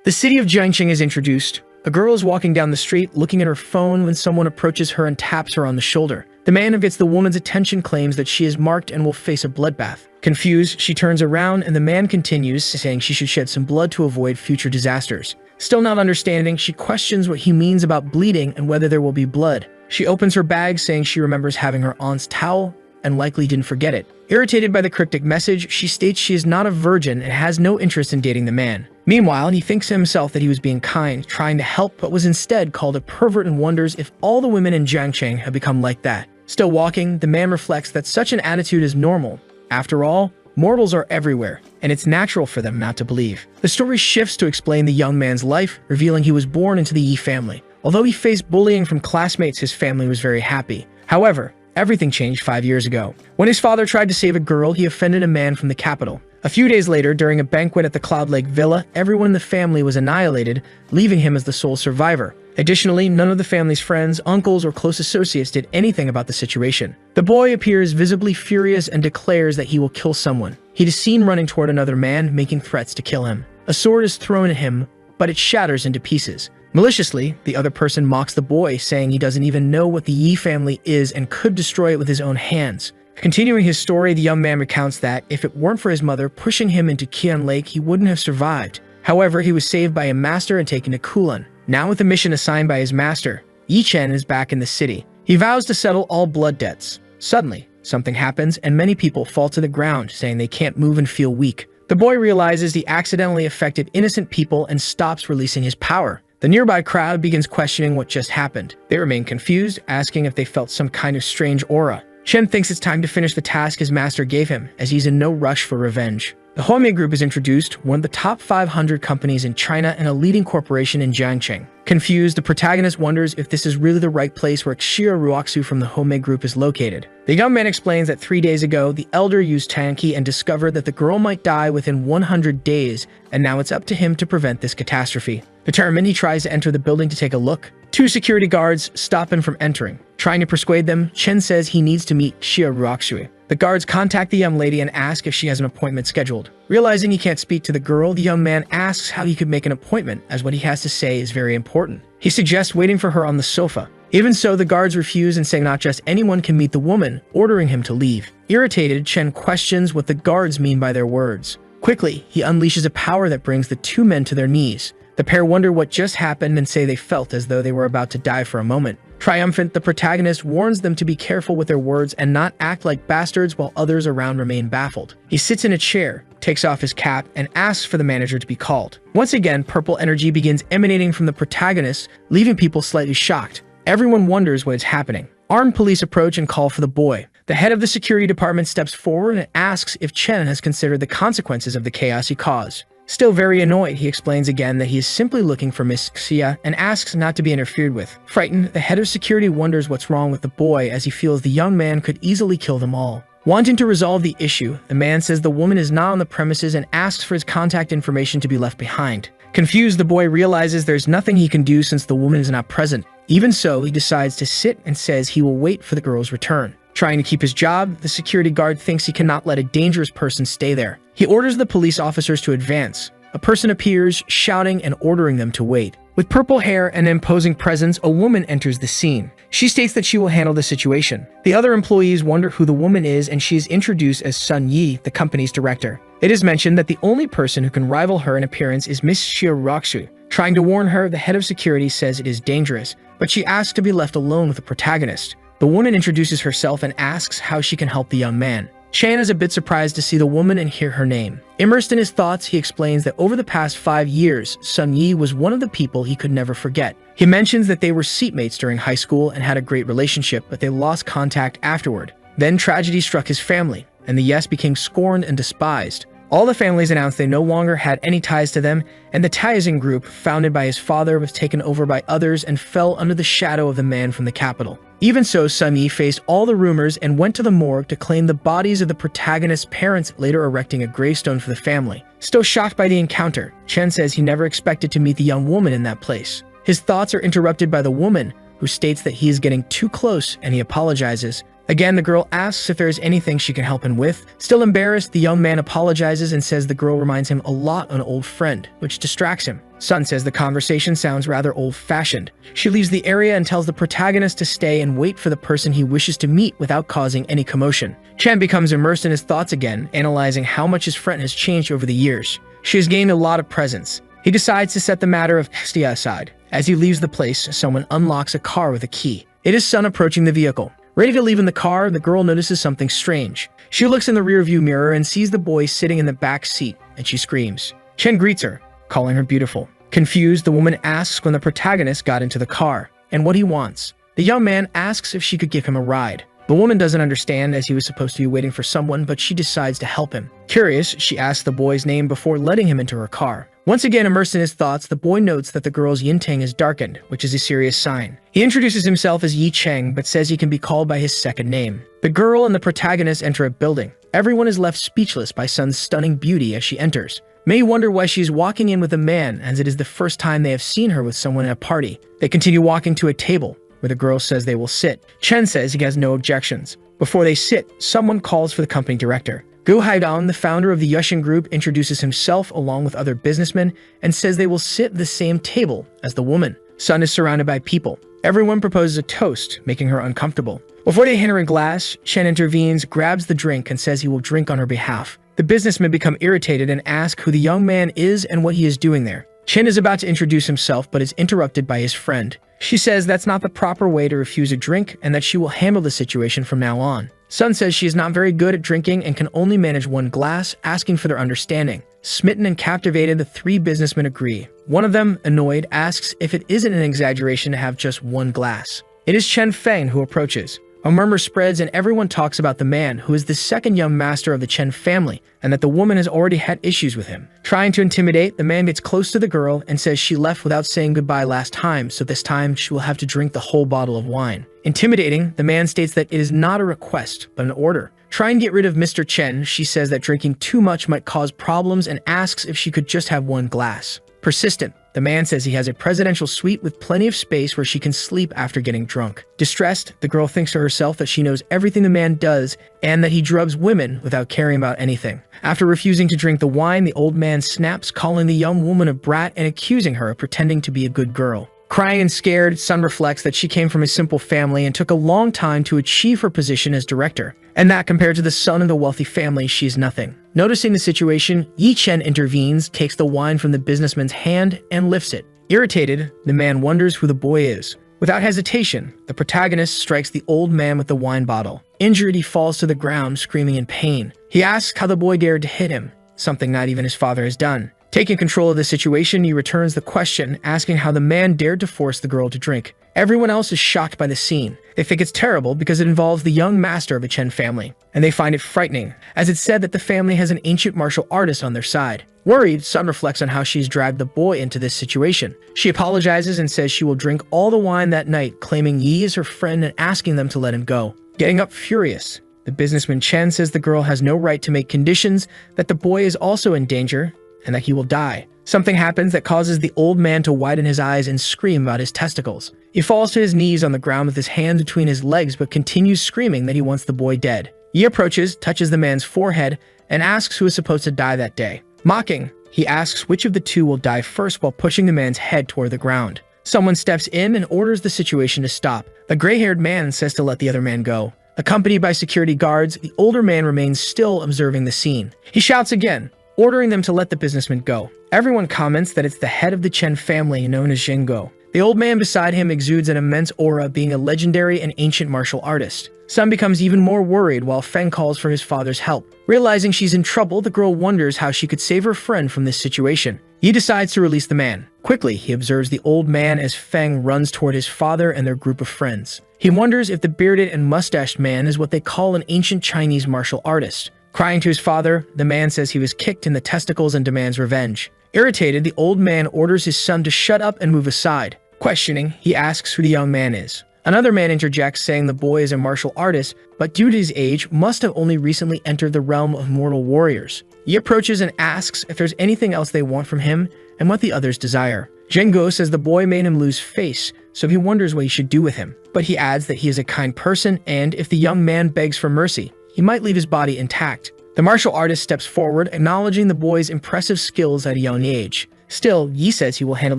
The city of Jiangqing is introduced. A girl is walking down the street looking at her phone when someone approaches her and taps her on the shoulder. The man who gets the woman's attention claims that she is marked and will face a bloodbath. Confused, she turns around and the man continues, saying she should shed some blood to avoid future disasters. Still not understanding, she questions what he means about bleeding and whether there will be blood. She opens her bag, saying she remembers having her aunt's towel and likely didn't forget it. Irritated by the cryptic message, she states she is not a virgin and has no interest in dating the man. Meanwhile, he thinks to himself that he was being kind, trying to help, but was instead called a pervert and wonders if all the women in Jiangqing have become like that. Still walking, the man reflects that such an attitude is normal. After all, mortals are everywhere, and it's natural for them not to believe. The story shifts to explain the young man's life, revealing he was born into the Yi family. Although he faced bullying from classmates, his family was very happy. However, everything changed 5 years ago. When his father tried to save a girl, he offended a man from the capital. A few days later, during a banquet at the Cloud Lake Villa, everyone in the family was annihilated, leaving him as the sole survivor. Additionally, none of the family's friends, uncles, or close associates did anything about the situation. The boy appears visibly furious and declares that he will kill someone. He is seen running toward another man, making threats to kill him. A sword is thrown at him, but it shatters into pieces. Maliciously, the other person mocks the boy, saying he doesn't even know what the Yi family is and could destroy it with his own hands. Continuing his story, the young man recounts that, if it weren't for his mother pushing him into Qian Lake, he wouldn't have survived. However, he was saved by a master and taken to Kulin. Now with the mission assigned by his master, Yi Chen is back in the city. He vows to settle all blood debts. Suddenly, something happens and many people fall to the ground, saying they can't move and feel weak. The boy realizes he accidentally affected innocent people and stops releasing his power. The nearby crowd begins questioning what just happened. They remain confused, asking if they felt some kind of strange aura. Chen thinks it's time to finish the task his master gave him, as he's in no rush for revenge. The Huomei Group is introduced, one of the top 500 companies in China and a leading corporation in Jiangqing. Confused, the protagonist wonders if this is really the right place where Xia Ruoxu from the Huomei Group is located. The young man explains that 3 days ago, the elder used Tanqi and discovered that the girl might die within 100 days, and now it's up to him to prevent this catastrophe. Determined, he tries to enter the building to take a look. 2 security guards stop him from entering. Trying to persuade them, Chen says he needs to meet Xia Ruoxu. The guards contact the young lady and ask if she has an appointment scheduled. Realizing he can't speak to the girl, the young man asks how he could make an appointment, as what he has to say is very important. He suggests waiting for her on the sofa. Even so, the guards refuse and say not just anyone can meet the woman, ordering him to leave. Irritated, Chen questions what the guards mean by their words. Quickly, he unleashes a power that brings the 2 men to their knees. The pair wonder what just happened and say they felt as though they were about to die for a moment. Triumphant, the protagonist warns them to be careful with their words and not act like bastards while others around remain baffled. He sits in a chair, takes off his cap, and asks for the manager to be called. Once again, purple energy begins emanating from the protagonist, leaving people slightly shocked. Everyone wonders what is happening. Armed police approach and call for the boy. The head of the security department steps forward and asks if Chen has considered the consequences of the chaos he caused. Still very annoyed, he explains again that he is simply looking for Miss Xia and asks not to be interfered with. Frightened, the head of security wonders what's wrong with the boy as he feels the young man could easily kill them all. Wanting to resolve the issue, the man says the woman is not on the premises and asks for his contact information to be left behind. Confused, the boy realizes there's nothing he can do since the woman is not present. Even so, he decides to sit and says he will wait for the girl's return. Trying to keep his job, the security guard thinks he cannot let a dangerous person stay there. He orders the police officers to advance. A person appears, shouting and ordering them to wait. With purple hair and an imposing presence, a woman enters the scene. She states that she will handle the situation. The other employees wonder who the woman is, and she is introduced as Sun Yi, the company's director. It is mentioned that the only person who can rival her in appearance is Miss Xia Ruoxu. Trying to warn her, the head of security says it is dangerous, but she asks to be left alone with the protagonist. The woman introduces herself and asks how she can help the young man. Chan is a bit surprised to see the woman and hear her name. Immersed in his thoughts, he explains that over the past 5 years, Sun Yi was one of the people he could never forget. He mentions that they were seatmates during high school and had a great relationship, but they lost contact afterward. Then tragedy struck his family, and the Yes became scorned and despised. All the families announced they no longer had any ties to them, and the Taizing group, founded by his father, was taken over by others and fell under the shadow of the man from the capital. Even so, Sun Yi faced all the rumors and went to the morgue to claim the bodies of the protagonist's parents, later erecting a gravestone for the family. Still shocked by the encounter, Chen says he never expected to meet the young woman in that place. His thoughts are interrupted by the woman, who states that he is getting too close and he apologizes. Again, the girl asks if there is anything she can help him with. Still embarrassed, the young man apologizes and says the girl reminds him a lot of an old friend, which distracts him. Sun says the conversation sounds rather old-fashioned. She leaves the area and tells the protagonist to stay and wait for the person he wishes to meet without causing any commotion. Chen becomes immersed in his thoughts again, analyzing how much his friend has changed over the years. She has gained a lot of presence. He decides to set the matter of Hestia aside. As he leaves the place, someone unlocks a car with a key. It is Sun approaching the vehicle. Ready to leave in the car, the girl notices something strange. She looks in the rearview mirror and sees the boy sitting in the back seat, and she screams. Chen greets her, calling her beautiful. Confused, the woman asks when the protagonist got into the car, and what he wants. The young man asks if she could give him a ride. The woman doesn't understand, as he was supposed to be waiting for someone, but she decides to help him. Curious, she asks the boy's name before letting him into her car. Once again immersed in his thoughts, the boy notes that the girl's yin-tang is darkened, which is a serious sign. He introduces himself as Yi Cheng, but says he can be called by his second name. The girl and the protagonist enter a building. Everyone is left speechless by Sun's stunning beauty as she enters. May wonder why she is walking in with a man, as it is the first time they have seen her with someone at a party. They continue walking to a table, where the girl says they will sit. Chen says he has no objections. Before they sit, someone calls for the company director. Gu Haidong, the founder of the Yushin Group, introduces himself along with other businessmen and says they will sit at the same table as the woman. Sun is surrounded by people. Everyone proposes a toast, making her uncomfortable. Before they hand her a glass, Chen intervenes, grabs the drink, and says he will drink on her behalf. The businessmen become irritated and ask who the young man is and what he is doing there. Chen is about to introduce himself but is interrupted by his friend. She says that's not the proper way to refuse a drink and that she will handle the situation from now on. Sun says she is not very good at drinking and can only manage one glass, asking for their understanding. Smitten and captivated, the three businessmen agree. One of them, annoyed, asks if it isn't an exaggeration to have just one glass. It is Chen Feng who approaches. A murmur spreads and everyone talks about the man who is the second young master of the Chen family and that the woman has already had issues with him. Trying to intimidate, the man gets close to the girl and says she left without saying goodbye last time, so this time she will have to drink the whole bottle of wine. Intimidating, the man states that it is not a request, but an order. Trying to get rid of Mr. Chen, she says that drinking too much might cause problems and asks if she could just have one glass. Persistent, the man says he has a presidential suite with plenty of space where she can sleep after getting drunk. Distressed, the girl thinks to herself that she knows everything the man does and that he drugs women without caring about anything. After refusing to drink the wine, the old man snaps, calling the young woman a brat and accusing her of pretending to be a good girl. Crying and scared, Sun reflects that she came from a simple family and took a long time to achieve her position as director, and that compared to the son of the wealthy family, she is nothing. Noticing the situation, Yi Chen intervenes, takes the wine from the businessman's hand, and lifts it. Irritated, the man wonders who the boy is. Without hesitation, the protagonist strikes the old man with the wine bottle. Injured, he falls to the ground, screaming in pain. He asks how the boy dared to hit him, something not even his father has done. Taking control of the situation, he returns the question, asking how the man dared to force the girl to drink. Everyone else is shocked by the scene. They think it's terrible because it involves the young master of a Chen family, and they find it frightening, as it's said that the family has an ancient martial artist on their side. Worried, Sun reflects on how she's dragged the boy into this situation. She apologizes and says she will drink all the wine that night, claiming Yi is her friend and asking them to let him go. Getting up furious, the businessman Chen says the girl has no right to make conditions, that the boy is also in danger, and that he will die. Something happens that causes the old man to widen his eyes and scream about his testicles. He falls to his knees on the ground with his hands between his legs but continues screaming that he wants the boy dead. He approaches, touches the man's forehead, and asks who is supposed to die that day. Mocking, he asks which of the two will die first while pushing the man's head toward the ground. Someone steps in and orders the situation to stop. The gray-haired man says to let the other man go. Accompanied by security guards, the older man remains still observing the scene. He shouts again, ordering them to let the businessman go. Everyone comments that it's the head of the Chen family known as Zhengguo. The old man beside him exudes an immense aura, being a legendary and ancient martial artist. Sun becomes even more worried while Feng calls for his father's help. Realizing she's in trouble, the girl wonders how she could save her friend from this situation. He decides to release the man. Quickly, he observes the old man as Feng runs toward his father and their group of friends. He wonders if the bearded and mustached man is what they call an ancient Chinese martial artist. Crying to his father, the man says he was kicked in the testicles and demands revenge. Irritated, the old man orders his son to shut up and move aside. Questioning, he asks who the young man is. Another man interjects, saying the boy is a martial artist, but due to his age, must have only recently entered the realm of mortal warriors. He approaches and asks if there's anything else they want from him and what the others desire. Zhengguo says the boy made him lose face, so he wonders what he should do with him. But he adds that he is a kind person, and if the young man begs for mercy, he might leave his body intact. The martial artist steps forward, acknowledging the boy's impressive skills at a young age. Still, Yi says he will handle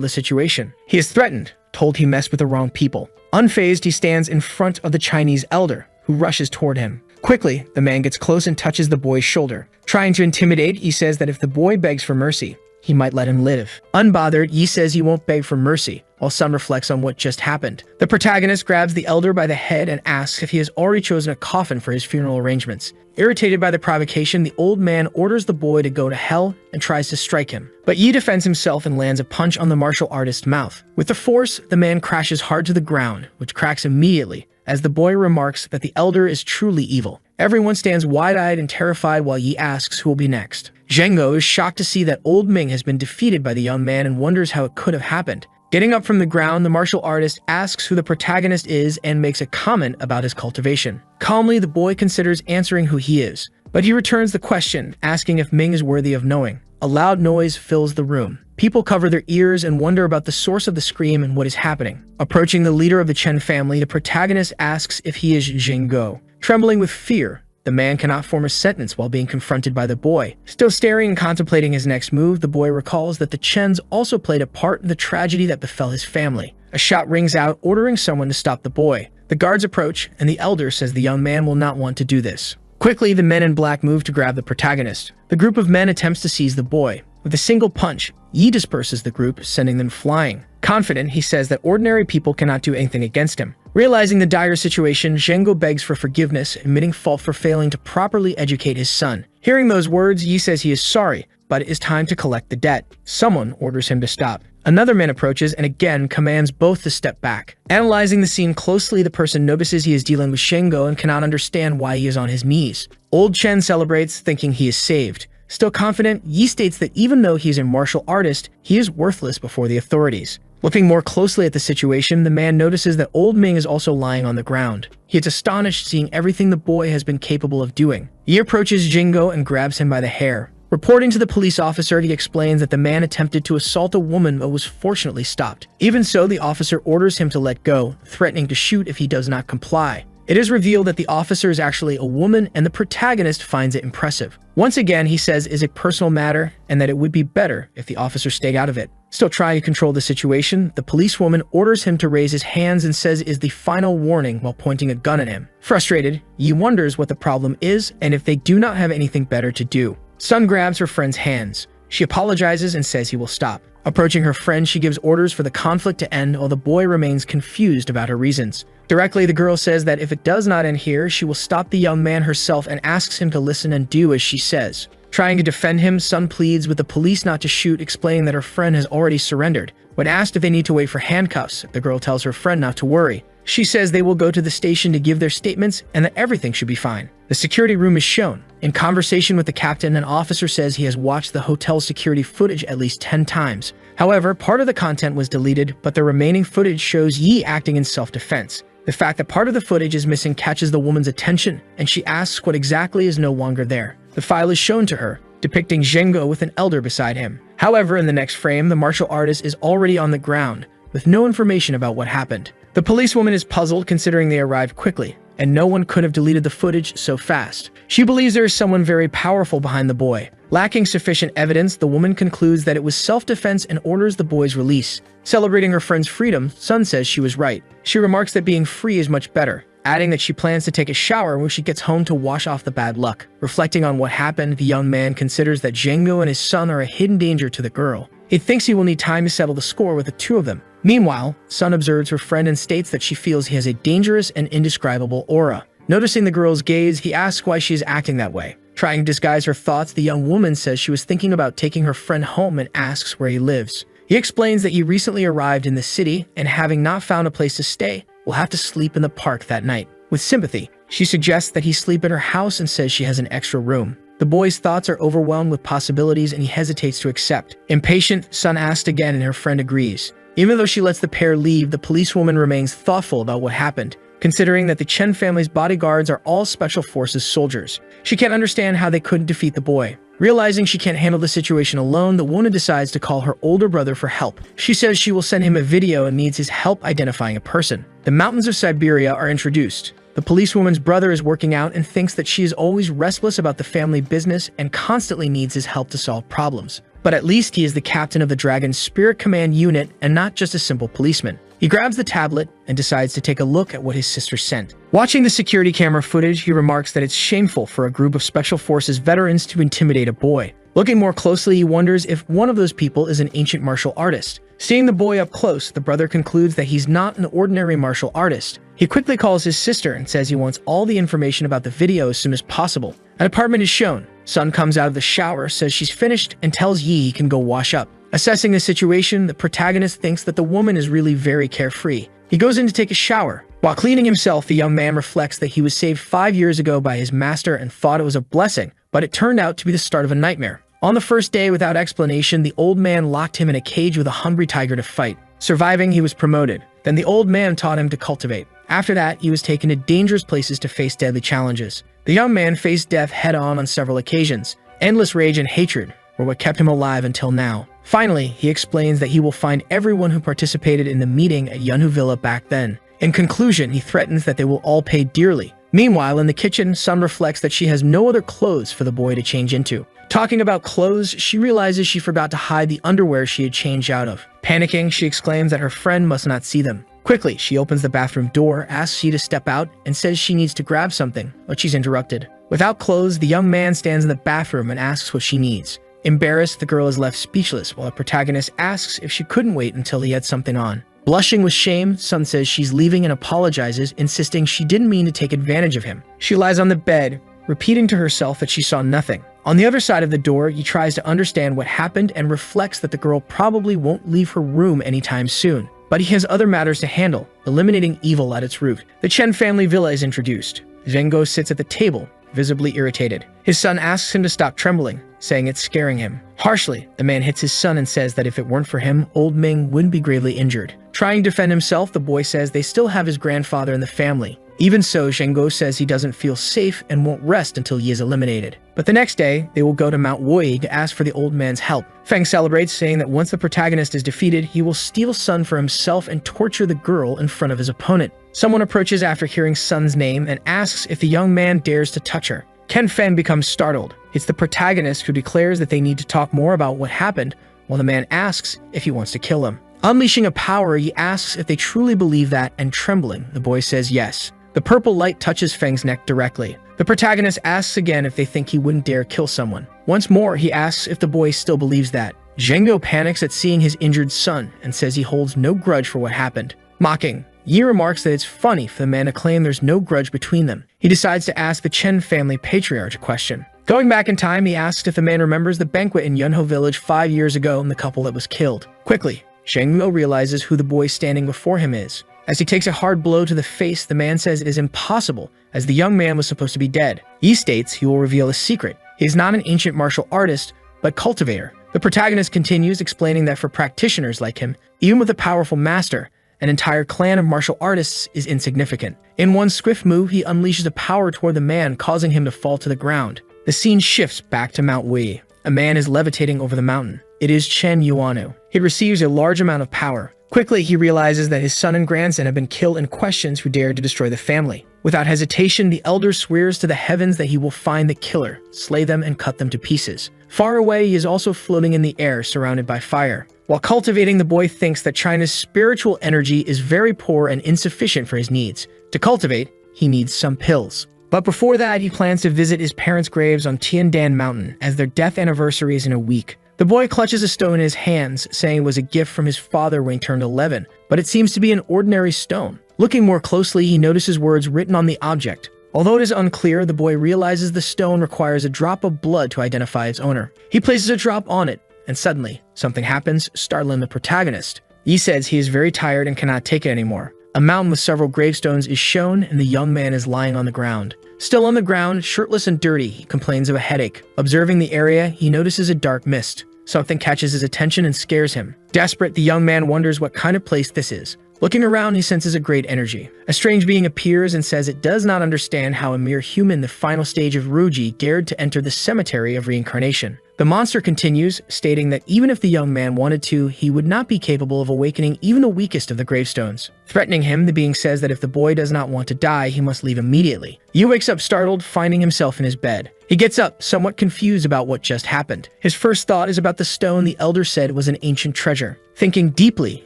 the situation. He is threatened, told he messed with the wrong people. Unfazed, he stands in front of the Chinese elder, who rushes toward him. Quickly, the man gets close and touches the boy's shoulder. Trying to intimidate, he says that if the boy begs for mercy, he might let him live. Unbothered, Yi says he won't beg for mercy, while Sun reflects on what just happened. The protagonist grabs the elder by the head and asks if he has already chosen a coffin for his funeral arrangements. Irritated by the provocation, the old man orders the boy to go to hell and tries to strike him. But Yi defends himself and lands a punch on the martial artist's mouth. With the force, the man crashes hard to the ground, which cracks immediately, as the boy remarks that the elder is truly evil. Everyone stands wide-eyed and terrified while Yi asks who will be next. Zhengguo is shocked to see that old Ming has been defeated by the young man and wonders how it could have happened. Getting up from the ground, the martial artist asks who the protagonist is and makes a comment about his cultivation. Calmly, the boy considers answering who he is, but he returns the question, asking if Ming is worthy of knowing. A loud noise fills the room. People cover their ears and wonder about the source of the scream and what is happening. Approaching the leader of the Chen family, the protagonist asks if he is Zhengguo. Trembling with fear, the man cannot form a sentence while being confronted by the boy. Still staring and contemplating his next move, the boy recalls that the Chens also played a part in the tragedy that befell his family. A shot rings out, ordering someone to stop the boy. The guards approach, and the elder says the young man will not want to do this. Quickly, the men in black move to grab the protagonist. The group of men attempts to seize the boy. With a single punch, Yi disperses the group, sending them flying. Confident, he says that ordinary people cannot do anything against him. Realizing the dire situation, Zhengguo begs for forgiveness, admitting fault for failing to properly educate his son. Hearing those words, Yi says he is sorry, but it is time to collect the debt. Someone orders him to stop. Another man approaches and again commands both to step back. Analyzing the scene closely, the person notices he is dealing with Zhengguo and cannot understand why he is on his knees. Old Chen celebrates, thinking he is saved. Still confident, Yi states that even though he is a martial artist, he is worthless before the authorities. Looking more closely at the situation, the man notices that old Ming is also lying on the ground. He is astonished seeing everything the boy has been capable of doing. Yi approaches Zhengguo and grabs him by the hair. Reporting to the police officer, he explains that the man attempted to assault a woman but was fortunately stopped. Even so, the officer orders him to let go, threatening to shoot if he does not comply. It is revealed that the officer is actually a woman, and the protagonist finds it impressive. Once again, he says it is a personal matter and that it would be better if the officer stayed out of it. Still trying to control the situation, the policewoman orders him to raise his hands and says it is the final warning while pointing a gun at him. Frustrated, Yi wonders what the problem is and if they do not have anything better to do. Sun grabs her friend's hands. She apologizes and says he will stop. Approaching her friend, she gives orders for the conflict to end while the boy remains confused about her reasons. Directly, the girl says that if it does not end here, she will stop the young man herself and asks him to listen and do as she says. Trying to defend him, Sun pleads with the police not to shoot, explaining that her friend has already surrendered. When asked if they need to wait for handcuffs, the girl tells her friend not to worry. She says they will go to the station to give their statements and that everything should be fine. The security room is shown. In conversation with the captain, an officer says he has watched the hotel security footage at least 10 times. However, part of the content was deleted, but the remaining footage shows Yi acting in self-defense. The fact that part of the footage is missing catches the woman's attention, and she asks what exactly is no longer there. The file is shown to her, depicting Zhengguo with an elder beside him. However, in the next frame, the martial artist is already on the ground, with no information about what happened. The policewoman is puzzled considering they arrived quickly, and no one could have deleted the footage so fast. She believes there is someone very powerful behind the boy. Lacking sufficient evidence, the woman concludes that it was self-defense and orders the boy's release. Celebrating her friend's freedom, Sun says she was right. She remarks that being free is much better, adding that she plans to take a shower when she gets home to wash off the bad luck. Reflecting on what happened, the young man considers that Zhengguo and his son are a hidden danger to the girl. He thinks he will need time to settle the score with the two of them. Meanwhile, Sun observes her friend and states that she feels he has a dangerous and indescribable aura. Noticing the girl's gaze, he asks why she is acting that way. Trying to disguise her thoughts, the young woman says she was thinking about taking her friend home and asks where he lives. He explains that he recently arrived in the city and, having not found a place to stay, will have to sleep in the park that night. With sympathy, she suggests that he sleep in her house and says she has an extra room. The boy's thoughts are overwhelmed with possibilities and he hesitates to accept. Impatient, Sun asks again and her friend agrees. Even though she lets the pair leave, the policewoman remains thoughtful about what happened, considering that the Chen family's bodyguards are all special forces soldiers. She can't understand how they couldn't defeat the boy. Realizing she can't handle the situation alone, the woman decides to call her older brother for help. She says she will send him a video and needs his help identifying a person. The mountains of Siberia are introduced. The policewoman's brother is working out and thinks that she is always restless about the family business and constantly needs his help to solve problems. But at least he is the captain of the Dragon's Spirit Command unit and not just a simple policeman. He grabs the tablet and decides to take a look at what his sister sent. Watching the security camera footage, he remarks that it's shameful for a group of Special Forces veterans to intimidate a boy. Looking more closely, he wonders if one of those people is an ancient martial artist. Seeing the boy up close, the brother concludes that he's not an ordinary martial artist. He quickly calls his sister and says he wants all the information about the video as soon as possible. An apartment is shown. Sun comes out of the shower, says she's finished, and tells Yi he can go wash up. Assessing the situation, the protagonist thinks that the woman is really very carefree. He goes in to take a shower. While cleaning himself, the young man reflects that he was saved 5 years ago by his master and thought it was a blessing, but it turned out to be the start of a nightmare. On the first day, without explanation, the old man locked him in a cage with a hungry tiger to fight. Surviving, he was promoted. Then the old man taught him to cultivate. After that, he was taken to dangerous places to face deadly challenges. The young man faced death head-on several occasions. Endless rage and hatred were what kept him alive until now. Finally, he explains that he will find everyone who participated in the meeting at Yunhu Villa back then. In conclusion, he threatens that they will all pay dearly. Meanwhile, in the kitchen, Sun reflects that she has no other clothes for the boy to change into. Talking about clothes, she realizes she forgot to hide the underwear she had changed out of. Panicking, she exclaims that her friend must not see them. Quickly, she opens the bathroom door, asks Yi to step out, and says she needs to grab something, but she's interrupted. Without clothes, the young man stands in the bathroom and asks what she needs. Embarrassed, the girl is left speechless, while the protagonist asks if she couldn't wait until he had something on. Blushing with shame, Sun says she's leaving and apologizes, insisting she didn't mean to take advantage of him. She lies on the bed, repeating to herself that she saw nothing. On the other side of the door, he tries to understand what happened and reflects that the girl probably won't leave her room anytime soon. But he has other matters to handle, eliminating evil at its root. The Chen family villa is introduced. Zhengo sits at the table, visibly irritated. His son asks him to stop trembling, saying it's scaring him. Harshly, the man hits his son and says that if it weren't for him, old Ming wouldn't be gravely injured. Trying to defend himself, the boy says they still have his grandfather in the family. Even so, Zhengo says he doesn't feel safe and won't rest until Yi is eliminated. But the next day, they will go to Mount Woi to ask for the old man's help. Feng celebrates, saying that once the protagonist is defeated, he will steal Sun for himself and torture the girl in front of his opponent. Someone approaches after hearing Sun's name and asks if the young man dares to touch her. Ken Fen becomes startled. It's the protagonist who declares that they need to talk more about what happened, while the man asks if he wants to kill him. Unleashing a power, he asks if they truly believe that, and trembling, the boy says yes. The purple light touches Feng's neck directly. The protagonist asks again if they think he wouldn't dare kill someone. Once more, he asks if the boy still believes that. Zhengo panics at seeing his injured son and says he holds no grudge for what happened. Mocking, Yi remarks that it's funny for the man to claim there's no grudge between them. He decides to ask the Chen family patriarch a question. Going back in time, he asks if the man remembers the banquet in Yunho village 5 years ago and the couple that was killed. Quickly, Zhengo realizes who the boy standing before him is. As he takes a hard blow to the face, the man says it is impossible, as the young man was supposed to be dead. Yi states he will reveal a secret. He is not an ancient martial artist, but cultivator. The protagonist continues, explaining that for practitioners like him, even with a powerful master, an entire clan of martial artists is insignificant. In one swift move, he unleashes a power toward the man, causing him to fall to the ground. The scene shifts back to Mount Wei. A man is levitating over the mountain. It is Chen Yuanu. He receives a large amount of power. Quickly, he realizes that his son and grandson have been killed and questions who dared to destroy the family. Without hesitation, the elder swears to the heavens that he will find the killer, slay them, and cut them to pieces. Far away, he is also floating in the air, surrounded by fire. While cultivating, the boy thinks that China's spiritual energy is very poor and insufficient for his needs. To cultivate, he needs some pills. But before that, he plans to visit his parents' graves on Tiandan Mountain, as their death anniversary is in a week. The boy clutches a stone in his hands, saying it was a gift from his father when he turned 11, but it seems to be an ordinary stone. Looking more closely, he notices words written on the object. Although it is unclear, the boy realizes the stone requires a drop of blood to identify its owner. He places a drop on it, and suddenly, something happens, startling the protagonist. Yi says he is very tired and cannot take it anymore. A mountain with several gravestones is shown, and the young man is lying on the ground. Still on the ground, shirtless and dirty, he complains of a headache. Observing the area, he notices a dark mist. Something catches his attention and scares him. Desperate, the young man wonders what kind of place this is. Looking around, he senses a great energy. A strange being appears and says it does not understand how a mere human, the final stage of Ruji, dared to enter the cemetery of reincarnation. The monster continues, stating that even if the young man wanted to, he would not be capable of awakening even the weakest of the gravestones. Threatening him, the being says that if the boy does not want to die, he must leave immediately. Yu wakes up startled, finding himself in his bed. He gets up, somewhat confused about what just happened. His first thought is about the stone the elder said was an ancient treasure. Thinking deeply,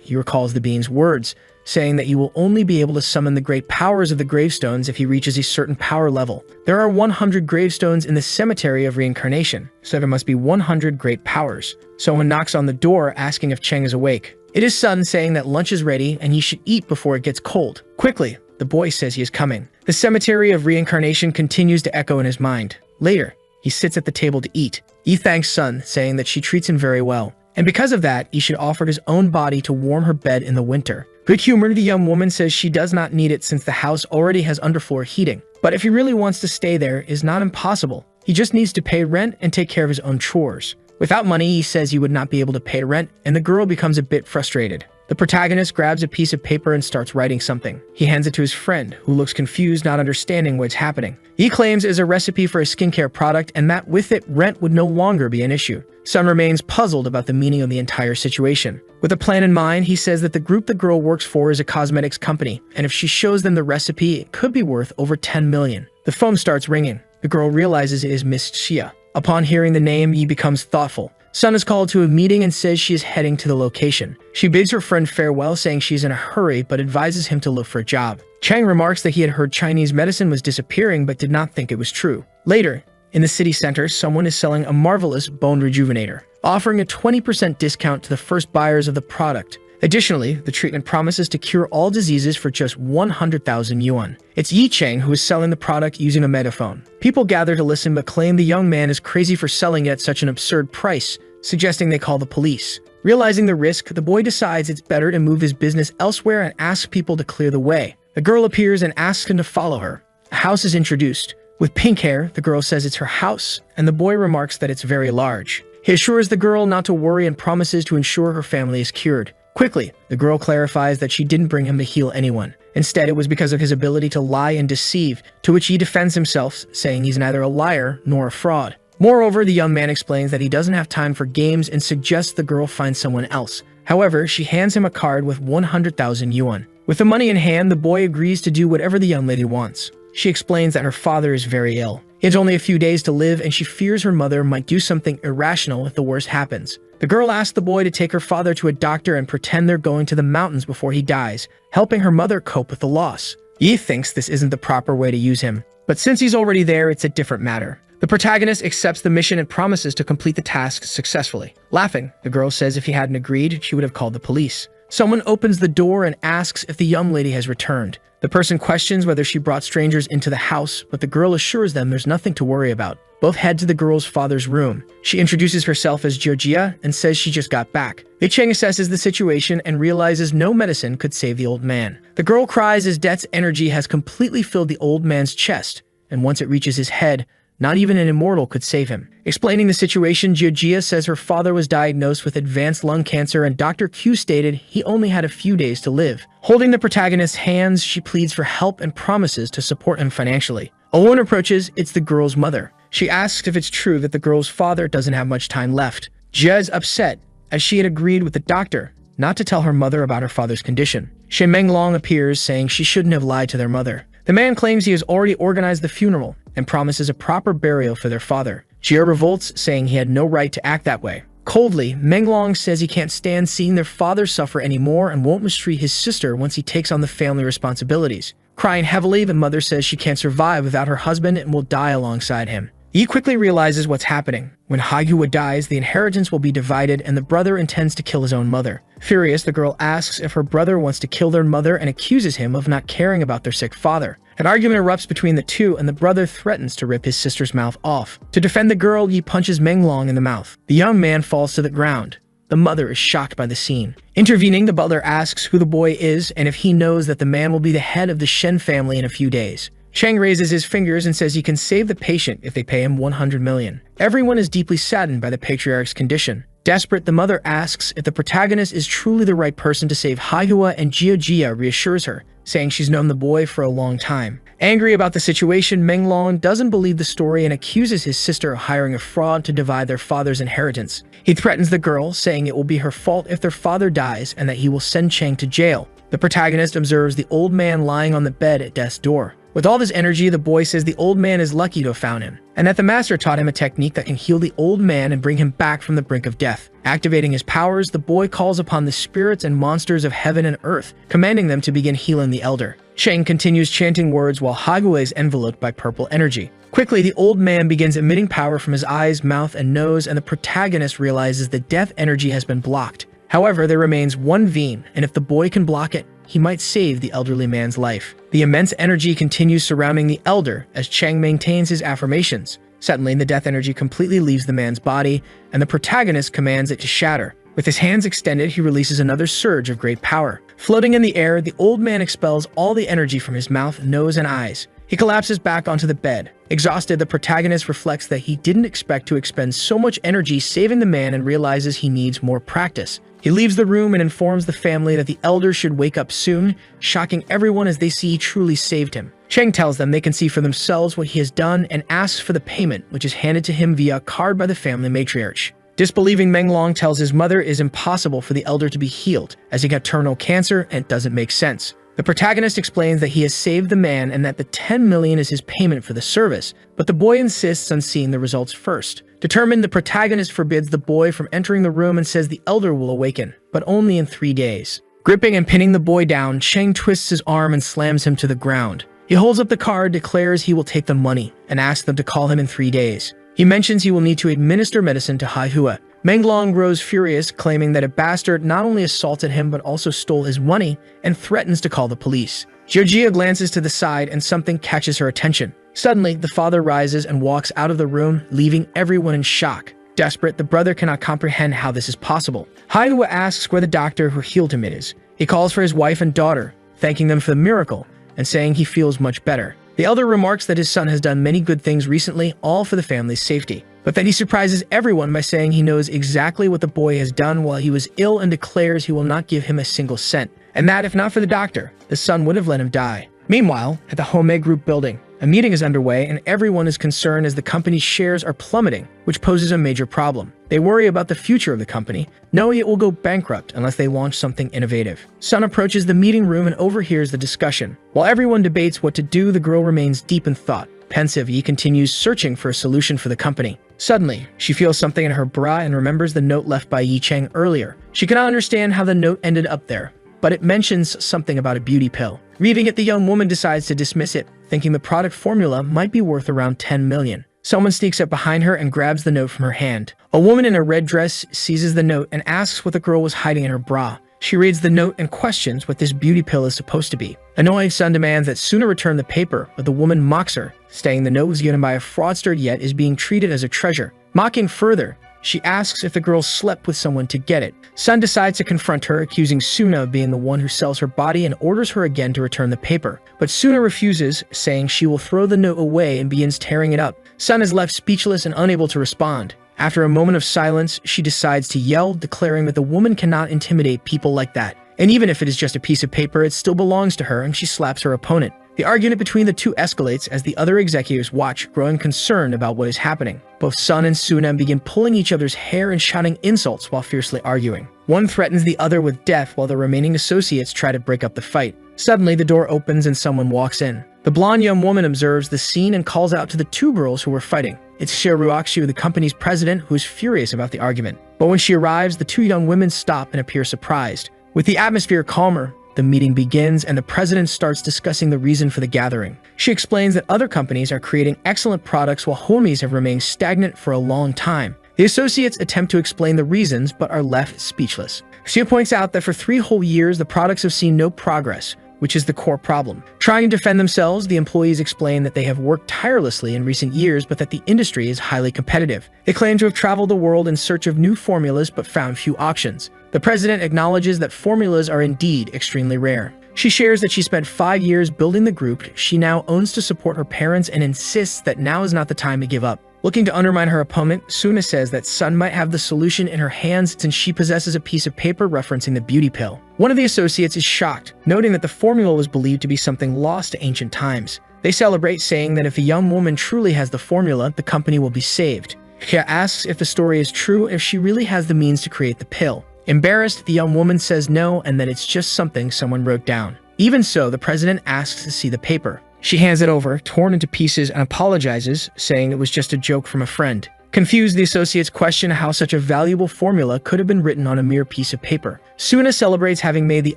he recalls the being's words, saying that you will only be able to summon the great powers of the gravestones if he reaches a certain power level. There are 100 gravestones in the cemetery of reincarnation, so there must be 100 great powers. Someone knocks on the door, asking if Cheng is awake. It is Sun, saying that lunch is ready and he should eat before it gets cold. Quickly, the boy says he is coming. The cemetery of reincarnation continues to echo in his mind. Later, he sits at the table to eat. He thanks Sun, saying that she treats him very well, and because of that, he should offer his own body to warm her bed in the winter. Good-humored, the young woman says she does not need it since the house already has underfloor heating. But if he really wants to stay there, it is not impossible. He just needs to pay rent and take care of his own chores. Without money, he says he would not be able to pay rent, and the girl becomes a bit frustrated. The protagonist grabs a piece of paper and starts writing something. He hands it to his friend, who looks confused, not understanding what's happening. He claims it is a recipe for a skincare product and that with it, rent would no longer be an issue. Sun remains puzzled about the meaning of the entire situation. With a plan in mind, he says that the group the girl works for is a cosmetics company, and if she shows them the recipe, it could be worth over 10 million. The phone starts ringing. The girl realizes it is Miss Xia. Upon hearing the name, he becomes thoughtful. Sun is called to a meeting and says she is heading to the location. She bids her friend farewell, saying she is in a hurry, but advises him to look for a job. Chang remarks that he had heard Chinese medicine was disappearing, but did not think it was true. Later, in the city center, someone is selling a marvelous bone rejuvenator, offering a 20% discount to the first buyers of the product. Additionally, the treatment promises to cure all diseases for just 100,000 yuan. It's Yi Cheng who is selling the product using a megaphone. People gather to listen but claim the young man is crazy for selling it at such an absurd price, suggesting they call the police. Realizing the risk, the boy decides it's better to move his business elsewhere and asks people to clear the way. The girl appears and asks him to follow her. A house is introduced. With pink hair, the girl says it's her house, and the boy remarks that it's very large. He assures the girl not to worry and promises to ensure her family is cured. Quickly, the girl clarifies that she didn't bring him to heal anyone. Instead, it was because of his ability to lie and deceive, to which he defends himself, saying he's neither a liar nor a fraud. Moreover, the young man explains that he doesn't have time for games and suggests the girl find someone else. However, she hands him a card with 100,000 yuan. With the money in hand, the boy agrees to do whatever the young lady wants. She explains that her father is very ill. He has only a few days to live, and she fears her mother might do something irrational if the worst happens. The girl asks the boy to take her father to a doctor and pretend they're going to the mountains before he dies, helping her mother cope with the loss. Yi thinks this isn't the proper way to use him, but since he's already there, it's a different matter. The protagonist accepts the mission and promises to complete the task successfully. Laughing, the girl says if he hadn't agreed, she would have called the police. Someone opens the door and asks if the young lady has returned. The person questions whether she brought strangers into the house, but the girl assures them there's nothing to worry about. Both head to the girl's father's room. She introduces herself as Jiojia and says she just got back. Li Cheng assesses the situation and realizes no medicine could save the old man. The girl cries as death's energy has completely filled the old man's chest, and once it reaches his head, not even an immortal could save him. Explaining the situation, Jiojia says her father was diagnosed with advanced lung cancer and Dr. Q stated he only had a few days to live. Holding the protagonist's hands, she pleads for help and promises to support him financially. A woman approaches, it's the girl's mother. She asks if it's true that the girl's father doesn't have much time left. Jia is upset, as she had agreed with the doctor not to tell her mother about her father's condition. Shen Menglong appears, saying she shouldn't have lied to their mother. The man claims he has already organized the funeral and promises a proper burial for their father. Jia revolts, saying he had no right to act that way. Coldly, Menglong says he can't stand seeing their father suffer anymore and won't mistreat his sister once he takes on the family responsibilities. Crying heavily, the mother says she can't survive without her husband and will die alongside him. Yi quickly realizes what's happening. When Haiyue dies, the inheritance will be divided and the brother intends to kill his own mother. Furious, the girl asks if her brother wants to kill their mother and accuses him of not caring about their sick father. An argument erupts between the two and the brother threatens to rip his sister's mouth off. To defend the girl, Yi punches Menglong in the mouth. The young man falls to the ground. The mother is shocked by the scene. Intervening, the butler asks who the boy is and if he knows that the man will be the head of the Shen family in a few days. Cheng raises his fingers and says he can save the patient if they pay him 100 million. Everyone is deeply saddened by the patriarch's condition. Desperate, the mother asks if the protagonist is truly the right person to save Haihua, and Jia reassures her, saying she's known the boy for a long time. Angry about the situation, Menglong doesn't believe the story and accuses his sister of hiring a fraud to divide their father's inheritance. He threatens the girl, saying it will be her fault if their father dies and that he will send Chang to jail. The protagonist observes the old man lying on the bed at death's door. With all this energy, the boy says the old man is lucky to have found him, and that the master taught him a technique that can heal the old man and bring him back from the brink of death. Activating his powers, the boy calls upon the spirits and monsters of heaven and earth, commanding them to begin healing the elder. Chang continues chanting words while Haihua is enveloped by purple energy. Quickly, the old man begins emitting power from his eyes, mouth, and nose, and the protagonist realizes the death energy has been blocked. However, there remains one vein, and if the boy can block it, he might save the elderly man's life. The immense energy continues surrounding the elder as Chang maintains his affirmations. Suddenly, the death energy completely leaves the man's body, and the protagonist commands it to shatter. With his hands extended, he releases another surge of great power. Floating in the air, the old man expels all the energy from his mouth, nose, and eyes. He collapses back onto the bed. Exhausted, the protagonist reflects that he didn't expect to expend so much energy saving the man and realizes he needs more practice. He leaves the room and informs the family that the elder should wake up soon, shocking everyone as they see he truly saved him. Chang tells them they can see for themselves what he has done and asks for the payment, which is handed to him via a card by the family matriarch. Disbelieving, Menglong tells his mother it is impossible for the elder to be healed, as he got terminal cancer and it doesn't make sense. The protagonist explains that he has saved the man and that the 10 million is his payment for the service, but the boy insists on seeing the results first. Determined, the protagonist forbids the boy from entering the room and says the elder will awaken, but only in 3 days. Gripping and pinning the boy down, Chang twists his arm and slams him to the ground. He holds up the card, declares he will take the money, and asks them to call him in 3 days. He mentions he will need to administer medicine to Haihua. Menglong grows furious, claiming that a bastard not only assaulted him but also stole his money, and threatens to call the police. Jia glances to the side and something catches her attention. Suddenly, the father rises and walks out of the room, leaving everyone in shock. Desperate, the brother cannot comprehend how this is possible. Haihua asks where the doctor who healed him is. He calls for his wife and daughter, thanking them for the miracle, and saying he feels much better. The elder remarks that his son has done many good things recently, all for the family's safety, but that he surprises everyone by saying he knows exactly what the boy has done while he was ill and declares he will not give him a single cent, and that if not for the doctor, the son would have let him die. Meanwhile, at the Home Group building, a meeting is underway and everyone is concerned as the company's shares are plummeting, which poses a major problem. They worry about the future of the company, knowing it will go bankrupt unless they launch something innovative. Sun approaches the meeting room and overhears the discussion. While everyone debates what to do, the girl remains deep in thought. Pensive, Yi continues searching for a solution for the company. Suddenly, she feels something in her bra and remembers the note left by Yi Chang earlier. She cannot understand how the note ended up there, but it mentions something about a beauty pill. Reading it, the young woman decides to dismiss it, thinking the product formula might be worth around 10 million. Someone sneaks up behind her and grabs the note from her hand. A woman in a red dress seizes the note and asks what the girl was hiding in her bra. She reads the note and questions what this beauty pill is supposed to be. Annoyed, Sun demands that Suna return the paper, but the woman mocks her, saying the note was given by a fraudster yet is being treated as a treasure. Mocking further, she asks if the girl slept with someone to get it. Sun decides to confront her, accusing Suna of being the one who sells her body and orders her again to return the paper. But Suna refuses, saying she will throw the note away and begins tearing it up. Sun is left speechless and unable to respond. After a moment of silence, she decides to yell, declaring that the woman cannot intimidate people like that. And even if it is just a piece of paper, it still belongs to her, and she slaps her opponent. The argument between the two escalates as the other executives watch, growing concerned about what is happening. Both Sun and Suna begin pulling each other's hair and shouting insults while fiercely arguing. One threatens the other with death while the remaining associates try to break up the fight. Suddenly, the door opens and someone walks in. The blonde young woman observes the scene and calls out to the two girls who were fighting. It's Shiruakshu, the company's president, who is furious about the argument. But when she arrives, the two young women stop and appear surprised. With the atmosphere calmer, the meeting begins and the president starts discussing the reason for the gathering. She explains that other companies are creating excellent products while homies have remained stagnant for a long time. The associates attempt to explain the reasons but are left speechless. She points out that for 3 whole years, the products have seen no progress, which is the core problem. Trying to defend themselves, the employees explain that they have worked tirelessly in recent years, but that the industry is highly competitive. They claim to have traveled the world in search of new formulas, but found few options. The president acknowledges that formulas are indeed extremely rare. She shares that she spent 5 years building the group she now owns to support her parents and insists that now is not the time to give up. Looking to undermine her opponent, Suna says that Sun might have the solution in her hands since she possesses a piece of paper referencing the beauty pill. One of the associates is shocked, noting that the formula was believed to be something lost to ancient times. They celebrate, saying that if a young woman truly has the formula, the company will be saved. Hya asks if the story is true and if she really has the means to create the pill. Embarrassed, the young woman says no and that it's just something someone wrote down. Even so, the president asks to see the paper. She hands it over, torn into pieces, and apologizes, saying it was just a joke from a friend. Confused, the associates question how such a valuable formula could have been written on a mere piece of paper. Suna celebrates having made the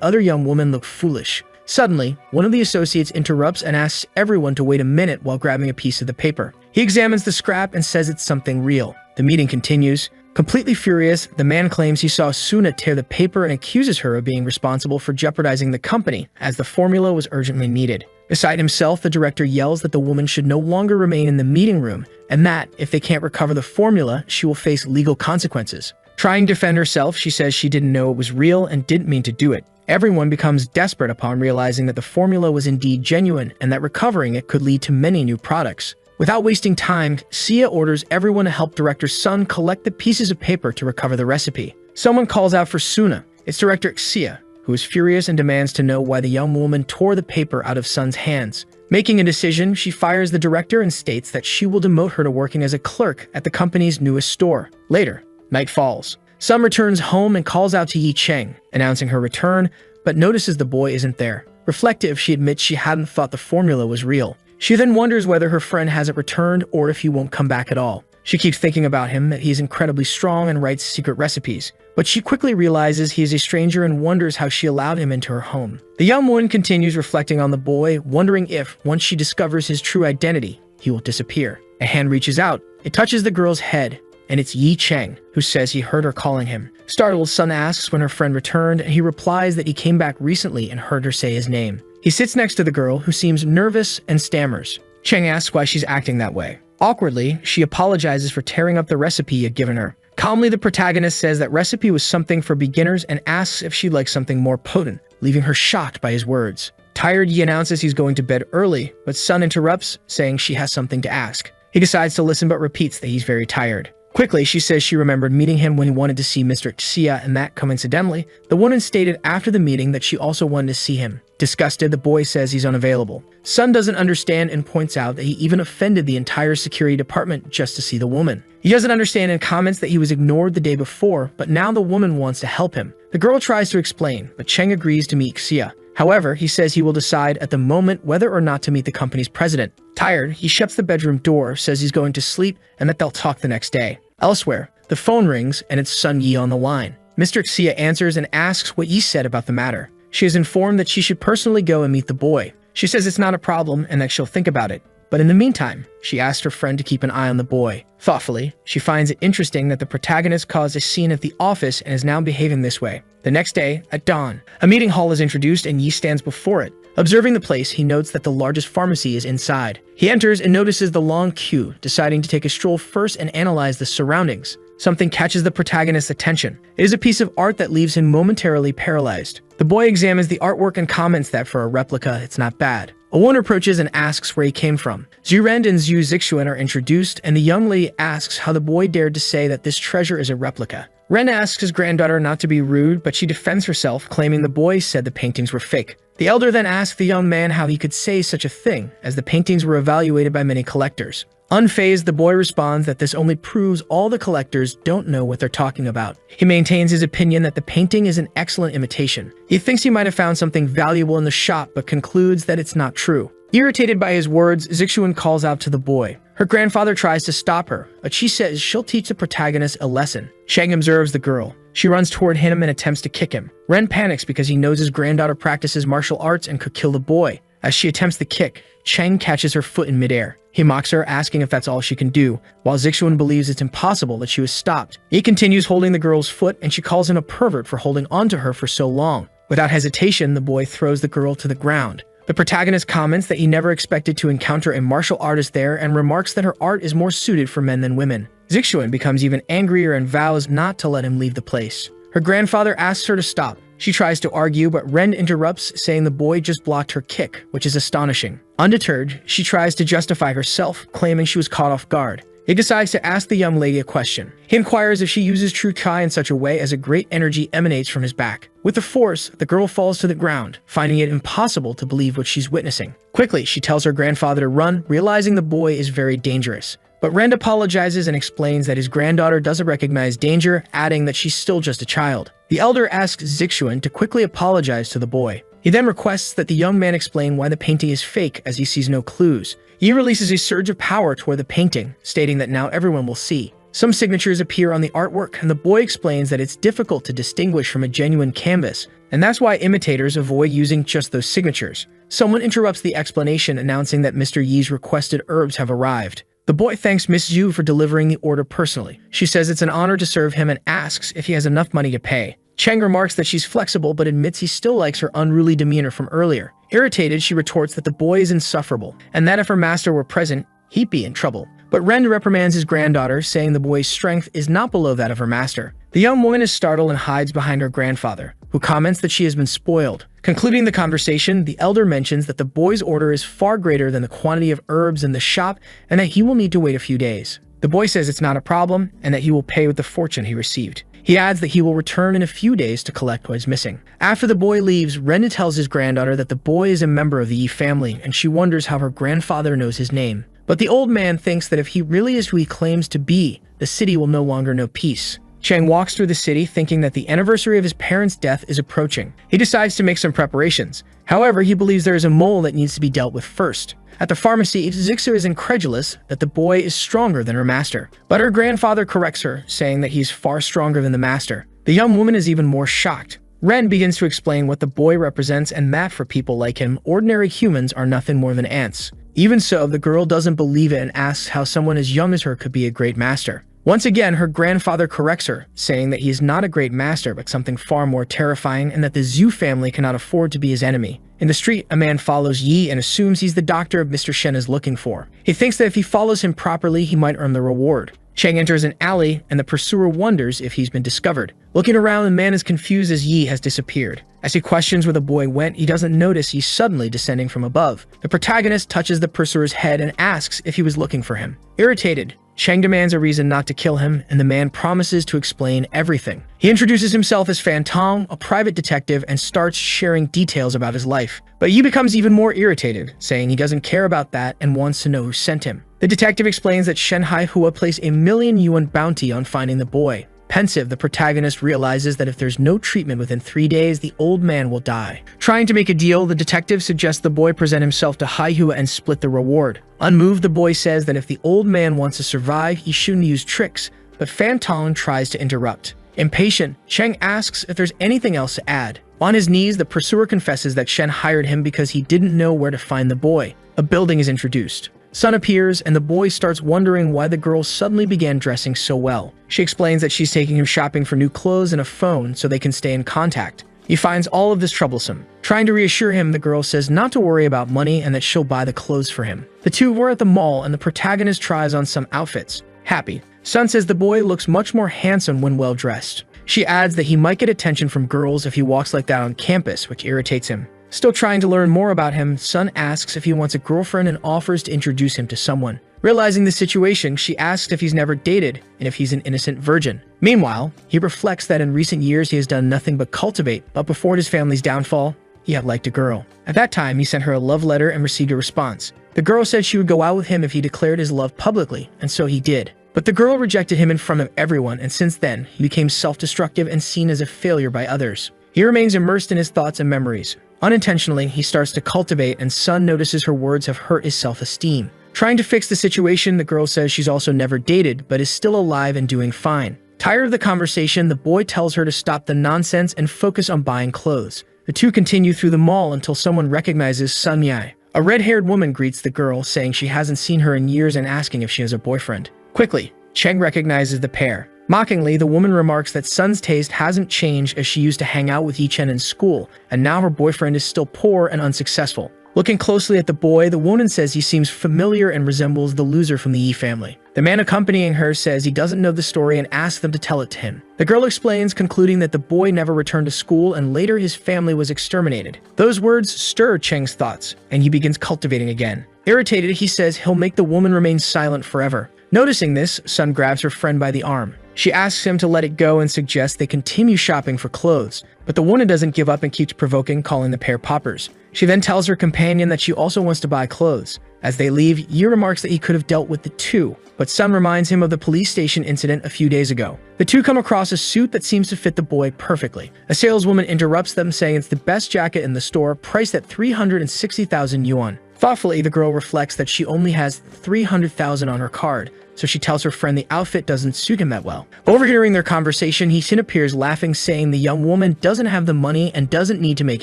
other young woman look foolish. Suddenly, one of the associates interrupts and asks everyone to wait a minute while grabbing a piece of the paper. He examines the scrap and says it's something real. The meeting continues. Completely furious, the man claims he saw Suna tear the paper and accuses her of being responsible for jeopardizing the company, as the formula was urgently needed. Beside himself, the director yells that the woman should no longer remain in the meeting room, and that, if they can't recover the formula, she will face legal consequences. Trying to defend herself, she says she didn't know it was real and didn't mean to do it. Everyone becomes desperate upon realizing that the formula was indeed genuine and that recovering it could lead to many new products. Without wasting time, Sia orders everyone to help Director Sun collect the pieces of paper to recover the recipe. Someone calls out for Suna. It's Director Sia, who is furious and demands to know why the young woman tore the paper out of Sun's hands. Making a decision, she fires the director and states that she will demote her to working as a clerk at the company's newest store. Later, night falls. Sun returns home and calls out to Yi Cheng, announcing her return, but notices the boy isn't there. Reflective, she admits she hadn't thought the formula was real. She then wonders whether her friend hasn't returned or if he won't come back at all. She keeps thinking about him, that he's incredibly strong and writes secret recipes. But she quickly realizes he is a stranger and wonders how she allowed him into her home. The young woman continues reflecting on the boy, wondering if, once she discovers his true identity, he will disappear. A hand reaches out. It touches the girl's head, and it's Yi Cheng, who says he heard her calling him. Startled, Sun asks when her friend returned, and he replies that he came back recently and heard her say his name. He sits next to the girl, who seems nervous and stammers. Cheng asks why she's acting that way. Awkwardly, she apologizes for tearing up the recipe he had given her. Calmly, the protagonist says that recipe was something for beginners and asks if she'd like something more potent, leaving her shocked by his words. Tired, Yi announces he's going to bed early, but Sun interrupts, saying she has something to ask. He decides to listen but repeats that he's very tired. Quickly, she says she remembered meeting him when he wanted to see Mr. Xia, and that, coincidentally, the woman stated after the meeting that she also wanted to see him. Disgusted, the boy says he's unavailable. Sun doesn't understand and points out that he even offended the entire security department just to see the woman. He doesn't understand and comments that he was ignored the day before, but now the woman wants to help him. The girl tries to explain, but Cheng agrees to meet Xia. However, he says he will decide at the moment whether or not to meet the company's president. Tired, he shuts the bedroom door, says he's going to sleep, and that they'll talk the next day. Elsewhere, the phone rings, and it's Sun Yi on the line. Mr. Xia answers and asks what Yi said about the matter. She is informed that she should personally go and meet the boy. She says it's not a problem and that she'll think about it. But in the meantime, she asks her friend to keep an eye on the boy. Thoughtfully, she finds it interesting that the protagonist caused a scene at the office and is now behaving this way. The next day, at dawn, a meeting hall is introduced and Yi stands before it. Observing the place, he notes that the largest pharmacy is inside. He enters and notices the long queue, deciding to take a stroll first and analyze the surroundings. Something catches the protagonist's attention. It is a piece of art that leaves him momentarily paralyzed. The boy examines the artwork and comments that for a replica, it's not bad. A woman approaches and asks where he came from. Zhu Ren and Zhu Zixuan are introduced, and the young lady asks how the boy dared to say that this treasure is a replica. Ren asks his granddaughter not to be rude, but she defends herself, claiming the boy said the paintings were fake. The elder then asks the young man how he could say such a thing, as the paintings were evaluated by many collectors. Unfazed, the boy responds that this only proves all the collectors don't know what they're talking about. He maintains his opinion that the painting is an excellent imitation. He thinks he might have found something valuable in the shop, but concludes that it's not true. Irritated by his words, Zixuan calls out to the boy. Her grandfather tries to stop her, but she says she'll teach the protagonist a lesson. Shang observes the girl. She runs toward him and attempts to kick him. Ren panics because he knows his granddaughter practices martial arts and could kill the boy. As she attempts the kick, Cheng catches her foot in midair. He mocks her, asking if that's all she can do, while Zixuan believes it's impossible that she was stopped. He continues holding the girl's foot, and she calls him a pervert for holding onto her for so long. Without hesitation, the boy throws the girl to the ground. The protagonist comments that he never expected to encounter a martial artist there and remarks that her art is more suited for men than women. Zixuan becomes even angrier and vows not to let him leave the place. Her grandfather asks her to stop. She tries to argue, but Ren interrupts, saying the boy just blocked her kick, which is astonishing. Undeterred, she tries to justify herself, claiming she was caught off guard. He decides to ask the young lady a question. He inquires if she uses true Kai in such a way as a great energy emanates from his back. With the force, the girl falls to the ground, finding it impossible to believe what she's witnessing. Quickly, she tells her grandfather to run, realizing the boy is very dangerous. But Rend apologizes and explains that his granddaughter doesn't recognize danger, adding that she's still just a child. The elder asks Zixuan to quickly apologize to the boy. He then requests that the young man explain why the painting is fake, as he sees no clues. Yi releases a surge of power toward the painting, stating that now everyone will see. Some signatures appear on the artwork, and the boy explains that it's difficult to distinguish from a genuine canvas, and that's why imitators avoid using just those signatures. Someone interrupts the explanation, announcing that Mr. Yi's requested herbs have arrived. The boy thanks Miss Yu for delivering the order personally. She says it's an honor to serve him and asks if he has enough money to pay. Cheng remarks that she's flexible but admits he still likes her unruly demeanor from earlier. Irritated, she retorts that the boy is insufferable, and that if her master were present, he'd be in trouble. But Ren reprimands his granddaughter, saying the boy's strength is not below that of her master. The young woman is startled and hides behind her grandfather, who comments that she has been spoiled. Concluding the conversation, the elder mentions that the boy's order is far greater than the quantity of herbs in the shop and that he will need to wait a few days. The boy says it's not a problem and that he will pay with the fortune he received. He adds that he will return in a few days to collect what is missing. After the boy leaves, Ren tells his granddaughter that the boy is a member of the Yi family, and she wonders how her grandfather knows his name. But the old man thinks that if he really is who he claims to be, the city will no longer know peace. Cheng walks through the city thinking that the anniversary of his parents' death is approaching. He decides to make some preparations. However, he believes there is a mole that needs to be dealt with first. At the pharmacy, Zixu is incredulous that the boy is stronger than her master. But her grandfather corrects her, saying that he's far stronger than the master. The young woman is even more shocked. Ren begins to explain what the boy represents and that for people like him, ordinary humans are nothing more than ants. Even so, the girl doesn't believe it and asks how someone as young as her could be a great master. Once again, her grandfather corrects her, saying that he is not a great master but something far more terrifying and that the Zhu family cannot afford to be his enemy. In the street, a man follows Yi and assumes he's the doctor Mr. Shen is looking for. He thinks that if he follows him properly, he might earn the reward. Cheng enters an alley, and the pursuer wonders if he's been discovered. Looking around, the man is confused as Yi has disappeared. As he questions where the boy went, he doesn't notice he's suddenly descending from above. The protagonist touches the pursuer's head and asks if he was looking for him. Irritated, Cheng demands a reason not to kill him, and the man promises to explain everything. He introduces himself as Fan Tong, a private detective, and starts sharing details about his life. But Yi becomes even more irritated, saying he doesn't care about that and wants to know who sent him. The detective explains that Shanghai Hua placed a 1,000,000 yuan bounty on finding the boy. Pensive, the protagonist realizes that if there's no treatment within 3 days, the old man will die. Trying to make a deal, the detective suggests the boy present himself to Haihua and split the reward. Unmoved, the boy says that if the old man wants to survive, he shouldn't use tricks, but Fan Tong tries to interrupt. Impatient, Cheng asks if there's anything else to add. On his knees, the pursuer confesses that Shen hired him because he didn't know where to find the boy. A building is introduced. Sun appears, and the boy starts wondering why the girl suddenly began dressing so well. She explains that she's taking him shopping for new clothes and a phone so they can stay in contact. He finds all of this troublesome. Trying to reassure him, the girl says not to worry about money and that she'll buy the clothes for him. The two were at the mall, and the protagonist tries on some outfits. Happy, Sun says the boy looks much more handsome when well dressed. She adds that he might get attention from girls if he walks like that on campus, which irritates him. Still trying to learn more about him, Sun asks if he wants a girlfriend and offers to introduce him to someone. Realizing the situation, she asks if he's never dated and if he's an innocent virgin. Meanwhile, he reflects that in recent years he has done nothing but cultivate, but before his family's downfall, he had liked a girl. At that time, he sent her a love letter and received a response. The girl said she would go out with him if he declared his love publicly, and so he did. But the girl rejected him in front of everyone, and since then, he became self-destructive and seen as a failure by others. He remains immersed in his thoughts and memories. Unintentionally, he starts to cultivate, and Sun notices her words have hurt his self-esteem. Trying to fix the situation, the girl says she's also never dated, but is still alive and doing fine. Tired of the conversation, the boy tells her to stop the nonsense and focus on buying clothes. The two continue through the mall until someone recognizes Sun Yai. A red-haired woman greets the girl, saying she hasn't seen her in years and asking if she has a boyfriend. Quickly, Cheng recognizes the pair. Mockingly, the woman remarks that Sun's taste hasn't changed as she used to hang out with Yichen in school, and now her boyfriend is still poor and unsuccessful. Looking closely at the boy, the woman says he seems familiar and resembles the loser from the Yi family. The man accompanying her says he doesn't know the story and asks them to tell it to him. The girl explains, concluding that the boy never returned to school and later his family was exterminated. Those words stir Cheng's thoughts, and he begins cultivating again. Irritated, he says he'll make the woman remain silent forever. Noticing this, Sun grabs her friend by the arm. She asks him to let it go and suggests they continue shopping for clothes, but the woman doesn't give up and keeps provoking, calling the pair poppers. She then tells her companion that she also wants to buy clothes. As they leave, Yi remarks that he could have dealt with the two, but Sun reminds him of the police station incident a few days ago. The two come across a suit that seems to fit the boy perfectly. A saleswoman interrupts them, saying it's the best jacket in the store, priced at 360,000 yuan. Thoughtfully, the girl reflects that she only has 300,000 on her card, so she tells her friend the outfit doesn't suit him that well. Overhearing their conversation, he soon appears laughing, saying the young woman doesn't have the money and doesn't need to make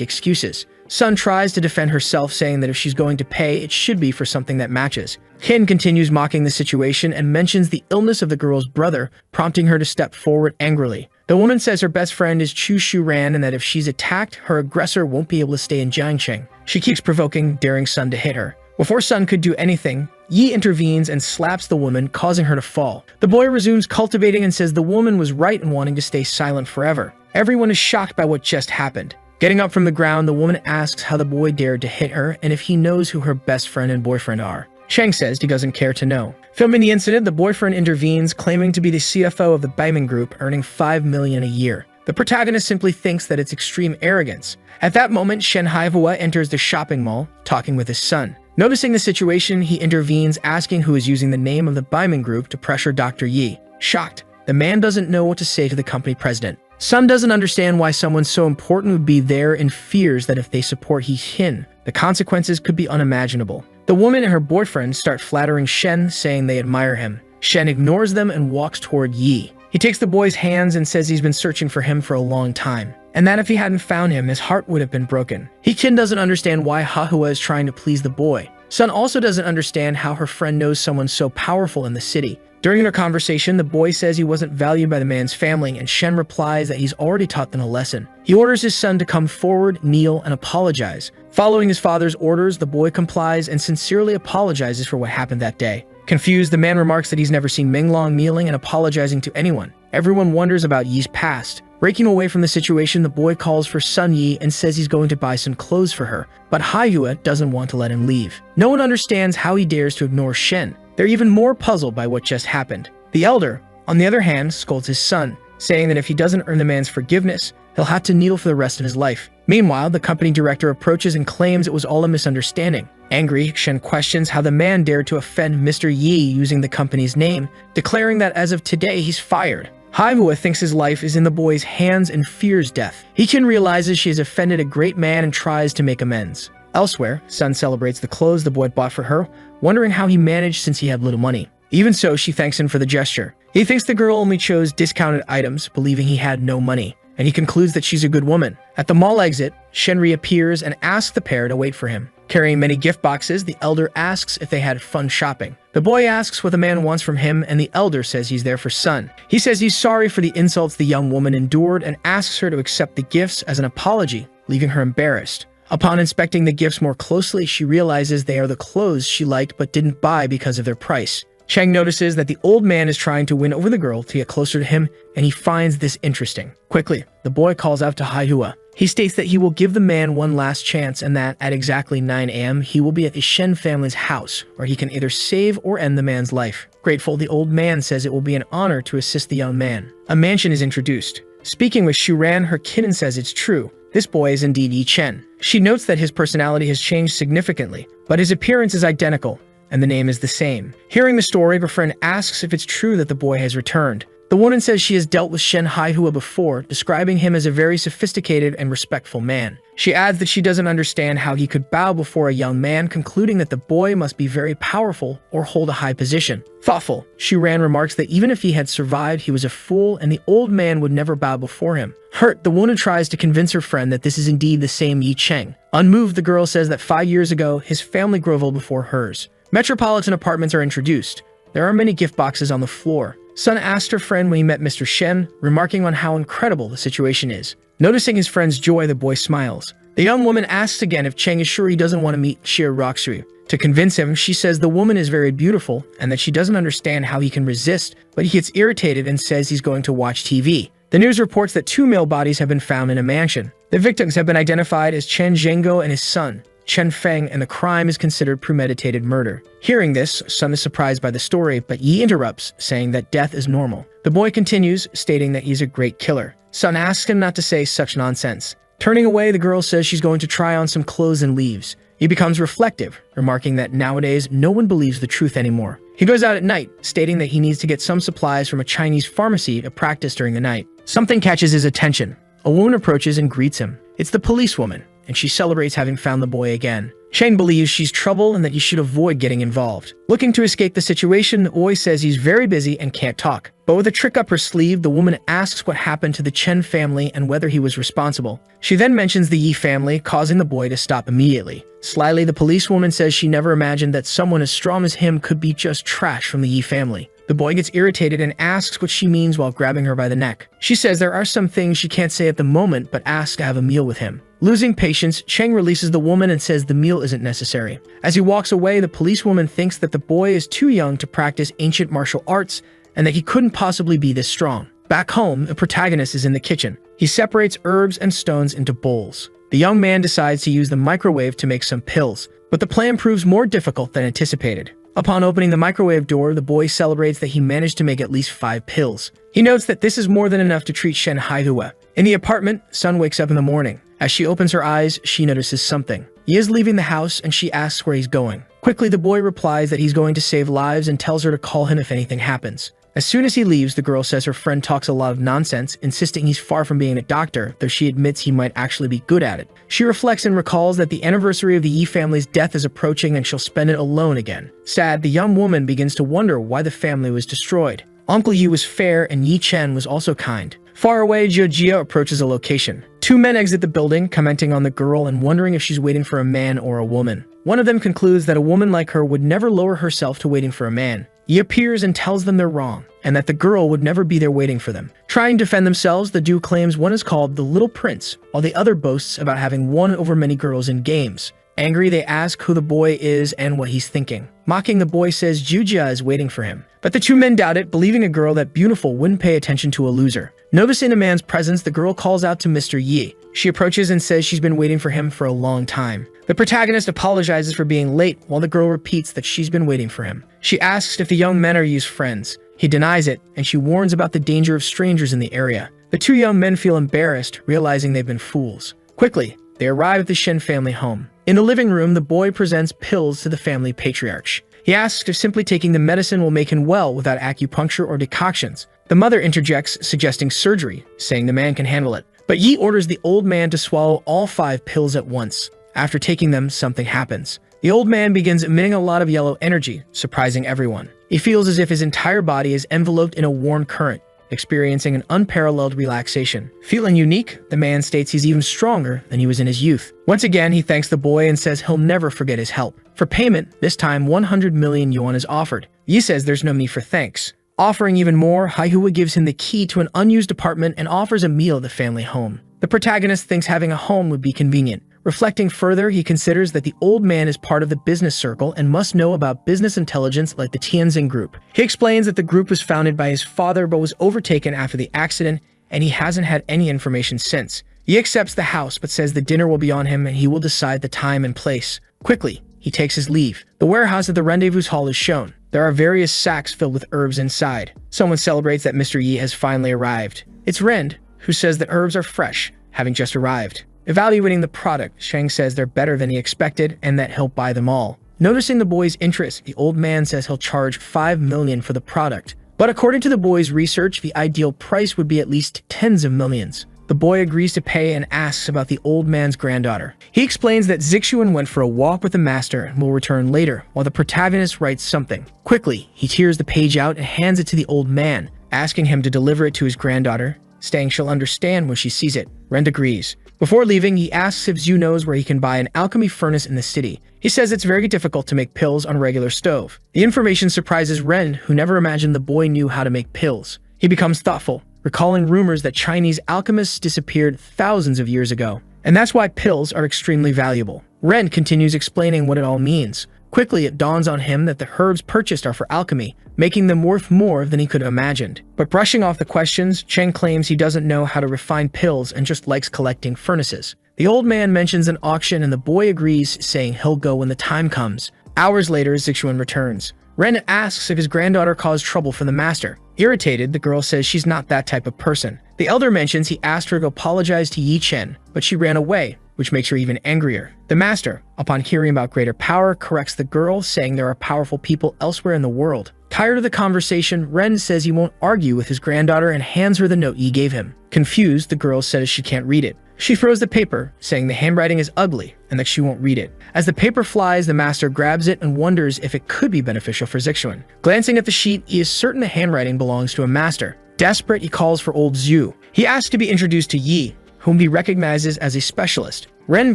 excuses. Sun tries to defend herself, saying that if she's going to pay, it should be for something that matches. Hin continues mocking the situation and mentions the illness of the girl's brother, prompting her to step forward angrily. The woman says her best friend is Chu Shuran and that if she's attacked, her aggressor won't be able to stay in Jiangcheng. She keeps provoking, daring Sun to hit her. Before Sun could do anything, Yi intervenes and slaps the woman, causing her to fall. The boy resumes cultivating and says the woman was right in wanting to stay silent forever. Everyone is shocked by what just happened. Getting up from the ground, the woman asks how the boy dared to hit her and if he knows who her best friend and boyfriend are. Cheng says he doesn't care to know. Filming the incident, the boyfriend intervenes, claiming to be the CFO of the Baiman Group, earning 5 million a year. The protagonist simply thinks that it's extreme arrogance. At that moment, Shen Haihua enters the shopping mall, talking with his son. Noticing the situation, he intervenes, asking who is using the name of the Baiman Group to pressure Dr. Yi. Shocked, the man doesn't know what to say to the company president. Sun doesn't understand why someone so important would be there and fears that if they support Hin, the consequences could be unimaginable. The woman and her boyfriend start flattering Shen, saying they admire him. Shen ignores them and walks toward Yi. He takes the boy's hands and says he's been searching for him for a long time, and that if he hadn't found him, his heart would have been broken. Hin doesn't understand why Hahua is trying to please the boy. Sun also doesn't understand how her friend knows someone so powerful in the city. During their conversation, the boy says he wasn't valued by the man's family, and Shen replies that he's already taught them a lesson. He orders his son to come forward, kneel, and apologize. Following his father's orders, the boy complies and sincerely apologizes for what happened that day. Confused, the man remarks that he's never seen Minglong kneeling and apologizing to anyone. Everyone wonders about Yi's past. Breaking away from the situation, the boy calls for Sun Yi and says he's going to buy some clothes for her, but Haihua doesn't want to let him leave. No one understands how he dares to ignore Shen. They're even more puzzled by what just happened. The elder, on the other hand, scolds his son, saying that if he doesn't earn the man's forgiveness, he'll have to kneel for the rest of his life. Meanwhile, the company director approaches and claims it was all a misunderstanding. Angry, Shen questions how the man dared to offend Mr. Yi using the company's name, declaring that as of today, he's fired. Haihua thinks his life is in the boy's hands and fears death. Hikin realizes she has offended a great man and tries to make amends. Elsewhere, Sun celebrates the clothes the boy bought for her, wondering how he managed since he had little money. Even so, she thanks him for the gesture. He thinks the girl only chose discounted items, believing he had no money, and he concludes that she's a good woman. At the mall exit, Shen reappears and asks the pair to wait for him. Carrying many gift boxes, the elder asks if they had fun shopping. The boy asks what the man wants from him, and the elder says he's there for Sun. He says he's sorry for the insults the young woman endured and asks her to accept the gifts as an apology, leaving her embarrassed. Upon inspecting the gifts more closely, she realizes they are the clothes she liked but didn't buy because of their price. Cheng notices that the old man is trying to win over the girl to get closer to him, and he finds this interesting. Quickly, the boy calls out to Haihua. He states that he will give the man one last chance and that at exactly 9 a.m. he will be at the Shen family's house, where he can either save or end the man's life. Grateful, the old man says it will be an honor to assist the young man. A mansion is introduced. Speaking with Shuran, her kitten says it's true. This boy is indeed Yi Chen. She notes that his personality has changed significantly, but his appearance is identical, and the name is the same. Hearing the story, her friend asks if it's true that the boy has returned. The woman says she has dealt with Shen Haihua before, describing him as a very sophisticated and respectful man. She adds that she doesn't understand how he could bow before a young man, concluding that the boy must be very powerful or hold a high position. Thoughtful, Shuran remarks that even if he had survived, he was a fool and the old man would never bow before him. Hurt, the woman tries to convince her friend that this is indeed the same Yi Cheng. Unmoved, the girl says that 5 years ago, his family grovelled before hers. Metropolitan apartments are introduced. There are many gift boxes on the floor. Sun asked her friend when he met Mr. Shen, remarking on how incredible the situation is. Noticing his friend's joy, the boy smiles. The young woman asks again if Cheng is sure he doesn't want to meet Shir Roxu. To convince him, she says the woman is very beautiful and that she doesn't understand how he can resist, but he gets irritated and says he's going to watch TV. The news reports that 2 male bodies have been found in a mansion. The victims have been identified as Chen Zhengo and his son. Chen Feng and the crime is considered premeditated murder. Hearing this, Sun is surprised by the story, but Yi interrupts, saying that death is normal. The boy continues, stating that he's a great killer. Sun asks him not to say such nonsense. Turning away, the girl says she's going to try on some clothes and leaves. He becomes reflective, remarking that nowadays no one believes the truth anymore. He goes out at night, stating that he needs to get some supplies from a Chinese pharmacy to practice during the night. Something catches his attention. A woman approaches and greets him. It's the policewoman, and she celebrates having found the boy again. Shane believes she's trouble and that you should avoid getting involved. Looking to escape the situation, Oi says he's very busy and can't talk. But with a trick up her sleeve, the woman asks what happened to the Chen family and whether he was responsible. She then mentions the Yi family, causing the boy to stop immediately. Slyly, the policewoman says she never imagined that someone as strong as him could be just trash from the Yi family. The boy gets irritated and asks what she means while grabbing her by the neck. She says there are some things she can't say at the moment, but asks to have a meal with him. Losing patience, Cheng releases the woman and says the meal isn't necessary. As he walks away, the policewoman thinks that the boy is too young to practice ancient martial arts and that he couldn't possibly be this strong. Back home, the protagonist is in the kitchen. He separates herbs and stones into bowls. The young man decides to use the microwave to make some pills, but the plan proves more difficult than anticipated. Upon opening the microwave door, the boy celebrates that he managed to make at least 5 pills. He notes that this is more than enough to treat Shen Haihua. In the apartment, Sun wakes up in the morning. As she opens her eyes, she notices something. He is leaving the house and she asks where he's going. Quickly, the boy replies that he's going to save lives and tells her to call him if anything happens. As soon as he leaves, the girl says her friend talks a lot of nonsense, insisting he's far from being a doctor, though she admits he might actually be good at it. She reflects and recalls that the anniversary of the Yi family's death is approaching and she'll spend it alone again. Sad, the young woman begins to wonder why the family was destroyed. Uncle Yi was fair and Yi Chen was also kind. Far away, Jiojia approaches a location. 2 men exit the building, commenting on the girl and wondering if she's waiting for a man or a woman. One of them concludes that a woman like her would never lower herself to waiting for a man. He appears and tells them they're wrong, and that the girl would never be there waiting for them. Trying to defend themselves, the duo claims one is called the Little Prince, while the other boasts about having won over many girls in games. Angry, they ask who the boy is and what he's thinking. Mocking, the boy says Jujia is waiting for him. But the 2 men doubt it, believing a girl that beautiful wouldn't pay attention to a loser. Noticing a man's presence, the girl calls out to Mr. Yi. She approaches and says she's been waiting for him for a long time. The protagonist apologizes for being late, while the girl repeats that she's been waiting for him. She asks if the young men are Yi's friends. He denies it, and she warns about the danger of strangers in the area. The 2 young men feel embarrassed, realizing they've been fools. Quickly, they arrive at the Shen family home. In the living room, the boy presents pills to the family patriarch. He asks if simply taking the medicine will make him well without acupuncture or decoctions. The mother interjects, suggesting surgery, saying the man can handle it. But Yi orders the old man to swallow all 5 pills at once. After taking them, something happens. The old man begins emitting a lot of yellow energy, surprising everyone. He feels as if his entire body is enveloped in a warm current, experiencing an unparalleled relaxation. Feeling unique, the man states he's even stronger than he was in his youth. Once again, he thanks the boy and says he'll never forget his help. For payment, this time 100 million yuan is offered. Yi says there's no need for thanks. Offering even more, Haihua gives him the key to an unused apartment and offers a meal at the family home. The protagonist thinks having a home would be convenient. Reflecting further, he considers that the old man is part of the business circle and must know about business intelligence like the Tianjin Group. He explains that the group was founded by his father but was overtaken after the accident, and he hasn't had any information since. He accepts the house but says the dinner will be on him and he will decide the time and place. Quickly, he takes his leave. The warehouse at the rendezvous hall is shown. There are various sacks filled with herbs inside. Someone celebrates that Mr. Yi has finally arrived. It's Rend, who says the herbs are fresh, having just arrived. Evaluating the product, Shang says they're better than he expected and that he'll buy them all. Noticing the boy's interest, the old man says he'll charge 5 million for the product. But according to the boy's research, the ideal price would be at least tens of millions. The boy agrees to pay and asks about the old man's granddaughter. He explains that Zixuan went for a walk with the master and will return later, while the protagonist writes something. Quickly, he tears the page out and hands it to the old man, asking him to deliver it to his granddaughter, saying she'll understand when she sees it. Rend agrees. Before leaving, he asks if Zhu knows where he can buy an alchemy furnace in the city. He says it's very difficult to make pills on a regular stove. The information surprises Ren, who never imagined the boy knew how to make pills. He becomes thoughtful, recalling rumors that Chinese alchemists disappeared thousands of years ago. And that's why pills are extremely valuable. Ren continues explaining what it all means. Quickly, it dawns on him that the herbs purchased are for alchemy, making them worth more than he could have imagined. But brushing off the questions, Cheng claims he doesn't know how to refine pills and just likes collecting furnaces. The old man mentions an auction and the boy agrees, saying he'll go when the time comes. Hours later, Zixuan returns. Ren asks if his granddaughter caused trouble for the master. Irritated, the girl says she's not that type of person. The elder mentions he asked her to apologize to Yi Chen, but she ran away, which makes her even angrier. The master, upon hearing about greater power, corrects the girl, saying there are powerful people elsewhere in the world. Tired of the conversation, Ren says he won't argue with his granddaughter and hands her the note Yi gave him. Confused, the girl says she can't read it. She throws the paper, saying the handwriting is ugly and that she won't read it. As the paper flies, the master grabs it and wonders if it could be beneficial for Zixuan. Glancing at the sheet, he is certain the handwriting belongs to a master. Desperate, he calls for old Zhu. He asks to be introduced to Yi, whom he recognizes as a specialist. Ren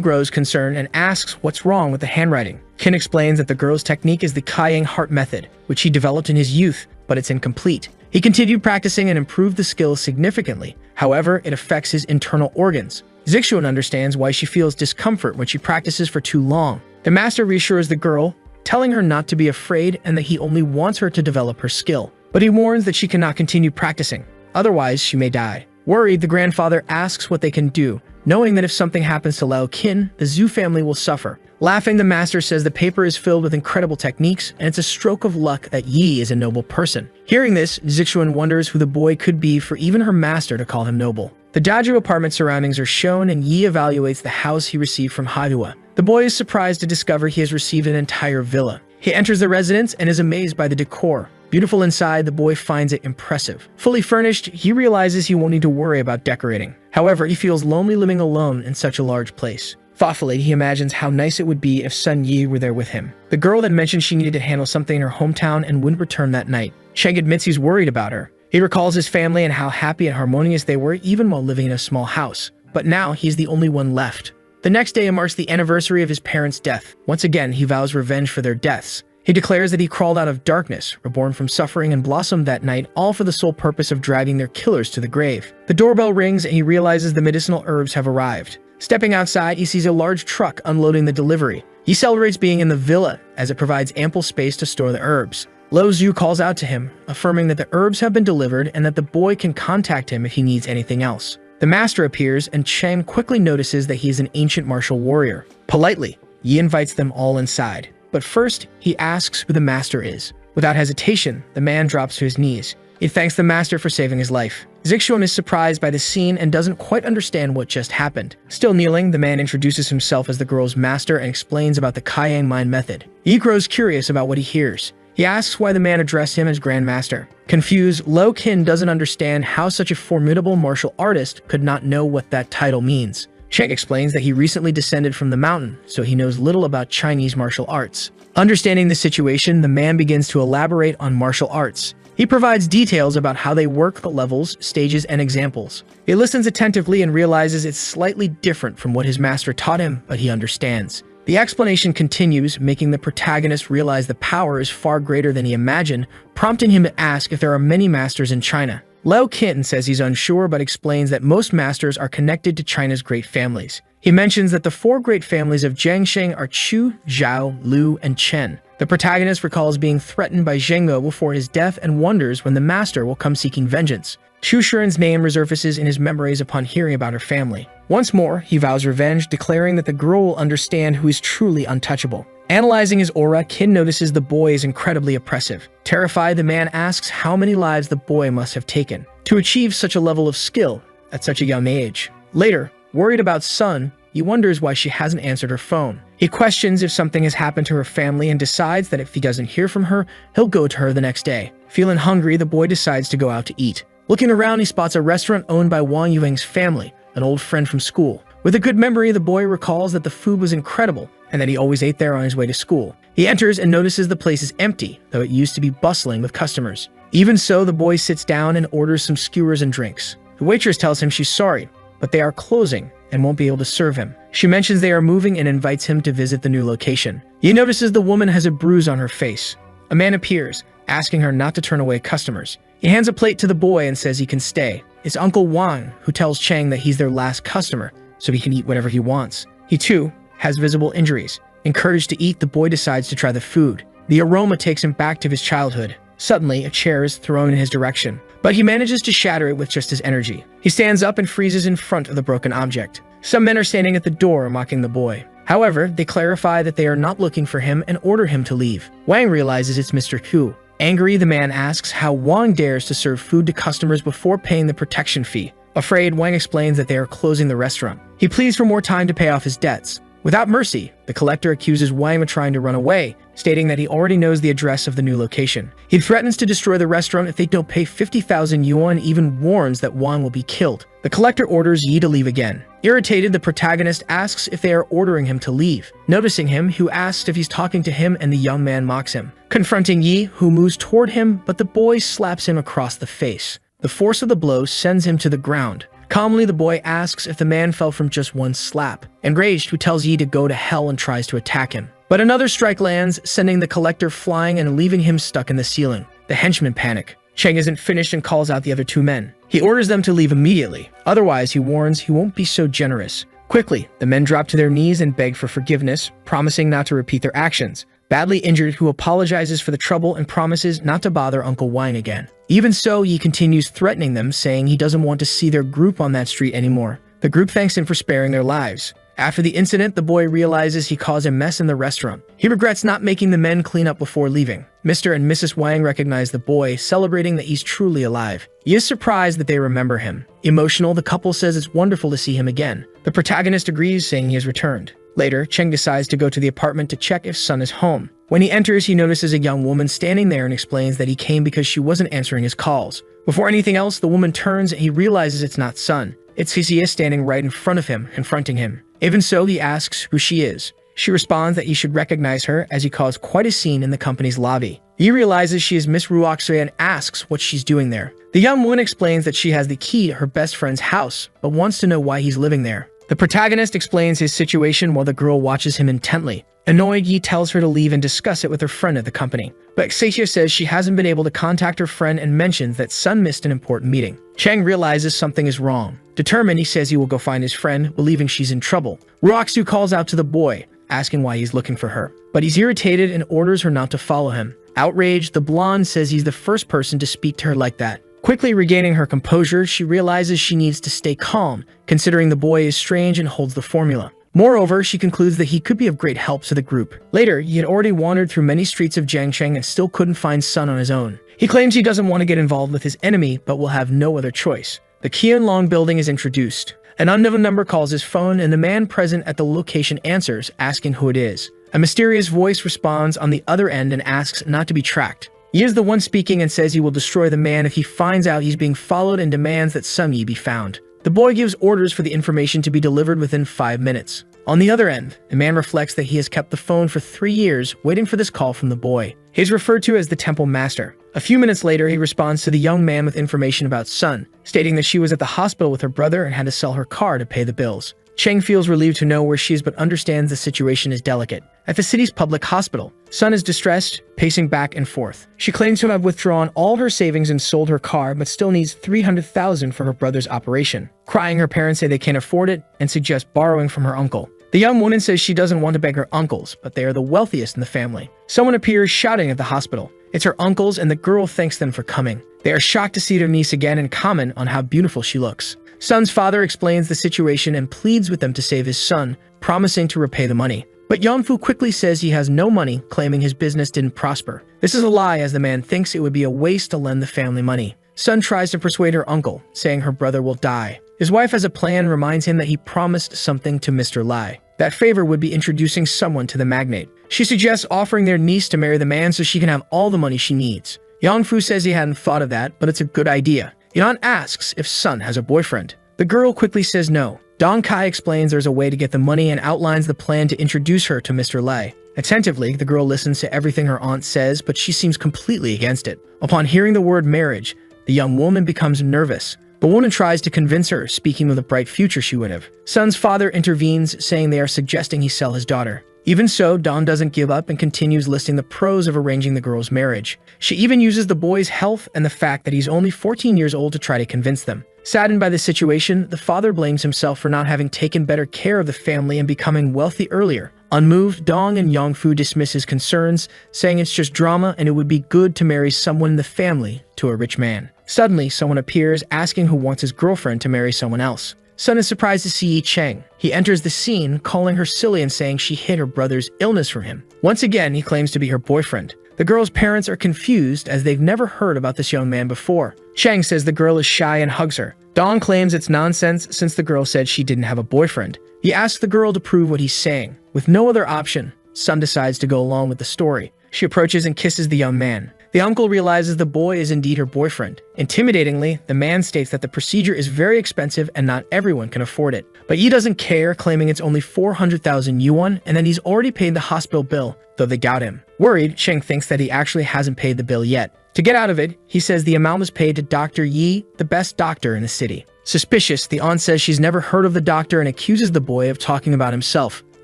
grows concerned and asks what's wrong with the handwriting. Qin explains that the girl's technique is the Kaiyang heart method, which he developed in his youth, but it's incomplete. He continued practicing and improved the skill significantly. However, it affects his internal organs. Zixuan understands why she feels discomfort when she practices for too long. The master reassures the girl, telling her not to be afraid and that he only wants her to develop her skill. But he warns that she cannot continue practicing, otherwise she may die. Worried, the grandfather asks what they can do, knowing that if something happens to Lao Qin, the Zhu family will suffer. Laughing, the master says the paper is filled with incredible techniques, and it's a stroke of luck that Yi is a noble person. Hearing this, Zixuan wonders who the boy could be for even her master to call him noble. The Daju apartment surroundings are shown, and Yi evaluates the house he received from Manhwa. The boy is surprised to discover he has received an entire villa. He enters the residence and is amazed by the decor. Beautiful inside, the boy finds it impressive. Fully furnished, he realizes he won't need to worry about decorating. However, he feels lonely living alone in such a large place. Thoughtfully, he imagines how nice it would be if Sun Yi were there with him. The girl had mentioned she needed to handle something in her hometown and wouldn't return that night. Cheng admits he's worried about her. He recalls his family and how happy and harmonious they were even while living in a small house. But now, he's the only one left. The next day marks the anniversary of his parents' death. Once again, he vows revenge for their deaths. He declares that he crawled out of darkness, reborn from suffering, and blossomed that night, all for the sole purpose of dragging their killers to the grave. The doorbell rings and he realizes the medicinal herbs have arrived. Stepping outside, he sees a large truck unloading the delivery. He celebrates being in the villa, as it provides ample space to store the herbs. Lo Zhu calls out to him, affirming that the herbs have been delivered and that the boy can contact him if he needs anything else. The master appears, and Chen quickly notices that he is an ancient martial warrior. Politely, Yi invites them all inside. But first, he asks who the master is. Without hesitation, the man drops to his knees. He thanks the master for saving his life. Zixuan is surprised by the scene and doesn't quite understand what just happened. Still kneeling, the man introduces himself as the girl's master and explains about the Kaiyang mind method. Yi grows curious about what he hears. He asks why the man addressed him as Grand Master. Confused, Lao Qin doesn't understand how such a formidable martial artist could not know what that title means. Cheng explains that he recently descended from the mountain, so he knows little about Chinese martial arts. Understanding the situation, the man begins to elaborate on martial arts. He provides details about how they work, the levels, stages, and examples. He listens attentively and realizes it's slightly different from what his master taught him, but he understands. The explanation continues, making the protagonist realize the power is far greater than he imagined, prompting him to ask if there are many masters in China. Lao Qin says he's unsure but explains that most masters are connected to China's great families. He mentions that the four great families of Jiangsheng are Chu, Zhao, Lu, and Chen. The protagonist recalls being threatened by Zhengge before his death and wonders when the master will come seeking vengeance. Xu Shuren's name resurfaces in his memories upon hearing about her family. Once more, he vows revenge, declaring that the girl will understand who is truly untouchable. Analyzing his aura, Qin notices the boy is incredibly oppressive. Terrified, the man asks how many lives the boy must have taken to achieve such a level of skill at such a young age. Later, worried about Sun, he wonders why she hasn't answered her phone. He questions if something has happened to her family and decides that if he doesn't hear from her, he'll go to her the next day. Feeling hungry, the boy decides to go out to eat. Looking around, he spots a restaurant owned by Wang Yuang's family, an old friend from school. With a good memory, the boy recalls that the food was incredible and that he always ate there on his way to school. He enters and notices the place is empty, though it used to be bustling with customers. Even so, the boy sits down and orders some skewers and drinks. The waitress tells him she's sorry, but they are closing and won't be able to serve him. She mentions they are moving and invites him to visit the new location. He notices the woman has a bruise on her face. A man appears, asking her not to turn away customers. He hands a plate to the boy and says he can stay. It's Uncle Wang who tells Cheng that he's their last customer, so he can eat whatever he wants. He too has visible injuries. Encouraged to eat, the boy decides to try the food. The aroma takes him back to his childhood. Suddenly, a chair is thrown in his direction, but he manages to shatter it with just his energy. He stands up and freezes in front of the broken object. Some men are standing at the door mocking the boy. However, they clarify that they are not looking for him and order him to leave. Wang realizes it's Mr. Hu. Angry, the man asks how Wang dares to serve food to customers before paying the protection fee. Afraid, Wang explains that they are closing the restaurant. He pleads for more time to pay off his debts. Without mercy, the collector accuses Wang of trying to run away, stating that he already knows the address of the new location. He threatens to destroy the restaurant if they don't pay 50,000 yuan, even warns that Wang will be killed. The collector orders Yi to leave again. Irritated, the protagonist asks if they are ordering him to leave. Noticing him, Hu asks if he's talking to him, and the young man mocks him. Confronting Yi, Hu moves toward him, but the boy slaps him across the face. The force of the blow sends him to the ground. Calmly, the boy asks if the man fell from just one slap. Enraged, Hu tells Yi to go to hell and tries to attack him. But another strike lands, sending the collector flying and leaving him stuck in the ceiling. The henchmen panic. Cheng isn't finished and calls out the other two men. He orders them to leave immediately. Otherwise, he warns he won't be so generous. Quickly, the men drop to their knees and beg for forgiveness, promising not to repeat their actions. Badly injured, Hu apologizes for the trouble and promises not to bother Uncle Wang again. Even so, Yi continues threatening them, saying he doesn't want to see their group on that street anymore. The group thanks him for sparing their lives. After the incident, the boy realizes he caused a mess in the restaurant. He regrets not making the men clean up before leaving. Mr. and Mrs. Wang recognize the boy, celebrating that he's truly alive. He is surprised that they remember him. Emotional, the couple says it's wonderful to see him again. The protagonist agrees, saying he has returned. Later, Cheng decides to go to the apartment to check if Sun is home. When he enters, he notices a young woman standing there and explains that he came because she wasn't answering his calls. Before anything else, the woman turns and he realizes it's not Sun. It's Xixia standing right in front of him, confronting him. Even so, he asks who she is. She responds that he should recognize her, as he caused quite a scene in the company's lobby. He realizes she is Miss Ruoxue and asks what she's doing there. The young woman explains that she has the key to her best friend's house, but wants to know why he's living there. The protagonist explains his situation while the girl watches him intently. Annoyed, Yi tells her to leave and discuss it with her friend at the company. But Xixia says she hasn't been able to contact her friend and mentions that Sun missed an important meeting. Cheng realizes something is wrong. Determined, he says he will go find his friend, believing she's in trouble. Ruoxu calls out to the boy, asking why he's looking for her. But he's irritated and orders her not to follow him. Outraged, the blonde says he's the first person to speak to her like that. Quickly regaining her composure, she realizes she needs to stay calm, considering the boy is strange and holds the formula. Moreover, she concludes that he could be of great help to the group. Later, he had already wandered through many streets of Jiangsheng and still couldn't find Sun on his own. He claims he doesn't want to get involved with his enemy, but will have no other choice. The Qianlong building is introduced. An unknown number calls his phone, and the man present at the location answers, asking who it is. A mysterious voice responds on the other end and asks not to be tracked. He is the one speaking and says he will destroy the man if he finds out he's being followed and demands that Sun Yi be found. The boy gives orders for the information to be delivered within 5 minutes. On the other end, the man reflects that he has kept the phone for 3 years, waiting for this call from the boy. He is referred to as the Temple Master. A few minutes later, he responds to the young man with information about Sun, stating that she was at the hospital with her brother and had to sell her car to pay the bills. Cheng feels relieved to know where she is but understands the situation is delicate. At the city's public hospital, Sun is distressed, pacing back and forth. She claims to have withdrawn all her savings and sold her car, but still needs 300,000 for her brother's operation. Crying, her parents say they can't afford it and suggest borrowing from her uncle. The young woman says she doesn't want to beg her uncles, but they are the wealthiest in the family. Someone appears shouting at the hospital. It's her uncles, and the girl thanks them for coming. They are shocked to see their niece again and comment on how beautiful she looks. Sun's father explains the situation and pleads with them to save his son, promising to repay the money. But Yangfu quickly says he has no money, claiming his business didn't prosper. This is a lie, as the man thinks it would be a waste to lend the family money. Sun tries to persuade her uncle, saying her brother will die. His wife has a plan, reminds him that he promised something to Mr. Lai. That favor would be introducing someone to the magnate. She suggests offering their niece to marry the man so she can have all the money she needs. Yangfu says he hadn't thought of that, but it's a good idea. Yan asks if Sun has a boyfriend. The girl quickly says no. Dong Kai explains there's a way to get the money and outlines the plan to introduce her to Mr. Lai. Attentively, the girl listens to everything her aunt says, but she seems completely against it. Upon hearing the word marriage, the young woman becomes nervous. The woman tries to convince her, speaking of the bright future she would have. Sun's father intervenes, saying they are suggesting he sell his daughter. Even so, Dawn doesn't give up and continues listing the pros of arranging the girl's marriage. She even uses the boy's health and the fact that he's only 14 years old to try to convince them. Saddened by the situation, the father blames himself for not having taken better care of the family and becoming wealthy earlier. Unmoved, Dong and Yangfu dismiss his concerns, saying it's just drama and it would be good to marry someone in the family to a rich man. Suddenly, someone appears asking who wants his girlfriend to marry someone else. Sun is surprised to see Yi Cheng. He enters the scene, calling her silly and saying she hid her brother's illness from him. Once again, he claims to be her boyfriend. The girl's parents are confused as they've never heard about this young man before. Cheng says the girl is shy and hugs her. Dong claims it's nonsense since the girl said she didn't have a boyfriend. He asks the girl to prove what he's saying. With no other option, Sun decides to go along with the story. She approaches and kisses the young man. The uncle realizes the boy is indeed her boyfriend. Intimidatingly, the man states that the procedure is very expensive and not everyone can afford it. But Yi doesn't care, claiming it's only 400,000 yuan and that he's already paid the hospital bill, though they doubt him. Worried, Cheng thinks that he actually hasn't paid the bill yet. To get out of it, he says the amount was paid to Dr. Yi, the best doctor in the city. Suspicious, the aunt says she's never heard of the doctor and accuses the boy of talking about himself.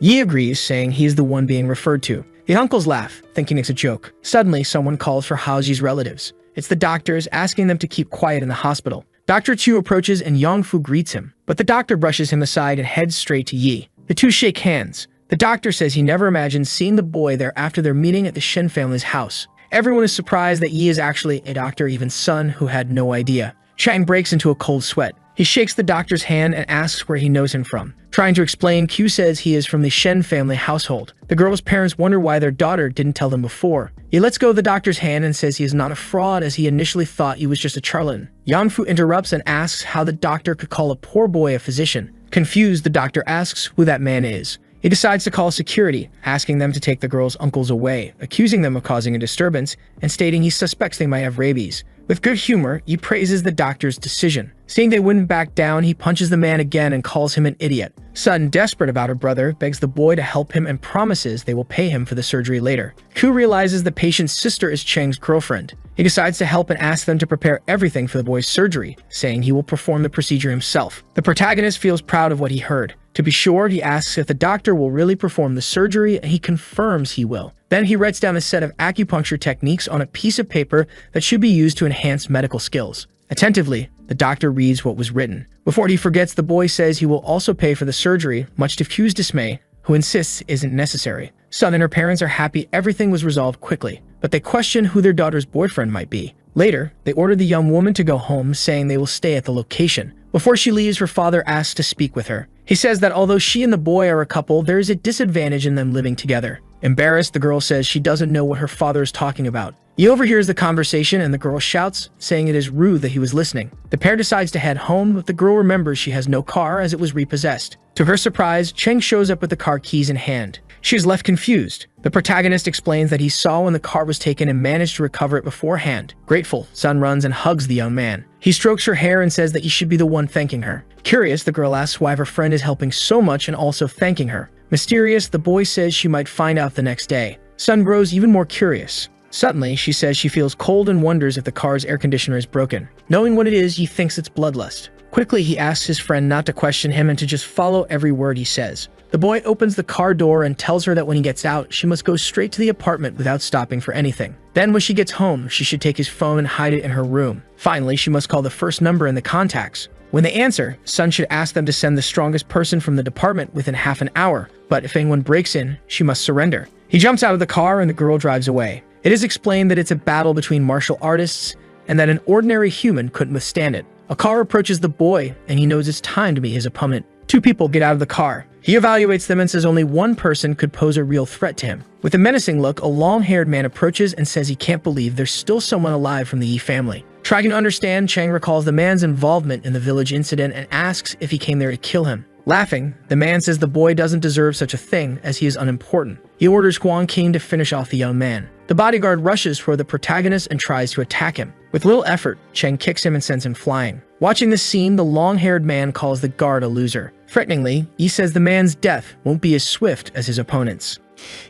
Yi agrees, saying he's the one being referred to. The uncles laugh, thinking it's a joke. Suddenly, someone calls for Haoji's relatives. It's the doctors, asking them to keep quiet in the hospital. Dr. Chu approaches and Yongfu greets him, but the doctor brushes him aside and heads straight to Yi. The two shake hands. The doctor says he never imagined seeing the boy there after their meeting at the Shen family's house. Everyone is surprised that Yi is actually a doctor, even Sun, who had no idea. Chang breaks into a cold sweat. He shakes the doctor's hand and asks where he knows him from. Trying to explain, Q says he is from the Shen family household. The girl's parents wonder why their daughter didn't tell them before. He lets go of the doctor's hand and says he is not a fraud, as he initially thought he was just a charlatan. Yanfu interrupts and asks how the doctor could call a poor boy a physician. Confused, the doctor asks who that man is. He decides to call security, asking them to take the girl's uncles away, accusing them of causing a disturbance, and stating he suspects they might have rabies. With good humor, he praises the doctor's decision. Seeing they wouldn't back down, he punches the man again and calls him an idiot. Sun, desperate about her brother, begs the boy to help him and promises they will pay him for the surgery later. Ku realizes the patient's sister is Cheng's girlfriend. He decides to help and asks them to prepare everything for the boy's surgery, saying he will perform the procedure himself. The protagonist feels proud of what he heard. To be sure, he asks if the doctor will really perform the surgery, and he confirms he will. Then he writes down a set of acupuncture techniques on a piece of paper that should be used to enhance medical skills. Attentively, the doctor reads what was written. Before he forgets, the boy says he will also pay for the surgery, much to Q's dismay, who insists it isn't necessary. Sun and her parents are happy everything was resolved quickly, but they question who their daughter's boyfriend might be. Later, they order the young woman to go home, saying they will stay at the location. Before she leaves, her father asks to speak with her. He says that although she and the boy are a couple, there is a disadvantage in them living together. Embarrassed, the girl says she doesn't know what her father is talking about. He overhears the conversation and the girl shouts, saying it is rude that he was listening. The pair decides to head home, but the girl remembers she has no car as it was repossessed. To her surprise, Cheng shows up with the car keys in hand. She is left confused. The protagonist explains that he saw when the car was taken and managed to recover it beforehand. Grateful, Sun runs and hugs the young man. He strokes her hair and says that he should be the one thanking her. Curious, the girl asks why her friend is helping so much and also thanking her. Mysterious, the boy says she might find out the next day. Sun grows even more curious. Suddenly, she says she feels cold and wonders if the car's air conditioner is broken. Knowing what it is, he thinks it's bloodlust. Quickly, he asks his friend not to question him and to just follow every word he says. The boy opens the car door and tells her that when he gets out, she must go straight to the apartment without stopping for anything. Then when she gets home, she should take his phone and hide it in her room. Finally, she must call the first number in the contacts. When they answer, Sun should ask them to send the strongest person from the department within half an hour, but if anyone breaks in, she must surrender. He jumps out of the car and the girl drives away. It is explained that it's a battle between martial artists and that an ordinary human couldn't withstand it. A car approaches the boy and he knows it's time to meet his opponent. Two people get out of the car. He evaluates them and says only one person could pose a real threat to him. With a menacing look, a long-haired man approaches and says he can't believe there's still someone alive from the Yi family. Trying to understand, Chang recalls the man's involvement in the village incident and asks if he came there to kill him. Laughing, the man says the boy doesn't deserve such a thing as he is unimportant. He orders Huang Qing to finish off the young man. The bodyguard rushes for the protagonist and tries to attack him. With little effort, Cheng kicks him and sends him flying. Watching this scene, the long-haired man calls the guard a loser. Threateningly, he says the man's death won't be as swift as his opponent's.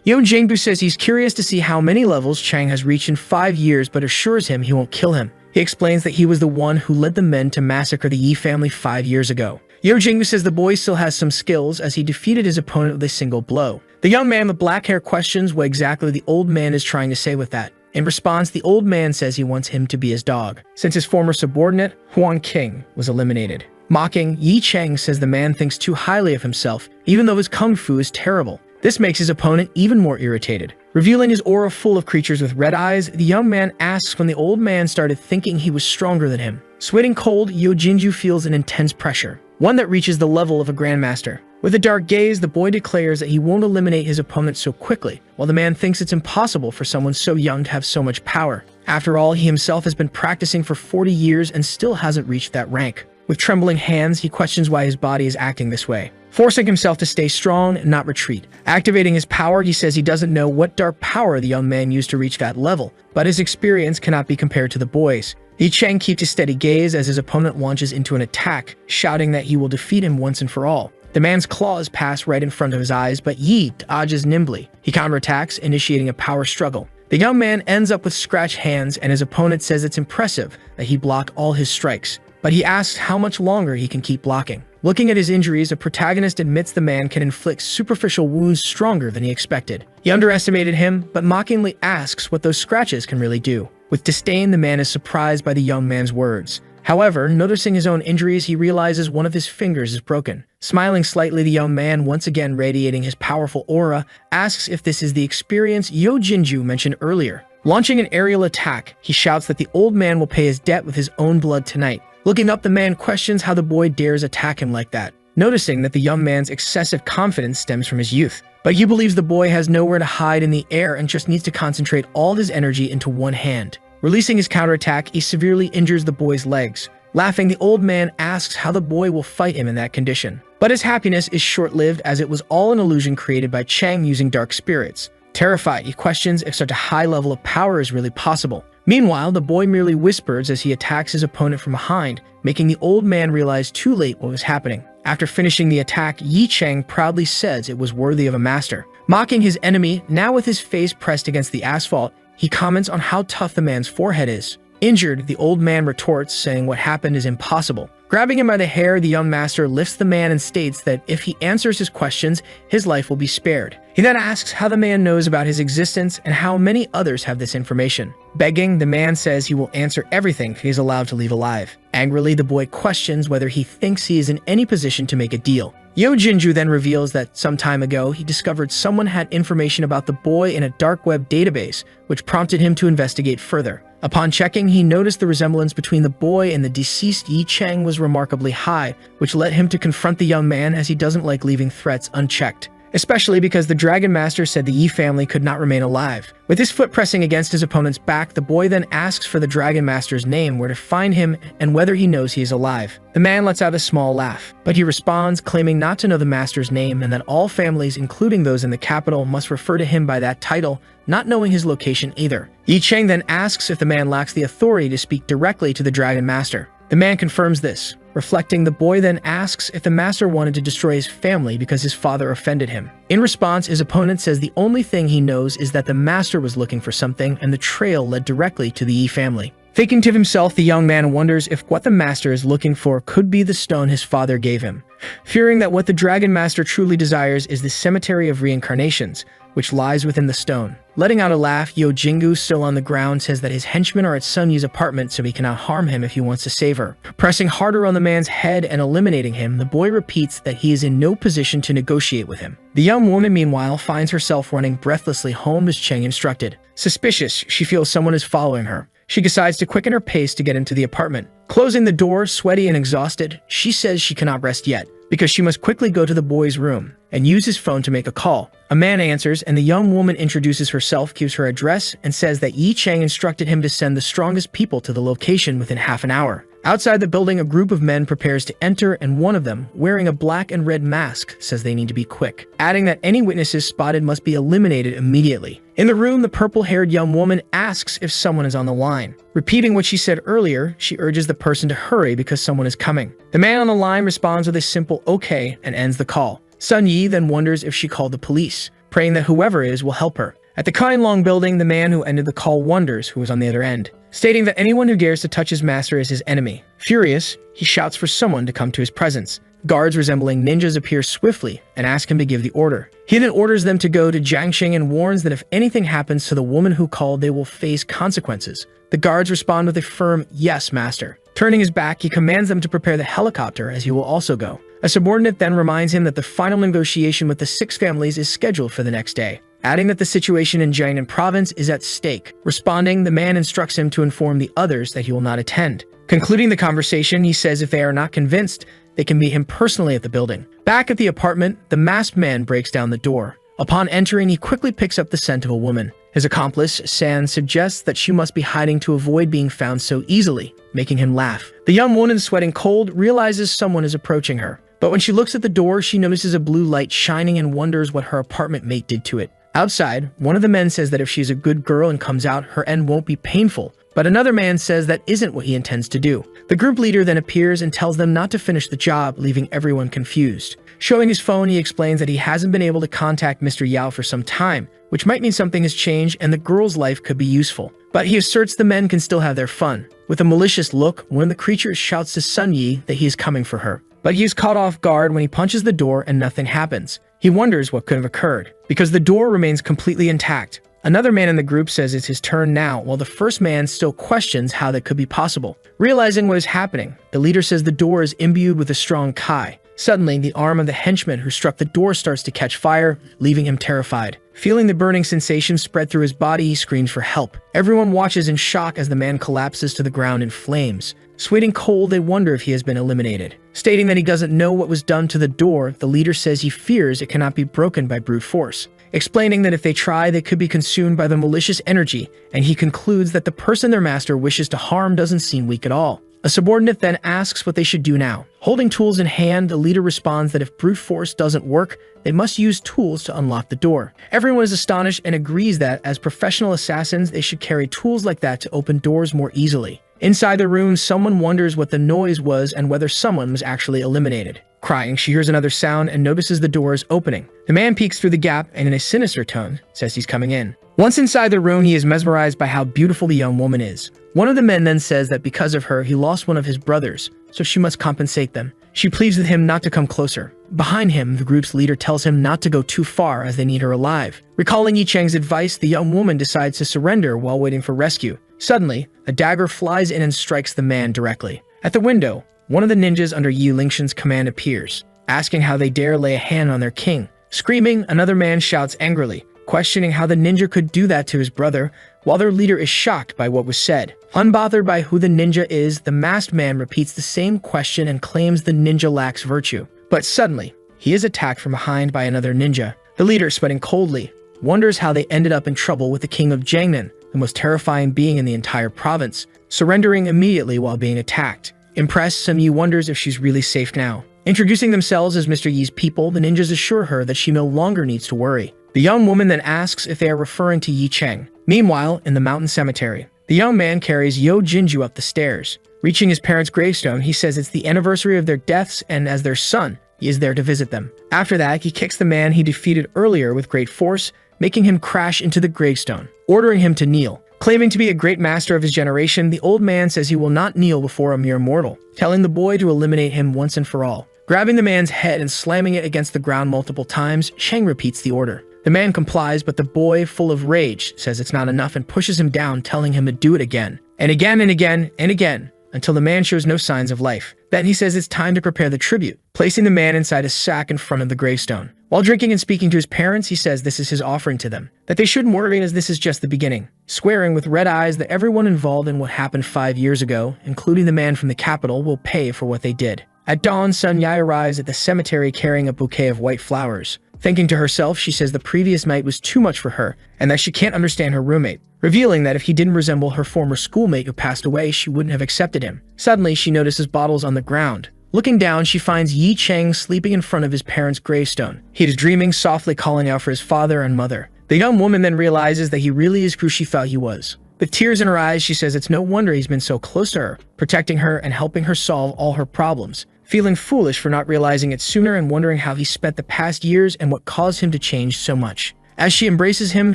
Yo Jingbu says he's curious to see how many levels Chang has reached in 5 years, but assures him he won't kill him. He explains that he was the one who led the men to massacre the Yi family 5 years ago. Yo Jingbu says the boy still has some skills as he defeated his opponent with a single blow. The young man with black hair questions what exactly the old man is trying to say with that. In response, the old man says he wants him to be his dog, since his former subordinate, Huang Qing, was eliminated. Mocking, Yi Cheng says the man thinks too highly of himself, even though his kung fu is terrible. This makes his opponent even more irritated. Revealing his aura full of creatures with red eyes, the young man asks when the old man started thinking he was stronger than him. Sweating cold, Yo Jinju feels an intense pressure. one that reaches the level of a grandmaster. With a dark gaze, the boy declares that he won't eliminate his opponent so quickly, while the man thinks it's impossible for someone so young to have so much power. After all, he himself has been practicing for 40 years and still hasn't reached that rank. With trembling hands, he questions why his body is acting this way, forcing himself to stay strong and not retreat. Activating his power, he says he doesn't know what dark power the young man used to reach that level, but his experience cannot be compared to the boy's. Yi Chang keeps a steady gaze as his opponent launches into an attack, shouting that he will defeat him once and for all. The man's claws pass right in front of his eyes, but Yi dodges nimbly. He counterattacks, initiating a power struggle. The young man ends up with scratched hands, and his opponent says it's impressive that he blocked all his strikes, but he asks how much longer he can keep blocking. Looking at his injuries, a protagonist admits the man can inflict superficial wounds stronger than he expected. He underestimated him, but mockingly asks what those scratches can really do. With disdain, the man is surprised by the young man's words. However, noticing his own injuries, he realizes one of his fingers is broken. Smiling slightly, the young man, once again radiating his powerful aura, asks if this is the experience Yo Jinju mentioned earlier. Launching an aerial attack, he shouts that the old man will pay his debt with his own blood tonight. Looking up, the man questions how the boy dares attack him like that, noticing that the young man's excessive confidence stems from his youth. But he believes the boy has nowhere to hide in the air and just needs to concentrate all his energy into one hand. Releasing his counterattack, he severely injures the boy's legs. Laughing, the old man asks how the boy will fight him in that condition. But his happiness is short-lived, as it was all an illusion created by Chang using dark spirits. Terrified, he questions if such a high level of power is really possible. Meanwhile, the boy merely whispers as he attacks his opponent from behind, making the old man realize too late what was happening. After finishing the attack, Yi Chang proudly says it was worthy of a master. Mocking his enemy, now with his face pressed against the asphalt, he comments on how tough the man's forehead is. Injured, the old man retorts, saying what happened is impossible. Grabbing him by the hair, the young master lifts the man and states that if he answers his questions, his life will be spared. He then asks how the man knows about his existence and how many others have this information. Begging, the man says he will answer everything if he is allowed to leave alive. Angrily, the boy questions whether he thinks he is in any position to make a deal. Yo Jinju then reveals that some time ago, he discovered someone had information about the boy in a dark web database, which prompted him to investigate further. Upon checking, he noticed the resemblance between the boy and the deceased Yi Chang was remarkably high, which led him to confront the young man, as he doesn't like leaving threats unchecked. Especially because the Dragon Master said the Yi family could not remain alive. With his foot pressing against his opponent's back, the boy then asks for the Dragon Master's name, where to find him, and whether he knows he is alive. The man lets out a small laugh, but he responds, claiming not to know the Master's name and that all families, including those in the capital, must refer to him by that title, not knowing his location either. Yi Chang then asks if the man lacks the authority to speak directly to the Dragon Master. The man confirms this. Reflecting, the boy then asks if the master wanted to destroy his family because his father offended him. In response, his opponent says the only thing he knows is that the master was looking for something and the trail led directly to the Yi family. Thinking to himself, the young man wonders if what the master is looking for could be the stone his father gave him. Fearing that what the Dragon Master truly desires is the cemetery of reincarnations, which lies within the stone. Letting out a laugh, Yo Jingu, still on the ground, says that his henchmen are at Sun Yi's apartment so he cannot harm him if he wants to save her. Pressing harder on the man's head and eliminating him, the boy repeats that he is in no position to negotiate with him. The young woman, meanwhile, finds herself running breathlessly home as Cheng instructed. Suspicious, she feels someone is following her. She decides to quicken her pace to get into the apartment. Closing the door, sweaty and exhausted, she says she cannot rest yet, because she must quickly go to the boy's room and use his phone to make a call. A man answers, and the young woman introduces herself, gives her address, and says that Yi Chang instructed him to send the strongest people to the location within half an hour. Outside the building, a group of men prepares to enter, and one of them, wearing a black and red mask, says they need to be quick, adding that any witnesses spotted must be eliminated immediately. In the room, the purple-haired young woman asks if someone is on the line. Repeating what she said earlier, she urges the person to hurry because someone is coming. The man on the line responds with a simple okay and ends the call. Sun Yi then wonders if she called the police, praying that whoever is will help her. At the Kind Long building, the man who ended the call wonders who was on the other end, stating that anyone who dares to touch his master is his enemy. Furious, he shouts for someone to come to his presence. Guards resembling ninjas appear swiftly and ask him to give the order. He then orders them to go to Jiangxing and warns that if anything happens to the woman who called, they will face consequences. The guards respond with a firm, "Yes, master." Turning his back, he commands them to prepare the helicopter as he will also go. A subordinate then reminds him that the final negotiation with the 6 families is scheduled for the next day, adding that the situation in Jiangnan province is at stake. Responding, the man instructs him to inform the others that he will not attend. Concluding the conversation, he says if they are not convinced, they can meet him personally at the building. Back at the apartment, the masked man breaks down the door. Upon entering, he quickly picks up the scent of a woman. His accomplice, San, suggests that she must be hiding to avoid being found so easily, making him laugh. The young woman, sweating cold, realizes someone is approaching her. But when she looks at the door, she notices a blue light shining and wonders what her apartment mate did to it. Outside, one of the men says that if she's a good girl and comes out, her end won't be painful. But another man says that isn't what he intends to do. The group leader then appears and tells them not to finish the job, leaving everyone confused. Showing his phone, he explains that he hasn't been able to contact Mr. Yao for some time, which might mean something has changed and the girl's life could be useful. But he asserts the men can still have their fun. With a malicious look, one of the creatures shouts to Sun Yi that he is coming for her. But he is caught off guard when he punches the door and nothing happens. He wonders what could have occurred, because the door remains completely intact. Another man in the group says it's his turn now, while the first man still questions how that could be possible. Realizing what is happening, the leader says the door is imbued with a strong Kai. Suddenly, the arm of the henchman who struck the door starts to catch fire, leaving him terrified. Feeling the burning sensation spread through his body, he screams for help. Everyone watches in shock as the man collapses to the ground in flames. Sweating cold, they wonder if he has been eliminated. Stating that he doesn't know what was done to the door, the leader says he fears it cannot be broken by brute force. Explaining that if they try, they could be consumed by the malicious energy, and he concludes that the person their master wishes to harm doesn't seem weak at all. A subordinate then asks what they should do now. Holding tools in hand, the leader responds that if brute force doesn't work, they must use tools to unlock the door. Everyone is astonished and agrees that, as professional assassins, they should carry tools like that to open doors more easily. Inside the room, someone wonders what the noise was and whether someone was actually eliminated. Crying, she hears another sound and notices the door is opening. The man peeks through the gap and in a sinister tone says he's coming in. Once inside the room, he is mesmerized by how beautiful the young woman is. One of the men then says that because of her, he lost one of his brothers, so she must compensate them. She pleads with him not to come closer. Behind him, the group's leader tells him not to go too far as they need her alive. Recalling Yi Cheng's advice, the young woman decides to surrender while waiting for rescue. Suddenly, a dagger flies in and strikes the man directly. At the window, one of the ninjas under Yi Lingshan's command appears, asking how they dare lay a hand on their king. Screaming, another man shouts angrily, questioning how the ninja could do that to his brother, while their leader is shocked by what was said. Unbothered by who the ninja is, the masked man repeats the same question and claims the ninja lacks virtue. But suddenly, he is attacked from behind by another ninja. The leader, sweating coldly, wonders how they ended up in trouble with the king of Jiangnan, the most terrifying being in the entire province, surrendering immediately while being attacked. Impressed, Sun Yi wonders if she's really safe now. Introducing themselves as Mr. Yi's people, the ninjas assure her that she no longer needs to worry. The young woman then asks if they are referring to Yi Cheng. Meanwhile, in the mountain cemetery, the young man carries Yo Jinju up the stairs. Reaching his parents' gravestone, he says it's the anniversary of their deaths and as their son, he is there to visit them. After that, he kicks the man he defeated earlier with great force, making him crash into the gravestone, ordering him to kneel. Claiming to be a great master of his generation, the old man says he will not kneel before a mere mortal, telling the boy to eliminate him once and for all. Grabbing the man's head and slamming it against the ground multiple times, Sheng repeats the order. The man complies, but the boy, full of rage, says it's not enough and pushes him down, telling him to do it again. And again and again and again, until the man shows no signs of life. Then he says it's time to prepare the tribute, placing the man inside a sack in front of the gravestone. While drinking and speaking to his parents, he says this is his offering to them, that they shouldn't worry as this is just the beginning, swearing with red eyes that everyone involved in what happened 5 years ago, including the man from the capital, will pay for what they did. At dawn, Sun Yi arrives at the cemetery carrying a bouquet of white flowers. Thinking to herself, she says the previous night was too much for her, and that she can't understand her roommate, revealing that if he didn't resemble her former schoolmate who passed away, she wouldn't have accepted him. Suddenly, she notices bottles on the ground. Looking down, she finds Yi Cheng sleeping in front of his parents' gravestone. He is dreaming, softly calling out for his father and mother. The young woman then realizes that he really is who she thought he was. With tears in her eyes, she says it's no wonder he's been so close to her, protecting her and helping her solve all her problems. Feeling foolish for not realizing it sooner and wondering how he spent the past years and what caused him to change so much. As she embraces him,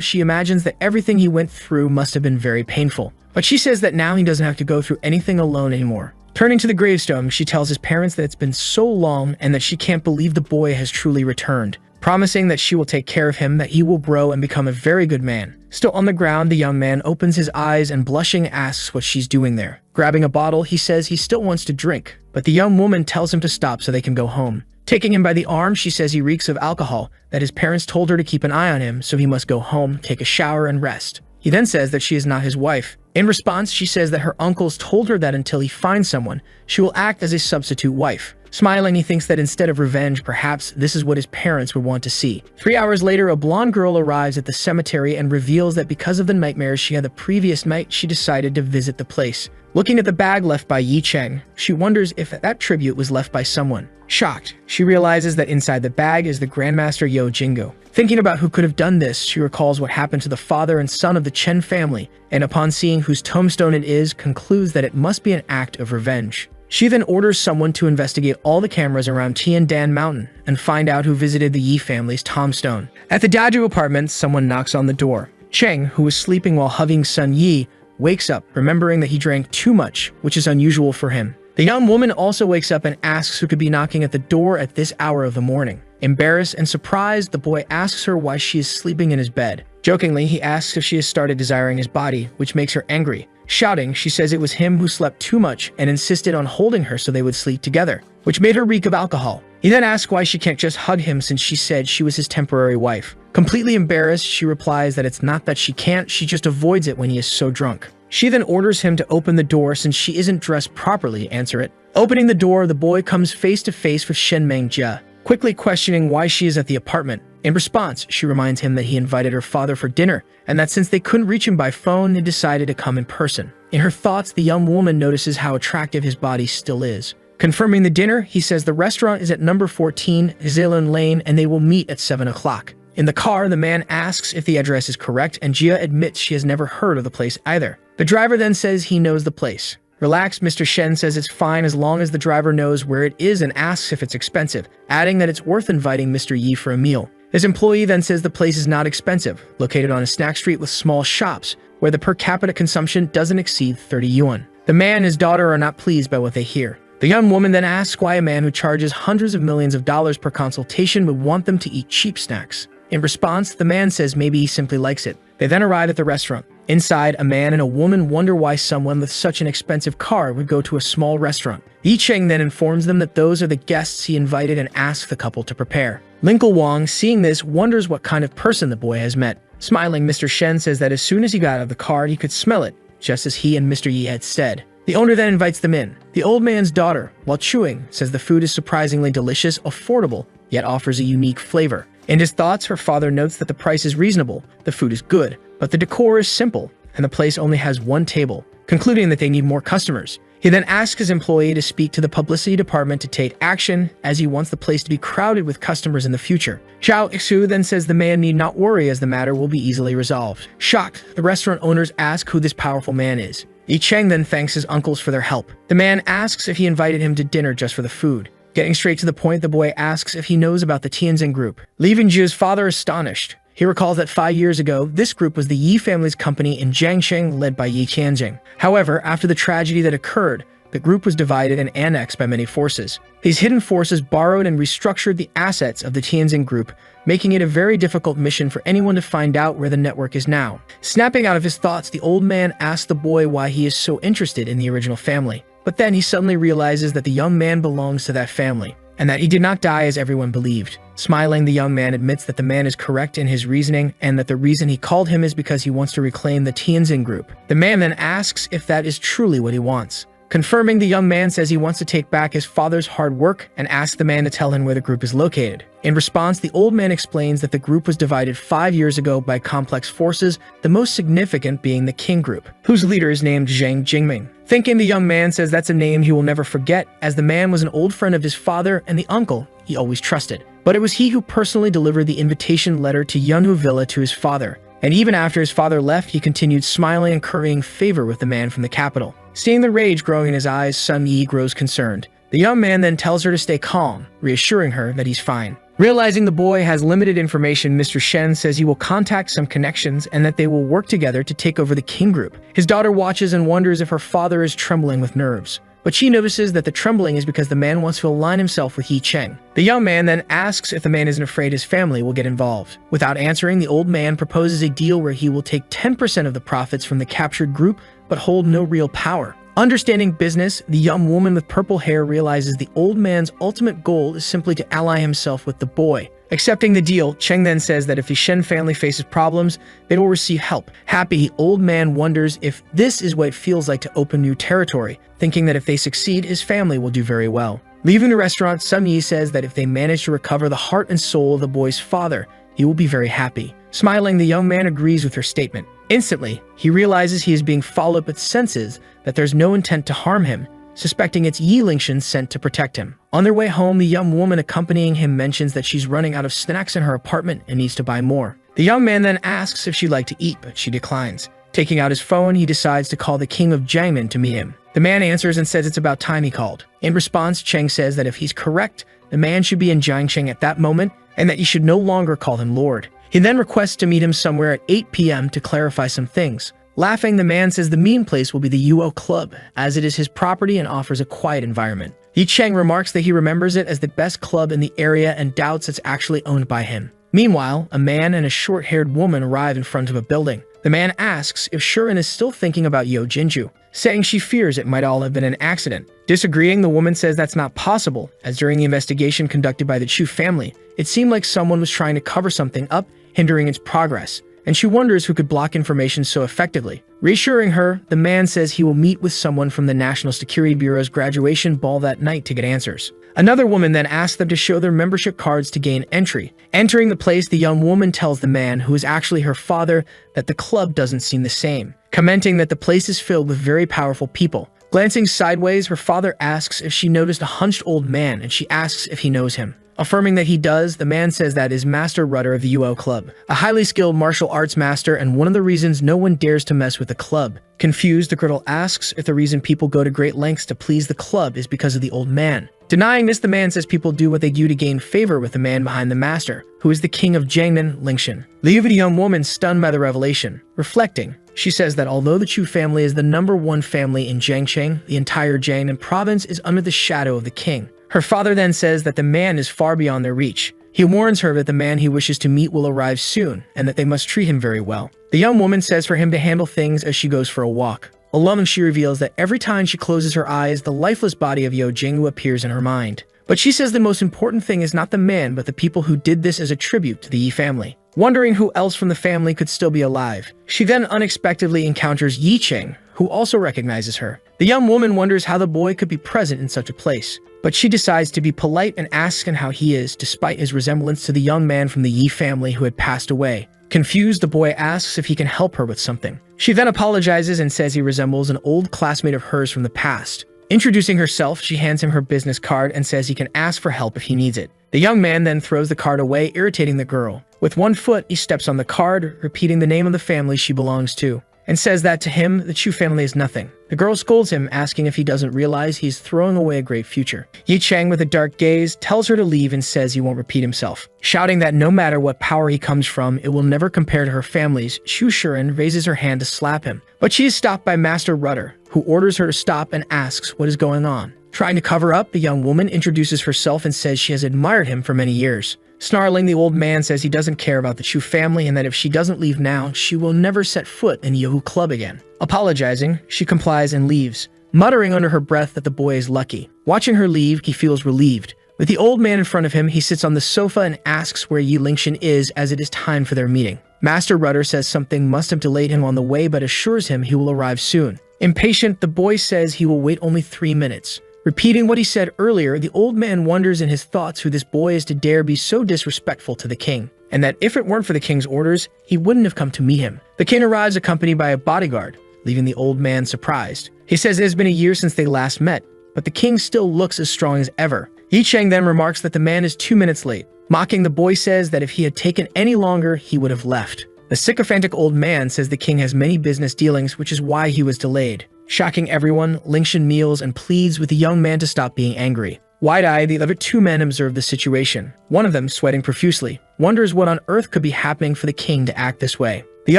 she imagines that everything he went through must have been very painful. But she says that now he doesn't have to go through anything alone anymore. Turning to the gravestone, she tells his parents that it's been so long and that she can't believe the boy has truly returned, promising that she will take care of him, that he will grow and become a very good man. Still on the ground, the young man opens his eyes and blushing asks what she's doing there. Grabbing a bottle, he says he still wants to drink, but the young woman tells him to stop so they can go home. Taking him by the arm, she says he reeks of alcohol, that his parents told her to keep an eye on him, so he must go home, take a shower, and rest. He then says that she is not his wife, In response, she says that her uncles told her that until he finds someone, she will act as a substitute wife. Smiling, he thinks that instead of revenge, perhaps this is what his parents would want to see. 3 hours later, a blonde girl arrives at the cemetery and reveals that because of the nightmares she had the previous night, she decided to visit the place. Looking at the bag left by Yi Cheng, she wonders if that tribute was left by someone. Shocked, she realizes that inside the bag is the Grandmaster Yo Jingo. Thinking about who could have done this, she recalls what happened to the father and son of the Chen family, and upon seeing whose tombstone it is, concludes that it must be an act of revenge. She then orders someone to investigate all the cameras around Tiandan Mountain and find out who visited the Yi family's tombstone. At the Daju apartment, someone knocks on the door. Cheng, who was sleeping while hugging Sun Yi, wakes up, remembering that he drank too much, which is unusual for him. The young woman also wakes up and asks who could be knocking at the door at this hour of the morning. Embarrassed and surprised, the boy asks her why she is sleeping in his bed. Jokingly, he asks if she has started desiring his body, which makes her angry. Shouting, she says it was him who slept too much and insisted on holding her so they would sleep together, which made her reek of alcohol. He then asks why she can't just hug him since she said she was his temporary wife. Completely embarrassed, she replies that it's not that she can't, she just avoids it when he is so drunk. She then orders him to open the door since she isn't dressed properly, answer it. Opening the door, the boy comes face to face with Shen Mengjia, quickly questioning why she is at the apartment. In response, she reminds him that he invited her father for dinner, and that since they couldn't reach him by phone, they decided to come in person. In her thoughts, the young woman notices how attractive his body still is. Confirming the dinner, he says the restaurant is at number 14, Zilun Lane, and they will meet at 7 o'clock. In the car, the man asks if the address is correct, and Jia admits she has never heard of the place either. The driver then says he knows the place. Relaxed, Mr. Shen says it's fine as long as the driver knows where it is and asks if it's expensive, adding that it's worth inviting Mr. Yi for a meal. His employee then says the place is not expensive, located on a snack street with small shops, where the per capita consumption doesn't exceed 30 yuan. The man and his daughter are not pleased by what they hear. The young woman then asks why a man who charges hundreds of millions of dollars per consultation would want them to eat cheap snacks. In response, the man says maybe he simply likes it. They then arrive at the restaurant. Inside, a man and a woman wonder why someone with such an expensive car would go to a small restaurant. Yi Cheng then informs them that those are the guests he invited and asks the couple to prepare. Linkel Wang, seeing this, wonders what kind of person the boy has met. Smiling, Mr. Shen says that as soon as he got out of the car, he could smell it, just as he and Mr. Yi had said. The owner then invites them in. The old man's daughter, while chewing, says the food is surprisingly delicious, affordable, yet offers a unique flavor. In his thoughts, her father notes that the price is reasonable, the food is good, but the decor is simple, and the place only has one table, concluding that they need more customers. He then asks his employee to speak to the publicity department to take action, as he wants the place to be crowded with customers in the future. Xiao Ixu then says the man need not worry as the matter will be easily resolved. Shocked, the restaurant owners ask who this powerful man is. Yi Cheng then thanks his uncles for their help. The man asks if he invited him to dinner just for the food. Getting straight to the point, the boy asks if he knows about the Tianjin group, leaving Jia's father astonished. He recalls that 5 years ago, this group was the Yi family's company in Jiangsheng led by Yi Tianjing. However, after the tragedy that occurred, the group was divided and annexed by many forces. These hidden forces borrowed and restructured the assets of the Tianjin group, making it a very difficult mission for anyone to find out where the network is now. Snapping out of his thoughts, the old man asks the boy why he is so interested in the original family. But then he suddenly realizes that the young man belongs to that family, and that he did not die as everyone believed. Smiling, the young man admits that the man is correct in his reasoning, and that the reason he called him is because he wants to reclaim the Tianjin group. The man then asks if that is truly what he wants. Confirming, the young man says he wants to take back his father's hard work and asks the man to tell him where the group is located. In response, the old man explains that the group was divided 5 years ago by complex forces, the most significant being the King group, whose leader is named Zhang Jingming. Thinking, the young man says that's a name he will never forget, as the man was an old friend of his father and the uncle he always trusted. But it was he who personally delivered the invitation letter to Yunhu Villa to his father. And even after his father left, he continued smiling and currying favor with the man from the capital. Seeing the rage growing in his eyes, Sun Yi grows concerned. The young man then tells her to stay calm, reassuring her that he's fine. Realizing the boy has limited information, Mr. Shen says he will contact some connections and that they will work together to take over the King group. His daughter watches and wonders if her father is trembling with nerves. But she notices that the trembling is because the man wants to align himself with Yi Cheng. The young man then asks if the man isn't afraid his family will get involved. Without answering, the old man proposes a deal where he will take 10% of the profits from the captured group, but hold no real power. Understanding business, the young woman with purple hair realizes the old man's ultimate goal is simply to ally himself with the boy, Accepting the deal, Cheng then says that if the Shen family faces problems, they will receive help. Happy, old man wonders if this is what it feels like to open new territory, thinking that if they succeed, his family will do very well. Leaving the restaurant, Sun Yi says that if they manage to recover the heart and soul of the boy's father, he will be very happy. Smiling, the young man agrees with her statement. Instantly, he realizes he is being followed but senses that there's no intent to harm him, suspecting it's Yi Lingshan sent to protect him. On their way home, the young woman accompanying him mentions that she's running out of snacks in her apartment and needs to buy more. The young man then asks if she'd like to eat, but she declines. Taking out his phone, he decides to call the king of Jiangmen to meet him. The man answers and says it's about time he called. In response, Cheng says that if he's correct, the man should be in Jiangcheng at that moment and that he should no longer call him Lord. He then requests to meet him somewhere at 8 p.m. to clarify some things. Laughing, the man says the meeting place will be the UO Club, as it is his property and offers a quiet environment. Yi Cheng remarks that he remembers it as the best club in the area and doubts it's actually owned by him. Meanwhile, a man and a short-haired woman arrive in front of a building. The man asks if Shuren is still thinking about Yo Jinju, saying she fears it might all have been an accident. Disagreeing, the woman says that's not possible, as during the investigation conducted by the Chu family, it seemed like someone was trying to cover something up, hindering its progress, and she wonders who could block information so effectively. Reassuring her, the man says he will meet with someone from the National Security Bureau's graduation ball that night to get answers. Another woman then asks them to show their membership cards to gain entry. Entering the place, the young woman tells the man, who is actually her father, that the club doesn't seem the same, commenting that the place is filled with very powerful people. Glancing sideways, her father asks if she noticed a hunched old man, and she asks if he knows him. Affirming that he does, the man says that is Master Rudder of the UO Club, a highly skilled martial arts master and one of the reasons no one dares to mess with the club. Confused, the girl asks if the reason people go to great lengths to please the club is because of the old man. Denying this, the man says people do what they do to gain favor with the man behind the master, who is the king of Jiangmen, Lingshan. Leaving the young woman stunned by the revelation. Reflecting, she says that although the Chu family is the #1 family in Jiangcheng, the entire Jiangnan province is under the shadow of the king. Her father then says that the man is far beyond their reach. He warns her that the man he wishes to meet will arrive soon, and that they must treat him very well. The young woman says for him to handle things as she goes for a walk. Alone, she reveals that every time she closes her eyes, the lifeless body of Yo Jingwu appears in her mind. But she says the most important thing is not the man, but the people who did this as a tribute to the Yi family. Wondering who else from the family could still be alive, she then unexpectedly encounters Yi Cheng, who also recognizes her. The young woman wonders how the boy could be present in such a place, but she decides to be polite and asks him how he is, despite his resemblance to the young man from the Yi family who had passed away. Confused, the boy asks if he can help her with something. She then apologizes and says he resembles an old classmate of hers from the past. Introducing herself, she hands him her business card and says he can ask for help if he needs it. The young man then throws the card away, irritating the girl. With one foot, he steps on the card, repeating the name of the family she belongs to, and says that to him, the Chu family is nothing. The girl scolds him, asking if he doesn't realize he's throwing away a great future. Yi Cheng, with a dark gaze, tells her to leave and says he won't repeat himself. Shouting that no matter what power he comes from, it will never compare to her family's, Shu Shuren raises her hand to slap him. But she is stopped by Master Rudder, who orders her to stop and asks what is going on. Trying to cover up, the young woman introduces herself and says she has admired him for many years. Snarling, the old man says he doesn't care about the Chu family and that if she doesn't leave now, she will never set foot in Yahoo Club again. Apologizing, she complies and leaves, muttering under her breath that the boy is lucky. Watching her leave, he feels relieved. With the old man in front of him, he sits on the sofa and asks where Yi Lingshan is, as it is time for their meeting. Master Rudder says something must have delayed him on the way, but assures him he will arrive soon. Impatient, the boy says he will wait only 3 minutes. Repeating what he said earlier, the old man wonders in his thoughts who this boy is to dare be so disrespectful to the king, and that if it weren't for the king's orders, he wouldn't have come to meet him. The king arrives accompanied by a bodyguard, leaving the old man surprised. He says it has been a year since they last met, but the king still looks as strong as ever. Yi Cheng then remarks that the man is 2 minutes late. Mocking, the boy says that if he had taken any longer, he would have left. The sycophantic old man says the king has many business dealings, which is why he was delayed. Shocking everyone, Lingshan kneels and pleads with the young man to stop being angry. Wide-eyed, the other 2 men observe the situation. One of them, sweating profusely, wonders what on earth could be happening for the king to act this way. The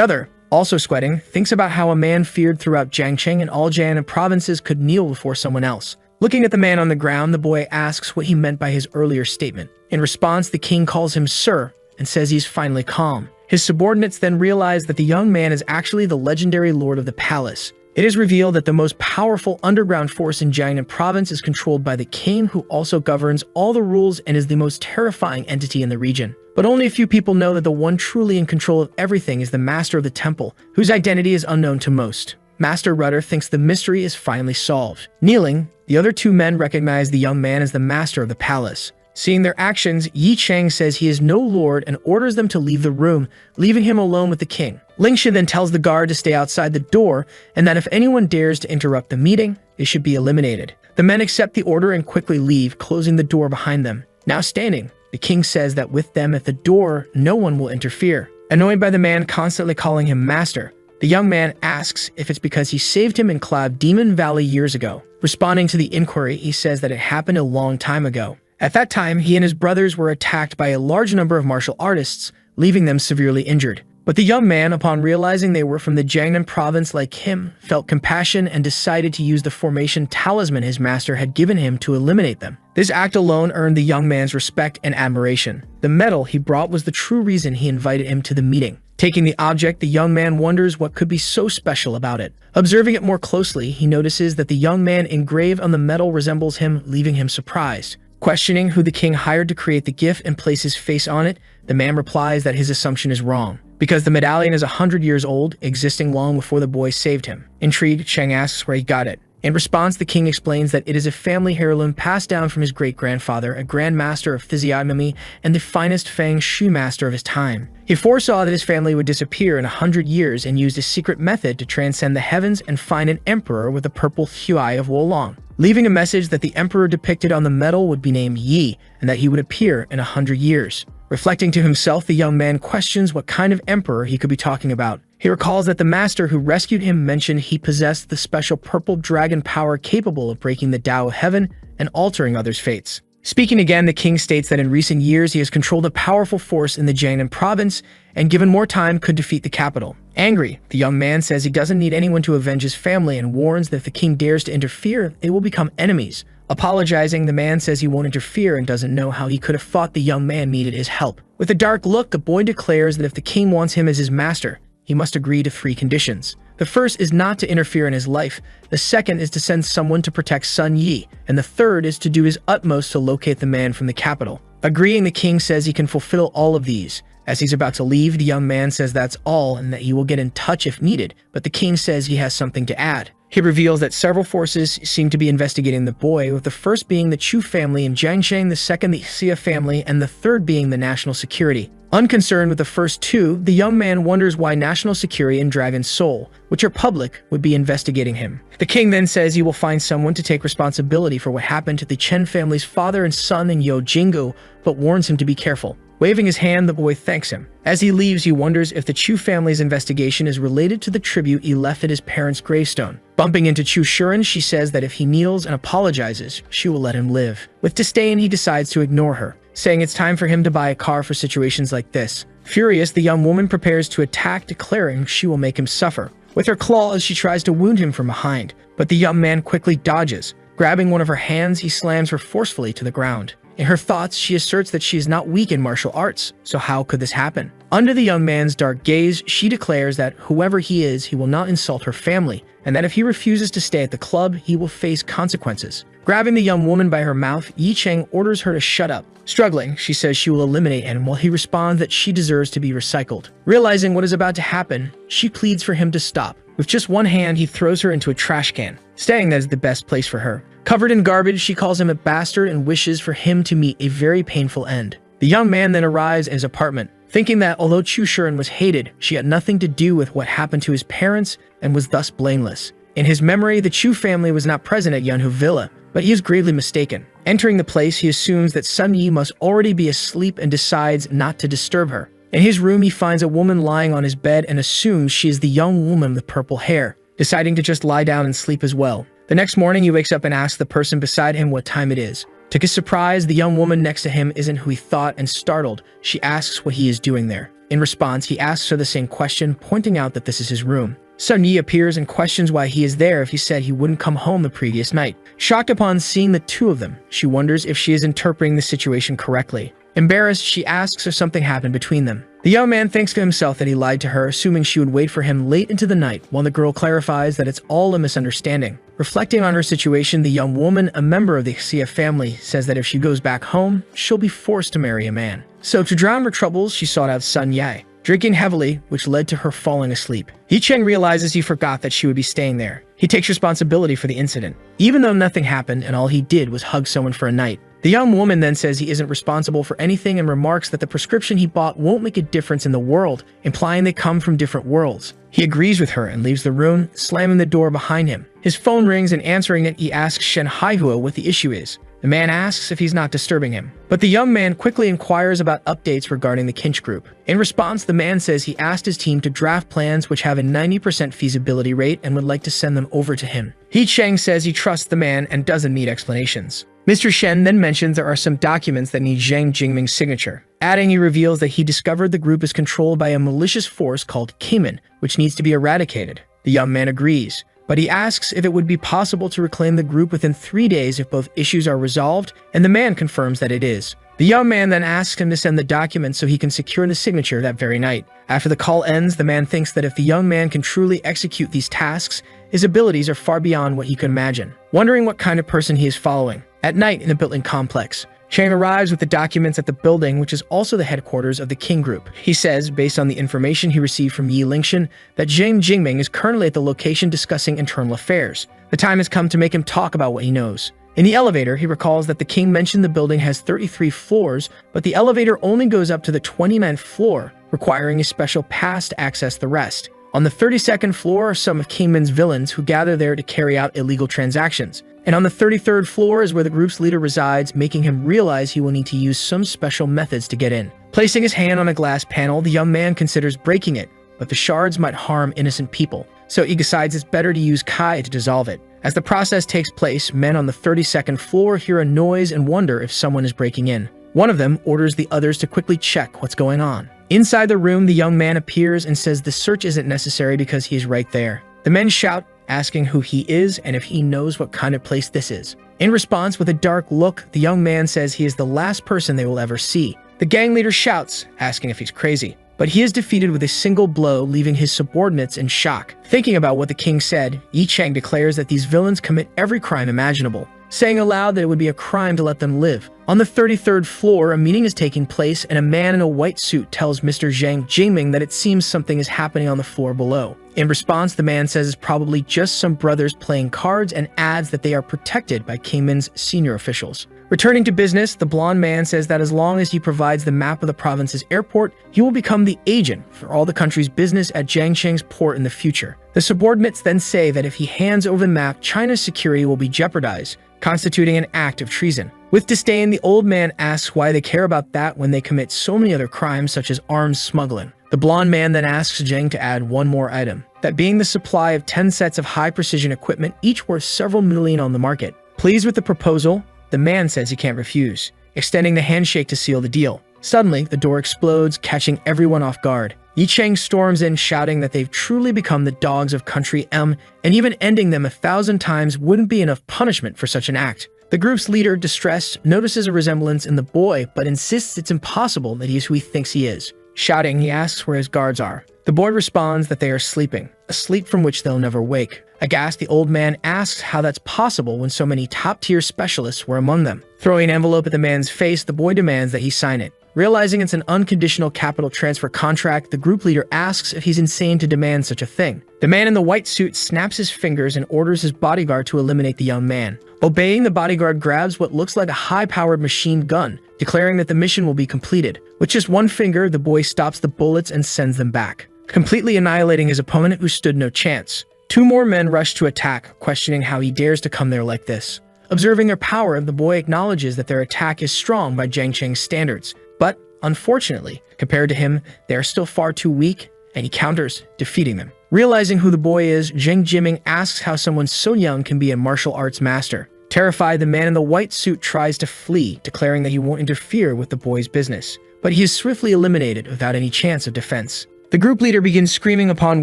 other, also sweating, thinks about how a man feared throughout Jiangcheng and all Jiangnan provinces could kneel before someone else. Looking at the man on the ground, the boy asks what he meant by his earlier statement. In response, the king calls him Sir and says he's finally calm. His subordinates then realize that the young man is actually the legendary lord of the palace. It is revealed that the most powerful underground force in Jiangnan province is controlled by the king, who also governs all the rules and is the most terrifying entity in the region. But only a few people know that the one truly in control of everything is the master of the temple, whose identity is unknown to most. Master Rudder thinks the mystery is finally solved. Kneeling, the other two men recognize the young man as the master of the palace. Seeing their actions, Yi Cheng says he is no lord and orders them to leave the room, leaving him alone with the king. Lingxia then tells the guard to stay outside the door and that if anyone dares to interrupt the meeting, they should be eliminated. The men accept the order and quickly leave, closing the door behind them. Now standing, the king says that with them at the door, no one will interfere. Annoyed by the man constantly calling him master, the young man asks if it's because he saved him in Cloud Demon Valley years ago. Responding to the inquiry, he says that it happened a long time ago. At that time, he and his brothers were attacked by a large number of martial artists, leaving them severely injured. But the young man, upon realizing they were from the Jiangnan province like him, felt compassion and decided to use the formation talisman his master had given him to eliminate them. This act alone earned the young man's respect and admiration. The medal he brought was the true reason he invited him to the meeting. Taking the object, the young man wonders what could be so special about it. Observing it more closely, he notices that the young man engraved on the medal resembles him, leaving him surprised. Questioning who the king hired to create the gift and place his face on it, the man replies that his assumption is wrong, because the medallion is 100 years old, existing long before the boy saved him. Intrigued, Cheng asks where he got it. In response, the king explains that it is a family heirloom passed down from his great-grandfather, a grand master of physiognomy and the finest feng shui master of his time. He foresaw that his family would disappear in 100 years and used a secret method to transcend the heavens and find an emperor with the purple Huai of Wolong, leaving a message that the emperor depicted on the medal would be named Yi and that he would appear in 100 years. Reflecting to himself, the young man questions what kind of emperor he could be talking about. He recalls that the master who rescued him mentioned he possessed the special purple dragon power capable of breaking the Tao of heaven and altering others' fates. Speaking again, the king states that in recent years he has controlled a powerful force in the Jiangnan province and given more time could defeat the capital. Angry, the young man says he doesn't need anyone to avenge his family and warns that if the king dares to interfere, they will become enemies. Apologizing, the man says he won't interfere and doesn't know how he could have thought the young man needed his help. With a dark look, the boy declares that if the king wants him as his master, he must agree to 3 conditions. The first is not to interfere in his life, the second is to send someone to protect Sun Yi, and the third is to do his utmost to locate the man from the capital. Agreeing, the king says he can fulfill all of these. As he's about to leave, the young man says that's all and that he will get in touch if needed, but the king says he has something to add. He reveals that several forces seem to be investigating the boy, with the first being the Chu family in Jiangsheng, the second the Xia family, and the third being the national security. Unconcerned with the first two, the young man wonders why National Security and Dragon Soul, which are public, would be investigating him. The king then says he will find someone to take responsibility for what happened to the Chen family's father and son in Yojingu, but warns him to be careful. Waving his hand, the boy thanks him. As he leaves, he wonders if the Chu family's investigation is related to the tribute he left at his parents' gravestone. Bumping into Chu Shuren, she says that if he kneels and apologizes, she will let him live. With disdain, he decides to ignore her, saying it's time for him to buy a car for situations like this. Furious, the young woman prepares to attack, declaring she will make him suffer. With her claws, she tries to wound him from behind, but the young man quickly dodges. Grabbing one of her hands, he slams her forcefully to the ground. In her thoughts, she asserts that she is not weak in martial arts, so how could this happen? Under the young man's dark gaze, she declares that whoever he is, he will not insult her family, and that if he refuses to stay at the club, he will face consequences. Grabbing the young woman by her mouth, Yi Cheng orders her to shut up. Struggling, she says she will eliminate him, while he responds that she deserves to be recycled. Realizing what is about to happen, she pleads for him to stop. With just one hand, he throws her into a trash can, saying that is the best place for her. Covered in garbage, she calls him a bastard and wishes for him to meet a very painful end. The young man then arrives at his apartment, thinking that although Chu Shuren was hated, she had nothing to do with what happened to his parents and was thus blameless. In his memory, the Chu family was not present at Yanhu Villa, but he is gravely mistaken. Entering the place, he assumes that Sun Yi must already be asleep and decides not to disturb her. In his room, he finds a woman lying on his bed and assumes she is the young woman with purple hair, deciding to just lie down and sleep as well. The next morning, he wakes up and asks the person beside him what time it is. To his surprise, the young woman next to him isn't who he thought, and startled, she asks what he is doing there. In response, he asks her the same question, pointing out that this is his room. Sun Yi appears and questions why he is there if he said he wouldn't come home the previous night. Shocked upon seeing the two of them, she wonders if she is interpreting the situation correctly. Embarrassed, she asks if something happened between them. The young man thinks to himself that he lied to her, assuming she would wait for him late into the night, while the girl clarifies that it's all a misunderstanding. Reflecting on her situation, the young woman, a member of the Xia family, says that if she goes back home, she'll be forced to marry a man. So to drown her troubles, she sought out Sun Yai, drinking heavily, which led to her falling asleep. Yi Cheng realizes he forgot that she would be staying there. He takes responsibility for the incident, even though nothing happened and all he did was hug someone for a night. The young woman then says he isn't responsible for anything and remarks that the prescription he bought won't make a difference in the world, implying they come from different worlds. He agrees with her and leaves the room, slamming the door behind him. His phone rings, and answering it, he asks Shen Haihua what the issue is. The man asks if he's not disturbing him, but the young man quickly inquires about updates regarding the Kinch group. In response, the man says he asked his team to draft plans which have a 90% feasibility rate and would like to send them over to him. Yi Cheng says he trusts the man and doesn't need explanations. Mr. Shen then mentions there are some documents that need Zhang Jingming's signature. Adding, he reveals that he discovered the group is controlled by a malicious force called Cayman, which needs to be eradicated. The young man agrees, but he asks if it would be possible to reclaim the group within 3 days if both issues are resolved, and the man confirms that it is. The young man then asks him to send the documents so he can secure the signature that very night. After the call ends, the man thinks that if the young man can truly execute these tasks, his abilities are far beyond what he could imagine, wondering what kind of person he is following. At night in the building complex, Chang arrives with the documents at the building, which is also the headquarters of the King Group. He says, based on the information he received from Yi Lingshan, that Zhang Jingming is currently at the location discussing internal affairs. The time has come to make him talk about what he knows. In the elevator, he recalls that the king mentioned the building has 33 floors, but the elevator only goes up to the 29th floor, requiring a special pass to access the rest. On the 32nd floor are some of Kingman's villains who gather there to carry out illegal transactions. And on the 33rd floor is where the group's leader resides, making him realize he will need to use some special methods to get in. Placing his hand on a glass panel, the young man considers breaking it, but the shards might harm innocent people, so he decides it's better to use Kai to dissolve it. As the process takes place, men on the 32nd floor hear a noise and wonder if someone is breaking in. One of them orders the others to quickly check what's going on. Inside the room, the young man appears and says the search isn't necessary because he is right there. The men shout, asking who he is and if he knows what kind of place this is. In response, with a dark look, the young man says he is the last person they will ever see. The gang leader shouts, asking if he's crazy, but he is defeated with a single blow, leaving his subordinates in shock. Thinking about what the king said, Yi Cheng declares that these villains commit every crime imaginable, saying aloud that it would be a crime to let them live. On the 33rd floor, a meeting is taking place, and a man in a white suit tells Mr. Zhang Jingming that it seems something is happening on the floor below. In response, the man says it's probably just some brothers playing cards and adds that they are protected by Kingman's senior officials. Returning to business, the blonde man says that as long as he provides the map of the province's airport, he will become the agent for all the country's business at Jiangsheng's port in the future. The subordinates then say that if he hands over the map, China's security will be jeopardized, constituting an act of treason. With disdain, the old man asks why they care about that when they commit so many other crimes such as arms smuggling. The blonde man then asks Zhang to add one more item, that being the supply of 10 sets of high-precision equipment, each worth several million on the market. Pleased with the proposal, the man says he can't refuse, extending the handshake to seal the deal. Suddenly, the door explodes, catching everyone off guard. Yi Cheng storms in, shouting that they've truly become the dogs of Country M, and even ending them 1,000 times wouldn't be enough punishment for such an act. The group's leader, distressed, notices a resemblance in the boy, but insists it's impossible that he is who he thinks he is. Shouting, he asks where his guards are. The boy responds that they are sleeping, a sleep from which they'll never wake. Aghast, the old man asks how that's possible when so many top-tier specialists were among them. Throwing an envelope at the man's face, the boy demands that he sign it. Realizing it's an unconditional capital transfer contract, the group leader asks if he's insane to demand such a thing. The man in the white suit snaps his fingers and orders his bodyguard to eliminate the young man. Obeying, the bodyguard grabs what looks like a high-powered machine gun, declaring that the mission will be completed. With just one finger, the boy stops the bullets and sends them back, completely annihilating his opponent, who stood no chance. Two more men rush to attack, questioning how he dares to come there like this. Observing their power, the boy acknowledges that their attack is strong by Jiang Cheng's standards, but unfortunately, compared to him, they are still far too weak, and he counters, defeating them. Realizing who the boy is, Zhang Jiming asks how someone so young can be a martial arts master. Terrified, the man in the white suit tries to flee, declaring that he won't interfere with the boy's business, but he is swiftly eliminated without any chance of defense. The group leader begins screaming upon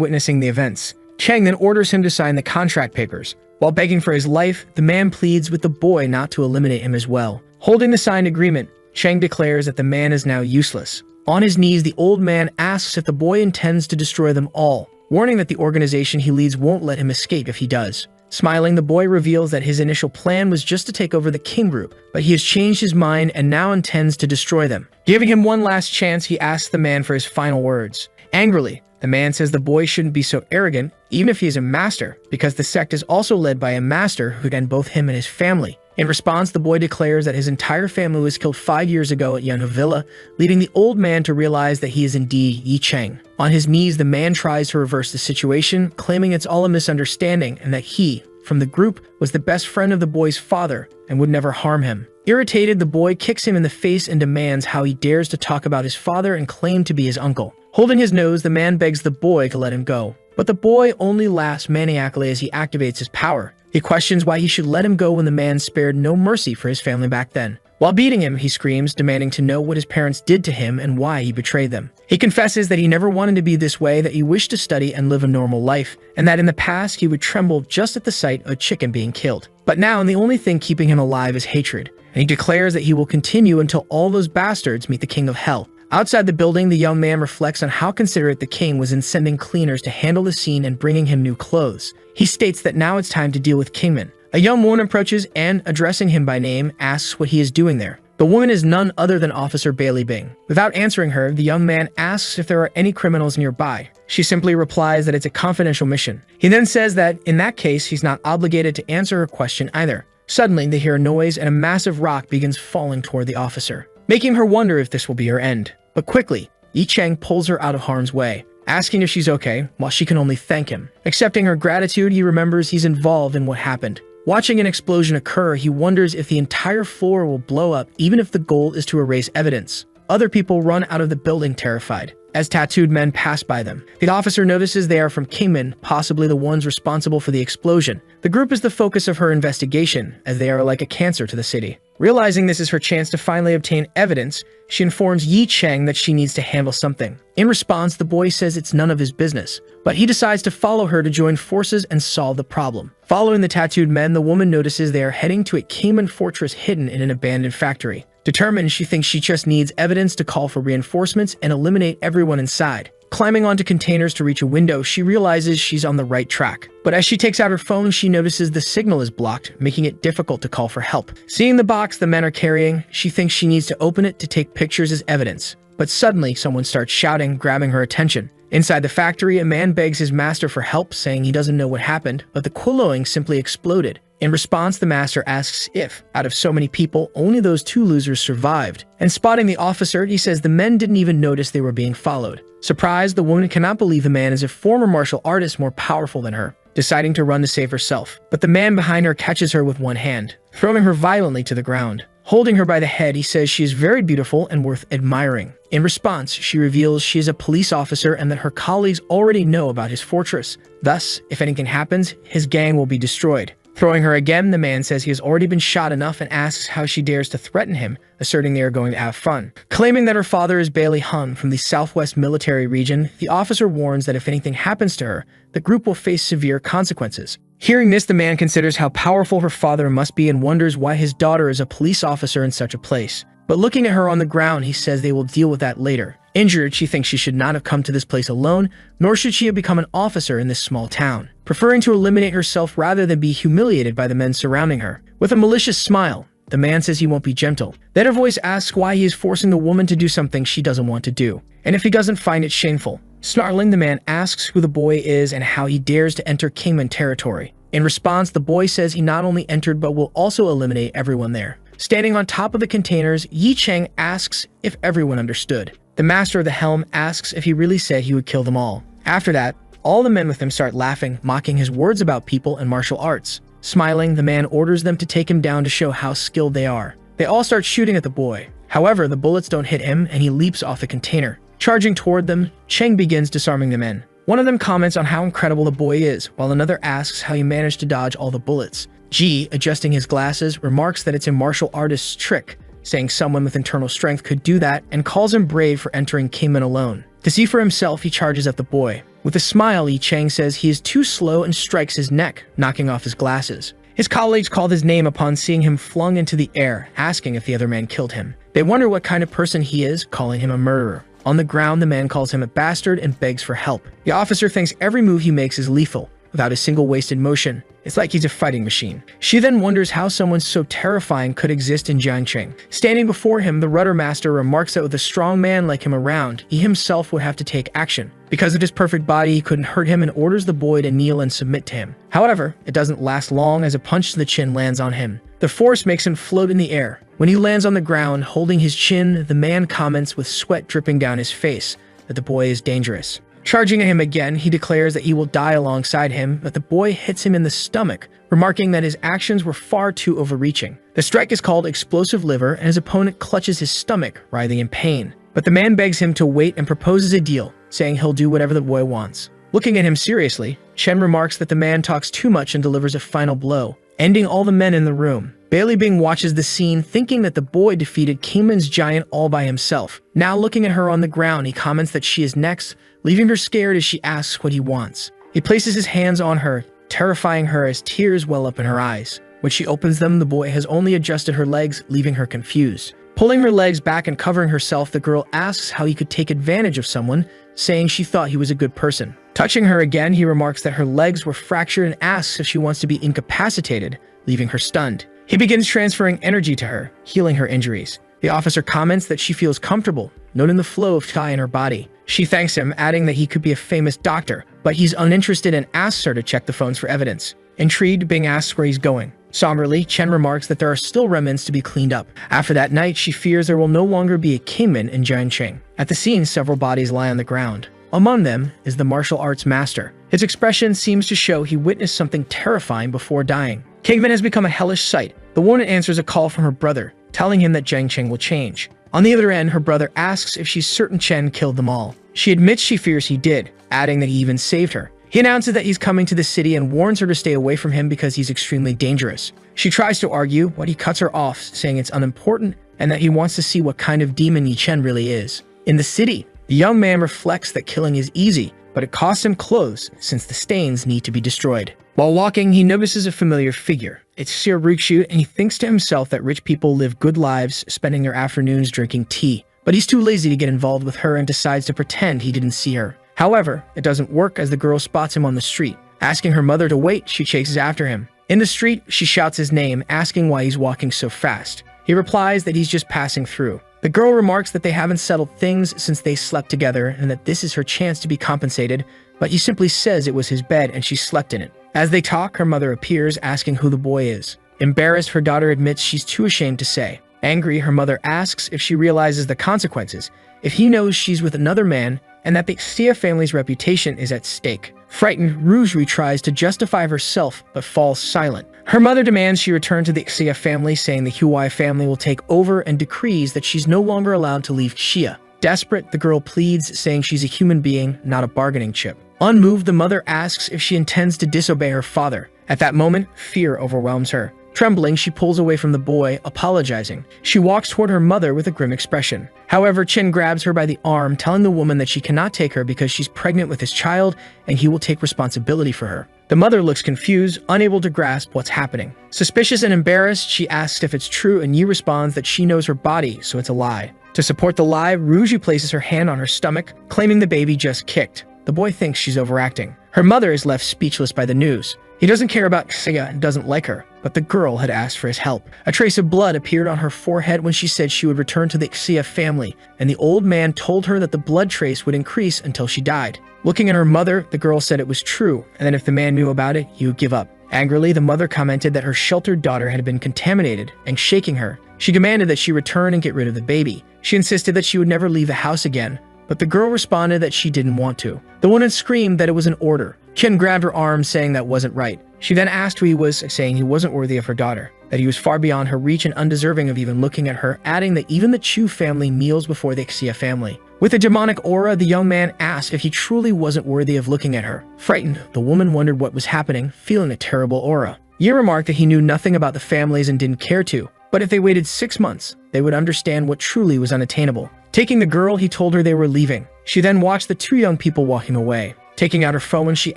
witnessing the events. Cheng then orders him to sign the contract papers. While begging for his life, the man pleads with the boy not to eliminate him as well. Holding the signed agreement, Cheng declares that the man is now useless. On his knees, the old man asks if the boy intends to destroy them all, warning that the organization he leads won't let him escape if he does. Smiling, the boy reveals that his initial plan was just to take over the King group, but he has changed his mind and now intends to destroy them. Giving him one last chance, he asks the man for his final words. Angrily, the man says the boy shouldn't be so arrogant, even if he is a master, because the sect is also led by a master who could end both him and his family. In response, the boy declares that his entire family was killed 5 years ago at Yahello Villa, leading the old man to realize that he is indeed Yi Cheng. On his knees, the man tries to reverse the situation, claiming it's all a misunderstanding and that he, from the group, was the best friend of the boy's father and would never harm him. Irritated, the boy kicks him in the face and demands how he dares to talk about his father and claim to be his uncle. Holding his nose, the man begs the boy to let him go. But the boy only laughs maniacally as he activates his power. He questions why he should let him go when the man spared no mercy for his family back then. While beating him, he screams, demanding to know what his parents did to him and why he betrayed them. He confesses that he never wanted to be this way, that he wished to study and live a normal life, and that in the past he would tremble just at the sight of a chicken being killed. But now, the only thing keeping him alive is hatred, and he declares that he will continue until all those bastards meet the King of Hell. Outside the building, the young man reflects on how considerate the king was in sending cleaners to handle the scene and bringing him new clothes. He states that now it's time to deal with Kingman. A young woman approaches and, addressing him by name, asks what he is doing there. The woman is none other than Officer Bailey Bing. Without answering her, the young man asks if there are any criminals nearby. She simply replies that it's a confidential mission. He then says that, in that case, he's not obligated to answer her question either. Suddenly, they hear a noise and a massive rock begins falling toward the officer, making her wonder if this will be her end. But quickly, Yi Cheng pulls her out of harm's way, asking if she's okay, while she can only thank him. Accepting her gratitude, he remembers he's involved in what happened. Watching an explosion occur, he wonders if the entire floor will blow up, even if the goal is to erase evidence. Other people run out of the building terrified, as tattooed men pass by them. The officer notices they are from Kingman, possibly the ones responsible for the explosion. The group is the focus of her investigation, as they are like a cancer to the city. Realizing this is her chance to finally obtain evidence, she informs Yi Cheng that she needs to handle something. In response, the boy says it's none of his business, but he decides to follow her to join forces and solve the problem. Following the tattooed men, the woman notices they are heading to a Cayman fortress hidden in an abandoned factory. Determined, she thinks she just needs evidence to call for reinforcements and eliminate everyone inside. Climbing onto containers to reach a window, she realizes she's on the right track. But as she takes out her phone, she notices the signal is blocked, making it difficult to call for help. Seeing the box the men are carrying, she thinks she needs to open it to take pictures as evidence. But suddenly, someone starts shouting, grabbing her attention. Inside the factory, a man begs his master for help, saying he doesn't know what happened, but the quillowing simply exploded. In response, the master asks if, out of so many people, only those 2 losers survived. And spotting the officer, he says the men didn't even notice they were being followed. Surprised, the woman cannot believe the man is a former martial artist more powerful than her, deciding to run to save herself. But the man behind her catches her with one hand, throwing her violently to the ground. Holding her by the head, he says she is very beautiful and worth admiring. In response, she reveals she is a police officer and that her colleagues already know about his fortress. Thus, if anything happens, his gang will be destroyed. Throwing her again, the man says he has already been shot enough and asks how she dares to threaten him, asserting they are going to have fun. Claiming that her father is Bailey Hun from the Southwest Military Region, the officer warns that if anything happens to her, the group will face severe consequences. Hearing this, the man considers how powerful her father must be and wonders why his daughter is a police officer in such a place. But looking at her on the ground, he says they will deal with that later. Injured, she thinks she should not have come to this place alone, nor should she have become an officer in this small town, preferring to eliminate herself rather than be humiliated by the men surrounding her. With a malicious smile, the man says he won't be gentle. Then her voice asks why he is forcing the woman to do something she doesn't want to do, and if he doesn't find it shameful. Snarling, the man asks who the boy is and how he dares to enter Kingman territory. In response, the boy says he not only entered but will also eliminate everyone there. Standing on top of the containers, Yi Cheng asks if everyone understood. The master of the helm asks if he really said he would kill them all. After that, all the men with him start laughing, mocking his words about people and martial arts. Smiling, the man orders them to take him down to show how skilled they are. They all start shooting at the boy. However, the bullets don't hit him and he leaps off the container. Charging toward them, Cheng begins disarming the men. One of them comments on how incredible the boy is, while another asks how he managed to dodge all the bullets. Ji, adjusting his glasses, remarks that it's a martial artist's trick, saying someone with internal strength could do that, and calls him brave for entering Kingman alone. To see for himself, he charges at the boy. With a smile, Yi Cheng says he is too slow and strikes his neck, knocking off his glasses. His colleagues call his name upon seeing him flung into the air, asking if the other man killed him. They wonder what kind of person he is, calling him a murderer. On the ground, the man calls him a bastard and begs for help. The officer thinks every move he makes is lethal, without a single wasted motion. It's like he's a fighting machine. She then wonders how someone so terrifying could exist in Jiangcheng. Standing before him, the rudder master remarks that with a strong man like him around, he himself would have to take action. Because of his perfect body, he couldn't hurt him and orders the boy to kneel and submit to him. However, it doesn't last long as a punch to the chin lands on him. The force makes him float in the air. When he lands on the ground, holding his chin, the man comments with sweat dripping down his face that the boy is dangerous. Charging at him again, he declares that he will die alongside him, but the boy hits him in the stomach, remarking that his actions were far too overreaching. The strike is called explosive liver, and his opponent clutches his stomach, writhing in pain. But the man begs him to wait and proposes a deal, saying he'll do whatever the boy wants. Looking at him seriously, Chen remarks that the man talks too much and delivers a final blow, ending all the men in the room. Bailey Bing watches the scene, thinking that the boy defeated Kingman's giant all by himself. Now looking at her on the ground, he comments that she is next, leaving her scared as she asks what he wants. He places his hands on her, terrifying her as tears well up in her eyes. When she opens them, the boy has only adjusted her legs, leaving her confused. Pulling her legs back and covering herself, the girl asks how he could take advantage of someone, saying she thought he was a good person. Touching her again, he remarks that her legs were fractured and asks if she wants to be incapacitated, leaving her stunned. He begins transferring energy to her, healing her injuries. The officer comments that she feels comfortable, noting the flow of Thai in her body. She thanks him, adding that he could be a famous doctor, but he's uninterested and asks her to check the phones for evidence. Intrigued, Bing asks where he's going. Somberly, Chen remarks that there are still remnants to be cleaned up. After that night, she fears there will no longer be a kingman in Jiangcheng. At the scene, several bodies lie on the ground. Among them is the martial arts master. His expression seems to show he witnessed something terrifying before dying. Kingman has become a hellish sight. The woman answers a call from her brother, telling him that Jiangcheng will change. On the other end, her brother asks if she's certain Chen killed them all. She admits she fears he did, adding that he even saved her. He announces that he's coming to the city and warns her to stay away from him because he's extremely dangerous. She tries to argue, but he cuts her off, saying it's unimportant and that he wants to see what kind of demon Yi Chen really is. In the city, the young man reflects that killing is easy, but it costs him clothes since the stains need to be destroyed. While walking, he notices a familiar figure. It's Xia Ruxu, and he thinks to himself that rich people live good lives, spending their afternoons drinking tea. But he's too lazy to get involved with her and decides to pretend he didn't see her. However, it doesn't work as the girl spots him on the street. Asking her mother to wait, she chases after him. In the street, she shouts his name, asking why he's walking so fast. He replies that he's just passing through. The girl remarks that they haven't settled things since they slept together and that this is her chance to be compensated, but he simply says it was his bed and she slept in it. As they talk, her mother appears, asking who the boy is. Embarrassed, her daughter admits she's too ashamed to say. Angry, her mother asks if she realizes the consequences, if he knows she's with another man, and that the Xia family's reputation is at stake. Frightened, Ruzri tries to justify herself, but falls silent. Her mother demands she return to the Xia family, saying the Huai family will take over and decrees that she's no longer allowed to leave Xia. Desperate, the girl pleads, saying she's a human being, not a bargaining chip. Unmoved, the mother asks if she intends to disobey her father. At that moment, fear overwhelms her. Trembling, she pulls away from the boy, apologizing. She walks toward her mother with a grim expression. However, Chen grabs her by the arm, telling the woman that she cannot take her because she's pregnant with his child and he will take responsibility for her. The mother looks confused, unable to grasp what's happening. Suspicious and embarrassed, she asks if it's true and Yi responds that she knows her body, so it's a lie. To support the lie, Ruji places her hand on her stomach, claiming the baby just kicked. The boy thinks she's overacting. Her mother is left speechless by the news. He doesn't care about Xia and doesn't like her, but the girl had asked for his help. A trace of blood appeared on her forehead when she said she would return to the Xia family, and the old man told her that the blood trace would increase until she died. Looking at her mother, the girl said it was true, and that if the man knew about it, he would give up. Angrily, the mother commented that her sheltered daughter had been contaminated, and shaking her, she demanded that she return and get rid of the baby. She insisted that she would never leave the house again, but the girl responded that she didn't want to. The woman screamed that it was an order. Chen grabbed her arm, saying that wasn't right. She then asked who he was, saying he wasn't worthy of her daughter, that he was far beyond her reach and undeserving of even looking at her, adding that even the Chu family kneels before the Xia family. With a demonic aura, the young man asked if he truly wasn't worthy of looking at her. Frightened, the woman wondered what was happening, feeling a terrible aura. Yi remarked that he knew nothing about the families and didn't care to, but if they waited 6 months, they would understand what truly was unattainable. Taking the girl, he told her they were leaving. She then watched the two young people walking away. Taking out her phone, she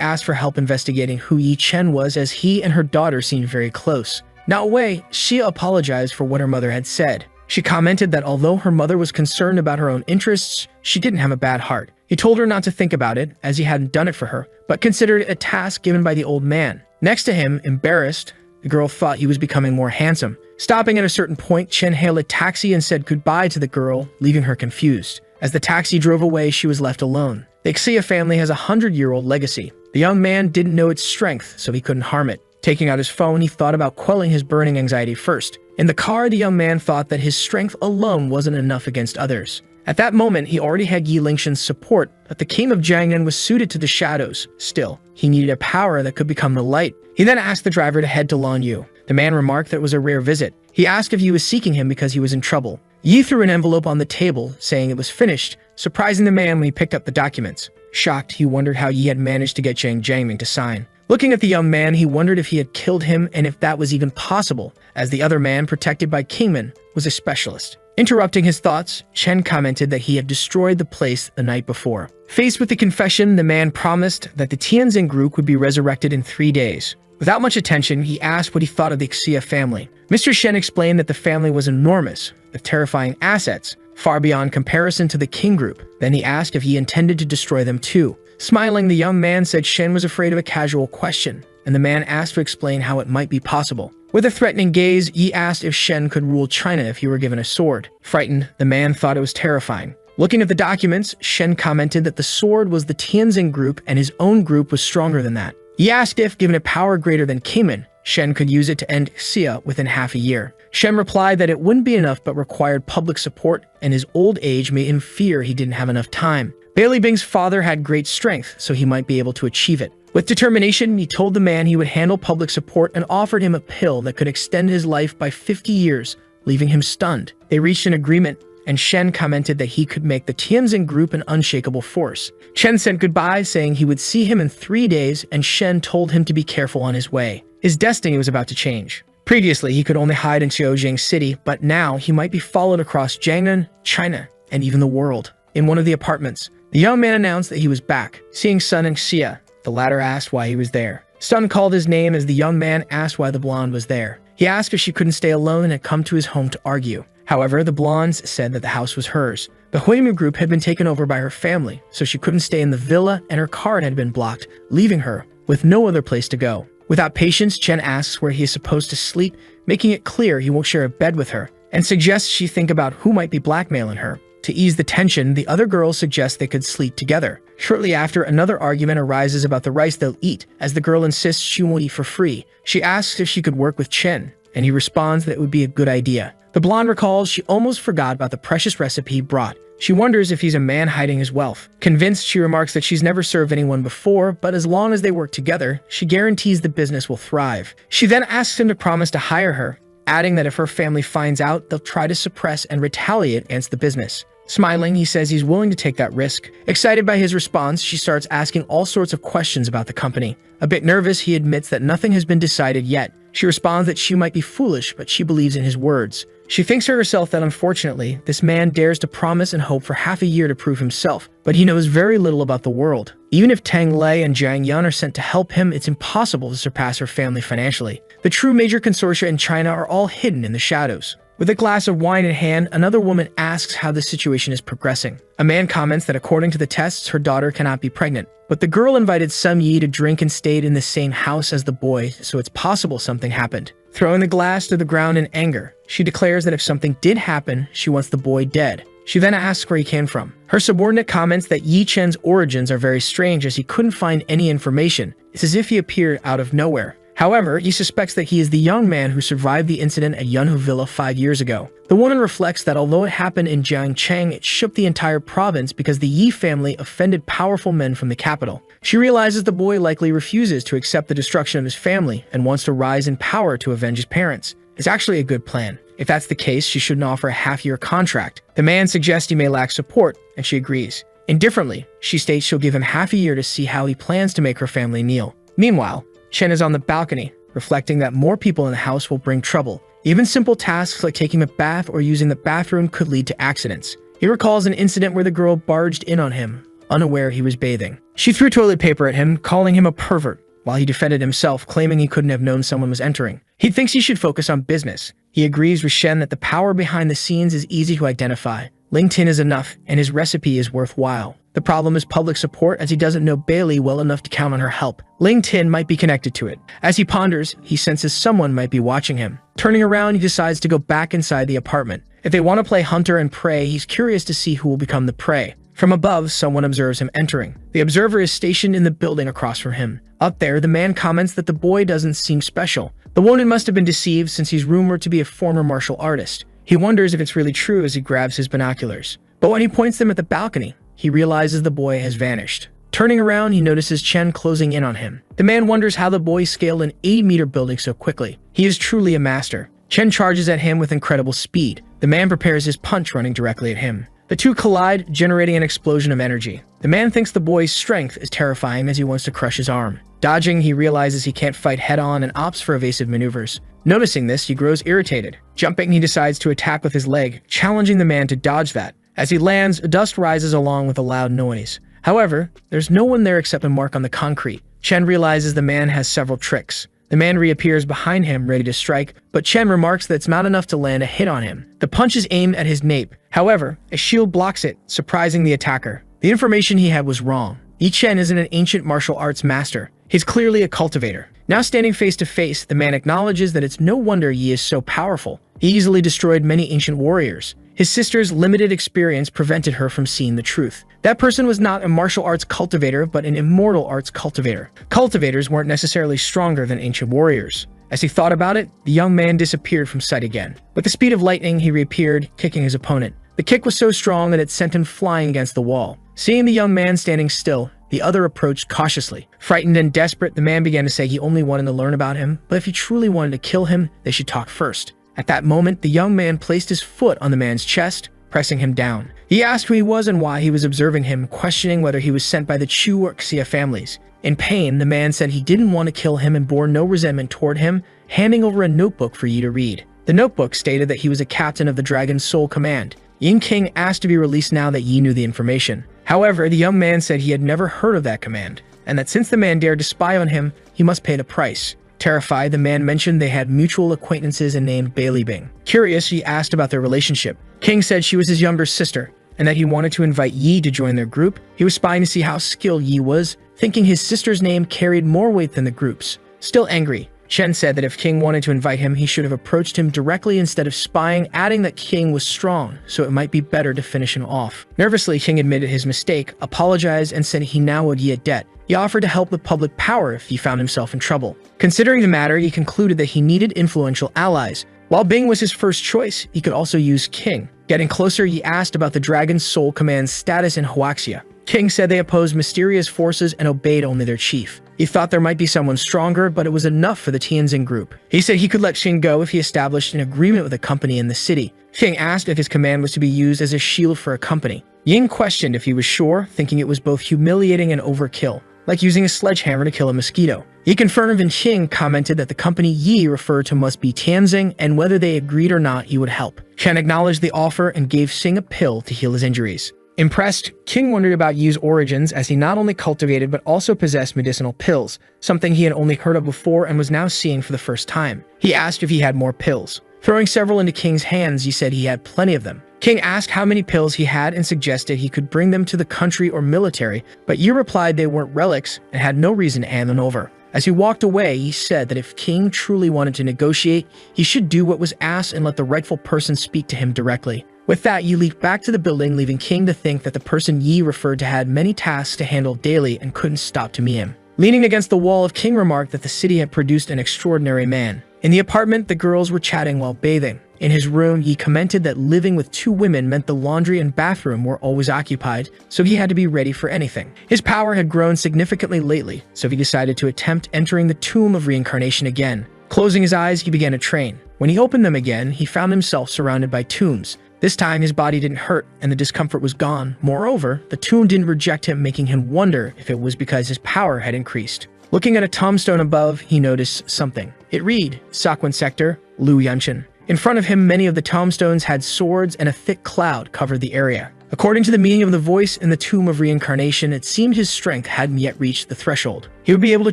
asked for help investigating who Yi Chen was, as he and her daughter seemed very close. Now away, Xia apologized for what her mother had said. She commented that although her mother was concerned about her own interests, she didn't have a bad heart. He told her not to think about it, as he hadn't done it for her, but considered it a task given by the old man. Next to him, embarrassed, the girl thought he was becoming more handsome. Stopping at a certain point, Chen hailed a taxi and said goodbye to the girl, leaving her confused. As the taxi drove away, she was left alone. The Xia family has a 100-year-old legacy. The young man didn't know its strength, so he couldn't harm it. Taking out his phone, he thought about quelling his burning anxiety first. In the car, the young man thought that his strength alone wasn't enough against others. At that moment, he already had Yi Lingshan's support, but the king of Jiangnan was suited to the shadows. Still, he needed a power that could become the light. He then asked the driver to head to Lanyu. The man remarked that it was a rare visit. He asked if he was seeking him because he was in trouble. Yi threw an envelope on the table, saying it was finished, surprising the man when he picked up the documents. Shocked, he wondered how Yi had managed to get Zhang Jiangming to sign. Looking at the young man, he wondered if he had killed him and if that was even possible, as the other man, protected by Kingman, was a specialist. Interrupting his thoughts, Chen commented that he had destroyed the place the night before. Faced with the confession, the man promised that the Tianjin group would be resurrected in 3 days. Without much attention, he asked what he thought of the Xia family. Mr. Shen explained that the family was enormous, with terrifying assets, far beyond comparison to the King group. Then he asked if he intended to destroy them too. Smiling, the young man said Shen was afraid of a casual question, and the man asked to explain how it might be possible. With a threatening gaze, Yi asked if Shen could rule China if he were given a sword. Frightened, the man thought it was terrifying. Looking at the documents, Shen commented that the sword was the Tianjin group and his own group was stronger than that. He asked if, given a power greater than Kingman, Shen could use it to end Xia within half a year. Shen replied that it wouldn't be enough but required public support, and his old age made him fear he didn't have enough time. Bailey Bing's father had great strength, so he might be able to achieve it. With determination, he told the man he would handle public support and offered him a pill that could extend his life by 50 years, leaving him stunned. They reached an agreement, and Shen commented that he could make the Tianjin group an unshakable force. Chen said goodbye, saying he would see him in 3 days, and Shen told him to be careful on his way. His destiny was about to change. Previously, he could only hide in Xiaojing City, but now he might be followed across Jiangnan, China, and even the world. In one of the apartments, the young man announced that he was back. Seeing Sun and Xia, the latter asked why he was there. Sun called his name as the young man asked why the blonde was there. He asked if she couldn't stay alone and had come to his home to argue. However, the blondes said that the house was hers. The Huimu group had been taken over by her family, so she couldn't stay in the villa and her card had been blocked, leaving her with no other place to go. Without patience, Chen asks where he is supposed to sleep, making it clear he won't share a bed with her, and suggests she think about who might be blackmailing her. To ease the tension, the other girls suggest they could sleep together. Shortly after, another argument arises about the rice they'll eat, as the girl insists she won't eat for free. She asks if she could work with Chen, and he responds that it would be a good idea. The blonde recalls she almost forgot about the precious recipe he brought. She wonders if he's a man hiding his wealth. Convinced, she remarks that she's never served anyone before, but as long as they work together, she guarantees the business will thrive. She then asks him to promise to hire her, adding that if her family finds out, they'll try to suppress and retaliate against the business. Smiling, he says he's willing to take that risk. Excited by his response, she starts asking all sorts of questions about the company. A bit nervous, he admits that nothing has been decided yet. She responds that she might be foolish, but she believes in his words. She thinks to herself that unfortunately, this man dares to promise and hope for half a year to prove himself, but he knows very little about the world. Even if Tang Lei and Jiang Yan are sent to help him, it's impossible to surpass her family financially. The true major consortia in China are all hidden in the shadows. With a glass of wine in hand, another woman asks how the situation is progressing. A man comments that according to the tests, her daughter cannot be pregnant. But the girl invited Sum Yi to drink and stayed in the same house as the boy, so it's possible something happened. Throwing the glass to the ground in anger, she declares that if something did happen, she wants the boy dead. She then asks where he came from. Her subordinate comments that Yi Chen's origins are very strange as he couldn't find any information. It's as if he appeared out of nowhere. However, he suspects that he is the young man who survived the incident at Yunhu Villa 5 years ago. The woman reflects that although it happened in Jiangcheng, it shook the entire province because the Yi family offended powerful men from the capital. She realizes the boy likely refuses to accept the destruction of his family and wants to rise in power to avenge his parents. It's actually a good plan. If that's the case, she shouldn't offer a half-year contract. The man suggests he may lack support, and she agrees. Indifferently, she states she'll give him half a year to see how he plans to make her family kneel. Meanwhile, Chen is on the balcony, reflecting that more people in the house will bring trouble. Even simple tasks like taking a bath or using the bathroom could lead to accidents. He recalls an incident where the girl barged in on him, unaware he was bathing. She threw toilet paper at him, calling him a pervert, while he defended himself, claiming he couldn't have known someone was entering. He thinks he should focus on business. He agrees with Shen that the power behind the scenes is easy to identify. LinkedIn is enough, and his recipe is worthwhile. The problem is public support, as he doesn't know Bailey well enough to count on her help. Ling Tin might be connected to it. As he ponders, he senses someone might be watching him. Turning around, he decides to go back inside the apartment. If they want to play hunter and prey, he's curious to see who will become the prey. From above, someone observes him entering. The observer is stationed in the building across from him. Up there, the man comments that the boy doesn't seem special. The woman must have been deceived since he's rumored to be a former martial artist. He wonders if it's really true as he grabs his binoculars. But when he points them at the balcony, he realizes the boy has vanished. Turning around, he notices Chen closing in on him. The man wonders how the boy scaled an 80-meter building so quickly. He is truly a master. Chen charges at him with incredible speed. The man prepares his punch, running directly at him. The two collide, generating an explosion of energy. The man thinks the boy's strength is terrifying as he wants to crush his arm. Dodging, he realizes he can't fight head-on and opts for evasive maneuvers. Noticing this, he grows irritated. Jumping, he decides to attack with his leg, challenging the man to dodge that. As he lands, dust rises along with a loud noise. However, there's no one there except a mark on the concrete. Chen realizes the man has several tricks. The man reappears behind him, ready to strike, but Chen remarks that it's not enough to land a hit on him. The punch is aimed at his nape. However, a shield blocks it, surprising the attacker. The information he had was wrong. Yi Chen isn't an ancient martial arts master. He's clearly a cultivator. Now standing face to face, the man acknowledges that it's no wonder Yi is so powerful. He easily destroyed many ancient warriors. His sister's limited experience prevented her from seeing the truth. That person was not a martial arts cultivator, but an immortal arts cultivator. Cultivators weren't necessarily stronger than ancient warriors. As he thought about it, the young man disappeared from sight again. With the speed of lightning, he reappeared, kicking his opponent. The kick was so strong that it sent him flying against the wall. Seeing the young man standing still, the other approached cautiously. Frightened and desperate, the man began to say he only wanted to learn about him, but if he truly wanted to kill him, they should talk first. At that moment, the young man placed his foot on the man's chest, pressing him down. He asked who he was and why he was observing him, questioning whether he was sent by the Chu or Xia families. In pain, the man said he didn't want to kill him and bore no resentment toward him, handing over a notebook for Yi to read. The notebook stated that he was a captain of the Dragon Soul Command. Yin King asked to be released now that Yi knew the information. However, the young man said he had never heard of that command, and that since the man dared to spy on him, he must pay the price. Terrified, the man mentioned they had mutual acquaintances and named Bailey Bing. Curious, he asked about their relationship. King said she was his younger sister, and that he wanted to invite Yi to join their group. He was spying to see how skilled Yi was, thinking his sister's name carried more weight than the group's. Still angry, Chen said that if King wanted to invite him, he should have approached him directly instead of spying, adding that King was strong, so it might be better to finish him off. Nervously, King admitted his mistake, apologized, and said he now owed Yi a debt. He offered to help the public power if he found himself in trouble. Considering the matter, he concluded that he needed influential allies. While Bing was his first choice, he could also use King. Getting closer, he asked about the Dragon Soul Command's status in Huaxia. King said they opposed mysterious forces and obeyed only their chief. He thought there might be someone stronger, but it was enough for the Tianjin group. He said he could let Xing go if he established an agreement with a company in the city. Xing asked if his command was to be used as a shield for a company. Ying questioned if he was sure, thinking it was both humiliating and overkill, like using a sledgehammer to kill a mosquito. He confirmed, and Xing commented that the company Yi referred to must be Tianjin, and whether they agreed or not, he would help. Chen acknowledged the offer and gave Xing a pill to heal his injuries. Impressed, King wondered about Yi's origins, as he not only cultivated but also possessed medicinal pills, something he had only heard of before and was now seeing for the first time. He asked if he had more pills. Throwing several into King's hands, he said he had plenty of them. King asked how many pills he had and suggested he could bring them to the country or military, but Yi replied they weren't relics and had no reason to hand them over. As he walked away, he said that if King truly wanted to negotiate, he should do what was asked and let the rightful person speak to him directly. With that, Yi leaped back to the building, leaving King to think that the person Yi referred to had many tasks to handle daily and couldn't stop to meet him. Leaning against the wall, King remarked that the city had produced an extraordinary man. In the apartment, the girls were chatting while bathing. In his room, Yi commented that living with 2 women meant the laundry and bathroom were always occupied, so he had to be ready for anything. His power had grown significantly lately, so he decided to attempt entering the tomb of reincarnation again. Closing his eyes, he began to train. When he opened them again, he found himself surrounded by tombs. This time, his body didn't hurt, and the discomfort was gone. Moreover, the tomb didn't reject him, making him wonder if it was because his power had increased. Looking at a tombstone above, he noticed something. It read, Sakwan Sector, Lu Yunshin. In front of him, many of the tombstones had swords, and a thick cloud covered the area. According to the meaning of the voice in the Tomb of Reincarnation, it seemed his strength hadn't yet reached the threshold. He would be able to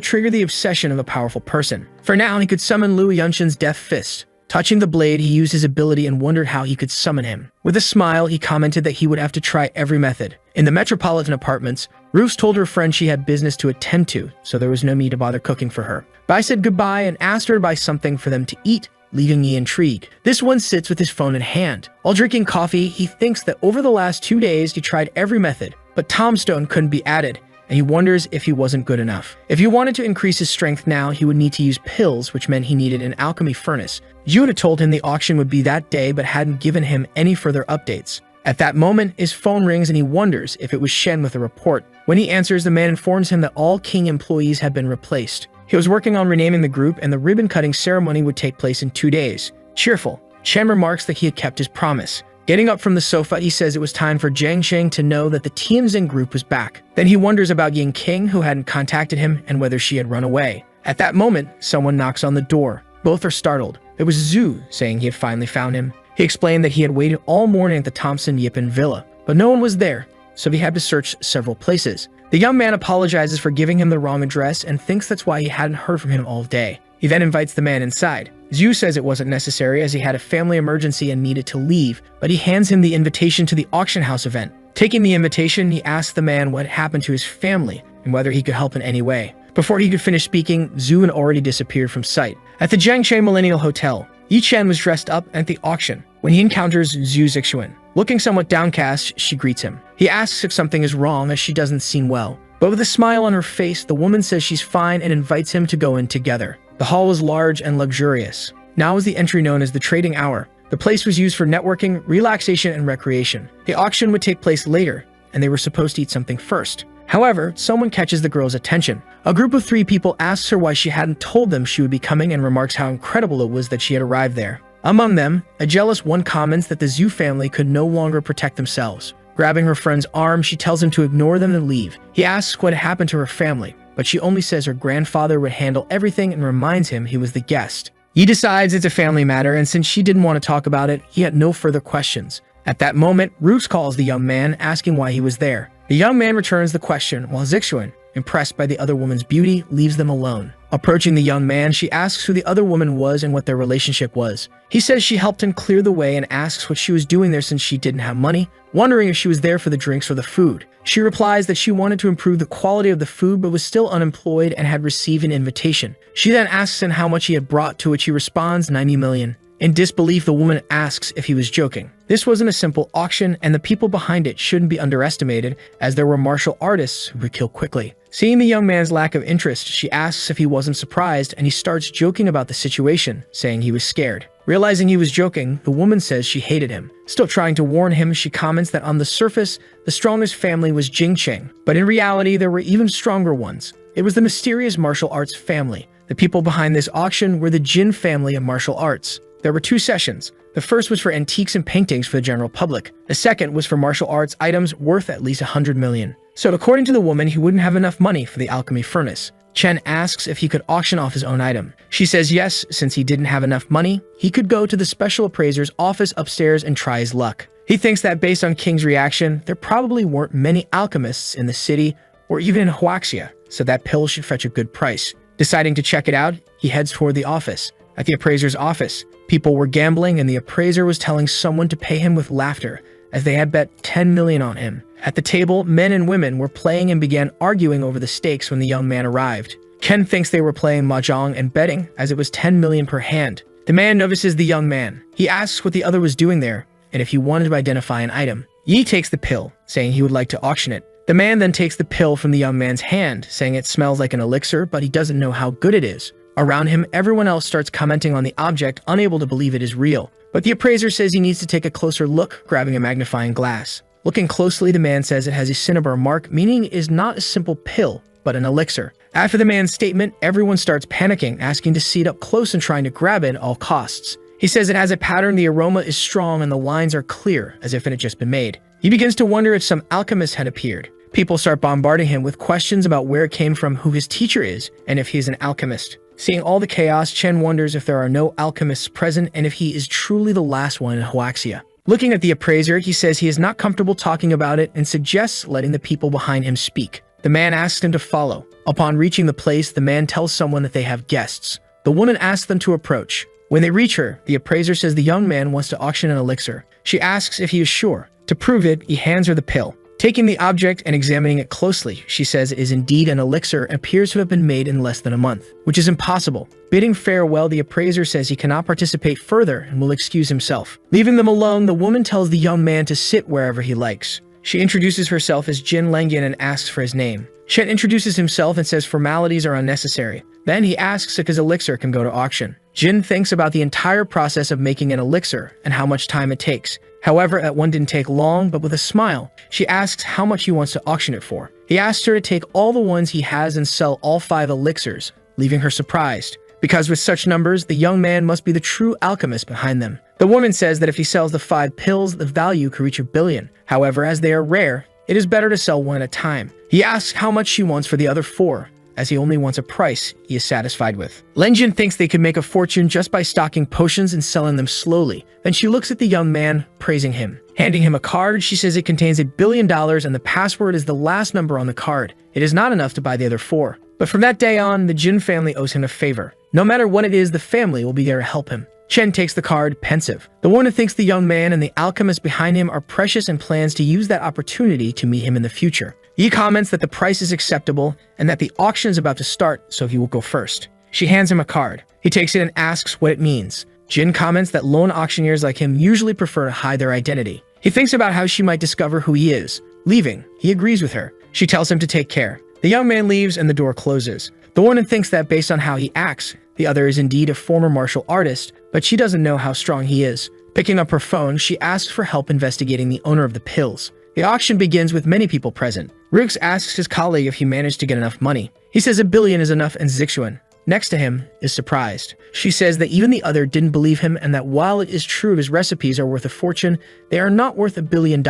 trigger the obsession of a powerful person. For now, he could summon Lu Yunshin's Death Fist. Touching the blade, he used his ability and wondered how he could summon him. With a smile, he commented that he would have to try every method. In the metropolitan apartments, Roos told her friend she had business to attend to, so there was no need to bother cooking for her. Bai said goodbye and asked her to buy something for them to eat, leaving Yi intrigued. This one sits with his phone in hand. While drinking coffee, he thinks that over the last 2 days he tried every method, but Tombstone couldn't be added, and he wonders if he wasn't good enough. If he wanted to increase his strength now, he would need to use pills, which meant he needed an alchemy furnace. Yoon had told him the auction would be that day, but hadn't given him any further updates. At that moment, his phone rings and he wonders if it was Shen with a report. When he answers, the man informs him that all King employees have been replaced. He was working on renaming the group, and the ribbon-cutting ceremony would take place in 2 days. Cheerful, Chen remarks that he had kept his promise. Getting up from the sofa, he says it was time for Jiang Sheng to know that the TMZ group was back. Then he wonders about Ying King, who hadn't contacted him, and whether she had run away. At that moment, someone knocks on the door. Both are startled. It was Zhu, saying he had finally found him. He explained that he had waited all morning at the Thompson Yippen villa, but no one was there, so he had to search several places. The young man apologizes for giving him the wrong address and thinks that's why he hadn't heard from him all day. He then invites the man inside. Zhu says it wasn't necessary as he had a family emergency and needed to leave, but he hands him the invitation to the auction house event. Taking the invitation, he asks the man what happened to his family and whether he could help in any way. Before he could finish speaking, Zhu had already disappeared from sight. At the Jiangche Millennial Hotel, Yi Chen was dressed up at the auction when he encounters Zhu Zixuan. Looking somewhat downcast, she greets him. He asks if something is wrong as she doesn't seem well. But with a smile on her face, the woman says she's fine and invites him to go in together. The hall was large and luxurious. Now is the entry known as the Trading Hour. The place was used for networking, relaxation, and recreation. The auction would take place later, and they were supposed to eat something first. However, someone catches the girl's attention. A group of 3 people asks her why she hadn't told them she would be coming and remarks how incredible it was that she had arrived there. Among them, a jealous one comments that the Zhu family could no longer protect themselves. Grabbing her friend's arm, she tells him to ignore them and leave. He asks what happened to her family, but she only says her grandfather would handle everything and reminds him he was the guest. He decides it's a family matter, and since she didn't want to talk about it, he had no further questions. At that moment, Roos calls the young man, asking why he was there. The young man returns the question, while Zixuan, impressed by the other woman's beauty, leaves them alone. Approaching the young man, she asks who the other woman was and what their relationship was. He says she helped him clear the way and asks what she was doing there since she didn't have money, wondering if she was there for the drinks or the food. She replies that she wanted to improve the quality of the food but was still unemployed and had received an invitation. She then asks him how much he had brought, to which he responds 90 million. In disbelief, the woman asks if he was joking. This wasn't a simple auction, and the people behind it shouldn't be underestimated, as there were martial artists who would kill quickly. Seeing the young man's lack of interest, she asks if he wasn't surprised, and he starts joking about the situation, saying he was scared. Realizing he was joking, the woman says she hated him. Still trying to warn him, she comments that on the surface, the strongest family was Jingcheng, but in reality, there were even stronger ones. It was the mysterious martial arts family. The people behind this auction were the Jin family of martial arts. There were 2 sessions. The first was for antiques and paintings for the general public. The second was for martial arts items worth at least 100 million. So according to the woman, he wouldn't have enough money for the alchemy furnace. Chen asks if he could auction off his own item. She says yes, since he didn't have enough money, he could go to the special appraiser's office upstairs and try his luck. He thinks that based on King's reaction, there probably weren't many alchemists in the city or even in Huaxia, so that pill should fetch a good price. Deciding to check it out, he heads toward the office. At the appraiser's office, people were gambling and the appraiser was telling someone to pay him with laughter, as they had bet 10 million on him. At the table, men and women were playing and began arguing over the stakes when the young man arrived. Ken thinks they were playing mahjong and betting, as it was 10 million per hand. The man notices the young man. He asks what the other was doing there, and if he wanted to identify an item. Yi takes the pill, saying he would like to auction it. The man then takes the pill from the young man's hand, saying it smells like an elixir, but he doesn't know how good it is. Around him, everyone else starts commenting on the object, unable to believe it is real. But the appraiser says he needs to take a closer look, grabbing a magnifying glass. Looking closely, the man says it has a cinnabar mark, meaning it is not a simple pill, but an elixir. After the man's statement, everyone starts panicking, asking to see it up close and trying to grab it at all costs. He says it has a pattern, the aroma is strong, and the lines are clear, as if it had just been made. He begins to wonder if some alchemist had appeared. People start bombarding him with questions about where it came from, who his teacher is, and if he is an alchemist. Seeing all the chaos, Chen wonders if there are no alchemists present and if he is truly the last one in Huaxia. Looking at the appraiser, he says he is not comfortable talking about it and suggests letting the people behind him speak. The man asks him to follow. Upon reaching the place, the man tells someone that they have guests. The woman asks them to approach. When they reach her, the appraiser says the young man wants to auction an elixir. She asks if he is sure. To prove it, he hands her the pill. Taking the object and examining it closely, she says it is indeed an elixir and appears to have been made in less than a month, which is impossible. Bidding farewell, the appraiser says he cannot participate further and will excuse himself. Leaving them alone, the woman tells the young man to sit wherever he likes. She introduces herself as Jin Langian and asks for his name. Shen introduces himself and says formalities are unnecessary. Then he asks if his elixir can go to auction. Jin thinks about the entire process of making an elixir and how much time it takes. However, that one didn't take long, but with a smile, she asks how much he wants to auction it for. He asks her to take all the ones he has and sell all 5 elixirs, leaving her surprised. Because with such numbers, the young man must be the true alchemist behind them. The woman says that if he sells the 5 pills, the value could reach $1 billion. However, as they are rare, it is better to sell one at a time. He asks how much she wants for the other 4, as he only wants a price he is satisfied with. Lenjin thinks they could make a fortune just by stocking potions and selling them slowly. Then she looks at the young man, praising him. Handing him a card, she says it contains $1 billion and the password is the last number on the card. It is not enough to buy the other 4. But from that day on, the Jin family owes him a favor. No matter what it is, the family will be there to help him. Chen takes the card, pensive. The woman thinks the young man and the alchemist behind him are precious and plans to use that opportunity to meet him in the future. He comments that the price is acceptable and that the auction is about to start, so he will go first. She hands him a card. He takes it and asks what it means. Jin comments that lone auctioneers like him usually prefer to hide their identity. He thinks about how she might discover who he is. Leaving, he agrees with her. She tells him to take care. The young man leaves and the door closes. The woman thinks that based on how he acts, the other is indeed a former martial artist, but she doesn't know how strong he is. Picking up her phone, she asks for help investigating the owner of the pills. The auction begins with many people present. Rix asks his colleague if he managed to get enough money. He says $1 billion is enough, and Zixuan, next to him, is surprised. She says that even the other didn't believe him and that while it is true his recipes are worth a fortune, they are not worth $1 billion.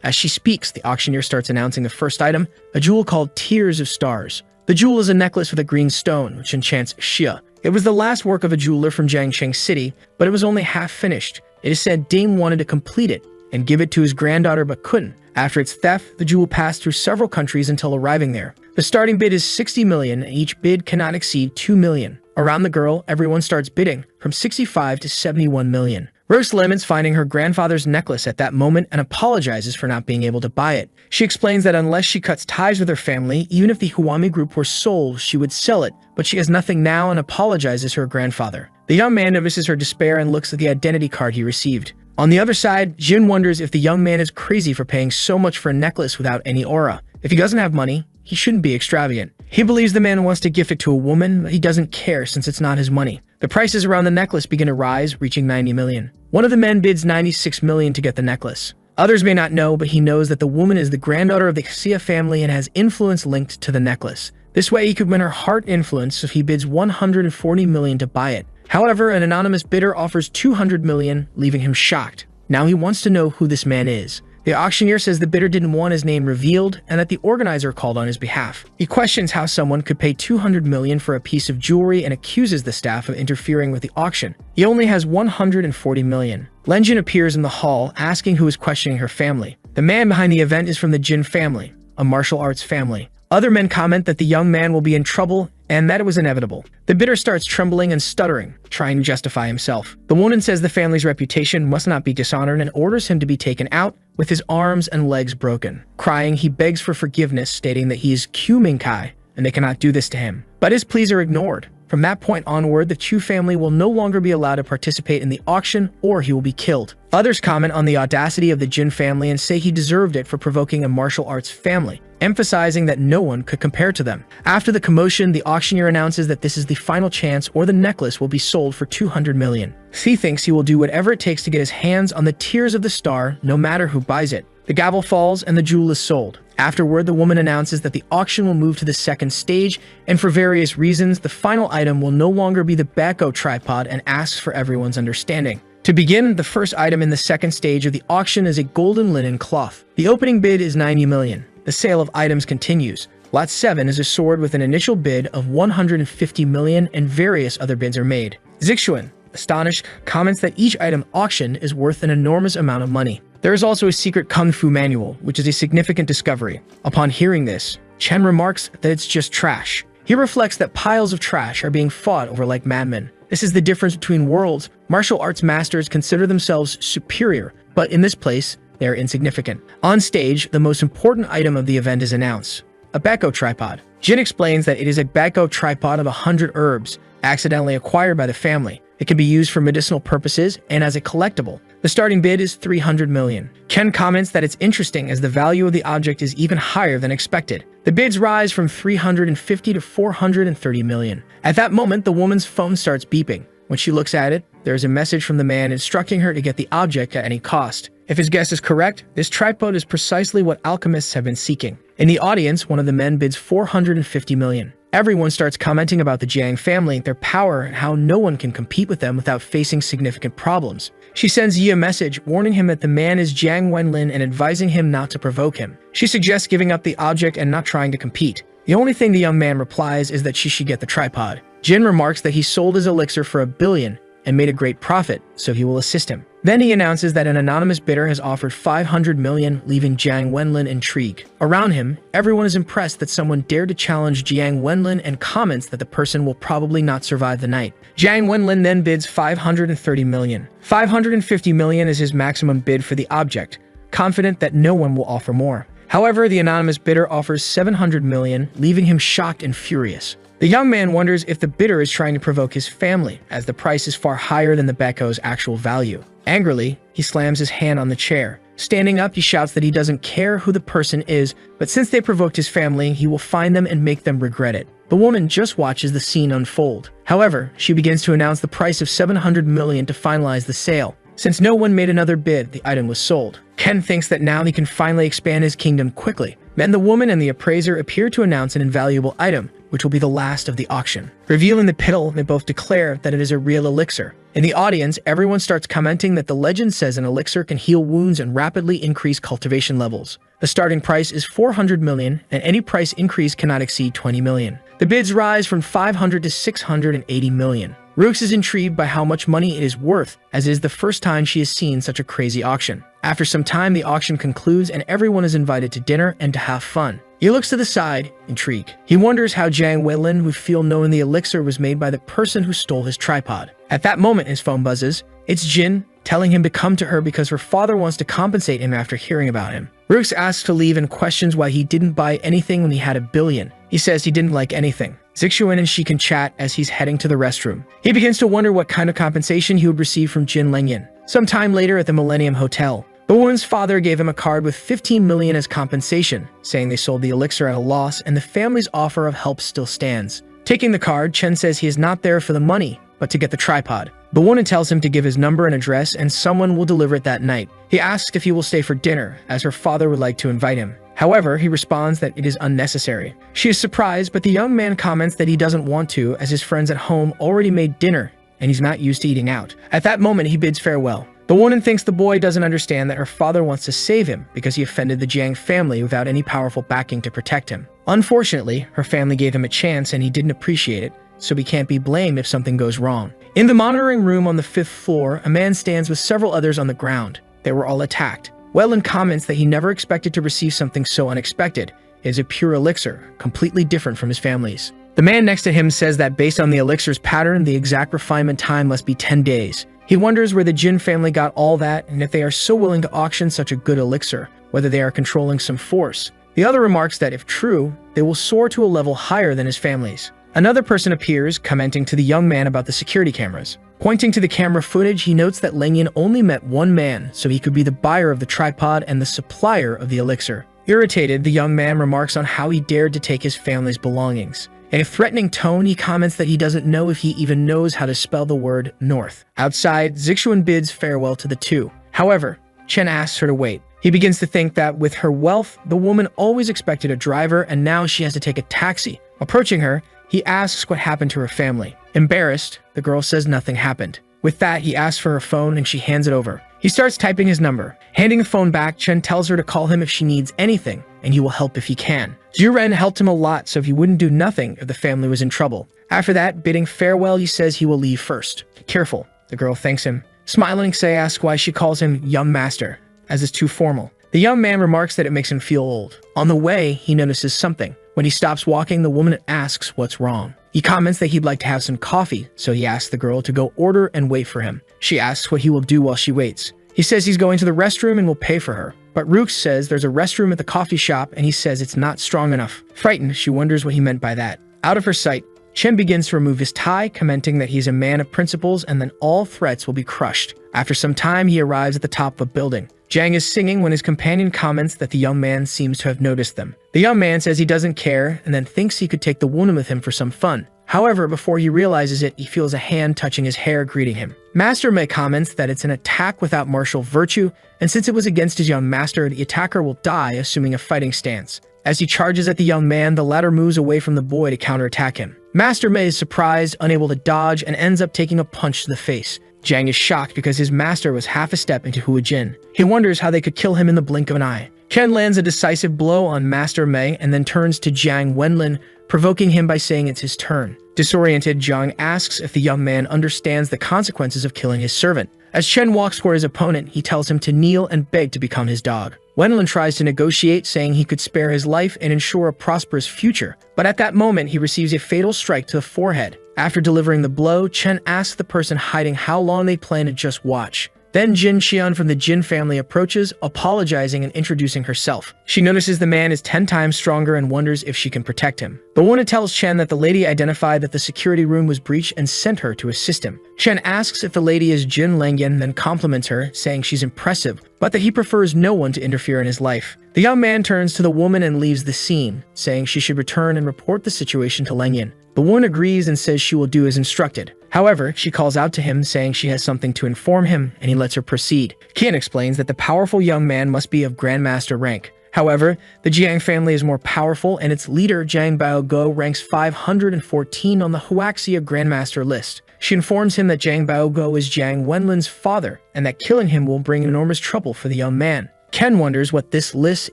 As she speaks, the auctioneer starts announcing the first item, a jewel called Tears of Stars. The jewel is a necklace with a green stone, which enchants Xia. It was the last work of a jeweler from Jiangsheng City, but it was only half finished. It is said Dame wanted to complete it and give it to his granddaughter but couldn't. After its theft, the jewel passed through several countries until arriving there. The starting bid is 60 million, and each bid cannot exceed 2 million. Around the girl, everyone starts bidding, from 65 to 71 million. Rose laments finding her grandfather's necklace at that moment and apologizes for not being able to buy it. She explains that unless she cuts ties with her family, even if the Huami group were sold, she would sell it, but she has nothing now and apologizes to her grandfather. The young man notices her despair and looks at the identity card he received. On the other side, Jin wonders if the young man is crazy for paying so much for a necklace without any aura. If he doesn't have money, he shouldn't be extravagant. He believes the man wants to gift it to a woman, but he doesn't care since it's not his money. The prices around the necklace begin to rise, reaching 90 million. One of the men bids 96 million to get the necklace. Others may not know, but he knows that the woman is the granddaughter of the Xia family and has influence linked to the necklace. This way he could win her heart influence if he bids 140 million to buy it. However, an anonymous bidder offers 200 million, leaving him shocked. Now he wants to know who this man is. The auctioneer says the bidder didn't want his name revealed and that the organizer called on his behalf. He questions how someone could pay 200 million for a piece of jewelry and accuses the staff of interfering with the auction. He only has 140 million. Lenjin appears in the hall, asking who is questioning her family. The man behind the event is from the Jin family, a martial arts family. Other men comment that the young man will be in trouble and that it was inevitable. The bidder starts trembling and stuttering, trying to justify himself. The woman says the family's reputation must not be dishonored and orders him to be taken out with his arms and legs broken. Crying, he begs for forgiveness, stating that he is Q Minkai and they cannot do this to him. But his pleas are ignored. From that point onward, the Chu family will no longer be allowed to participate in the auction or he will be killed. Others comment on the audacity of the Jin family and say he deserved it for provoking a martial arts family, emphasizing that no one could compare to them. After the commotion, the auctioneer announces that this is the final chance or the necklace will be sold for 200 million. He thinks he will do whatever it takes to get his hands on the Tears of the Star, no matter who buys it. The gavel falls and the jewel is sold. Afterward, the woman announces that the auction will move to the second stage, and for various reasons, the final item will no longer be the Bako tripod and asks for everyone's understanding. To begin, the first item in the second stage of the auction is a golden linen cloth. The opening bid is 90 million. The sale of items continues. Lot 7 is a sword with an initial bid of 150 million and various other bids are made. Zixuan, astonished, comments that each item auctioned is worth an enormous amount of money. There is also a secret kung fu manual, which is a significant discovery. Upon hearing this, Chen remarks that it's just trash. He reflects that piles of trash are being fought over like madmen. This is the difference between worlds. Martial arts masters consider themselves superior, but in this place, they are insignificant. On stage, the most important item of the event is announced: a Beko tripod. Jin explains that it is a Beko tripod of 100 herbs, accidentally acquired by the family. It can be used for medicinal purposes and as a collectible. The starting bid is 300 million. Ken comments that it's interesting as the value of the object is even higher than expected. The bids rise from 350 to 430 million. At that moment, the woman's phone starts beeping. When she looks at it, there is a message from the man instructing her to get the object at any cost. If his guess is correct, this tripod is precisely what alchemists have been seeking. In the audience, one of the men bids 450 million. Everyone starts commenting about the Jiang family, their power, and how no one can compete with them without facing significant problems. She sends Yi a message warning him that the man is Jiang Wenlin and advising him not to provoke him. She suggests giving up the object and not trying to compete. The only thing the young man replies is that she should get the tripod. Jin remarks that he sold his elixir for $1 billion and made a great profit, so he will assist him. Then he announces that an anonymous bidder has offered 500 million, leaving Jiang Wenlin intrigued. Around him, everyone is impressed that someone dared to challenge Jiang Wenlin and comments that the person will probably not survive the night. Jiang Wenlin then bids 530 million. 550 million is his maximum bid for the object, confident that no one will offer more. However, the anonymous bidder offers 700 million, leaving him shocked and furious. The young man wonders if the bidder is trying to provoke his family, as the price is far higher than the Beko's actual value. Angrily, he slams his hand on the chair. Standing up, he shouts that he doesn't care who the person is, but since they provoked his family, he will find them and make them regret it. The woman just watches the scene unfold. However, she begins to announce the price of 700 million to finalize the sale. Since no one made another bid, the item was sold. Ken thinks that now he can finally expand his kingdom quickly. Then the woman and the appraiser appear to announce an invaluable item, which will be the last of the auction. Revealing the pill, they both declare that it is a real elixir. In the audience, everyone starts commenting that the legend says an elixir can heal wounds and rapidly increase cultivation levels. The starting price is 400 million, and any price increase cannot exceed 20 million. The bids rise from 500 to 680 million. Rooks is intrigued by how much money it is worth, as it is the first time she has seen such a crazy auction. After some time, the auction concludes and everyone is invited to dinner and to have fun. He looks to the side, intrigued. He wonders how Jiang Weilin would feel knowing the elixir was made by the person who stole his tripod. At that moment, his phone buzzes. It's Jin, telling him to come to her because her father wants to compensate him after hearing about him. Rooks asks to leave and questions why he didn't buy anything when he had $1 billion. He says he didn't like anything. Zixuan and she can chat as he's heading to the restroom. He begins to wonder what kind of compensation he would receive from Jin Lengyan. Sometime later at the Millennium Hotel, the woman's father gave him a card with 15 million as compensation, saying they sold the elixir at a loss and the family's offer of help still stands. Taking the card, Chen says he is not there for the money, but to get the tripod. The woman tells him to give his number and address and someone will deliver it that night. He asks if he will stay for dinner, as her father would like to invite him. However, he responds that it is unnecessary. She is surprised, but the young man comments that he doesn't want to, as his friends at home already made dinner, and he's not used to eating out. At that moment, he bids farewell. The woman thinks the boy doesn't understand that her father wants to save him because he offended the Jiang family without any powerful backing to protect him. Unfortunately, her family gave him a chance and he didn't appreciate it, so he can't be blamed if something goes wrong. In the monitoring room on the 5th floor, a man stands with several others on the ground. They were all attacked. Wellen comments that he never expected to receive something so unexpected. It is a pure elixir, completely different from his family's. The man next to him says that based on the elixir's pattern, the exact refinement time must be 10 days. He wonders where the Jin family got all that and if they are so willing to auction such a good elixir, whether they are controlling some force. The other remarks that if true, they will soar to a level higher than his family's. Another person appears, commenting to the young man about the security cameras. Pointing to the camera footage, he notes that Lengyan only met one man, so he could be the buyer of the tripod and the supplier of the elixir. Irritated, the young man remarks on how he dared to take his family's belongings. In a threatening tone, he comments that he doesn't know if he even knows how to spell the word north. Outside, Zixuan bids farewell to the two. However, Chen asks her to wait. He begins to think that with her wealth, the woman always expected a driver and now she has to take a taxi. Approaching her, he asks what happened to her family. Embarrassed, the girl says nothing happened. With that, he asks for her phone and she hands it over. He starts typing his number. Handing the phone back, Chen tells her to call him if she needs anything, and he will help if he can. Zhuren helped him a lot so he wouldn't do nothing if the family was in trouble. After that, bidding farewell, he says he will leave first. Careful, the girl thanks him. Smiling, Sei asks why she calls him young master, as it's too formal. The young man remarks that it makes him feel old. On the way, he notices something. When he stops walking, the woman asks what's wrong. He comments that he'd like to have some coffee, so he asks the girl to go order and wait for him. She asks what he will do while she waits. He says he's going to the restroom and will pay for her. But Rook says there's a restroom at the coffee shop and he says it's not strong enough. Frightened, she wonders what he meant by that. Out of her sight, Chen begins to remove his tie, commenting that he's a man of principles and then all threats will be crushed. After some time, he arrives at the top of a building. Jiang is singing when his companion comments that the young man seems to have noticed them. The young man says he doesn't care and then thinks he could take the woman with him for some fun. However, before he realizes it, he feels a hand touching his hair greeting him. Master Mei comments that it's an attack without martial virtue, and since it was against his young master, the attacker will die, assuming a fighting stance. As he charges at the young man, the latter moves away from the boy to counterattack him. Master Mei is surprised, unable to dodge, and ends up taking a punch to the face. Jiang is shocked because his master was half a step into Hua Jin. He wonders how they could kill him in the blink of an eye. Chen lands a decisive blow on Master Mei and then turns to Jiang Wenlin, provoking him by saying it's his turn. Disoriented, Jiang asks if the young man understands the consequences of killing his servant. As Chen walks toward his opponent, he tells him to kneel and beg to become his dog. Wenlin tries to negotiate, saying he could spare his life and ensure a prosperous future, but at that moment he receives a fatal strike to the forehead. After delivering the blow, Chen asks the person hiding how long they plan to just watch. Then Jin Xian from the Jin family approaches, apologizing and introducing herself. She notices the man is 10 times stronger and wonders if she can protect him. The woman tells Chen that the lady identified that the security room was breached and sent her to assist him. Chen asks if the lady is Jin Lengyan, then compliments her, saying she's impressive, but that he prefers no one to interfere in his life. The young man turns to the woman and leaves the scene, saying she should return and report the situation to Lengyan. The woman agrees and says she will do as instructed. However, she calls out to him, saying she has something to inform him, and he lets her proceed. Qian explains that the powerful young man must be of Grandmaster rank. However, the Jiang family is more powerful, and its leader, Jiang Baogo, ranks 514 on the Huaxia Grandmaster list. She informs him that Jiang Baogo is Jiang Wenlin's father, and that killing him will bring enormous trouble for the young man. Ken wonders what this list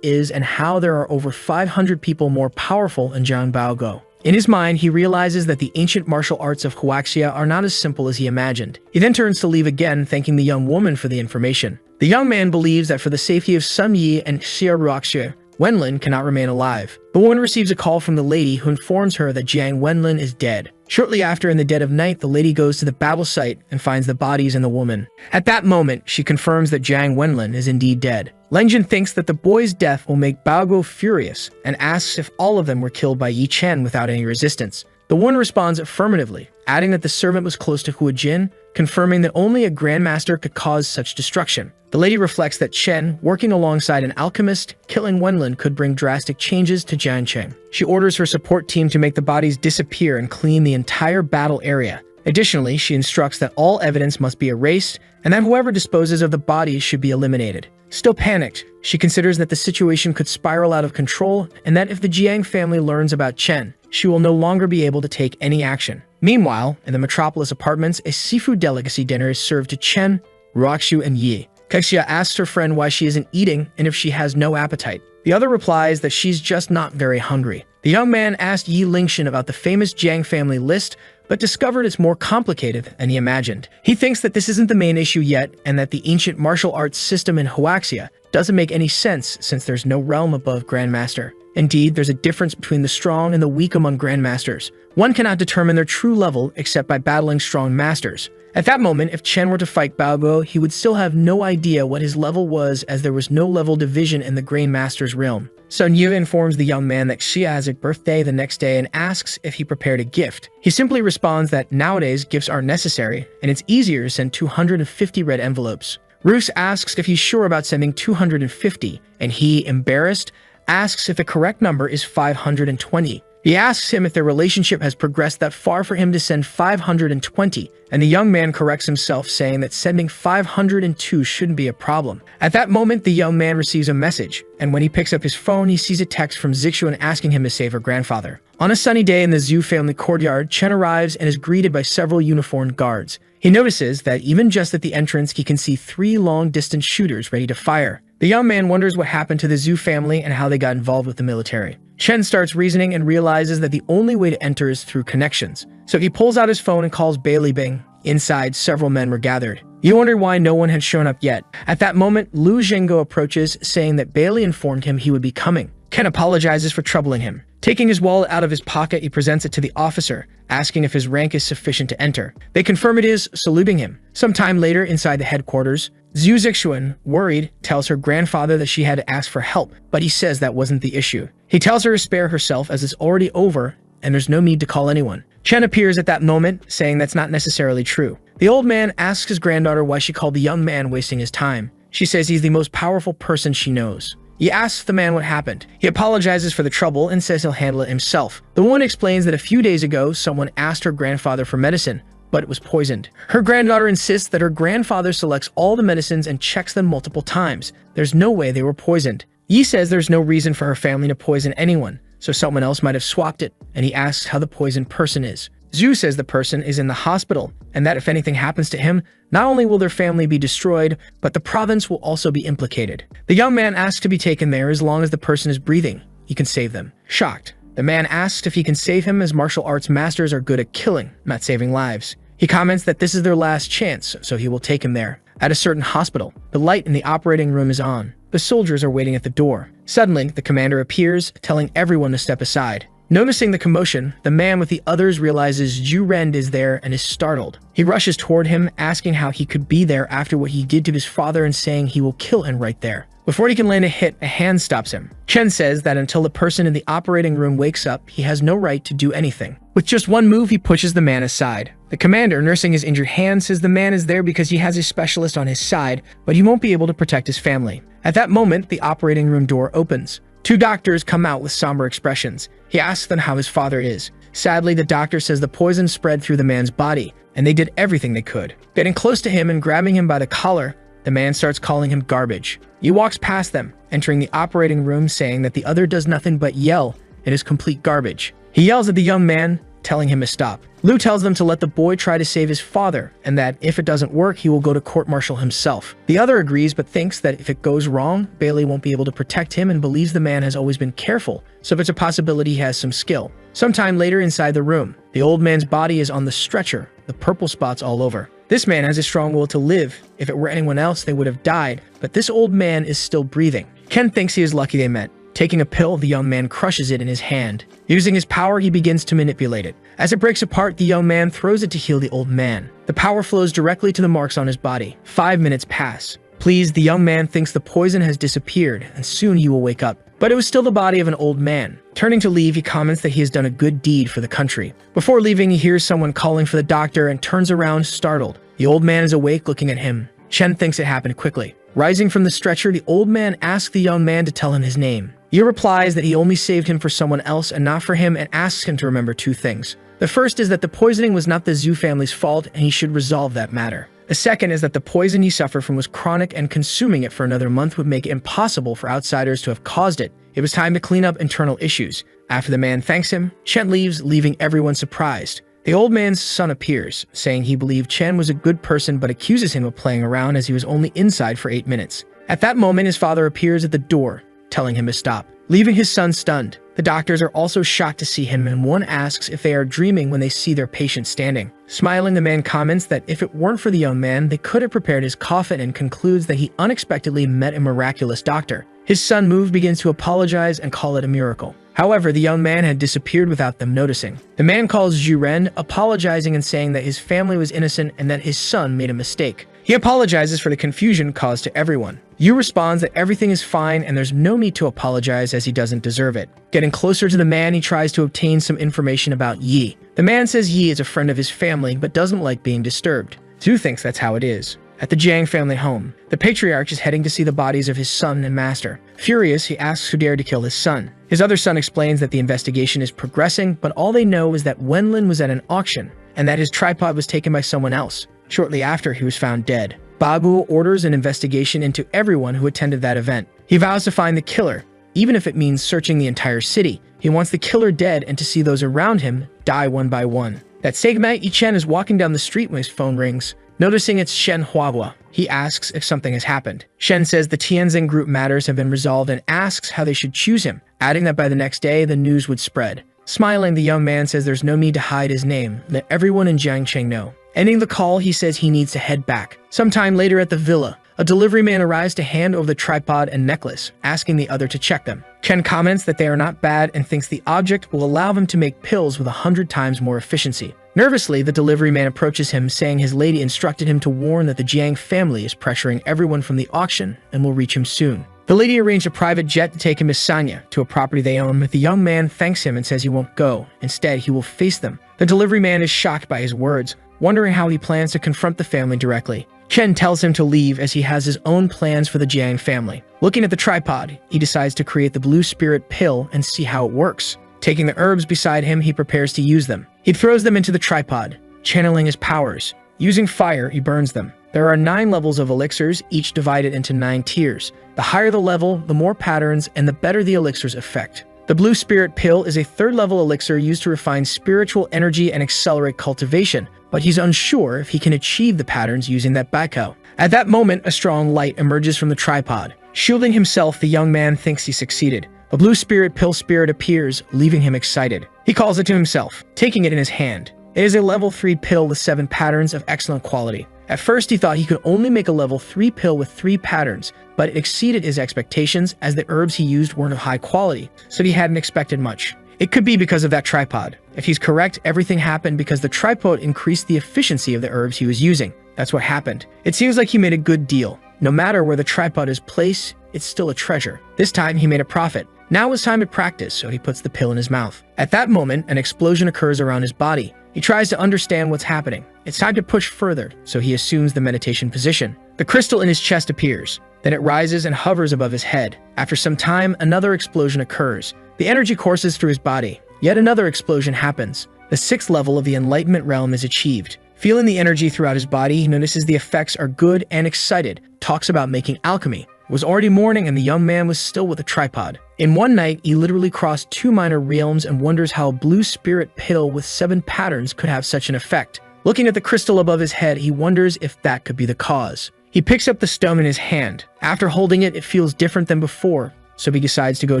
is and how there are over 500 people more powerful than Jiang Baogo. In his mind, he realizes that the ancient martial arts of Huaxia are not as simple as he imagined. He then turns to leave again, thanking the young woman for the information. The young man believes that for the safety of Sun Yi and Xia Ruoxia, Wenlin cannot remain alive. The woman receives a call from the lady who informs her that Jiang Wenlin is dead. Shortly after, in the dead of night, the lady goes to the battle site and finds the bodies and the woman. At that moment, she confirms that Jiang Wenlin is indeed dead. Lengjin thinks that the boy's death will make Baogo furious and asks if all of them were killed by Yi Chen without any resistance. The woman responds affirmatively, adding that the servant was close to Hua Jin, confirming that only a grandmaster could cause such destruction. The lady reflects that Chen, working alongside an alchemist, killing Wenlin could bring drastic changes to Jiancheng. She orders her support team to make the bodies disappear and clean the entire battle area. Additionally, she instructs that all evidence must be erased and that whoever disposes of the bodies should be eliminated. Still panicked, she considers that the situation could spiral out of control and that if the Jiang family learns about Chen, she will no longer be able to take any action. Meanwhile, in the Metropolis apartments, a seafood delicacy dinner is served to Chen, Ruoxu, and Yi. Kexia asks her friend why she isn't eating and if she has no appetite. The other replies that she's just not very hungry. The young man asked Yi Lingshan about the famous Jiang family list, but discovered it's more complicated than he imagined. He thinks that this isn't the main issue yet, and that the ancient martial arts system in Huaxia doesn't make any sense since there's no realm above Grandmaster. Indeed, there's a difference between the strong and the weak among Grandmasters. One cannot determine their true level except by battling strong masters. At that moment, if Chen were to fight Baogo, he would still have no idea what his level was, as there was no level division in the Grandmaster's realm. Sun Yu informs the young man that Xia has a birthday the next day and asks if he prepared a gift. He simply responds that nowadays gifts aren't necessary, and it's easier to send 250 red envelopes. Roos asks if he's sure about sending 250, and he, embarrassed, asks if the correct number is 520. He asks him if their relationship has progressed that far for him to send 520, and the young man corrects himself, saying that sending 502 shouldn't be a problem. At that moment, the young man receives a message, and when he picks up his phone, he sees a text from Zixuan asking him to save her grandfather. On a sunny day in the Zhu family courtyard, Chen arrives and is greeted by several uniformed guards. He notices that even just at the entrance, he can see 3 long-distance shooters ready to fire. The young man wonders what happened to the Zhu family and how they got involved with the military. Chen starts reasoning and realizes that the only way to enter is through connections. So he pulls out his phone and calls Bailey Bing. Inside, several men were gathered. He wondered why no one had shown up yet. At that moment, Lu Zhengo approaches, saying that Bailey informed him he would be coming. Ken apologizes for troubling him. Taking his wallet out of his pocket, he presents it to the officer, asking if his rank is sufficient to enter. They confirm it is, saluting him. Sometime later, inside the headquarters, Zhu Zixuan, worried, tells her grandfather that she had to ask for help, but he says that wasn't the issue. He tells her to spare herself as it's already over and there's no need to call anyone. Chen appears at that moment, saying that's not necessarily true. The old man asks his granddaughter why she called the young man wasting his time. She says he's the most powerful person she knows. He asks the man what happened. He apologizes for the trouble and says he'll handle it himself. The woman explains that a few days ago, someone asked her grandfather for medicine, but it was poisoned. Her granddaughter insists that her grandfather selects all the medicines and checks them multiple times. There's no way they were poisoned. Yi says there's no reason for her family to poison anyone, so someone else might have swapped it, and he asks how the poisoned person is. Zhu says the person is in the hospital, and that if anything happens to him, not only will their family be destroyed, but the province will also be implicated. The young man asks to be taken there as long as the person is breathing. He can save them. Shocked, the man asks if he can save him as martial arts masters are good at killing, not saving lives. He comments that this is their last chance, so he will take him there. At a certain hospital, the light in the operating room is on. The soldiers are waiting at the door. Suddenly, the commander appears, telling everyone to step aside. Noticing the commotion, the man with the others realizes Zhu Ren is there and is startled. He rushes toward him, asking how he could be there after what he did to his father and saying he will kill him right there. Before he can land a hit, a hand stops him. Chen says that until the person in the operating room wakes up, he has no right to do anything. With just one move, he pushes the man aside. The commander, nursing his injured hand, says the man is there because he has a specialist on his side, but he won't be able to protect his family. At that moment, the operating room door opens. Two doctors come out with somber expressions. He asks them how his father is. Sadly, the doctor says the poison spread through the man's body, and they did everything they could. Getting close to him and grabbing him by the collar, the man starts calling him garbage. He walks past them, entering the operating room saying that the other does nothing but yell and is complete garbage. He yells at the young man, telling him to stop. Liu tells them to let the boy try to save his father, and that if it doesn't work, he will go to court-martial himself. The other agrees, but thinks that if it goes wrong, Bailey won't be able to protect him and believes the man has always been careful, so it's a possibility he has some skill. Sometime later inside the room, the old man's body is on the stretcher, the purple spots all over. This man has a strong will to live. If it were anyone else, they would have died, but this old man is still breathing. Ken thinks he is lucky they met. Taking a pill, the young man crushes it in his hand. Using his power, he begins to manipulate it. As it breaks apart, the young man throws it to heal the old man. The power flows directly to the marks on his body. 5 minutes pass. Pleased, the young man thinks the poison has disappeared, and soon he will wake up. But it was still the body of an old man. Turning to leave, he comments that he has done a good deed for the country. Before leaving, he hears someone calling for the doctor and turns around, startled. The old man is awake, looking at him. Chen thinks it happened quickly. Rising from the stretcher, the old man asks the young man to tell him his name. Yi replies that he only saved him for someone else and not for him, and asks him to remember 2 things. The first is that the poisoning was not the Zhu family's fault and he should resolve that matter. The second is that the poison he suffered from was chronic and consuming it for another month would make it impossible for outsiders to have caused it. It was time to clean up internal issues. After the man thanks him, Chen leaves, leaving everyone surprised. The old man's son appears, saying he believed Chen was a good person but accuses him of playing around as he was only inside for 8 minutes. At that moment, his father appears at the door, telling him to stop, leaving his son stunned. The doctors are also shocked to see him, and one asks if they are dreaming when they see their patient standing. Smiling, the man comments that if it weren't for the young man, they could have prepared his coffin, and concludes that he unexpectedly met a miraculous doctor. His son moved begins to apologize and call it a miracle. However, the young man had disappeared without them noticing. The man calls Zhu Ren, apologizing and saying that his family was innocent and that his son made a mistake. He apologizes for the confusion caused to everyone. Yu responds that everything is fine and there's no need to apologize as he doesn't deserve it. Getting closer to the man, he tries to obtain some information about Yi. The man says Yi is a friend of his family but doesn't like being disturbed. Zhu thinks that's how it is. At the Jiang family home, the patriarch is heading to see the bodies of his son and master. Furious, he asks who dared to kill his son. His other son explains that the investigation is progressing, but all they know is that Wenlin was at an auction and that his tripod was taken by someone else. Shortly after, he was found dead. Babu orders an investigation into everyone who attended that event. He vows to find the killer, even if it means searching the entire city. He wants the killer dead and to see those around him die one by one. That same night, Yichen is walking down the street when his phone rings. Noticing it's Shen Huahua, he asks if something has happened. Shen says the Tianzing group matters have been resolved and asks how they should choose him, adding that by the next day, the news would spread. Smiling, the young man says there's no need to hide his name, let everyone in Jiangcheng know. Ending the call, he says he needs to head back. Sometime later at the villa, A delivery man arrives to hand over the tripod and necklace, asking the other to check them. Ken comments that they are not bad and thinks the object will allow him to make pills with 100 times more efficiency. Nervously, the delivery man approaches him, saying his lady instructed him to warn that the Jiang family is pressuring everyone from the auction and will reach him soon. The lady arranged a private jet to take him to Sanya, to a property they own, but the young man thanks him and says he won't go. Instead, he will face them. The delivery man is shocked by his words, wondering how he plans to confront the family directly. Chen tells him to leave as he has his own plans for the Jiang family. Looking at the tripod, he decides to create the blue spirit pill and see how it works. Taking the herbs beside him, he prepares to use them. He throws them into the tripod, channeling his powers. Using fire, he burns them. There are 9 levels of elixirs, each divided into 9 tiers. The higher the level, the more patterns, and the better the elixir's effect. The Blue Spirit Pill is a 3rd-level elixir used to refine spiritual energy and accelerate cultivation, but he's unsure if he can achieve the patterns using that baiko. At that moment, a strong light emerges from the tripod. Shielding himself, the young man thinks he succeeded. A Blue Spirit Pill spirit appears, leaving him excited. He calls it to himself, taking it in his hand. It is a level 3 pill with 7 patterns of excellent quality. At first, he thought he could only make a level 3 pill with 3 patterns, but it exceeded his expectations as the herbs he used weren't of high quality, so he hadn't expected much. It could be because of that tripod. If he's correct, everything happened because the tripod increased the efficiency of the herbs he was using. That's what happened. It seems like he made a good deal. No matter where the tripod is placed, it's still a treasure. This time, he made a profit. Now it's time to practice, so he puts the pill in his mouth. At that moment, an explosion occurs around his body. He tries to understand what's happening. It's time to push further, so he assumes the meditation position. The crystal in his chest appears. Then it rises and hovers above his head. After some time, another explosion occurs. The energy courses through his body. Yet another explosion happens. The 6th level of the Enlightenment realm is achieved. Feeling the energy throughout his body, he notices the effects are good and excited. Talks about making alchemy. It was already morning and the young man was still with a tripod. In one night, he literally crossed 2 minor realms and wonders how a blue spirit pill with 7 patterns could have such an effect. Looking at the crystal above his head, he wonders if that could be the cause. He picks up the stone in his hand. After holding it, it feels different than before, so he decides to go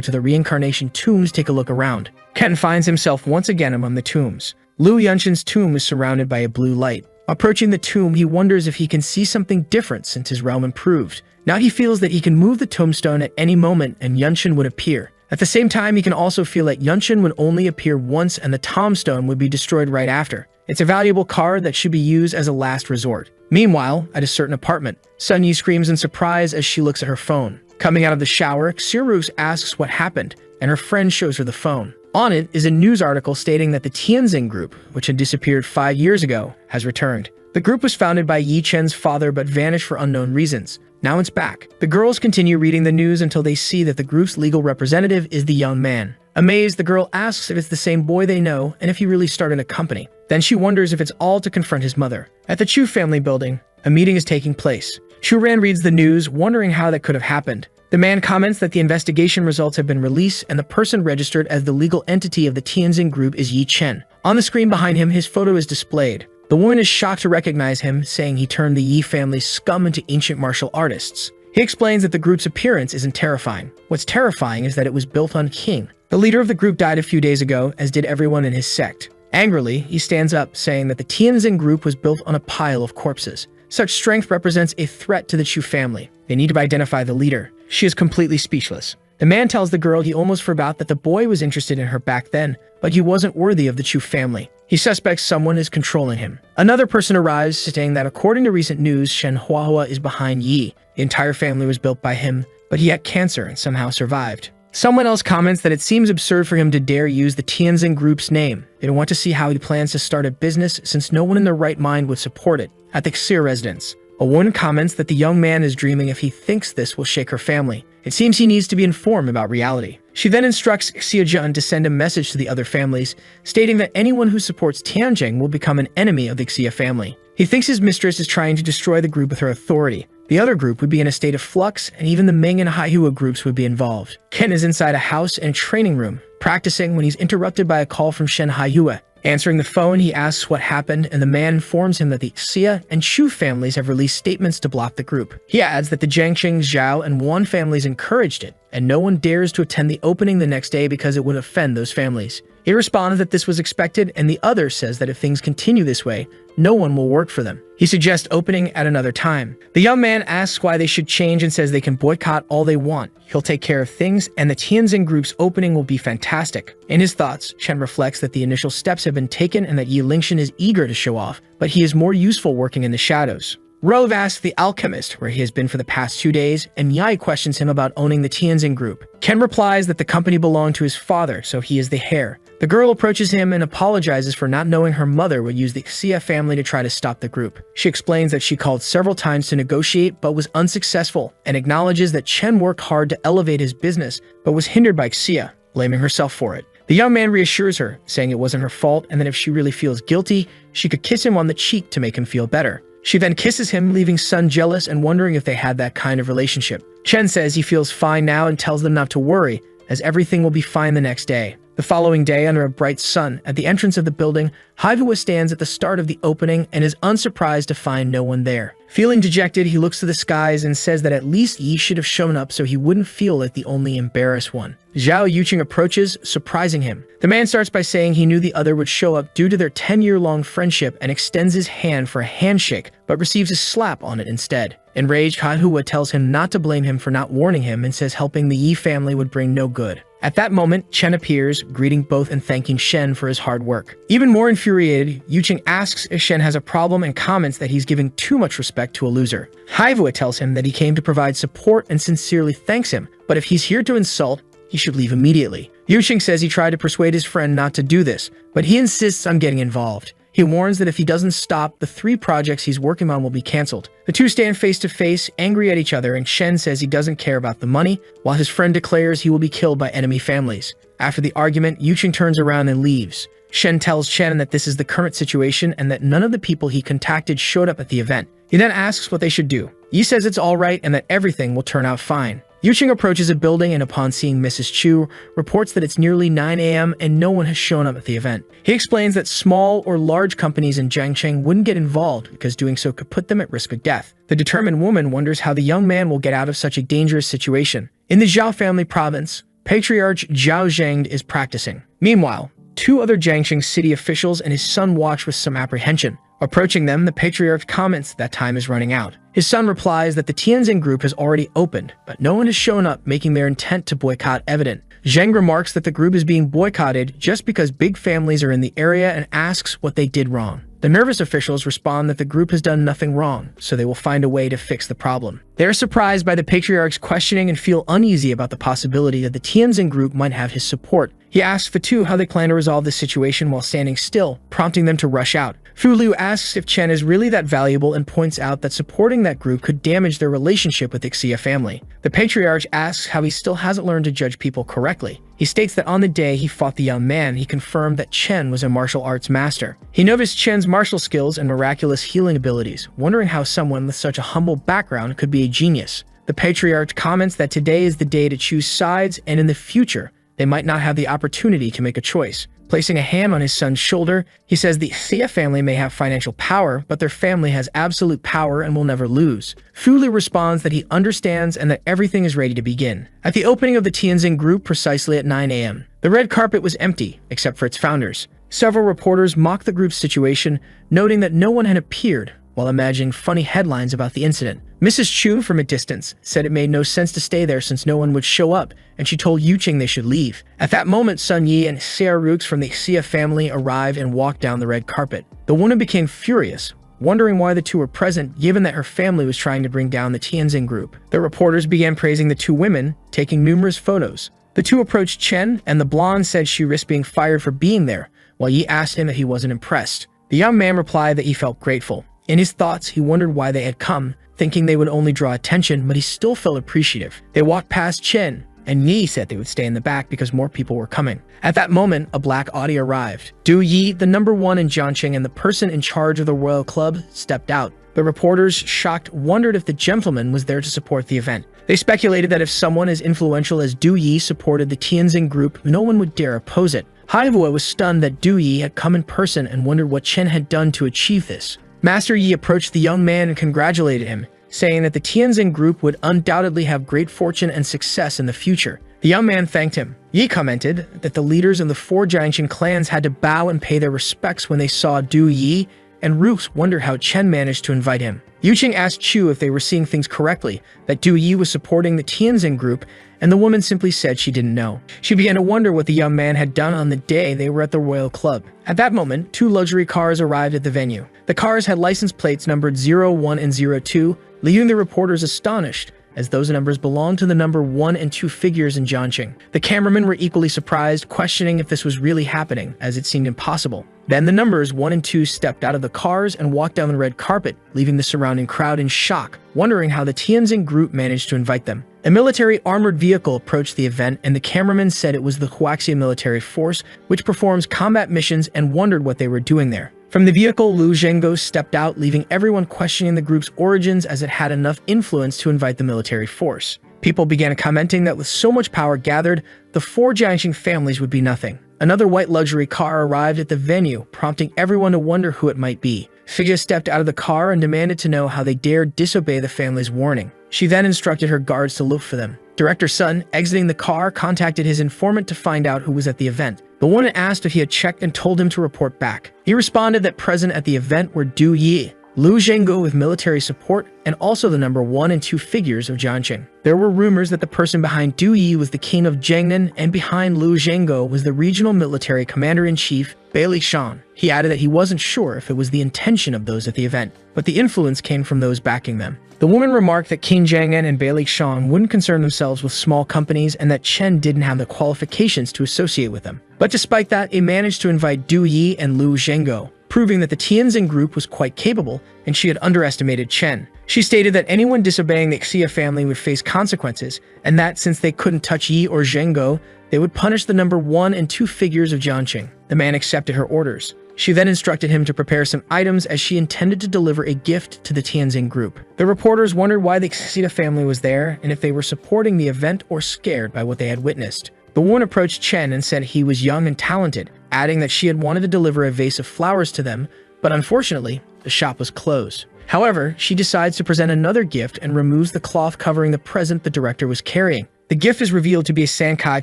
to the reincarnation tombs to take a look around. Ken finds himself once again among the tombs. Liu Yunshin's tomb is surrounded by a blue light. Approaching the tomb, he wonders if he can see something different since his realm improved. Now he feels that he can move the tombstone at any moment and Yunshin would appear. At the same time, he can also feel that Yunshin would only appear once and the tombstone would be destroyed right after. It's a valuable card that should be used as a last resort. Meanwhile, at a certain apartment, Sun Yi screams in surprise as she looks at her phone. Coming out of the shower, Xirus asks what happened, and her friend shows her the phone. On it is a news article stating that the Tianjin group, which had disappeared 5 years ago, has returned. The group was founded by Yi Chen's father but vanished for unknown reasons. Now it's back. The girls continue reading the news until they see that the group's legal representative is the young man. Amazed, the girl asks if it's the same boy they know and if he really started a company. Then she wonders if it's all to confront his mother. At the Chu family building, a meeting is taking place. Chu Ran reads the news, wondering how that could have happened. The man comments that the investigation results have been released and the person registered as the legal entity of the Tianjin group is Yi Chen. On the screen behind him, his photo is displayed. The woman is shocked to recognize him, saying he turned the Yi family's scum into ancient martial artists. He explains that the group's appearance isn't terrifying. What's terrifying is that it was built on Qing. The leader of the group died a few days ago, as did everyone in his sect. Angrily, he stands up, saying that the Tianjin group was built on a pile of corpses. Such strength represents a threat to the Chu family. They need to identify the leader. She is completely speechless. The man tells the girl he almost forgot that the boy was interested in her back then, but he wasn't worthy of the Chu family. He suspects someone is controlling him. Another person arrives, saying that according to recent news, Shen Huahua is behind Yi. The entire family was built by him, but he had cancer and somehow survived. Someone else comments that it seems absurd for him to dare use the Tianjin group's name. They don't want to see how he plans to start a business since no one in their right mind would support it. At the Xir residence, a woman comments that the young man is dreaming if he thinks this will shake her family. It seems he needs to be informed about reality. She then instructs Xiajun to send a message to the other families, stating that anyone who supports Tianjin will become an enemy of the Xia family. He thinks his mistress is trying to destroy the group with her authority. The other group would be in a state of flux, and even the Ming and Haihua groups would be involved. Ken is inside a house and training room, practicing when he's interrupted by a call from Shen Haihua. Answering the phone, he asks what happened, and the man informs him that the Xia and Chu families have released statements to block the group. He adds that the Jiangqing, Zhao, and Wan families encouraged it, and no one dares to attend the opening the next day because it would offend those families. He responds that this was expected, and the other says that if things continue this way, no one will work for them. He suggests opening at another time. The young man asks why they should change and says they can boycott all they want. He'll take care of things, and the Tianjin group's opening will be fantastic. In his thoughts, Chen reflects that the initial steps have been taken and that Yi Lingshan is eager to show off, but he is more useful working in the shadows. Rove asks the alchemist where he has been for the past 2 days, and Yai questions him about owning the Tianjin group. Ken replies that the company belonged to his father, so he is the heir. The girl approaches him and apologizes for not knowing her mother would use the Xia family to try to stop the group. She explains that she called several times to negotiate but was unsuccessful, and acknowledges that Chen worked hard to elevate his business but was hindered by Xia, blaming herself for it. The young man reassures her, saying it wasn't her fault and that if she really feels guilty, she could kiss him on the cheek to make him feel better. She then kisses him, leaving Sun jealous and wondering if they had that kind of relationship. Chen says he feels fine now and tells them not to worry, as everything will be fine the next day. The following day, under a bright sun, at the entrance of the building, Haihua stands at the start of the opening and is unsurprised to find no one there. Feeling dejected, he looks to the skies and says that at least Yi should have shown up so he wouldn't feel like the only embarrassed one. Zhao Yuqing approaches, surprising him. The man starts by saying he knew the other would show up due to their 10-year-long friendship and extends his hand for a handshake, but receives a slap on it instead. Enraged, Haihua tells him not to blame him for not warning him and says helping the Yi family would bring no good. At that moment, Chen appears, greeting both and thanking Shen for his hard work. Even more infuriated, Yuqing asks if Shen has a problem and comments that he's giving too much respect to a loser. Haihua tells him that he came to provide support and sincerely thanks him, but if he's here to insult, he should leave immediately. Yuqing says he tried to persuade his friend not to do this, but he insists on getting involved. He warns that if he doesn't stop, the 3 projects he's working on will be cancelled. The two stand face to face, angry at each other, and Shen says he doesn't care about the money, while his friend declares he will be killed by enemy families. After the argument, Yuqing turns around and leaves. Shen tells Chen that this is the current situation and that none of the people he contacted showed up at the event. He then asks what they should do. Yi says it's alright and that everything will turn out fine. Yuqing approaches a building and upon seeing Mrs. Chu, reports that it's nearly 9 a.m. and no one has shown up at the event. He explains that small or large companies in Jiangcheng wouldn't get involved because doing so could put them at risk of death. The determined woman wonders how the young man will get out of such a dangerous situation. In the Zhao family province, Patriarch Zhao Zhengde is practicing. Meanwhile, 2 other Jiangcheng city officials and his son watch with some apprehension. Approaching them, the patriarch comments that time is running out. His son replies that the Tianjin group has already opened, but no one has shown up, making their intent to boycott evident. Zheng remarks that the group is being boycotted just because big families are in the area and asks what they did wrong. The nervous officials respond that the group has done nothing wrong, so they will find a way to fix the problem. They are surprised by the patriarch's questioning and feel uneasy about the possibility that the Tianjin group might have his support. He asks the two how they plan to resolve this situation while standing still, prompting them to rush out. Fu Liu asks if Chen is really that valuable and points out that supporting that group could damage their relationship with the Xia family. The patriarch asks how he still hasn't learned to judge people correctly. He states that on the day he fought the young man, he confirmed that Chen was a martial arts master. He noticed Chen's martial skills and miraculous healing abilities, wondering how someone with such a humble background could be a genius. The patriarch comments that today is the day to choose sides, and in the future, they might not have the opportunity to make a choice. Placing a hand on his son's shoulder, he says the Xia family may have financial power, but their family has absolute power and will never lose. Fu Liu responds that he understands and that everything is ready to begin. At the opening of the Tianjin group precisely at 9 a.m., the red carpet was empty, except for its founders. Several reporters mocked the group's situation, noting that no one had appeared, while imagining funny headlines about the incident. Mrs. Chu, from a distance, said it made no sense to stay there since no one would show up, and she told Yuqing they should leave. At that moment, Sun Yi and Xiaorux from the Xia family arrived and walked down the red carpet. The woman became furious, wondering why the two were present given that her family was trying to bring down the Tianjin group. The reporters began praising the two women, taking numerous photos. The two approached Chen, and the blonde said she risked being fired for being there, while Yi asked him if he wasn't impressed. The young man replied that he felt grateful. In his thoughts, he wondered why they had come, thinking they would only draw attention, but he still felt appreciative. They walked past Chen, and Yi said they would stay in the back because more people were coming. At that moment, a black Audi arrived. Du Yi, the #1 in Jiangcheng and the person in charge of the royal club, stepped out. The reporters, shocked, wondered if the gentleman was there to support the event. They speculated that if someone as influential as Du Yi supported the Tianjin group, no one would dare oppose it. Haihua was stunned that Du Yi had come in person and wondered what Chen had done to achieve this. Master Yi approached the young man and congratulated him, saying that the Tianjin group would undoubtedly have great fortune and success in the future. The young man thanked him. Yi commented that the leaders of the 4 Jiangxing clans had to bow and pay their respects when they saw Du Yi, and Roos wondered how Chen managed to invite him. Yuqing asked Chu if they were seeing things correctly, that Du Yi was supporting the Tianjin group, and the woman simply said she didn't know. She began to wonder what the young man had done on the day they were at the royal club. At that moment, 2 luxury cars arrived at the venue. The cars had license plates numbered 01 and 02, leaving the reporters astonished, as those numbers belonged to the number 1 and 2 figures in Jiangxing. The cameramen were equally surprised, questioning if this was really happening, as it seemed impossible. Then the numbers 1 and 2 stepped out of the cars and walked down the red carpet, leaving the surrounding crowd in shock, wondering how the Tianjin group managed to invite them. A military armored vehicle approached the event, and the cameraman said it was the Huaxia military force, which performs combat missions, and wondered what they were doing there. From the vehicle, Lu Zhengo stepped out, leaving everyone questioning the group's origins, as it had enough influence to invite the military force. People began commenting that with so much power gathered, the 4 Jiangxing families would be nothing. Another white luxury car arrived at the venue, prompting everyone to wonder who it might be. Figya stepped out of the car and demanded to know how they dared disobey the family's warning. She then instructed her guards to look for them. Director Sun, exiting the car, contacted his informant to find out who was at the event. The woman asked if he had checked and told him to report back. He responded that present at the event were Du Yi, Lu Zhengo with military support, and also the number 1 and 2 figures of Jiangxing. There were rumors that the person behind Du Yi was the king of Jiangnan, and behind Lu Zhengo was the regional military commander-in-chief, Bai Shan. He added that he wasn't sure if it was the intention of those at the event, but the influence came from those backing them. The woman remarked that King Jiangnan and Bai Shan wouldn't concern themselves with small companies, and that Chen didn't have the qualifications to associate with them. But despite that, he managed to invite Du Yi and Lu Zhengo, proving that the Tianjin group was quite capable, and she had underestimated Chen. She stated that anyone disobeying the Xia family would face consequences, and that since they couldn't touch Yi or Zhengo, they would punish the number 1 and 2 figures of Jiangxing. The man accepted her orders. She then instructed him to prepare some items, as she intended to deliver a gift to the Tianjin group. The reporters wondered why the Xia family was there, and if they were supporting the event or scared by what they had witnessed. The woman approached Chen and said he was young and talented, adding that she had wanted to deliver a vase of flowers to them, but unfortunately, the shop was closed. However, she decides to present another gift and removes the cloth covering the present the director was carrying. The gift is revealed to be a Sankai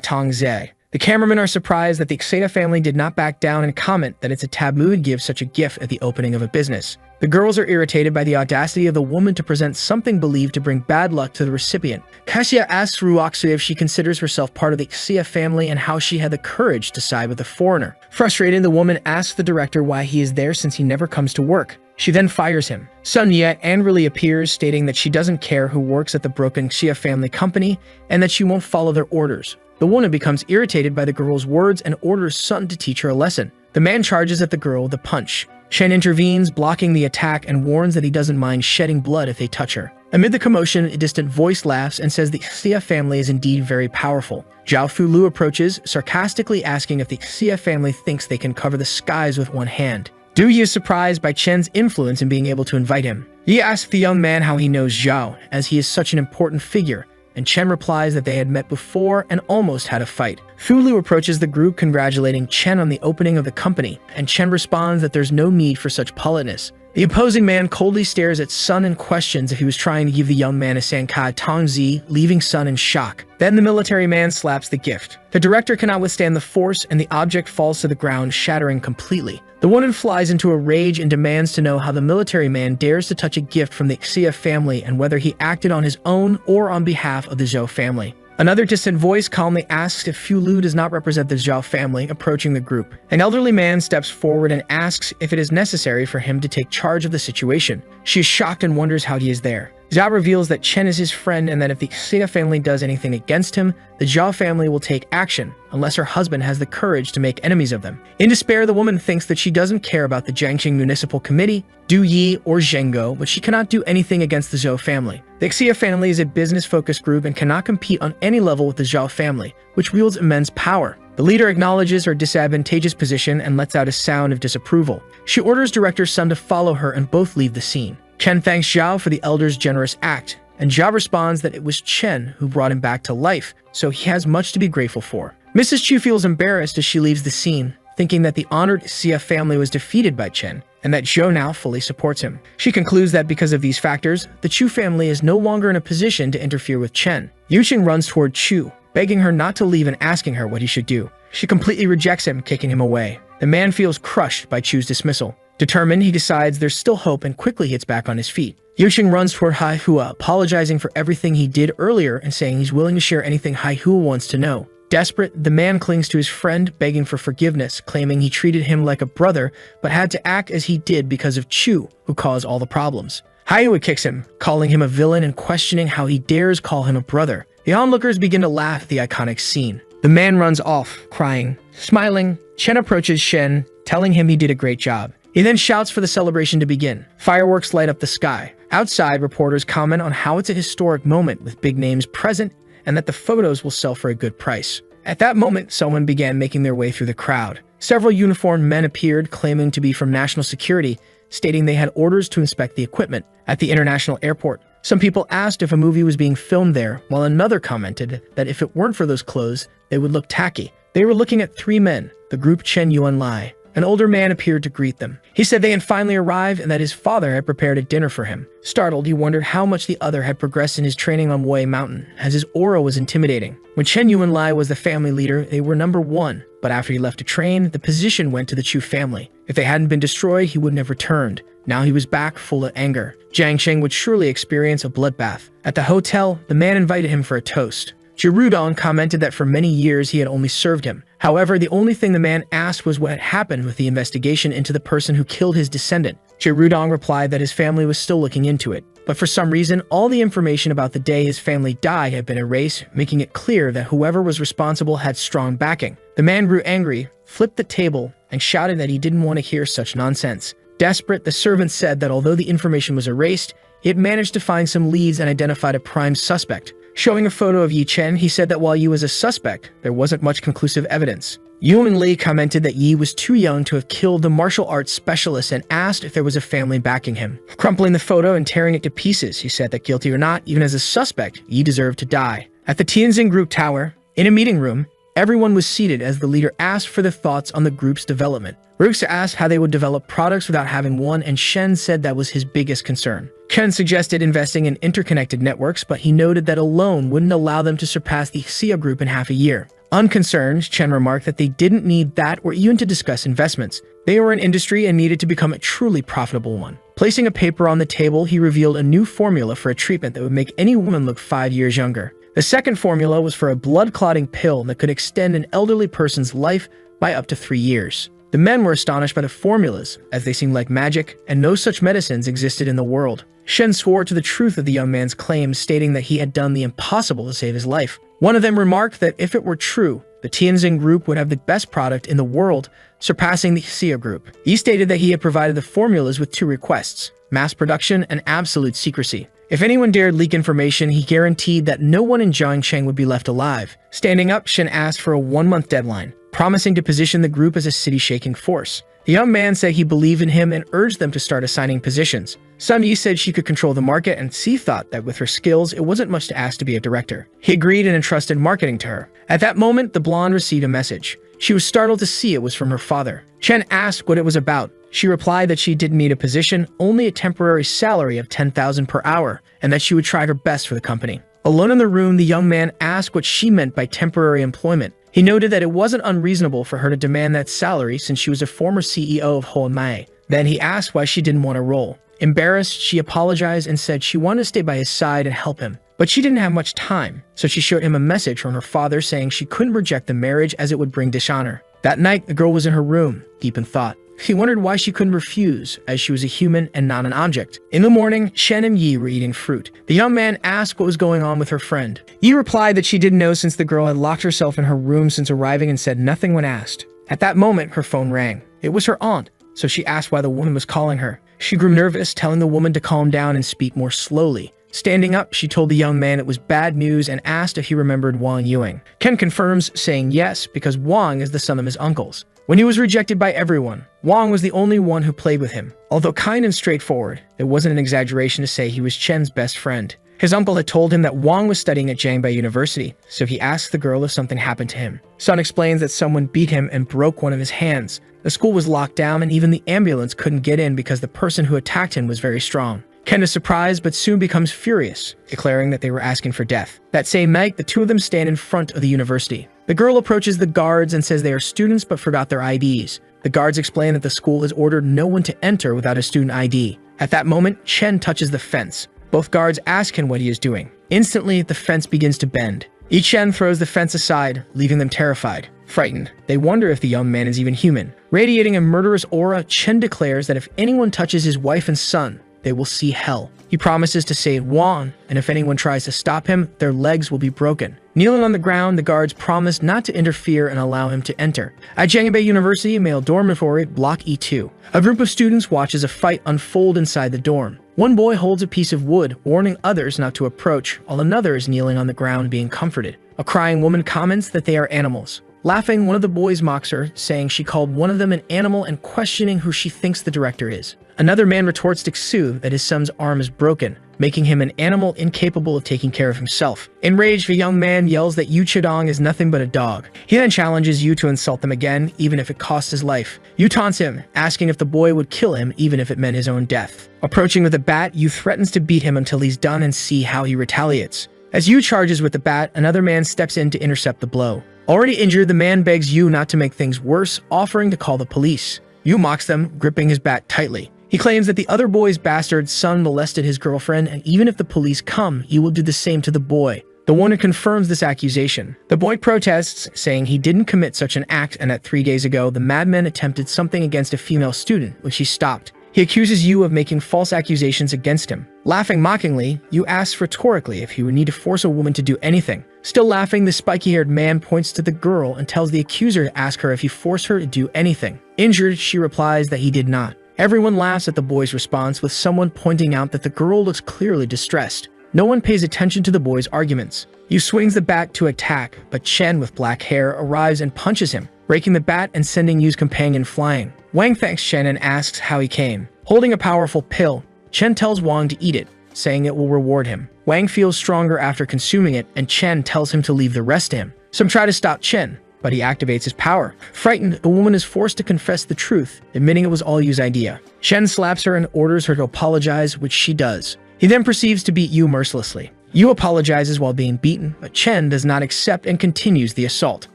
Tongze. The cameramen are surprised that the Xia family did not back down and comment that it's a taboo to give such a gift at the opening of a business. The girls are irritated by the audacity of the woman to present something believed to bring bad luck to the recipient. Kasia asks Ruoxu if she considers herself part of the Xia family and how she had the courage to side with the foreigner. Frustrated, the woman asks the director why he is there since he never comes to work. She then fires him. Sun Ye angrily appears, stating that she doesn't care who works at the broken Xia family company and that she won't follow their orders. The woman becomes irritated by the girl's words and orders Sun to teach her a lesson. The man charges at the girl with a punch. Shen intervenes, blocking the attack, and warns that he doesn't mind shedding blood if they touch her. Amid the commotion, a distant voice laughs and says the Xia family is indeed very powerful. Zhao Fulu approaches, sarcastically asking if the Xia family thinks they can cover the skies with one hand. Du Yi is surprised by Chen's influence in being able to invite him. Yi asks the young man how he knows Zhao, as he is such an important figure, and Chen replies that they had met before and almost had a fight. Fulu approaches the group congratulating Chen on the opening of the company, and Chen responds that there's no need for such politeness. The opposing man coldly stares at Sun and questions if he was trying to give the young man a Sankai Tongzi, leaving Sun in shock. Then the military man slaps the gift. The director cannot withstand the force, and the object falls to the ground, shattering completely. The woman flies into a rage and demands to know how the military man dares to touch a gift from the Xia family and whether he acted on his own or on behalf of the Zhou family. Another distant voice calmly asks if Fulu does not represent the Zhao family, approaching the group. An elderly man steps forward and asks if it is necessary for him to take charge of the situation. She is shocked and wonders how he is there. Zhao reveals that Chen is his friend and that if the Xia family does anything against him, the Zhao family will take action, unless her husband has the courage to make enemies of them. In despair, the woman thinks that she doesn't care about the Jiangxing Municipal Committee, Du Yi, or Zhengo, but she cannot do anything against the Zhou family. The Xia family is a business-focused group and cannot compete on any level with the Zhao family, which wields immense power. The leader acknowledges her disadvantageous position and lets out a sound of disapproval. She orders Director Sun to follow her and both leave the scene. Chen thanks Zhao for the elder's generous act, and Zhao responds that it was Chen who brought him back to life, so he has much to be grateful for. Mrs. Chu feels embarrassed as she leaves the scene, thinking that the honored Xia family was defeated by Chen, and that Zhou now fully supports him. She concludes that because of these factors, the Chu family is no longer in a position to interfere with Chen. Yuqing runs toward Chu, begging her not to leave and asking her what he should do. She completely rejects him, kicking him away. The man feels crushed by Chu's dismissal. Determined, he decides there's still hope and quickly gets back on his feet. Yuqing runs toward Haihua, apologizing for everything he did earlier and saying he's willing to share anything Haihua wants to know. Desperate, the man clings to his friend, begging for forgiveness, claiming he treated him like a brother, but had to act as he did because of Chu, who caused all the problems. Haihua kicks him, calling him a villain and questioning how he dares call him a brother. The onlookers begin to laugh at the iconic scene. The man runs off, crying. Smiling, Chen approaches Shen, telling him he did a great job. He then shouts for the celebration to begin. Fireworks light up the sky. Outside, reporters comment on how it's a historic moment with big names present and that the photos will sell for a good price. At that moment, someone began making their way through the crowd. Several uniformed men appeared, claiming to be from national security, stating they had orders to inspect the equipment at the international airport. Some people asked if a movie was being filmed there, while another commented that if it weren't for those clothes, they would look tacky. They were looking at 3 men, the group Chen Yuan Lai. An older man appeared to greet them. He said they had finally arrived and that his father had prepared a dinner for him. Startled, he wondered how much the other had progressed in his training on Wei Mountain, as his aura was intimidating. When Chen Yuan Lai was the family leader, they were number 1, but after he left to train, the position went to the Chu family. If they hadn't been destroyed, he wouldn't have returned. Now he was back, full of anger. Jiang Sheng would surely experience a bloodbath. At the hotel, the man invited him for a toast. Jirudong commented that for many years he had only served him. However, the only thing the man asked was what had happened with the investigation into the person who killed his descendant. Jirudong replied that his family was still looking into it. But for some reason, all the information about the day his family died had been erased, making it clear that whoever was responsible had strong backing. The man grew angry, flipped the table, and shouted that he didn't want to hear such nonsense. Desperate, the servant said that although the information was erased, he had managed to find some leads and identified a prime suspect. Showing a photo of Yi Chen, he said that while Yi was a suspect, there wasn't much conclusive evidence. Yuan Li commented that Yi was too young to have killed the martial arts specialist and asked if there was a family backing him. Crumpling the photo and tearing it to pieces, he said that guilty or not, even as a suspect, Yi deserved to die. At the Tianjin Group Tower, in a meeting room, everyone was seated as the leader asked for their thoughts on the group's development. Rux asked how they would develop products without having one, and Shen said that was his biggest concern. Ken suggested investing in interconnected networks, but he noted that alone wouldn't allow them to surpass the Xia group in half a year. Unconcerned, Chen remarked that they didn't need that or even to discuss investments. They were an industry and needed to become a truly profitable one. Placing a paper on the table, he revealed a new formula for a treatment that would make any woman look 5 years younger. The second formula was for a blood-clotting pill that could extend an elderly person's life by up to 3 years. The men were astonished by the formulas, as they seemed like magic, and no such medicines existed in the world. Shen swore to the truth of the young man's claims, stating that he had done the impossible to save his life. One of them remarked that if it were true, the Tianjin group would have the best product in the world, surpassing the Xia group. He stated that he had provided the formulas with 2 requests: mass production and absolute secrecy. If anyone dared leak information, he guaranteed that no one in Jiangsheng would be left alive. Standing up, Shen asked for a 1-month deadline, promising to position the group as a city-shaking force. The young man said he believed in him and urged them to start assigning positions. Sun Yi said she could control the market, and Si thought that with her skills, it wasn't much to ask to be a director. He agreed and entrusted marketing to her. At that moment, the blonde received a message. She was startled to see it was from her father. Chen asked what it was about. She replied that she didn't need a position, only a temporary salary of 10,000 per hour, and that she would try her best for the company. Alone in the room, the young man asked what she meant by temporary employment. He noted that it wasn't unreasonable for her to demand that salary since she was a former CEO of Honmai. Then he asked why she didn't want a role. Embarrassed, she apologized and said she wanted to stay by his side and help him. But she didn't have much time, so she showed him a message from her father saying she couldn't reject the marriage as it would bring dishonor. That night, the girl was in her room, deep in thought. He wondered why she couldn't refuse, as she was a human and not an object. In the morning, Shen and Yi were eating fruit. The young man asked what was going on with her friend. Yi replied that she didn't know since the girl had locked herself in her room since arriving and said nothing when asked. At that moment, her phone rang. It was her aunt, so she asked why the woman was calling her. She grew nervous, telling the woman to calm down and speak more slowly. Standing up, she told the young man it was bad news and asked if he remembered Wang Yuing. Ken confirms, saying yes, because Wang is the son of his uncles. When he was rejected by everyone, Wang was the only one who played with him. Although kind and straightforward, it wasn't an exaggeration to say he was Chen's best friend. His uncle had told him that Wang was studying at Jiangbei University, so he asked the girl if something happened to him. Sun explains that someone beat him and broke one of his hands. The school was locked down and even the ambulance couldn't get in because the person who attacked him was very strong. Ken is surprised but soon becomes furious, declaring that they were asking for death. That same night, the two of them stand in front of the university. The girl approaches the guards and says they are students but forgot their IDs. The guards explain that the school has ordered no one to enter without a student ID. At that moment, Chen touches the fence. Both guards ask him what he is doing. Instantly, the fence begins to bend. Chen throws the fence aside, leaving them terrified. Frightened, they wonder if the young man is even human. Radiating a murderous aura, Chen declares that if anyone touches his wife and son, they will see hell. He promises to save Wang, and if anyone tries to stop him, their legs will be broken. Kneeling on the ground, the guards promise not to interfere and allow him to enter. At Jiangbei University, male dormitory, Block E2. A group of students watches a fight unfold inside the dorm. One boy holds a piece of wood, warning others not to approach, while another is kneeling on the ground being comforted. A crying woman comments that they are animals. Laughing, one of the boys mocks her, saying she called one of them an animal and questioning who she thinks the director is. Another man retorts to Xu that his son's arm is broken, making him an animal incapable of taking care of himself. Enraged, the young man yells that Yu Chidong is nothing but a dog. He then challenges Yu to insult them again, even if it costs his life. Yu taunts him, asking if the boy would kill him even if it meant his own death. Approaching with a bat, Yu threatens to beat him until he's done and see how he retaliates. As Yu charges with the bat, another man steps in to intercept the blow. Already injured, the man begs Yu not to make things worse, offering to call the police. Yu mocks them, gripping his bat tightly. He claims that the other boy's bastard son molested his girlfriend, and even if the police come, he will do the same to the boy. The woman confirms this accusation. The boy protests, saying he didn't commit such an act and that 3 days ago, the madman attempted something against a female student, which he stopped. He accuses Yu of making false accusations against him. Laughing mockingly, Yu asks rhetorically if he would need to force a woman to do anything. Still laughing, the spiky-haired man points to the girl and tells the accuser to ask her if he forced her to do anything. Injured, she replies that he did not. Everyone laughs at the boy's response, with someone pointing out that the girl looks clearly distressed. No one pays attention to the boy's arguments. Yu swings the bat to attack, but Chen with black hair arrives and punches him, breaking the bat and sending Yu's companion flying. Wang thanks Chen and asks how he came. Holding a powerful pill, Chen tells Wang to eat it, saying it will reward him. Wang feels stronger after consuming it, and Chen tells him to leave the rest to him. Some try to stop Chen, but he activates his power. Frightened, the woman is forced to confess the truth, admitting it was all Yu's idea. Chen slaps her and orders her to apologize, which she does. He then proceeds to beat Yu mercilessly. Yu apologizes while being beaten, but Chen does not accept and continues the assault.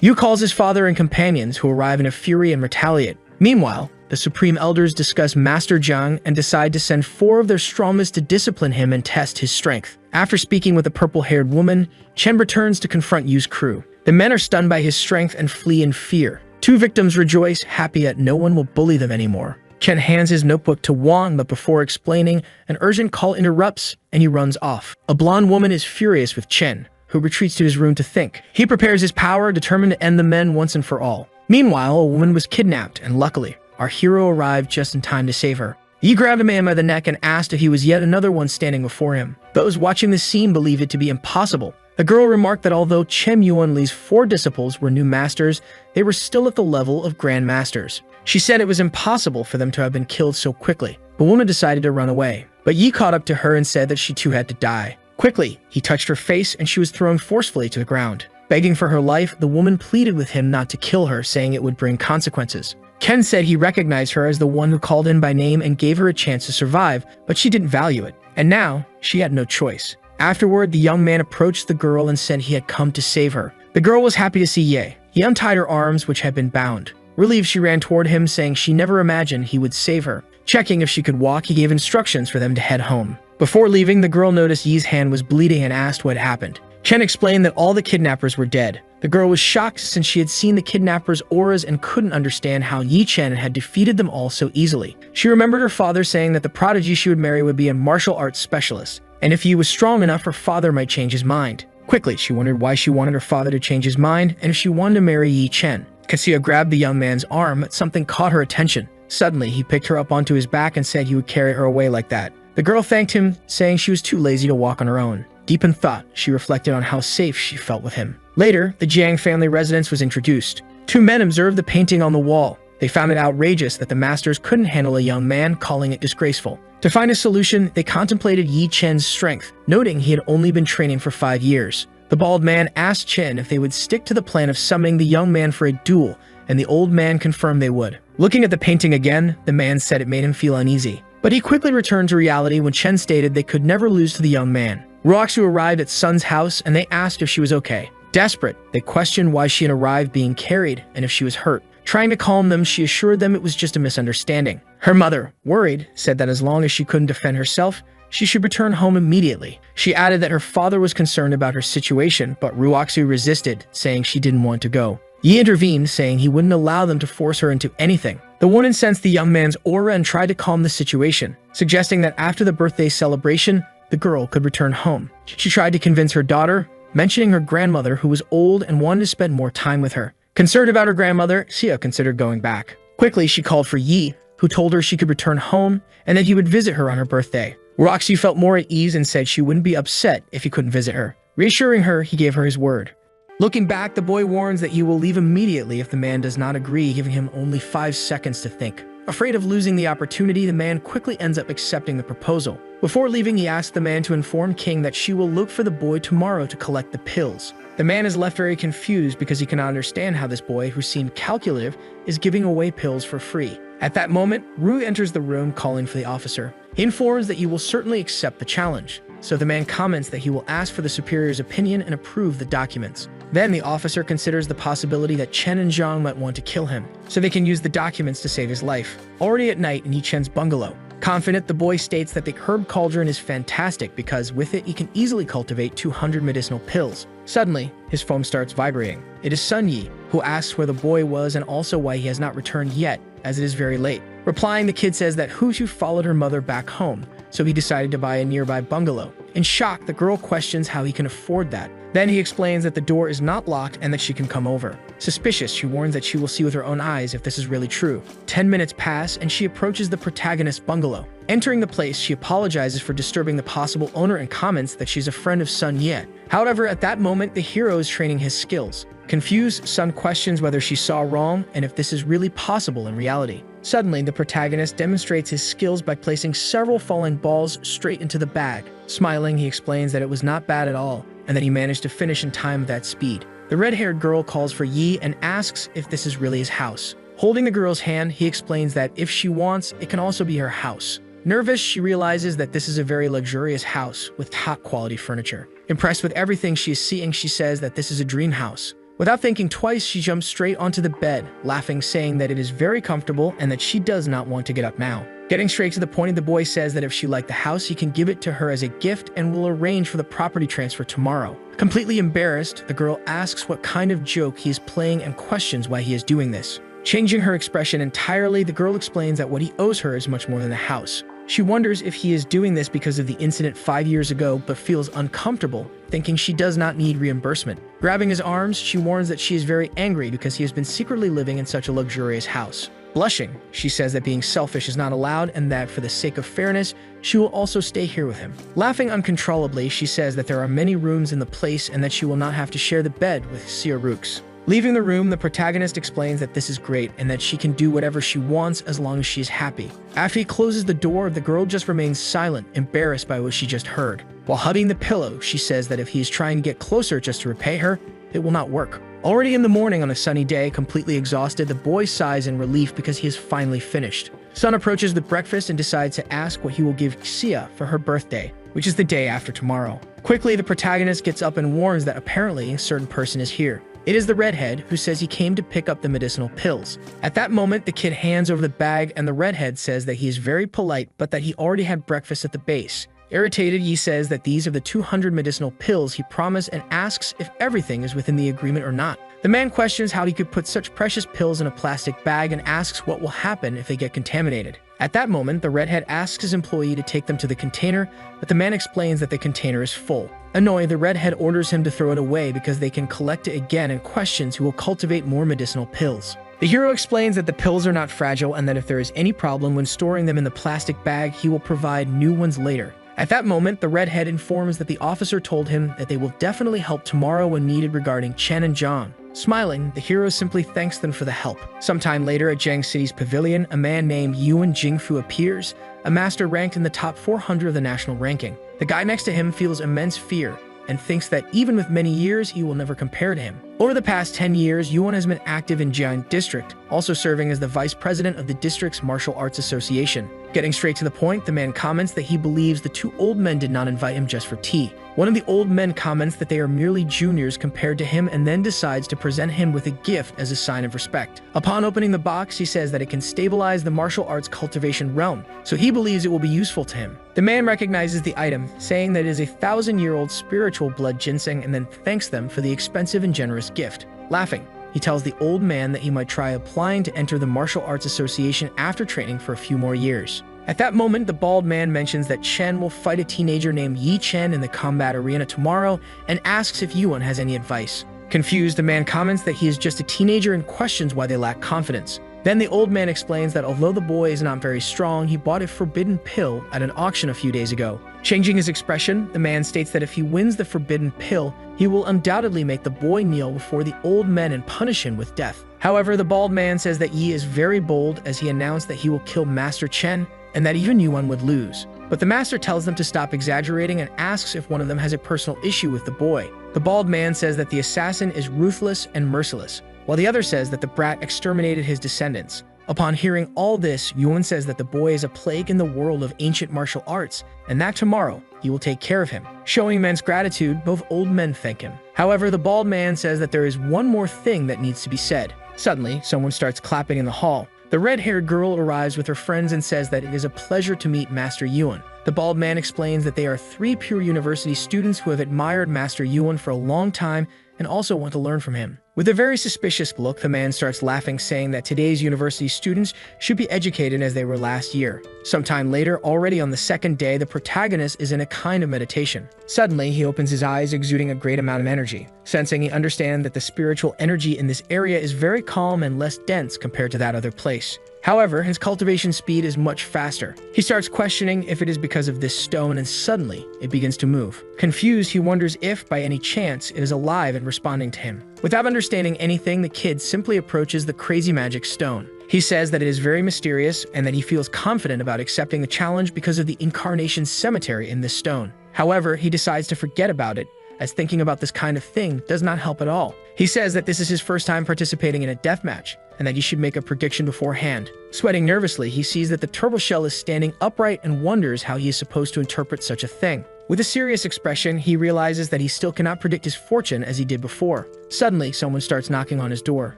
Yu calls his father and companions, who arrive in a fury and retaliate. Meanwhile, the Supreme Elders discuss Master Zhang and decide to send 4 of their strongest to discipline him and test his strength. After speaking with the purple-haired woman, Chen returns to confront Yu's crew. The men are stunned by his strength and flee in fear. 2 victims rejoice, happy that no one will bully them anymore. Chen hands his notebook to Wang, but before explaining, an urgent call interrupts, and he runs off. A blonde woman is furious with Chen, who retreats to his room to think. He prepares his power, determined to end the men once and for all. Meanwhile, a woman was kidnapped, and luckily, our hero arrived just in time to save her. He grabbed a man by the neck and asked if he was yet another one standing before him. Those watching the scene believed it to be impossible. The girl remarked that although Chen Yuanli's 4 disciples were new masters, they were still at the level of Grand Masters. She said it was impossible for them to have been killed so quickly. The woman decided to run away, but Yi caught up to her and said that she too had to die. Quickly, he touched her face and she was thrown forcefully to the ground. Begging for her life, the woman pleaded with him not to kill her, saying it would bring consequences. Ken said he recognized her as the one who called in by name and gave her a chance to survive, but she didn't value it. And now, she had no choice. Afterward, the young man approached the girl and said he had come to save her. The girl was happy to see Ye. He untied her arms, which had been bound. Relieved, she ran toward him, saying she never imagined he would save her. Checking if she could walk, he gave instructions for them to head home. Before leaving, the girl noticed Yi's hand was bleeding and asked what happened. Chen explained that all the kidnappers were dead. The girl was shocked since she had seen the kidnappers' auras and couldn't understand how Yi Chen had defeated them all so easily. She remembered her father saying that the prodigy she would marry would be a martial arts specialist, and if Yi was strong enough, her father might change his mind. Quickly, she wondered why she wanted her father to change his mind and if she wanted to marry Yi Chen. Cassia grabbed the young man's arm, but something caught her attention. Suddenly, he picked her up onto his back and said he would carry her away like that. The girl thanked him, saying she was too lazy to walk on her own. Deep in thought, she reflected on how safe she felt with him. Later, the Jiang family residence was introduced. 2 men observed the painting on the wall. They found it outrageous that the masters couldn't handle a young man, calling it disgraceful. To find a solution, they contemplated Yi Chen's strength, noting he had only been training for 5 years. The bald man asked Chen if they would stick to the plan of summoning the young man for a duel, and the old man confirmed they would. Looking at the painting again, the man said it made him feel uneasy. But he quickly returned to reality when Chen stated they could never lose to the young man. Ruoxu arrived at Sun's house and they asked if she was okay. Desperate, they questioned why she had arrived being carried and if she was hurt. Trying to calm them, she assured them it was just a misunderstanding. Her mother, worried, said that as long as she couldn't defend herself, she should return home immediately. She added that her father was concerned about her situation, but Ruoxu resisted, saying she didn't want to go. Yi intervened, saying he wouldn't allow them to force her into anything. The woman sensed the young man's aura and tried to calm the situation, suggesting that after the birthday celebration, the girl could return home. She tried to convince her daughter, mentioning her grandmother who was old and wanted to spend more time with her. Concerned about her grandmother, Xia considered going back. Quickly, she called for Yi, who told her she could return home and that he would visit her on her birthday. Roxy felt more at ease and said she wouldn't be upset if he couldn't visit her. Reassuring her, he gave her his word. Looking back, the boy warns that he will leave immediately if the man does not agree, giving him only 5 seconds to think. Afraid of losing the opportunity, the man quickly ends up accepting the proposal. Before leaving, he asks the man to inform King that she will look for the boy tomorrow to collect the pills. The man is left very confused because he cannot understand how this boy, who seemed calculative, is giving away pills for free. At that moment, Rue enters the room calling for the officer. He informs that he will certainly accept the challenge, so the man comments that he will ask for the superior's opinion and approve the documents. Then the officer considers the possibility that Chen and Zhang might want to kill him, so they can use the documents to save his life. Already at night in Yi Chen's bungalow, confident, the boy states that the herb cauldron is fantastic because with it he can easily cultivate 200 medicinal pills. Suddenly, his phone starts vibrating. It is Sun Yi, who asks where the boy was and also why he has not returned yet, as it is very late. Replying, the kid says that Hushu followed her mother back home, so he decided to buy a nearby bungalow. In shock, the girl questions how he can afford that. Then he explains that the door is not locked and that she can come over. Suspicious, she warns that she will see with her own eyes if this is really true. 10 minutes pass and she approaches the protagonist's bungalow. Entering the place, she apologizes for disturbing the possible owner and comments that she's a friend of Sun Ye. However, at that moment, the hero is training his skills. Confused, Sun questions whether she saw wrong and if this is really possible in reality. Suddenly, the protagonist demonstrates his skills by placing several falling balls straight into the bag. Smiling, he explains that it was not bad at all, and that he managed to finish in time with that speed. The red-haired girl calls for Yi and asks if this is really his house. Holding the girl's hand, he explains that if she wants, it can also be her house. Nervous, she realizes that this is a very luxurious house with top-quality furniture. Impressed with everything she is seeing, she says that this is a dream house. Without thinking twice, she jumps straight onto the bed, laughing, saying that it is very comfortable and that she does not want to get up now. Getting straight to the point, the boy says that if she liked the house, he can give it to her as a gift and will arrange for the property transfer tomorrow. Completely embarrassed, the girl asks what kind of joke he is playing and questions why he is doing this. Changing her expression entirely, the girl explains that what he owes her is much more than the house. She wonders if he is doing this because of the incident 5 years ago, but feels uncomfortable, thinking she does not need reimbursement. Grabbing his arms, she warns that she is very angry because he has been secretly living in such a luxurious house. Blushing, she says that being selfish is not allowed and that for the sake of fairness, she will also stay here with him. Laughing uncontrollably, she says that there are many rooms in the place and that she will not have to share the bed with Siarux. Leaving the room, the protagonist explains that this is great and that she can do whatever she wants as long as she is happy. After he closes the door, the girl just remains silent, embarrassed by what she just heard. While hugging the pillow, she says that if he is trying to get closer just to repay her, it will not work. Already in the morning on a sunny day, completely exhausted, the boy sighs in relief because he is finally finished. Sun approaches the breakfast and decides to ask what he will give Xia for her birthday, which is the day after tomorrow. Quickly, the protagonist gets up and warns that apparently a certain person is here. It is the redhead, who says he came to pick up the medicinal pills. At that moment, the kid hands over the bag and the redhead says that he is very polite but that he already had breakfast at the base. Irritated, Yi says that these are the 200 medicinal pills he promised and asks if everything is within the agreement or not. The man questions how he could put such precious pills in a plastic bag and asks what will happen if they get contaminated. At that moment, the redhead asks his employee to take them to the container, but the man explains that the container is full. Annoyed, the redhead orders him to throw it away because they can collect it again and questions who will cultivate more medicinal pills. The hero explains that the pills are not fragile and that if there is any problem when storing them in the plastic bag, he will provide new ones later. At that moment, the redhead informs that the officer told him that they will definitely help tomorrow when needed regarding Chen and Zhang. Smiling, the hero simply thanks them for the help. Sometime later at Jiang City's pavilion, a man named Yuan Jingfu appears, a master ranked in the top 400 of the national ranking. The guy next to him feels immense fear and thinks that even with many years, he will never compare to him. Over the past 10 years, Yuan has been active in Jian District, also serving as the vice president of the district's martial arts association. Getting straight to the point, the man comments that he believes the two old men did not invite him just for tea. One of the old men comments that they are merely juniors compared to him and then decides to present him with a gift as a sign of respect. Upon opening the box, he says that it can stabilize the martial arts cultivation realm, so he believes it will be useful to him. The man recognizes the item, saying that it is a 1,000-year-old spiritual blood ginseng and then thanks them for the expensive and generous gift. Laughing, he tells the old man that he might try applying to enter the Martial Arts Association after training for a few more years. At that moment, the bald man mentions that Chen will fight a teenager named Yi Chen in the combat arena tomorrow and asks if Yuan has any advice. Confused, the man comments that he is just a teenager and questions why they lack confidence. Then the old man explains that although the boy is not very strong, he bought a forbidden pill at an auction a few days ago. Changing his expression, the man states that if he wins the forbidden pill, he will undoubtedly make the boy kneel before the old men and punish him with death. However, the bald man says that Yi is very bold as he announced that he will kill Master Chen and that even Yuan would lose. But the master tells them to stop exaggerating and asks if one of them has a personal issue with the boy. The bald man says that the assassin is ruthless and merciless, while the other says that the brat exterminated his descendants. Upon hearing all this, Yuan says that the boy is a plague in the world of ancient martial arts, and that tomorrow he will take care of him. Showing immense gratitude, both old men thank him. However, the bald man says that there is one more thing that needs to be said. Suddenly, someone starts clapping in the hall. The red-haired girl arrives with her friends and says that it is a pleasure to meet Master Yuan. The bald man explains that they are 3 pure university students who have admired Master Yuan for a long time and also want to learn from him. With a very suspicious look, the man starts laughing, saying that today's university students should be educated as they were last year. Sometime later, already on the second day, the protagonist is in a kind of meditation. Suddenly, he opens his eyes, exuding a great amount of energy. Sensing he understands that the spiritual energy in this area is very calm and less dense compared to that other place. However, his cultivation speed is much faster. He starts questioning if it is because of this stone, and suddenly, it begins to move. Confused, he wonders if, by any chance, it is alive and responding to him. Without understanding anything, the kid simply approaches the crazy magic stone. He says that it is very mysterious and that he feels confident about accepting the challenge because of the incarnation cemetery in this stone. However, he decides to forget about it, as thinking about this kind of thing does not help at all. He says that this is his first time participating in a deathmatch, and that he should make a prediction beforehand. Sweating nervously, he sees that the turtle shell is standing upright and wonders how he is supposed to interpret such a thing. With a serious expression, he realizes that he still cannot predict his fortune as he did before. Suddenly, someone starts knocking on his door.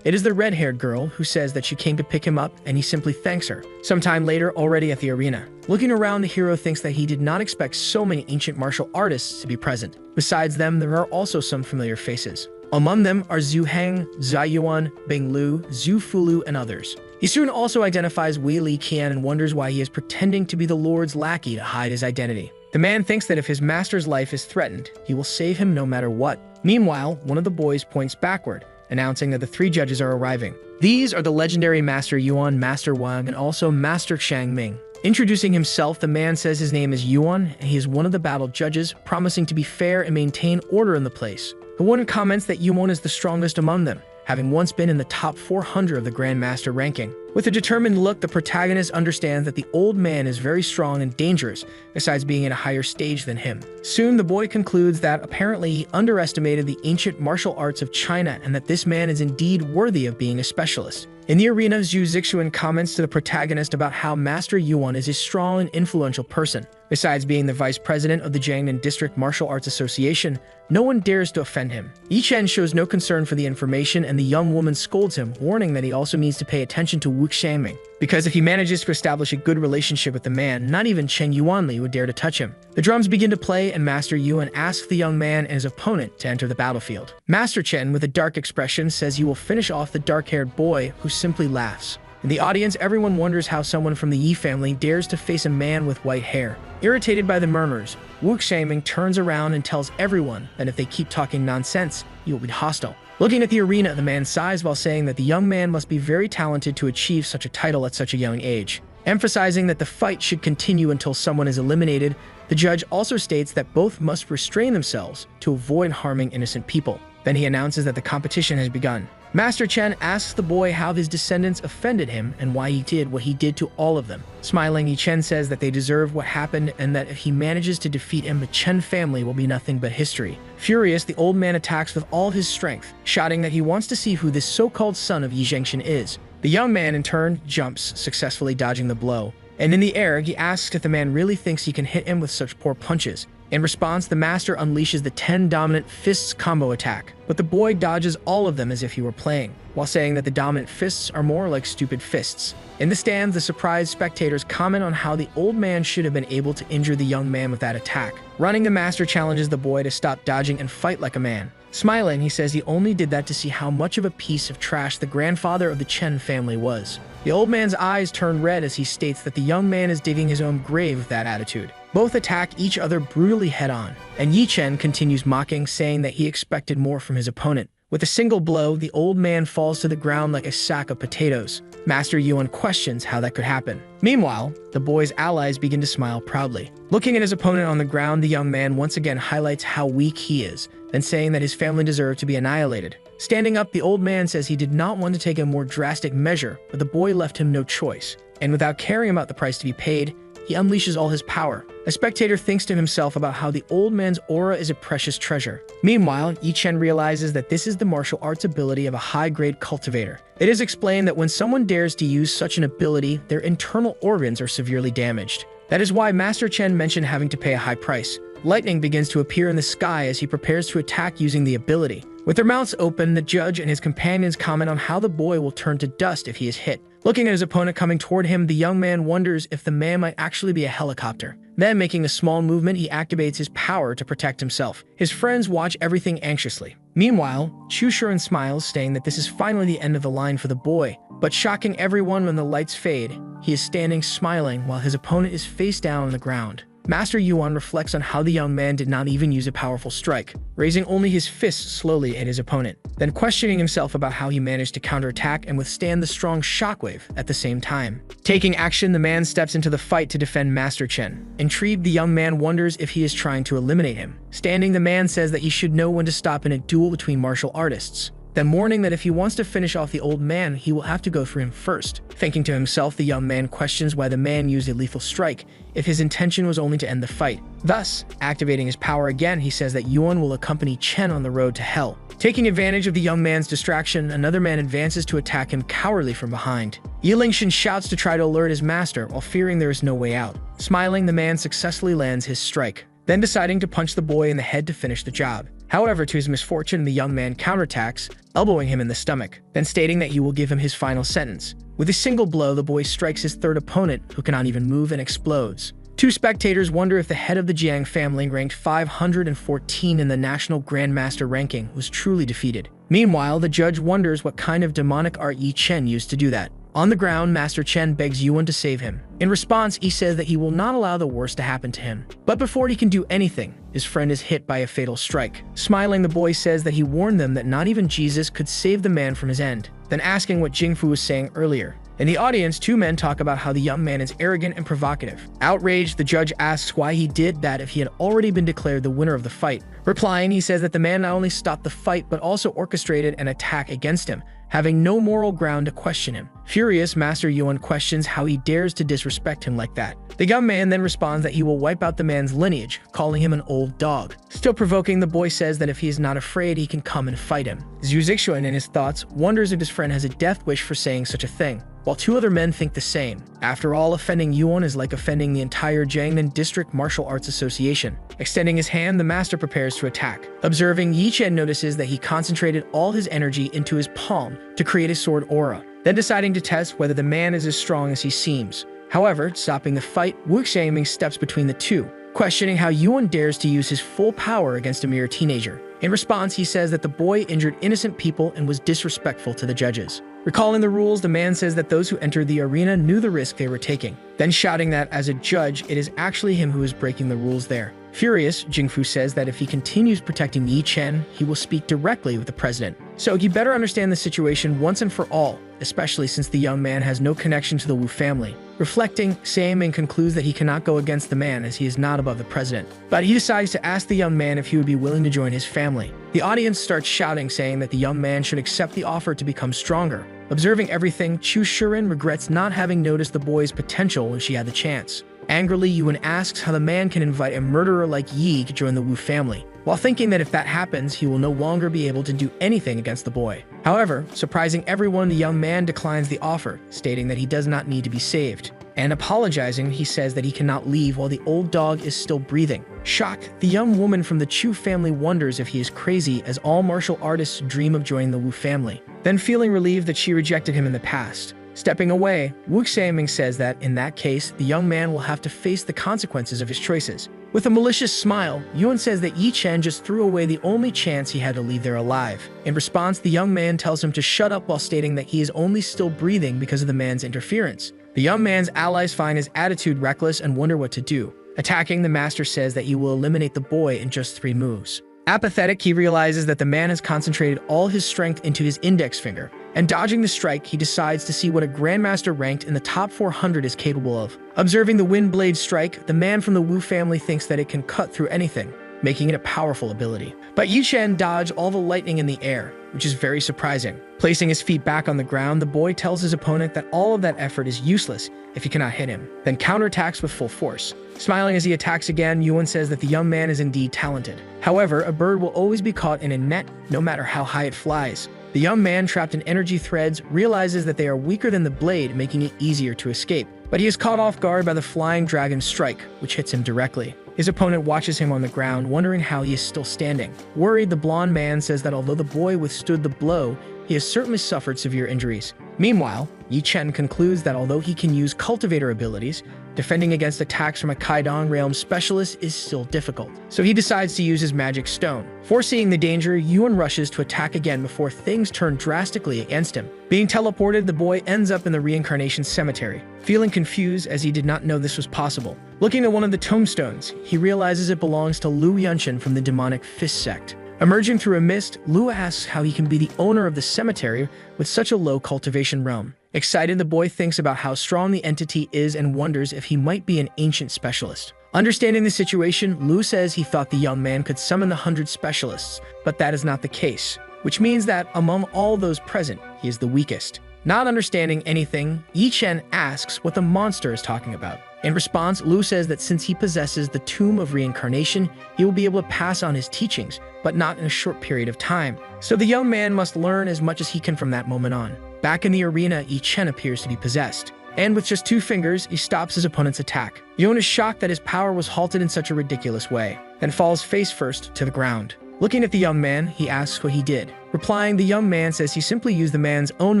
It is the red-haired girl who says that she came to pick him up, and he simply thanks her. Sometime later, already at the arena. Looking around, the hero thinks that he did not expect so many ancient martial artists to be present. Besides them, there are also some familiar faces. Among them are Zhu Heng, Zai Yuan, Bing Lu, Zhu Fulu, and others. He soon also identifies Wei Li Qian and wonders why he is pretending to be the Lord's lackey to hide his identity. The man thinks that if his master's life is threatened, he will save him no matter what. Meanwhile, one of the boys points backward, announcing that the 3 judges are arriving. These are the legendary Master Yuan, Master Wang, and also Master Shang Ming. Introducing himself, the man says his name is Yuan, and he is one of the battle judges, promising to be fair and maintain order in the place. The one comments that Yuan is the strongest among them, having once been in the top 400 of the Grandmaster ranking. With a determined look, the protagonist understands that the old man is very strong and dangerous, besides being in a higher stage than him. Soon, the boy concludes that apparently he underestimated the ancient martial arts of China and that this man is indeed worthy of being a specialist. In the arena, Zhu Zixuan comments to the protagonist about how Master Yuan is a strong and influential person. Besides being the vice president of the Jiangnan District Martial Arts Association, no one dares to offend him. Yi Chen shows no concern for the information, and the young woman scolds him, warning that he also needs to pay attention to Wu Xiangming, because if he manages to establish a good relationship with the man, not even Chen Yuanli would dare to touch him. The drums begin to play, and Master Yuan asks the young man and his opponent to enter the battlefield. Master Chen, with a dark expression, says he will finish off the dark-haired boy, who simply laughs. In the audience, everyone wonders how someone from the Yi family dares to face a man with white hair. Irritated by the murmurs, Wu Xiangming turns around and tells everyone that if they keep talking nonsense, he will be hostile. Looking at the arena, the man sighs while saying that the young man must be very talented to achieve such a title at such a young age. Emphasizing that the fight should continue until someone is eliminated, the judge also states that both must restrain themselves to avoid harming innocent people. Then he announces that the competition has begun. Master Chen asks the boy how his descendants offended him and why he did what he did to all of them. Smiling, Yi Chen says that they deserve what happened and that if he manages to defeat him, the Chen family will be nothing but history. Furious, the old man attacks with all his strength, shouting that he wants to see who this so-called son of Yi Zhengxian is. The young man, in turn, jumps, successfully dodging the blow. and in the air, he asks if the man really thinks he can hit him with such poor punches. In response, the master unleashes the 10 dominant fists combo attack, but the boy dodges all of them as if he were playing, while saying that the dominant fists are more like stupid fists. In the stands, the surprised spectators comment on how the old man should have been able to injure the young man with that attack. Running, the master challenges the boy to stop dodging and fight like a man. Smiling, he says he only did that to see how much of a piece of trash the grandfather of the Chen family was. The old man's eyes turn red as he states that the young man is digging his own grave with that attitude. Both attack each other brutally head-on, and Yi Chen continues mocking, saying that he expected more from his opponent. With a single blow, the old man falls to the ground like a sack of potatoes. Master Yuan questions how that could happen. Meanwhile, the boy's allies begin to smile proudly. Looking at his opponent on the ground, the young man once again highlights how weak he is, then saying that his family deserved to be annihilated. Standing up, the old man says he did not want to take a more drastic measure, but the boy left him no choice. And without caring about the price to be paid, he unleashes all his power. A spectator thinks to himself about how the old man's aura is a precious treasure. Meanwhile, Yi Chen realizes that this is the martial arts ability of a high-grade cultivator. It is explained that when someone dares to use such an ability, their internal organs are severely damaged. That is why Master Chen mentioned having to pay a high price. Lightning begins to appear in the sky as he prepares to attack using the ability. With their mouths open, the judge and his companions comment on how the boy will turn to dust if he is hit. Looking at his opponent coming toward him, the young man wonders if the man might actually be a helicopter. Then, making a small movement, he activates his power to protect himself. His friends watch everything anxiously. Meanwhile, Chu Shuren smiles, saying that this is finally the end of the line for the boy. But shocking everyone when the lights fade, he is standing smiling while his opponent is face down on the ground. Master Yuan reflects on how the young man did not even use a powerful strike, raising only his fists slowly at his opponent, then questioning himself about how he managed to counterattack and withstand the strong shockwave at the same time. Taking action, the man steps into the fight to defend Master Chen. Intrigued, the young man wonders if he is trying to eliminate him. Standing, the man says that he should know when to stop in a duel between martial artists. Then warning that if he wants to finish off the old man, he will have to go through him first. Thinking to himself, the young man questions why the man used a lethal strike if his intention was only to end the fight. Thus, activating his power again, he says that Yuan will accompany Chen on the road to hell. Taking advantage of the young man's distraction, another man advances to attack him cowardly from behind. Yi Lingshan shouts to try to alert his master while fearing there is no way out. Smiling, the man successfully lands his strike, then deciding to punch the boy in the head to finish the job. However, to his misfortune, the young man counterattacks, elbowing him in the stomach, then stating that he will give him his final sentence. With a single blow, the boy strikes his third opponent, who cannot even move, and explodes. Two spectators wonder if the head of the Jiang family, ranked 514 in the national grandmaster ranking, was truly defeated. Meanwhile, the judge wonders what kind of demonic art Yi Chen used to do that. On the ground, Master Chen begs Yuan to save him. In response, he says that he will not allow the worst to happen to him. But before he can do anything, his friend is hit by a fatal strike. Smiling, the boy says that he warned them that not even Jesus could save the man from his end. Then asking what Jingfu was saying earlier. In the audience, two men talk about how the young man is arrogant and provocative. Outraged, the judge asks why he did that if he had already been declared the winner of the fight. Replying, he says that the man not only stopped the fight but also orchestrated an attack against him, having no moral ground to question him. Furious, Master Yuan questions how he dares to disrespect him like that. The young man then responds that he will wipe out the man's lineage, calling him an old dog. Still provoking, the boy says that if he is not afraid, he can come and fight him. Zhu Zixuan, in his thoughts, wonders if his friend has a death wish for saying such a thing, while two other men think the same. After all, offending Yuan is like offending the entire Jiangnan District Martial Arts Association. Extending his hand, the master prepares to attack. Observing, Yi Chen notices that he concentrated all his energy into his palm to create a sword aura, then deciding to test whether the man is as strong as he seems. However, stopping the fight, Wu Xiangming steps between the two, questioning how Yuan dares to use his full power against a mere teenager. In response, he says that the boy injured innocent people and was disrespectful to the judges. Recalling the rules, the man says that those who entered the arena knew the risk they were taking, then shouting that, as a judge, it is actually him who is breaking the rules there. Furious, Jingfu says that if he continues protecting Yi Chen, he will speak directly with the president. So he better understand the situation once and for all, especially since the young man has no connection to the Wu family. Reflecting, Xiangming concludes that he cannot go against the man as he is not above the president. But he decides to ask the young man if he would be willing to join his family. The audience starts shouting, saying that the young man should accept the offer to become stronger. Observing everything, Chu Shuren regrets not having noticed the boy's potential when she had the chance. Angrily, Yuan asks how the man can invite a murderer like Yi to join the Wu family, while thinking that if that happens, he will no longer be able to do anything against the boy. However, surprising everyone, the young man declines the offer, stating that he does not need to be saved. and apologizing, he says that he cannot leave while the old dog is still breathing. Shocked, the young woman from the Chu family wonders if he is crazy, as all martial artists dream of joining the Wu family. Then, feeling relieved that she rejected him in the past, stepping away, Wu Xiangming says that, in that case, the young man will have to face the consequences of his choices. With a malicious smile, Yuan says that Yi Chen just threw away the only chance he had to leave there alive. In response, the young man tells him to shut up while stating that he is only still breathing because of the man's interference. The young man's allies find his attitude reckless and wonder what to do. Attacking, the master says that he will eliminate the boy in just 3 moves. Apathetic, he realizes that the man has concentrated all his strength into his index finger, and dodging the strike, he decides to see what a grandmaster ranked in the top 400 is capable of. Observing the wind blade strike, the man from the Wu family thinks that it can cut through anything, making it a powerful ability. But Yi Chen dodged all the lightning in the air, which is very surprising. Placing his feet back on the ground, the boy tells his opponent that all of that effort is useless if he cannot hit him, then counterattacks with full force. Smiling as he attacks again, Yuan says that the young man is indeed talented. However, a bird will always be caught in a net, no matter how high it flies. The young man, trapped in energy threads, realizes that they are weaker than the blade, making it easier to escape. But he is caught off guard by the flying dragon strike, which hits him directly. His opponent watches him on the ground, wondering how he is still standing. Worried, the blonde man says that although the boy withstood the blow, he has certainly suffered severe injuries. Meanwhile, Yi Chen concludes that although he can use cultivator abilities, defending against attacks from a Kaidong realm specialist is still difficult. So he decides to use his magic stone. Foreseeing the danger, Yuan rushes to attack again before things turn drastically against him. Being teleported, the boy ends up in the reincarnation cemetery, feeling confused as he did not know this was possible. Looking at one of the tombstones, he realizes it belongs to Lu Yunshin from the demonic Fist sect. Emerging through a mist, Lu asks how he can be the owner of the cemetery with such a low cultivation realm. Excited, the boy thinks about how strong the entity is and wonders if he might be an ancient specialist. Understanding the situation, Lu says he thought the young man could summon the 100 specialists, but that is not the case, which means that among all those present, he is the weakest. Not understanding anything, Yi Chen asks what the monster is talking about. In response, Lu says that since he possesses the Tomb of Reincarnation, he will be able to pass on his teachings, but not in a short period of time. So the young man must learn as much as he can from that moment on. Back in the arena, Yi Chen appears to be possessed, and with just 2 fingers, he stops his opponent's attack. Yuan is shocked that his power was halted in such a ridiculous way, then falls face first to the ground. Looking at the young man, he asks what he did. Replying, the young man says he simply used the man's own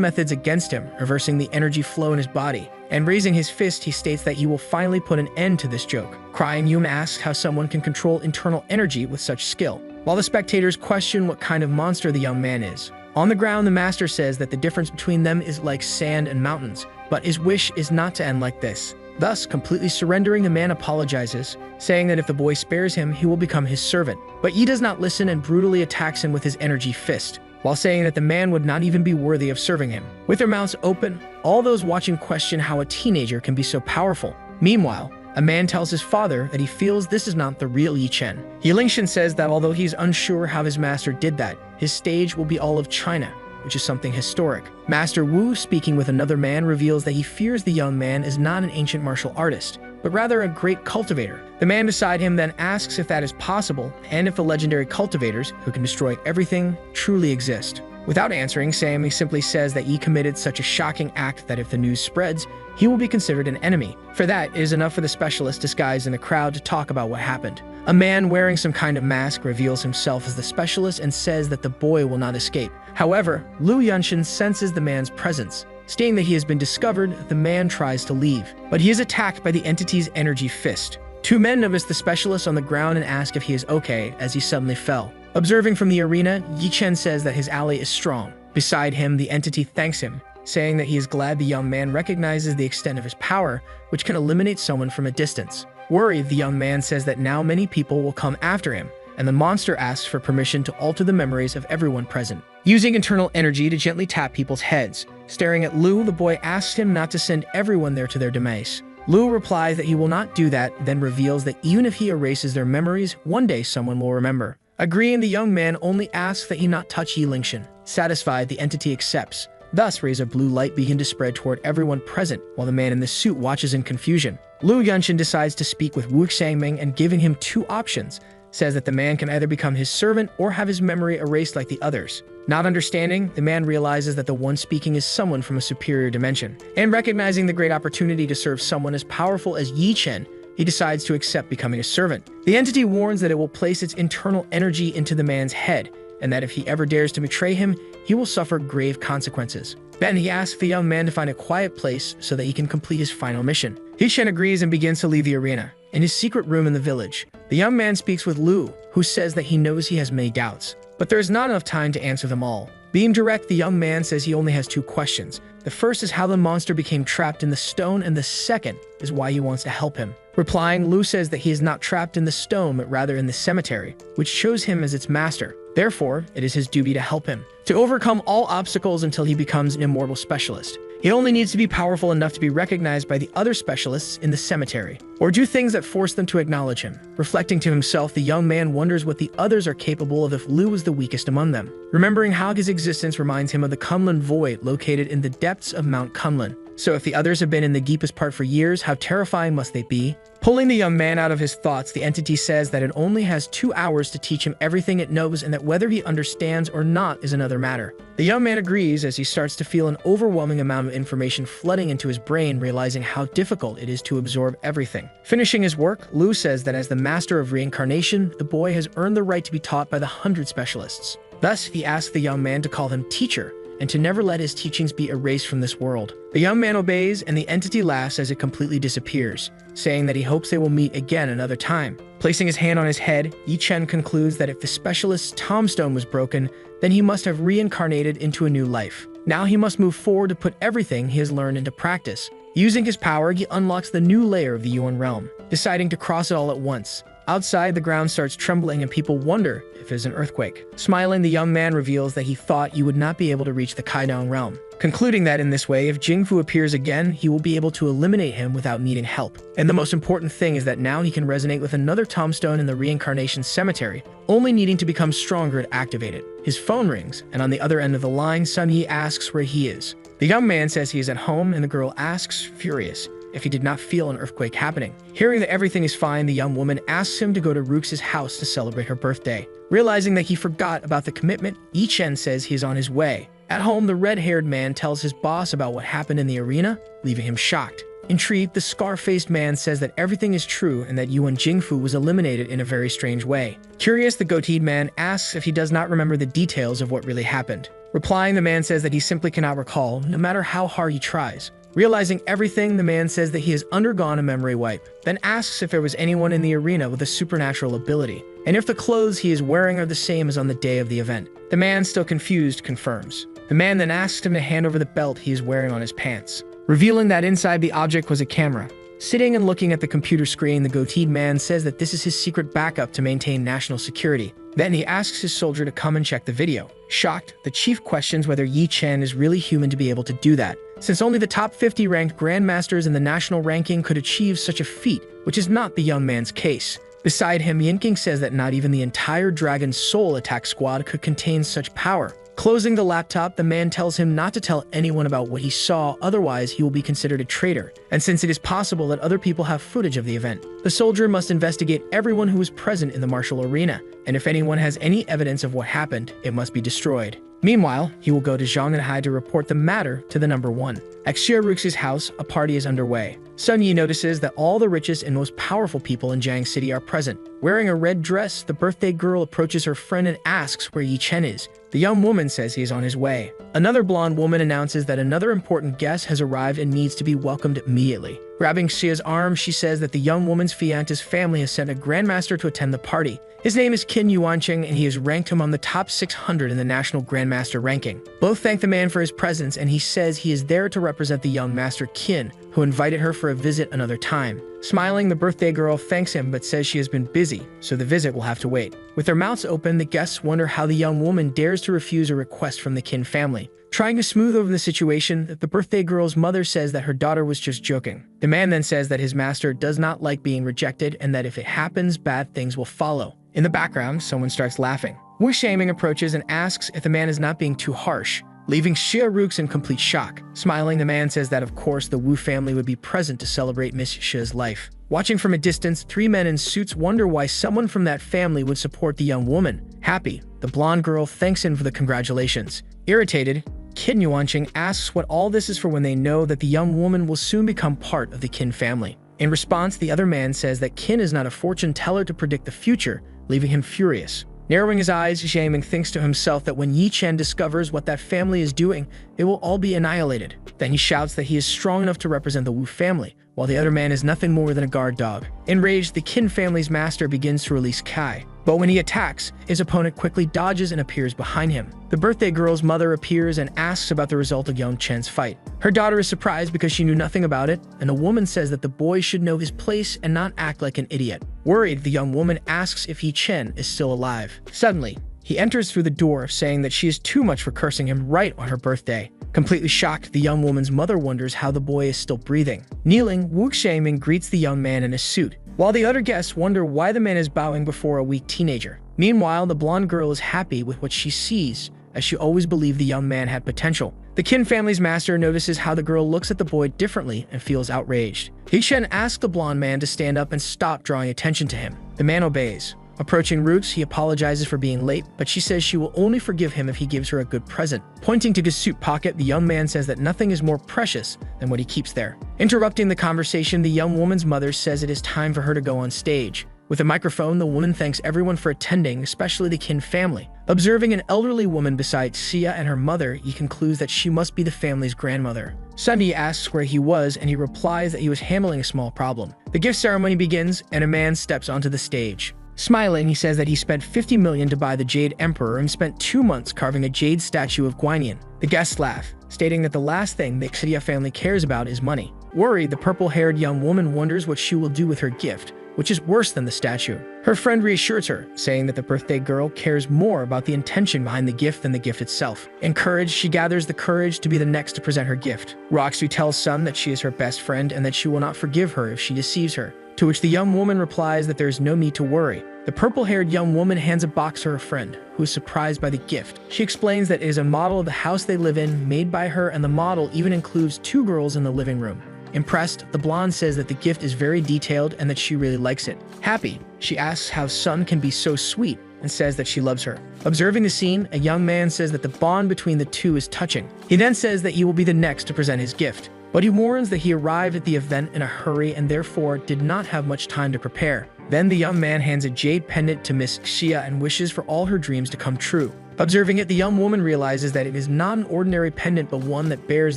methods against him, reversing the energy flow in his body. And raising his fist, he states that he will finally put an end to this joke. Crying, Yuan asks how someone can control internal energy with such skill, while the spectators question what kind of monster the young man is. On the ground, the master says that the difference between them is like sand and mountains, but his wish is not to end like this. Thus, completely surrendering, the man apologizes, saying that if the boy spares him, he will become his servant. But Yi does not listen and brutally attacks him with his energy fist, while saying that the man would not even be worthy of serving him. With their mouths open, all those watching question how a teenager can be so powerful. Meanwhile, a man tells his father that he feels this is not the real Yi Chen. Lingshan says that although he's unsure how his master did that, his stage will be all of China, which is something historic. Master Wu, speaking with another man, reveals that he fears the young man is not an ancient martial artist, but rather a great cultivator. The man beside him then asks if that is possible, and if the legendary cultivators, who can destroy everything, truly exist. Without answering, Sammy simply says that Yi committed such a shocking act that if the news spreads, he will be considered an enemy. For that, it is enough for the specialist disguised in the crowd to talk about what happened. A man wearing some kind of mask reveals himself as the specialist and says that the boy will not escape. However, Lu Yunshin senses the man's presence. Stating that he has been discovered, the man tries to leave, but he is attacked by the entity's energy fist. 2 men notice the specialist on the ground and ask if he is okay, as he suddenly fell. Observing from the arena, Yi Chen says that his ally is strong. Beside him, the entity thanks him, saying that he is glad the young man recognizes the extent of his power, which can eliminate someone from a distance. Worried, the young man says that now many people will come after him, and the monster asks for permission to alter the memories of everyone present, using internal energy to gently tap people's heads. Staring at Lu, the boy asks him not to send everyone there to their demise. Lu replies that he will not do that, then reveals that even if he erases their memories, one day someone will remember. Agreeing, the young man only asks that he not touch Yi Lingshan. Satisfied, the entity accepts. Thus, rays of blue light begin to spread toward everyone present, while the man in the suit watches in confusion. Lu Yunshin decides to speak with Wu Xiangming and giving him 2 options, says that the man can either become his servant or have his memory erased like the others. Not understanding, the man realizes that the one speaking is someone from a superior dimension. And recognizing the great opportunity to serve someone as powerful as Yi Chen, he decides to accept becoming a servant. The entity warns that it will place its internal energy into the man's head, and that if he ever dares to betray him, he will suffer grave consequences. Then he asks the young man to find a quiet place so that he can complete his final mission. Yi Chen agrees and begins to leave the arena. In his secret room in the village, the young man speaks with Lu, who says that he knows he has many doubts, but there is not enough time to answer them all. Being direct, the young man says he only has 2 questions. The first is how the monster became trapped in the stone, and the second is why he wants to help him. Replying, Lu says that he is not trapped in the stone, but rather in the cemetery, which chose him as its master. Therefore, it is his duty to help him, to overcome all obstacles until he becomes an immortal specialist. He only needs to be powerful enough to be recognized by the other specialists in the cemetery, or do things that force them to acknowledge him. Reflecting to himself, the young man wonders what the others are capable of if Lu is the weakest among them. Remembering how his existence reminds him of the Kunlun Void located in the depths of Mount Kunlun. So if the others have been in the deepest part for years, how terrifying must they be? Pulling the young man out of his thoughts, the entity says that it only has 2 hours to teach him everything it knows, and that whether he understands or not is another matter. The young man agrees as he starts to feel an overwhelming amount of information flooding into his brain, realizing how difficult it is to absorb everything. Finishing his work, Lu says that as the master of reincarnation, the boy has earned the right to be taught by the 100 specialists. Thus, he asks the young man to call him teacher, and to never let his teachings be erased from this world. The young man obeys, and the entity laughs as it completely disappears, saying that he hopes they will meet again another time. Placing his hand on his head, Yi Chen concludes that if the specialist's tombstone was broken, then he must have reincarnated into a new life. Now he must move forward to put everything he has learned into practice. Using his power, he unlocks the new layer of the Yuan realm, deciding to cross it all at once. Outside, the ground starts trembling and people wonder if it is an earthquake. Smiling, the young man reveals that he thought you would not be able to reach the Kaidong realm, concluding that in this way, if Jingfu appears again, he will be able to eliminate him without needing help. And the most important thing is that now he can resonate with another tombstone in the reincarnation cemetery, only needing to become stronger to activate it. His phone rings, and on the other end of the line, Sun Yi asks where he is. The young man says he is at home, and the girl asks, furious, if he did not feel an earthquake happening. Hearing that everything is fine, the young woman asks him to go to Rook's house to celebrate her birthday. Realizing that he forgot about the commitment, Yi Chen says he is on his way. At home, the red-haired man tells his boss about what happened in the arena, leaving him shocked. Intrigued, the scar-faced man says that everything is true and that Yuan Jingfu was eliminated in a very strange way. Curious, the goateed man asks if he does not remember the details of what really happened. Replying, the man says that he simply cannot recall, no matter how hard he tries. Realizing everything, the man says that he has undergone a memory wipe, then asks if there was anyone in the arena with a supernatural ability, and if the clothes he is wearing are the same as on the day of the event. The man, still confused, confirms. The man then asks him to hand over the belt he is wearing on his pants, revealing that inside the object was a camera. Sitting and looking at the computer screen, the goateed man says that this is his secret backup to maintain national security. Then he asks his soldier to come and check the video. Shocked, the chief questions whether Yi Chen is really human to be able to do that, since only the top 50 ranked grandmasters in the national ranking could achieve such a feat, which is not the young man's case. Beside him, Yinking says that not even the entire Dragon Soul attack squad could contain such power. Closing the laptop, the man tells him not to tell anyone about what he saw, otherwise he will be considered a traitor. And since it is possible that other people have footage of the event, the soldier must investigate everyone who was present in the martial arena, and if anyone has any evidence of what happened, it must be destroyed. Meanwhile, he will go to Zhongnanhai to report the matter to the number 1. At Xiaorux's house, a party is underway. Sun Yi notices that all the richest and most powerful people in Jiang City are present. Wearing a red dress, the birthday girl approaches her friend and asks where Yi Chen is. The young woman says he is on his way. Another blonde woman announces that another important guest has arrived and needs to be welcomed immediately. Grabbing Xia's arm, she says that the young woman's fiance's family has sent a grandmaster to attend the party. His name is Qin Yuanqing, and he has ranked him on the top 600 in the national grandmaster ranking. Both thank the man for his presence, and he says he is there to represent the young master Qin, who invited her for a visit another time. Smiling, the birthday girl thanks him but says she has been busy, so the visit will have to wait. With their mouths open, the guests wonder how the young woman dares to refuse a request from the Qin family. Trying to smooth over the situation, the birthday girl's mother says that her daughter was just joking. The man then says that his master does not like being rejected and that if it happens, bad things will follow. In the background, someone starts laughing. Wu Shaming approaches and asks if the man is not being too harsh, leaving Xiaorux in complete shock. Smiling, the man says that of course the Wu family would be present to celebrate Miss Shi's life. Watching from a distance, 3 men in suits wonder why someone from that family would support the young woman. Happy, the blonde girl thanks him for the congratulations. Irritated, Qin Yuanqing asks what all this is for when they know that the young woman will soon become part of the Qin family. In response, the other man says that Qin is not a fortune teller to predict the future, leaving him furious. Narrowing his eyes, Xiaoming thinks to himself that when Yi Chen discovers what that family is doing, it will all be annihilated. Then he shouts that he is strong enough to represent the Wu family, while the other man is nothing more than a guard dog. Enraged, the Qin family's master begins to release Kai. But when he attacks, his opponent quickly dodges and appears behind him. The birthday girl's mother appears and asks about the result of young Chen's fight. Her daughter is surprised because she knew nothing about it, and the woman says that the boy should know his place and not act like an idiot. Worried, the young woman asks if Yi Chen is still alive. Suddenly, he enters through the door, saying that she is too much for cursing him right on her birthday. Completely shocked, the young woman's mother wonders how the boy is still breathing. Kneeling, Wu Xiaoming greets the young man in his suit, while the other guests wonder why the man is bowing before a weak teenager. Meanwhile, the blonde girl is happy with what she sees, as she always believed the young man had potential. The Qin family's master notices how the girl looks at the boy differently and feels outraged. Yi Chen asks the blonde man to stand up and stop drawing attention to him. The man obeys. Approaching Roots, he apologizes for being late, but she says she will only forgive him if he gives her a good present. Pointing to his suit pocket, the young man says that nothing is more precious than what he keeps there. Interrupting the conversation, the young woman's mother says it is time for her to go on stage. With a microphone, the woman thanks everyone for attending, especially the Qin family. Observing an elderly woman beside Xia and her mother, he concludes that she must be the family's grandmother. Sunny asks where he was, and he replies that he was handling a small problem. The gift ceremony begins, and a man steps onto the stage. Smiling, he says that he spent 50 million to buy the Jade Emperor and spent 2 months carving a jade statue of Guanyin. The guests laugh, stating that the last thing the Xia family cares about is money. Worried, the purple-haired young woman wonders what she will do with her gift, which is worse than the statue. Her friend reassures her, saying that the birthday girl cares more about the intention behind the gift than the gift itself. Encouraged, she gathers the courage to be the next to present her gift. Roxy tells Sun that she is her best friend and that she will not forgive her if she deceives her, to which the young woman replies that there is no need to worry. The purple-haired young woman hands a box to her friend, who is surprised by the gift. She explains that it is a model of the house they live in, made by her, and the model even includes 2 girls in the living room. Impressed, the blonde says that the gift is very detailed and that she really likes it. Happy, she asks how Sun can be so sweet and says that she loves her. Observing the scene, a young man says that the bond between the two is touching. He then says that he will be the next to present his gift, but he warns that he arrived at the event in a hurry and therefore did not have much time to prepare. Then the young man hands a jade pendant to Miss Xia and wishes for all her dreams to come true. Observing it, the young woman realizes that it is not an ordinary pendant but one that bears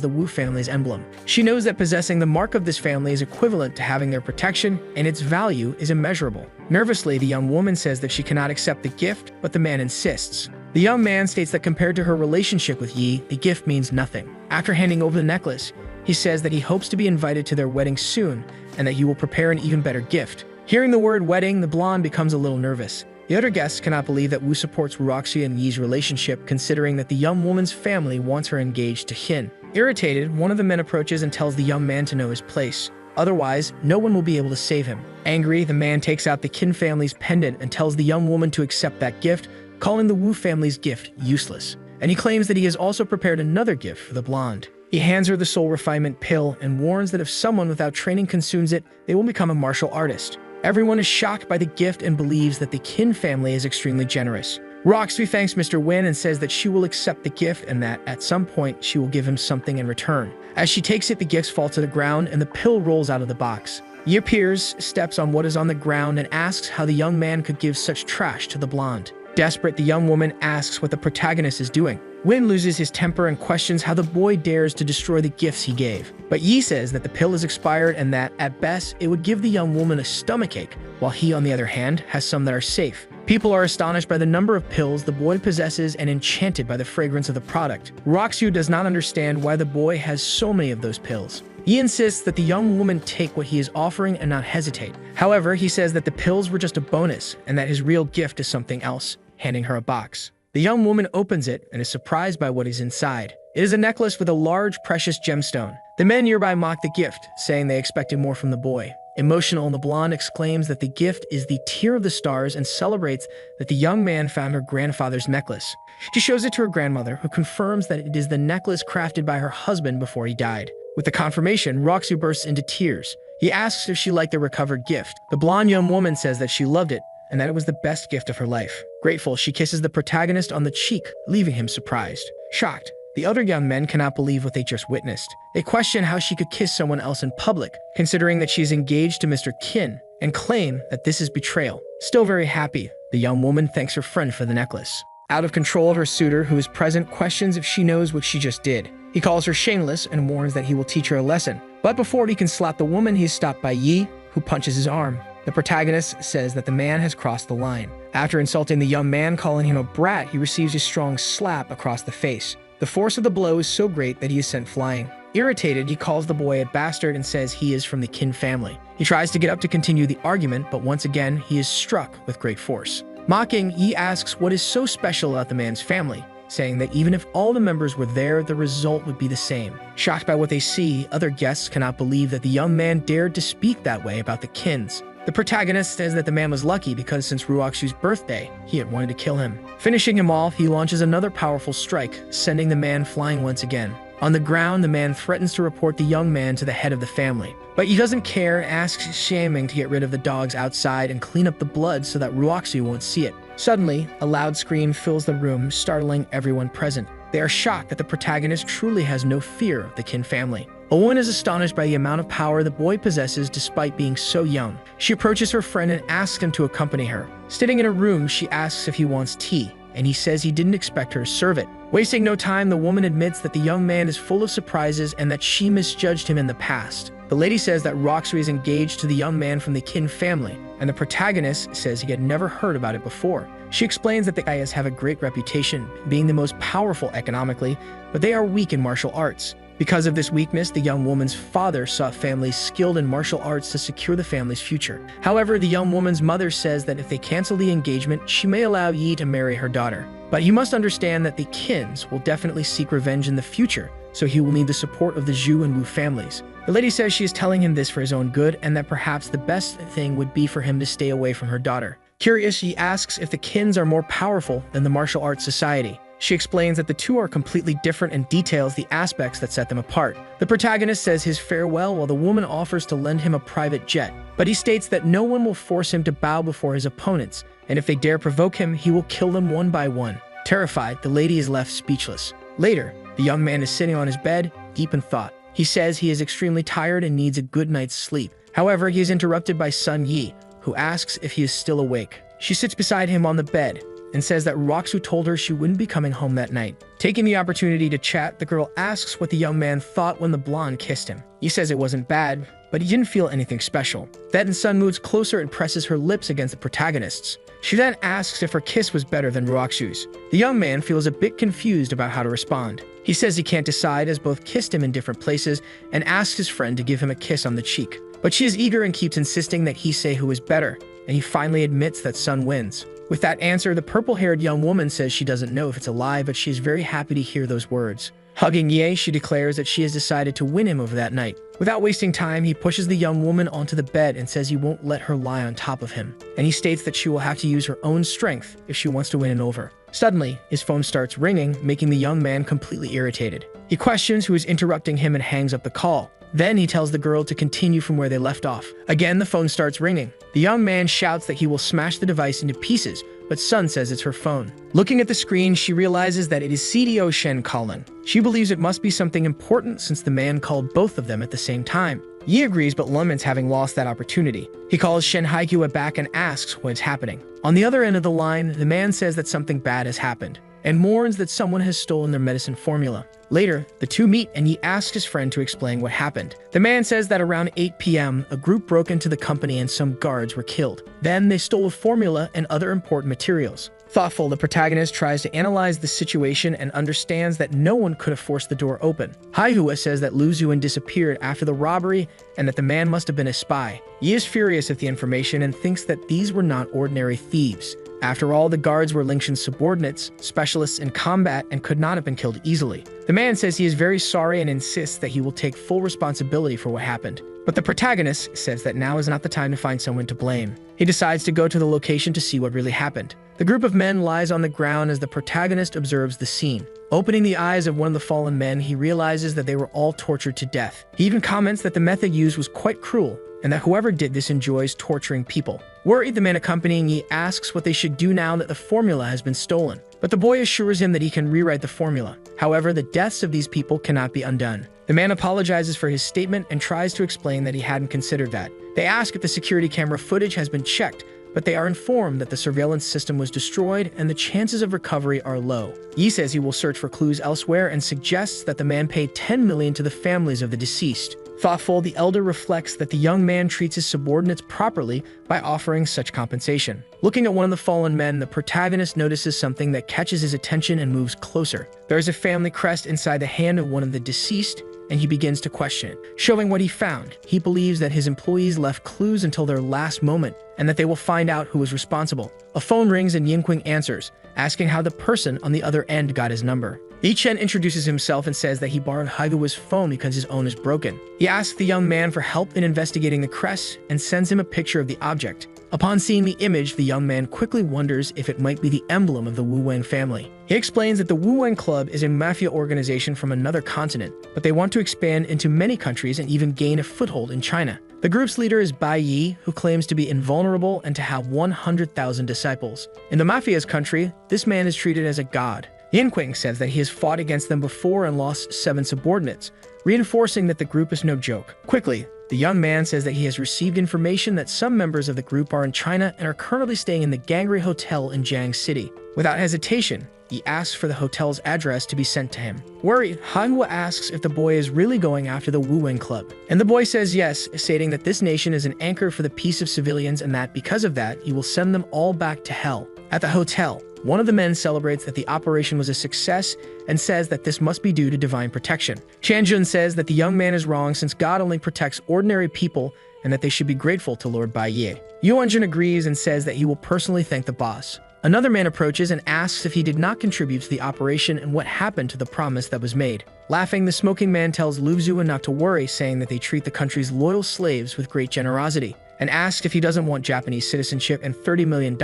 the Wu family's emblem. She knows that possessing the mark of this family is equivalent to having their protection, and its value is immeasurable. Nervously, the young woman says that she cannot accept the gift, but the man insists. The young man states that compared to her relationship with Yi, the gift means nothing. After handing over the necklace, he says that he hopes to be invited to their wedding soon, and that he will prepare an even better gift. Hearing the word wedding, the blonde becomes a little nervous. The other guests cannot believe that Wu supports Roxy and Yi's relationship, considering that the young woman's family wants her engaged to Hin. Irritated, one of the men approaches and tells the young man to know his place. Otherwise, no one will be able to save him. Angry, the man takes out the Qin family's pendant and tells the young woman to accept that gift, calling the Wu family's gift useless. And he claims that he has also prepared another gift for the blonde. He hands her the soul refinement pill and warns that if someone without training consumes it, they will become a martial artist. Everyone is shocked by the gift and believes that the Qin family is extremely generous. Roxy thanks Mr. Win and says that she will accept the gift and that, at some point, she will give him something in return. As she takes it, the gifts fall to the ground and the pill rolls out of the box. Yi appears, steps on what is on the ground, and asks how the young man could give such trash to the blonde. Desperate, the young woman asks what the protagonist is doing. Win loses his temper and questions how the boy dares to destroy the gifts he gave. But Yi says that the pill is expired and that, at best, it would give the young woman a stomachache, while he, on the other hand, has some that are safe. People are astonished by the number of pills the boy possesses and enchanted by the fragrance of the product. Roxy does not understand why the boy has so many of those pills. He insists that the young woman take what he is offering and not hesitate. However, he says that the pills were just a bonus and that his real gift is something else, handing her a box. The young woman opens it and is surprised by what is inside. It is a necklace with a large, precious gemstone. The men nearby mock the gift, saying they expected more from the boy. Emotional, the blonde exclaims that the gift is the tear of the stars and celebrates that the young man found her grandfather's necklace. She shows it to her grandmother, who confirms that it is the necklace crafted by her husband before he died. With the confirmation, Roxy bursts into tears. He asks if she liked the recovered gift. The blonde young woman says that she loved it, and that it was the best gift of her life. Grateful, she kisses the protagonist on the cheek, leaving him surprised. Shocked, the other young men cannot believe what they just witnessed. They question how she could kiss someone else in public, considering that she is engaged to Mr. Kin, and claim that this is betrayal. Still very happy, the young woman thanks her friend for the necklace. Out of control, her suitor, who is present, questions if she knows what she just did. He calls her shameless and warns that he will teach her a lesson. But before he can slap the woman, he is stopped by Yi, who punches his arm. The protagonist says that the man has crossed the line. After insulting the young man, calling him a brat, he receives a strong slap across the face. The force of the blow is so great that he is sent flying. Irritated, he calls the boy a bastard and says he is from the Kin family. He tries to get up to continue the argument, but once again, he is struck with great force. Mocking, Yi asks what is so special about the man's family, saying that even if all the members were there, the result would be the same. Shocked by what they see, other guests cannot believe that the young man dared to speak that way about the Kins. The protagonist says that the man was lucky because since Ruoxu's birthday, he had wanted to kill him. Finishing him off, he launches another powerful strike, sending the man flying once again. On the ground, the man threatens to report the young man to the head of the family. But he doesn't care, asks Shaming to get rid of the dogs outside and clean up the blood so that Ruoxu won't see it. Suddenly, a loud scream fills the room, startling everyone present. They are shocked that the protagonist truly has no fear of the Kin family. A woman is astonished by the amount of power the boy possesses despite being so young. She approaches her friend and asks him to accompany her. Sitting in a room, she asks if he wants tea, and he says he didn't expect her to serve it. Wasting no time, the woman admits that the young man is full of surprises and that she misjudged him in the past. The lady says that Roxu is engaged to the young man from the Kin family, and the protagonist says he had never heard about it before. She explains that the Ayas have a great reputation, being the most powerful economically, but they are weak in martial arts. Because of this weakness, the young woman's father sought families skilled in martial arts to secure the family's future. However, the young woman's mother says that if they cancel the engagement, she may allow Yi to marry her daughter. But you must understand that the Kins will definitely seek revenge in the future, so he will need the support of the Zhu and Wu families. The lady says she is telling him this for his own good, and that perhaps the best thing would be for him to stay away from her daughter. Curious, she asks if the Kins are more powerful than the martial arts society. She explains that the two are completely different and details the aspects that set them apart. The protagonist says his farewell while the woman offers to lend him a private jet, but he states that no one will force him to bow before his opponents, and if they dare provoke him, he will kill them one by one. Terrified, the lady is left speechless. Later, the young man is sitting on his bed, deep in thought. He says he is extremely tired and needs a good night's sleep. However, he is interrupted by Sun Yi, who asks if he is still awake. She sits beside him on the bed and says that Roxu told her she wouldn't be coming home that night. Taking the opportunity to chat, the girl asks what the young man thought when the blonde kissed him. He says it wasn't bad, but he didn't feel anything special. Then Sun moves closer and presses her lips against the protagonist's. She then asks if her kiss was better than Roxu's. The young man feels a bit confused about how to respond. He says he can't decide as both kissed him in different places and asks his friend to give him a kiss on the cheek. But she is eager and keeps insisting that he say who is better, and he finally admits that Sun wins. With that answer, the purple-haired young woman says she doesn't know if it's a lie, but she is very happy to hear those words. Hugging Ye, she declares that she has decided to win him over that night. Without wasting time, he pushes the young woman onto the bed and says he won't let her lie on top of him. And he states that she will have to use her own strength if she wants to win him over. Suddenly, his phone starts ringing, making the young man completely irritated. He questions who is interrupting him and hangs up the call. Then he tells the girl to continue from where they left off. Again, the phone starts ringing. The young man shouts that he will smash the device into pieces, but Sun says it's her phone. Looking at the screen, she realizes that it is CDO Shen calling. She believes it must be something important since the man called both of them at the same time. Yi agrees, but laments having lost that opportunity. He calls Shen Haikua back and asks what's happening. On the other end of the line, the man says that something bad has happened, and mourns that someone has stolen their medicine formula. Later, the two meet and he asks his friend to explain what happened. The man says that around 8 p.m., a group broke into the company and some guards were killed. Then they stole a formula and other important materials. Thoughtful, the protagonist tries to analyze the situation and understands that no one could have forced the door open. Haihua says that Lu Zuan disappeared after the robbery and that the man must have been a spy. Yi is furious at the information and thinks that these were not ordinary thieves. After all, the guards were Lingshen's subordinates, specialists in combat, and could not have been killed easily. The man says he is very sorry and insists that he will take full responsibility for what happened. But the protagonist says that now is not the time to find someone to blame. He decides to go to the location to see what really happened. The group of men lies on the ground as the protagonist observes the scene. Opening the eyes of one of the fallen men, he realizes that they were all tortured to death. He even comments that the method used was quite cruel, and that whoever did this enjoys torturing people. Worried, the man accompanying Yi asks what they should do now that the formula has been stolen, but the boy assures him that he can rewrite the formula. However, the deaths of these people cannot be undone. The man apologizes for his statement and tries to explain that he hadn't considered that. They ask if the security camera footage has been checked, but they are informed that the surveillance system was destroyed and the chances of recovery are low. Yi says he will search for clues elsewhere and suggests that the man pay 10 million to the families of the deceased. Thoughtful, the elder reflects that the young man treats his subordinates properly by offering such compensation. Looking at one of the fallen men, the protagonist notices something that catches his attention and moves closer. There is a family crest inside the hand of one of the deceased, and he begins to question it. Showing what he found, he believes that his employees left clues until their last moment, and that they will find out who was responsible. A phone rings and Yingqing answers, asking how the person on the other end got his number. Yi Chen introduces himself and says that he borrowed Haigua's phone because his own is broken. He asks the young man for help in investigating the crest and sends him a picture of the object. Upon seeing the image, the young man quickly wonders if it might be the emblem of the Wu Wang family. He explains that the Wu Wang Club is a mafia organization from another continent, but they want to expand into many countries and even gain a foothold in China. The group's leader is Bai Yi, who claims to be invulnerable and to have 100,000 disciples. In the mafia's country, this man is treated as a god. Yinqing says that he has fought against them before and lost 7 subordinates, reinforcing that the group is no joke. Quickly, the young man says that he has received information that some members of the group are in China and are currently staying in the Gangri Hotel in Jiang City. Without hesitation, he asks for the hotel's address to be sent to him. Worried, Haiguo asks if the boy is really going after the Wu Wang Club, and the boy says yes, stating that this nation is an anchor for the peace of civilians and that because of that, he will send them all back to hell. At the hotel, one of the men celebrates that the operation was a success and says that this must be due to divine protection. Chanjun says that the young man is wrong since God only protects ordinary people and that they should be grateful to Lord Bai Ye. Yuanjun agrees and says that he will personally thank the boss. Another man approaches and asks if he did not contribute to the operation and what happened to the promise that was made. Laughing, the smoking man tells Lu Zhuan not to worry, saying that they treat the country's loyal slaves with great generosity, and asks if he doesn't want Japanese citizenship and $30 million,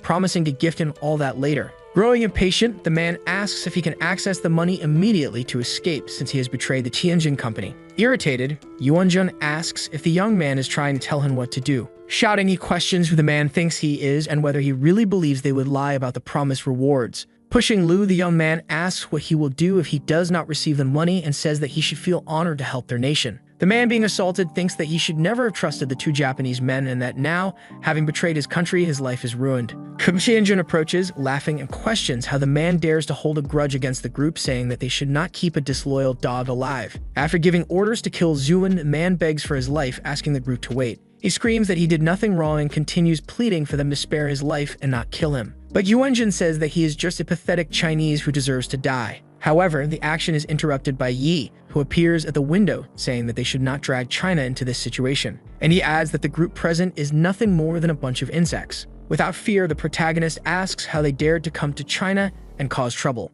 promising to gift him all that later. Growing impatient, the man asks if he can access the money immediately to escape since he has betrayed the Tianjin company. Irritated, Yuanjun asks if the young man is trying to tell him what to do. Shouting, he questions who the man thinks he is and whether he really believes they would lie about the promised rewards. Pushing Lu, the young man asks what he will do if he does not receive the money and says that he should feel honored to help their nation. The man being assaulted thinks that he should never have trusted the 2 Japanese men and that now, having betrayed his country, his life is ruined. Qianjun approaches, laughing, and questions how the man dares to hold a grudge against the group, saying that they should not keep a disloyal dog alive. After giving orders to kill Zhuan, the man begs for his life, asking the group to wait. He screams that he did nothing wrong and continues pleading for them to spare his life and not kill him. But Yuanjun says that he is just a pathetic Chinese who deserves to die. However, the action is interrupted by Yi, who appears at the window, saying that they should not drag China into this situation. And he adds that the group present is nothing more than a bunch of insects. Without fear, the protagonist asks how they dared to come to China and cause trouble.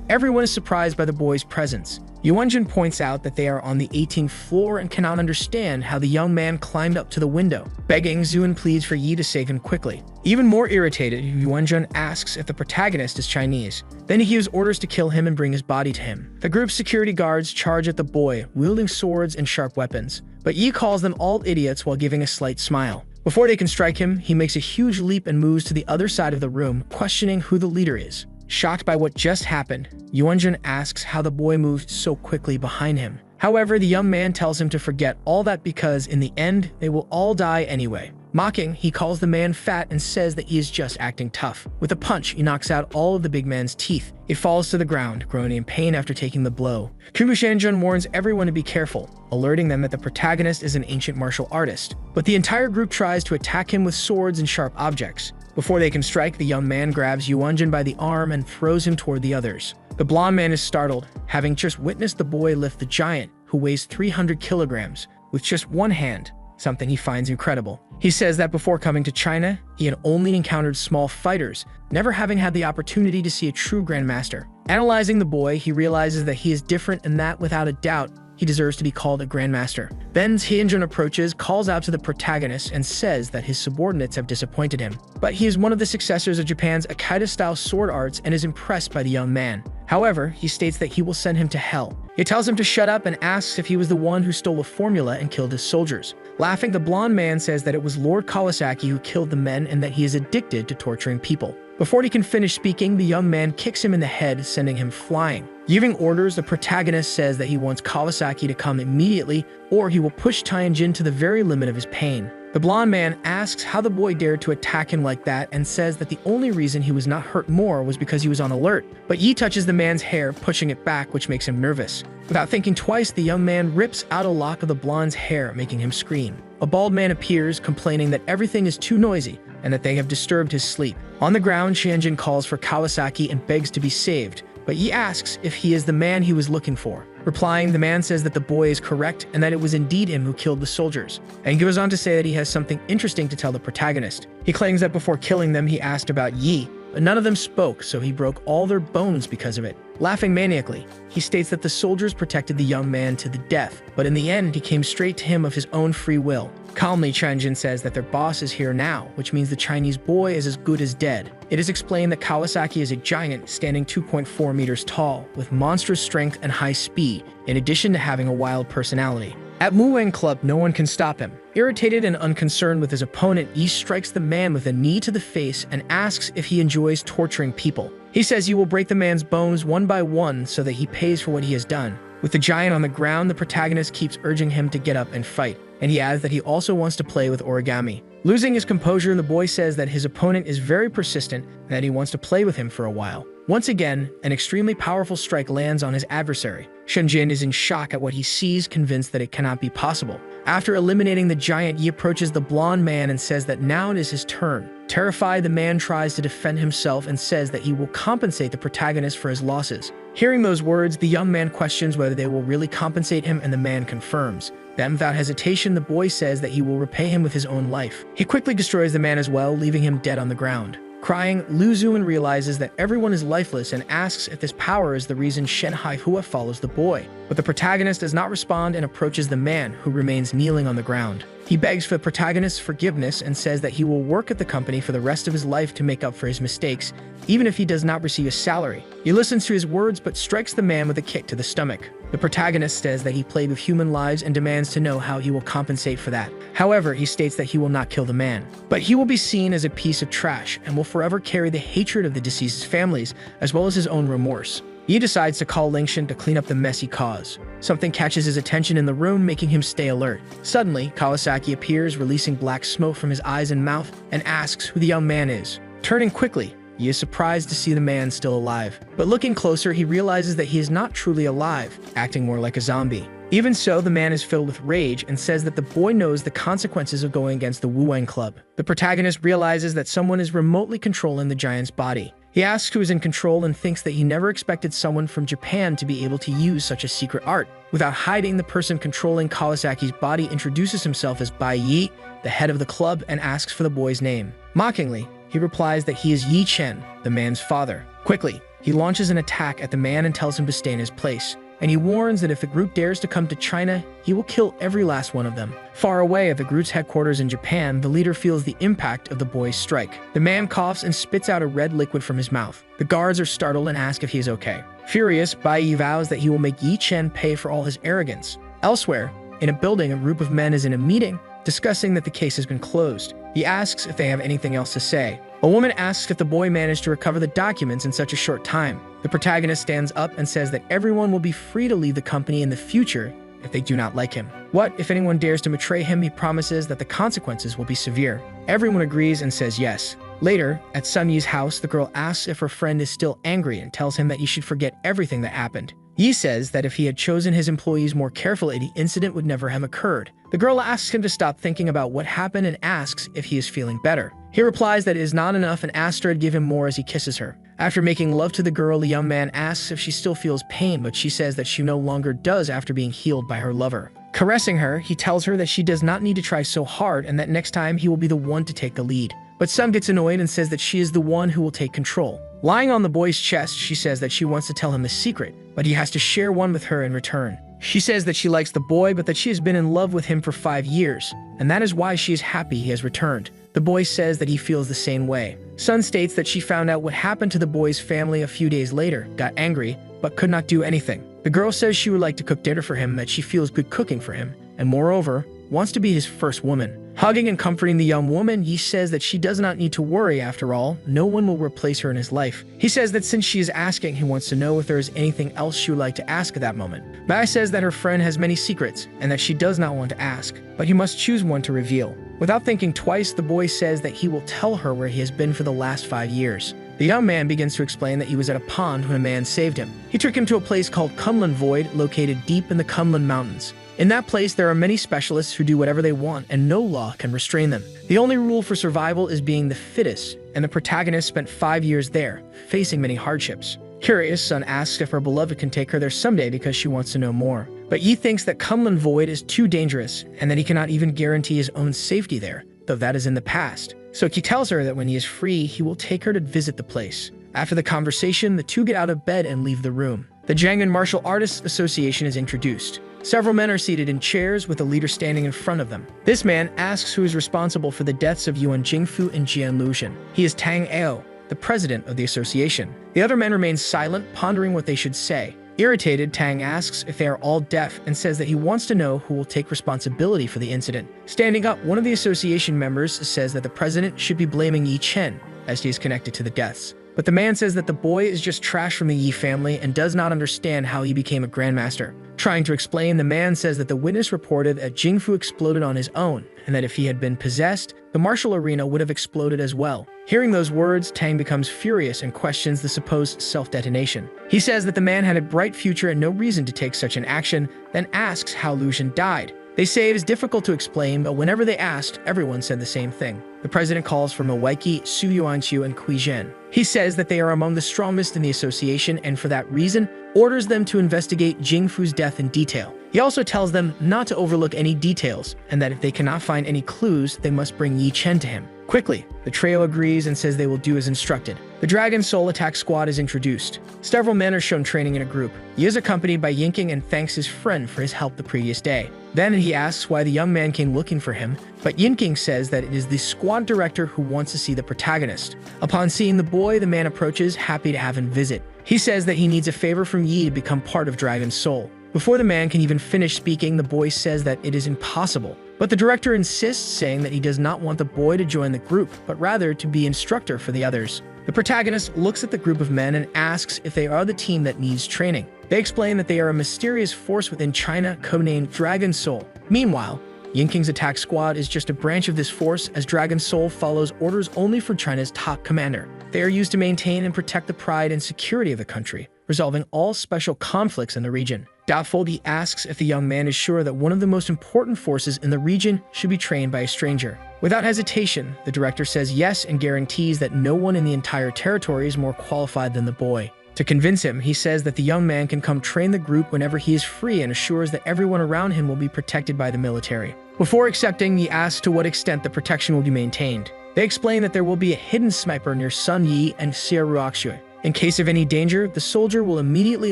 Everyone is surprised by the boy's presence. Yuanjun points out that they are on the 18th floor and cannot understand how the young man climbed up to the window. Begging, Zhuan pleads for Yi to save him quickly. Even more irritated, Yuanjun asks if the protagonist is Chinese. Then he gives orders to kill him and bring his body to him. The group's security guards charge at the boy, wielding swords and sharp weapons. But Yi calls them all idiots while giving a slight smile. Before they can strike him, he makes a huge leap and moves to the other side of the room, questioning who the leader is. Shocked by what just happened, Yuanjun asks how the boy moved so quickly behind him. However, the young man tells him to forget all that because in the end, they will all die anyway. Mocking, he calls the man fat and says that he is just acting tough. With a punch, he knocks out all of the big man's teeth. It falls to the ground, groaning in pain after taking the blow. Qianjun warns everyone to be careful, alerting them that the protagonist is an ancient martial artist. But the entire group tries to attack him with swords and sharp objects. Before they can strike, the young man grabs Yuanjun by the arm and throws him toward the others. The blonde man is startled, having just witnessed the boy lift the giant, who weighs 300 kilograms, with just one hand, something he finds incredible. He says that before coming to China, he had only encountered small fighters, never having had the opportunity to see a true grandmaster. Analyzing the boy, he realizes that he is different and that, without a doubt, he deserves to be called a grandmaster. Then Hyunjin approaches, calls out to the protagonist, and says that his subordinates have disappointed him. But he is one of the successors of Japan's Akita-style sword arts and is impressed by the young man. However, he states that he will send him to hell. He tells him to shut up and asks if he was the one who stole a formula and killed his soldiers. Laughing, the blonde man says that it was Lord Kawasaki who killed the men and that he is addicted to torturing people. Before he can finish speaking, the young man kicks him in the head, sending him flying. Giving orders, the protagonist says that he wants Kawasaki to come immediately, or he will push Hyunjin to the very limit of his pain. The blonde man asks how the boy dared to attack him like that and says that the only reason he was not hurt more was because he was on alert. But Yi touches the man's hair, pushing it back, which makes him nervous. Without thinking twice, the young man rips out a lock of the blonde's hair, making him scream. A bald man appears, complaining that everything is too noisy and that they have disturbed his sleep. On the ground, Hyunjin calls for Kawasaki and begs to be saved, but Yi asks if he is the man he was looking for. Replying, the man says that the boy is correct and that it was indeed him who killed the soldiers, and goes on to say that he has something interesting to tell the protagonist. He claims that before killing them, he asked about Yi, but none of them spoke, so he broke all their bones because of it. Laughing maniacally, he states that the soldiers protected the young man to the death, but in the end, he came straight to him of his own free will. Calmly, Hyunjin says that their boss is here now, which means the Chinese boy is as good as dead. It is explained that Kawasaki is a giant, standing 2.4 meters tall, with monstrous strength and high speed, in addition to having a wild personality. At Muwang Club, no one can stop him. Irritated and unconcerned with his opponent, Yi strikes the man with a knee to the face and asks if he enjoys torturing people. He says he will break the man's bones one by one so that he pays for what he has done. With the giant on the ground, the protagonist keeps urging him to get up and fight, and he adds that he also wants to play with origami. Losing his composure, the boy says that his opponent is very persistent and that he wants to play with him for a while. Once again, an extremely powerful strike lands on his adversary. Hyunjin is in shock at what he sees, convinced that it cannot be possible. After eliminating the giant, he approaches the blonde man and says that now it is his turn. Terrified, the man tries to defend himself and says that he will compensate the protagonist for his losses. Hearing those words, the young man questions whether they will really compensate him, and the man confirms. Then, without hesitation, the boy says that he will repay him with his own life. He quickly destroys the man as well, leaving him dead on the ground. Crying, Lu Zuan realizes that everyone is lifeless and asks if this power is the reason Shen Haihua follows the boy. But the protagonist does not respond and approaches the man, who remains kneeling on the ground. He begs for the protagonist's forgiveness and says that he will work at the company for the rest of his life to make up for his mistakes, even if he does not receive a salary. He listens to his words but strikes the man with a kick to the stomach. The protagonist says that he played with human lives and demands to know how he will compensate for that. However, he states that he will not kill the man, but he will be seen as a piece of trash and will forever carry the hatred of the deceased's families as well as his own remorse. He decides to call Lingshan to clean up the mess he caused. Something catches his attention in the room, making him stay alert. Suddenly, Kawasaki appears, releasing black smoke from his eyes and mouth, and asks who the young man is. Turning quickly, he is surprised to see the man still alive. But looking closer, he realizes that he is not truly alive, acting more like a zombie. Even so, the man is filled with rage and says that the boy knows the consequences of going against the Wuwang Club. The protagonist realizes that someone is remotely controlling the giant's body. He asks who is in control and thinks that he never expected someone from Japan to be able to use such a secret art. Without hiding, the person controlling Kawasaki's body introduces himself as Bai Yi, the head of the club, and asks for the boy's name. Mockingly, he replies that he is Yi Chen, the man's father. Quickly, he launches an attack at the man and tells him to stay in his place. And he warns that if the group dares to come to China, he will kill every last one of them. Far away at the group's headquarters in Japan, the leader feels the impact of the boy's strike. The man coughs and spits out a red liquid from his mouth. The guards are startled and ask if he is okay. Furious, Bai Yi vows that he will make Yi Chen pay for all his arrogance. Elsewhere, in a building, a group of men is in a meeting, discussing that the case has been closed. He asks if they have anything else to say. A woman asks if the boy managed to recover the documents in such a short time. The protagonist stands up and says that everyone will be free to leave the company in the future if they do not like him. What if anyone dares to betray him? He promises that the consequences will be severe. Everyone agrees and says yes. Later, at Sun Yi's house, the girl asks if her friend is still angry and tells him that he should forget everything that happened. Yi says that if he had chosen his employees more carefully, the incident would never have occurred. The girl asks him to stop thinking about what happened and asks if he is feeling better. He replies that it is not enough and asks her to give him more as he kisses her. After making love to the girl, the young man asks if she still feels pain, but she says that she no longer does after being healed by her lover. Caressing her, he tells her that she does not need to try so hard and that next time he will be the one to take the lead. But Sum gets annoyed and says that she is the one who will take control. Lying on the boy's chest, she says that she wants to tell him the secret, but he has to share one with her in return. She says that she likes the boy, but that she has been in love with him for 5 years, and that is why she is happy he has returned. The boy says that he feels the same way. Sun states that she found out what happened to the boy's family a few days later, got angry, but could not do anything. The girl says she would like to cook dinner for him, that she feels good cooking for him, and moreover, wants to be his first woman. Hugging and comforting the young woman, Yi says that she does not need to worry. After all, no one will replace her in his life. He says that since she is asking, he wants to know if there is anything else she would like to ask at that moment. Bai says that her friend has many secrets and that she does not want to ask, but he must choose one to reveal. Without thinking twice, the boy says that he will tell her where he has been for the last 5 years. The young man begins to explain that he was at a pond when a man saved him. He took him to a place called Kunlun Void, located deep in the Kunlun Mountains. In that place, there are many specialists who do whatever they want, and no law can restrain them. The only rule for survival is being the fittest, and the protagonist spent 5 years there, facing many hardships. Curious, Sun asks if her beloved can take her there someday because she wants to know more. But Yi thinks that Kunlun Void is too dangerous, and that he cannot even guarantee his own safety there, though that is in the past. So he tells her that when he is free, he will take her to visit the place. After the conversation, the two get out of bed and leave the room. The Jiangnan Martial Artists Association is introduced. Several men are seated in chairs with a leader standing in front of them. This man asks who is responsible for the deaths of Yuan Jingfu and Jian Luxian. He is Tang Ao, the president of the association. The other men remain silent, pondering what they should say. Irritated, Tang asks if they are all deaf and says that he wants to know who will take responsibility for the incident. Standing up, one of the association members says that the president should be blaming Yi Chen, as he is connected to the deaths. But the man says that the boy is just trash from the Yi family and does not understand how he became a grandmaster. Trying to explain, the man says that the witness reported that Jingfu exploded on his own, and that if he had been possessed, the martial arena would have exploded as well. Hearing those words, Tang becomes furious and questions the supposed self-detonation. He says that the man had a bright future and no reason to take such an action, then asks how Luxian died. They say it is difficult to explain, but whenever they asked, everyone said the same thing. The president calls for Milwaukee, Su Yuanqiu, and Kui Zhen. He says that they are among the strongest in the association and for that reason, orders them to investigate Jingfu's death in detail. He also tells them not to overlook any details, and that if they cannot find any clues, they must bring Yi Chen to him. Quickly, the trio agrees and says they will do as instructed. The Dragon Soul Attack Squad is introduced. Several men are shown training in a group. He is accompanied by Yinking and thanks his friend for his help the previous day. Then he asks why the young man came looking for him, but Yinking says that it is the squad director who wants to see the protagonist. Upon seeing the boy, the man approaches, happy to have him visit. He says that he needs a favor from Yi to become part of Dragon Soul. Before the man can even finish speaking, the boy says that it is impossible. But the director insists, saying that he does not want the boy to join the group, but rather to be instructor for the others. The protagonist looks at the group of men and asks if they are the team that needs training. They explain that they are a mysterious force within China, codenamed Dragon Soul. Meanwhile, Yinking's attack squad is just a branch of this force, as Dragon Soul follows orders only from China's top commander. They are used to maintain and protect the pride and security of the country, resolving all special conflicts in the region. Doubtful, he asks if the young man is sure that one of the most important forces in the region should be trained by a stranger. Without hesitation, the director says yes and guarantees that no one in the entire territory is more qualified than the boy. To convince him, he says that the young man can come train the group whenever he is free and assures that everyone around him will be protected by the military. Before accepting, he asks to what extent the protection will be maintained. They explain that there will be a hidden sniper near Sun Yi and Xie Ruoxue. In case of any danger, the soldier will immediately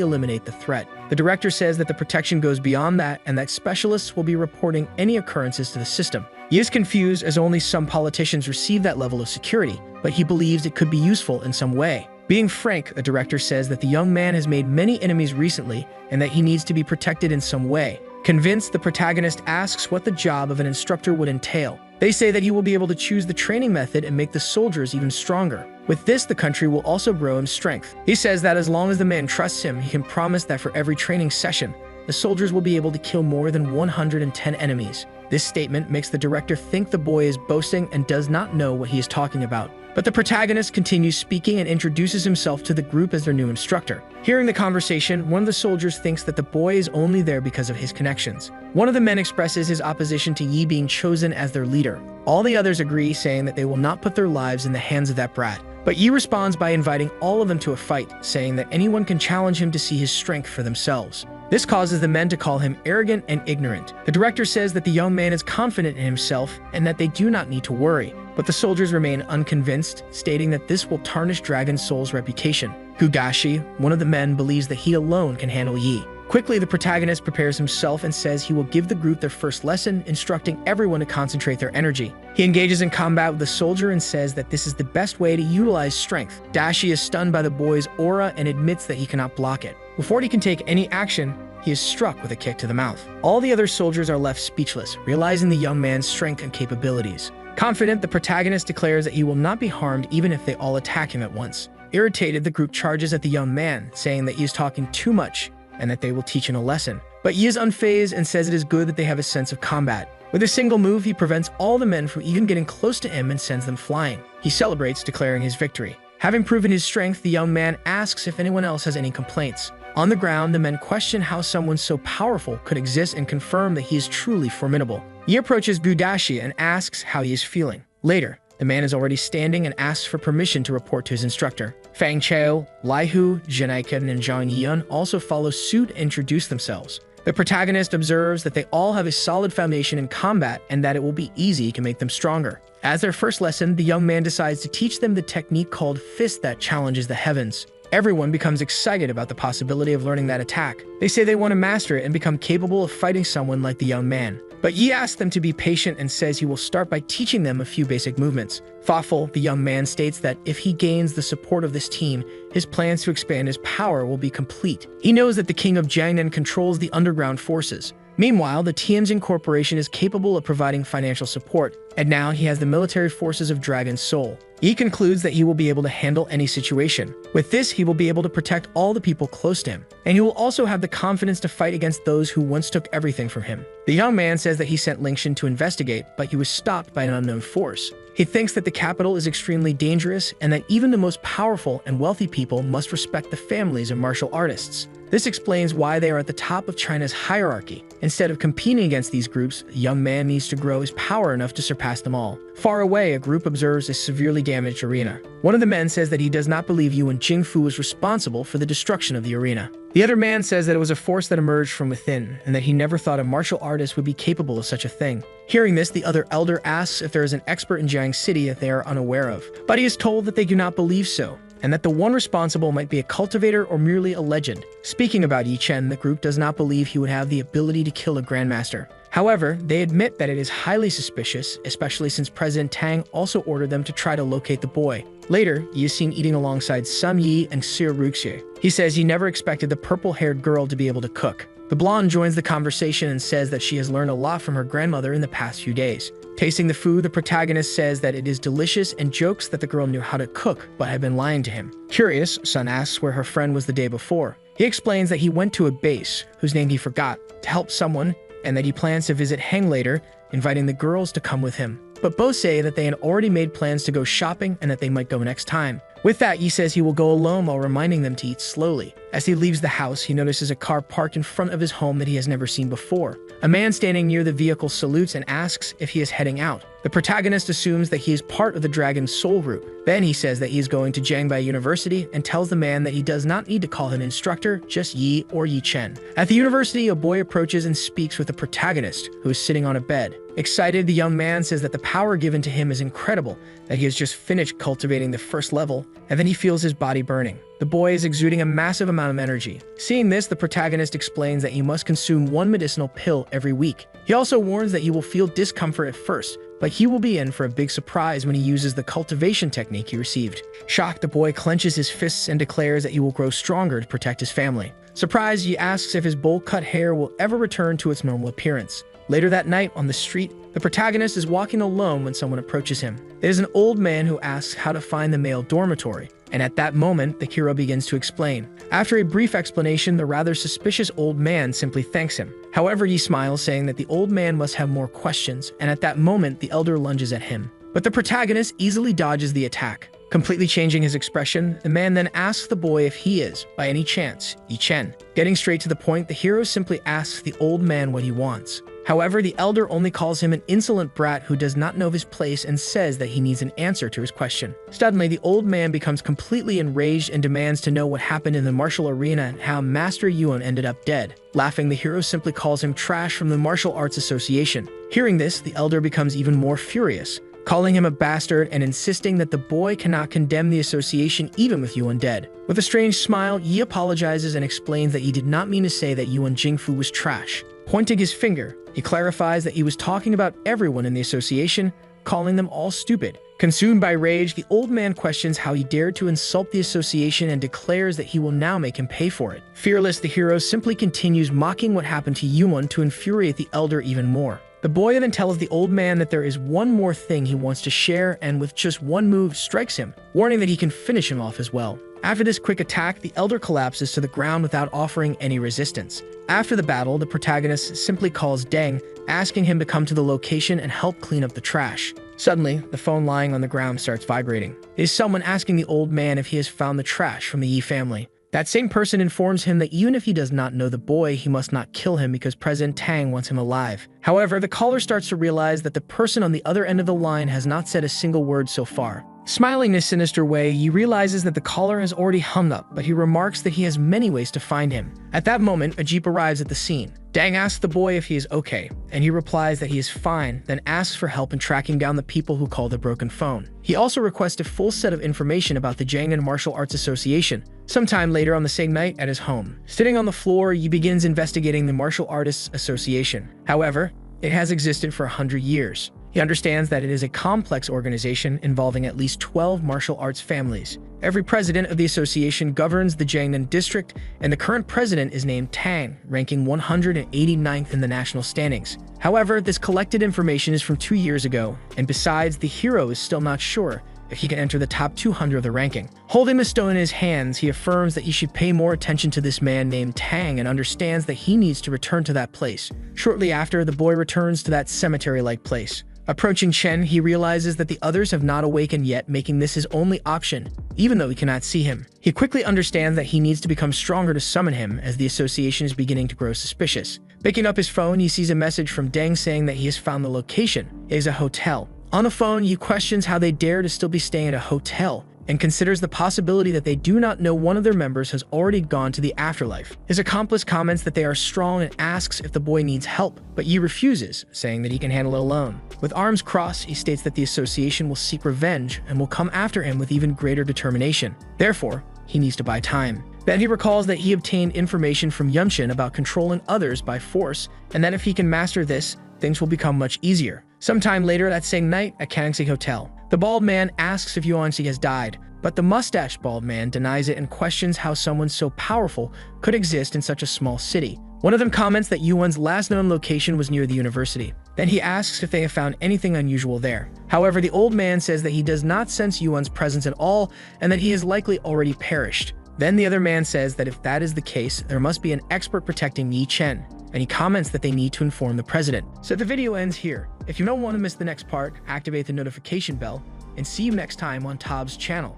eliminate the threat. The director says that the protection goes beyond that and that specialists will be reporting any occurrences to the system. He is confused as only some politicians receive that level of security, but he believes it could be useful in some way. Being frank, the director says that the young man has made many enemies recently and that he needs to be protected in some way. Convinced, the protagonist asks what the job of an instructor would entail. They say that he will be able to choose the training method and make the soldiers even stronger. With this, the country will also grow in strength. He says that as long as the man trusts him, he can promise that for every training session, the soldiers will be able to kill more than 110 enemies. This statement makes the director think the boy is boasting and does not know what he is talking about. But the protagonist continues speaking and introduces himself to the group as their new instructor. Hearing the conversation, one of the soldiers thinks that the boy is only there because of his connections. One of the men expresses his opposition to Yi being chosen as their leader. All the others agree, saying that they will not put their lives in the hands of that brat. But Yi responds by inviting all of them to a fight, saying that anyone can challenge him to see his strength for themselves. This causes the men to call him arrogant and ignorant. The director says that the young man is confident in himself and that they do not need to worry. But the soldiers remain unconvinced, stating that this will tarnish Dragon Soul's reputation. Hugashi, one of the men, believes that he alone can handle Yi. Quickly, the protagonist prepares himself and says he will give the group their first lesson, instructing everyone to concentrate their energy. He engages in combat with the soldier and says that this is the best way to utilize strength. Dashi is stunned by the boy's aura and admits that he cannot block it. Before he can take any action, he is struck with a kick to the mouth. All the other soldiers are left speechless, realizing the young man's strength and capabilities. Confident, the protagonist declares that he will not be harmed even if they all attack him at once. Irritated, the group charges at the young man, saying that he is talking too much and that they will teach him a lesson. But he is unfazed and says it is good that they have a sense of combat. With a single move, he prevents all the men from even getting close to him and sends them flying. He celebrates, declaring his victory. Having proven his strength, the young man asks if anyone else has any complaints. On the ground, the men question how someone so powerful could exist and confirm that he is truly formidable. He approaches Budashi and asks how he is feeling. Later, the man is already standing and asks for permission to report to his instructor. Fang Chao, Lai Hu, Zhenaiken, and Zhang Yun also follow suit and introduce themselves. The protagonist observes that they all have a solid foundation in combat and that it will be easy to make them stronger. As their first lesson, the young man decides to teach them the technique called Fist that challenges the heavens. Everyone becomes excited about the possibility of learning that attack. They say they want to master it and become capable of fighting someone like the young man. But Yi asks them to be patient and says he will start by teaching them a few basic movements. Thoughtful, the young man states that if he gains the support of this team, his plans to expand his power will be complete. He knows that the king of Jiangnan controls the underground forces. Meanwhile, the Tianjin Corporation is capable of providing financial support, and now he has the military forces of Dragon Soul. He concludes that he will be able to handle any situation. With this, he will be able to protect all the people close to him, and he will also have the confidence to fight against those who once took everything from him. The young man says that he sent Lingshan to investigate, but he was stopped by an unknown force. He thinks that the capital is extremely dangerous and that even the most powerful and wealthy people must respect the families of martial artists. This explains why they are at the top of China's hierarchy. Instead of competing against these groups, the young man needs to grow his power enough to surpass them all. Far away, a group observes a severely damaged arena. One of the men says that he does not believe Yuan Jingfu was responsible for the destruction of the arena. The other man says that it was a force that emerged from within, and that he never thought a martial artist would be capable of such a thing. Hearing this, the other elder asks if there is an expert in Jiang City that they are unaware of, but he is told that they do not believe so, and that the one responsible might be a cultivator or merely a legend. Speaking about Yi Chen, the group does not believe he would have the ability to kill a grandmaster. However, they admit that it is highly suspicious, especially since President Tang also ordered them to try to locate the boy. Later, he is seen eating alongside Sun Yi and Xie Ruxie. He says he never expected the purple-haired girl to be able to cook. The blonde joins the conversation and says that she has learned a lot from her grandmother in the past few days. Tasting the food, the protagonist says that it is delicious and jokes that the girl knew how to cook but had been lying to him. Curious, Sun asks where her friend was the day before. He explains that he went to a base, whose name he forgot, to help someone, and that he plans to visit Heng later, inviting the girls to come with him. But both say that they had already made plans to go shopping and that they might go next time. With that, he says he will go alone while reminding them to eat slowly. As he leaves the house, he notices a car parked in front of his home that he has never seen before. A man standing near the vehicle salutes and asks if he is heading out. The protagonist assumes that he is part of the Dragon Soul group. Then he says that he is going to Jiangbai University and tells the man that he does not need to call him instructor, just Yi or Yi Chen. At the university, a boy approaches and speaks with the protagonist, who is sitting on a bed. Excited, the young man says that the power given to him is incredible, that he has just finished cultivating the first level, and then he feels his body burning. The boy is exuding a massive amount of energy. Seeing this, the protagonist explains that he must consume one medicinal pill every week. He also warns that he will feel discomfort at first, but he will be in for a big surprise when he uses the cultivation technique he received. Shocked, the boy clenches his fists and declares that he will grow stronger to protect his family. Surprised, he asks if his bowl-cut hair will ever return to its normal appearance. Later that night, on the street, the protagonist is walking alone when someone approaches him. It is an old man who asks how to find the male dormitory, and at that moment, the hero begins to explain. After a brief explanation, the rather suspicious old man simply thanks him. However, he smiles, saying that the old man must have more questions, and at that moment, the elder lunges at him. But the protagonist easily dodges the attack. Completely changing his expression, the man then asks the boy if he is, by any chance, Yi Chen. Getting straight to the point, the hero simply asks the old man what he wants. However, the elder only calls him an insolent brat who does not know his place and says that he needs an answer to his question. Suddenly, the old man becomes completely enraged and demands to know what happened in the martial arena and how Master Yuan ended up dead. Laughing, the hero simply calls him trash from the Martial Arts Association. Hearing this, the elder becomes even more furious. calling him a bastard and insisting that the boy cannot condemn the association even with Yuan dead. With a strange smile, Yi apologizes and explains that he did not mean to say that Yuan Jingfu was trash. Pointing his finger, he clarifies that he was talking about everyone in the association, calling them all stupid. Consumed by rage, the old man questions how he dared to insult the association and declares that he will now make him pay for it. Fearless, the hero simply continues mocking what happened to Yuan to infuriate the elder even more. The boy then tells the old man that there is one more thing he wants to share and with just one move strikes him, warning that he can finish him off as well. After this quick attack, the elder collapses to the ground without offering any resistance. After the battle, the protagonist simply calls Deng, asking him to come to the location and help clean up the trash. Suddenly, the phone lying on the ground starts vibrating. It is someone asking the old man if he has found the trash from the Yi family. That same person informs him that even if he does not know the boy, he must not kill him because President Tang wants him alive. However, the caller starts to realize that the person on the other end of the line has not said a single word so far. Smiling in a sinister way, he realizes that the caller has already hung up, but he remarks that he has many ways to find him. At that moment, a jeep arrives at the scene. Dang asks the boy if he is okay, and he replies that he is fine, then asks for help in tracking down the people who called the broken phone. He also requests a full set of information about the Jiangnan Martial Arts Association. Sometime later on the same night at his home, sitting on the floor, he begins investigating the Martial Artists Association. However, it has existed for 100 years. He understands that it is a complex organization involving at least 12 martial arts families. Every president of the association governs the Jiangnan district, and the current president is named Tang, ranking 189th in the national standings. However, this collected information is from 2 years ago, and besides, the hero is still not sure if he can enter the top 200 of the ranking. Holding the stone in his hands, he affirms that he should pay more attention to this man named Tang and understands that he needs to return to that place. Shortly after, the boy returns to that cemetery-like place. Approaching Chen, he realizes that the others have not awakened yet, making this his only option, even though he cannot see him. He quickly understands that he needs to become stronger to summon him, as the association is beginning to grow suspicious. Picking up his phone, he sees a message from Deng saying that he has found the location. It is a hotel. On the phone, he questions how they dare to still be staying at a hotel, and considers the possibility that they do not know one of their members has already gone to the afterlife. His accomplice comments that they are strong and asks if the boy needs help, but Yi refuses, saying that he can handle it alone. With arms crossed, he states that the association will seek revenge and will come after him with even greater determination. Therefore, he needs to buy time. Then he recalls that he obtained information from Yumshin about controlling others by force, and that if he can master this, things will become much easier. Sometime later that same night at Kangxi Hotel, the bald man asks if Yuanxi has died, but the mustached bald man denies it and questions how someone so powerful could exist in such a small city. One of them comments that Yuan's last known location was near the university. Then he asks if they have found anything unusual there. However, the old man says that he does not sense Yuan's presence at all and that he has likely already perished. Then the other man says that if that is the case, there must be an expert protecting Yi Chen, and he comments that they need to inform the president. So the video ends here. If you don't want to miss the next part, activate the notification bell, and see you next time on Tob's channel.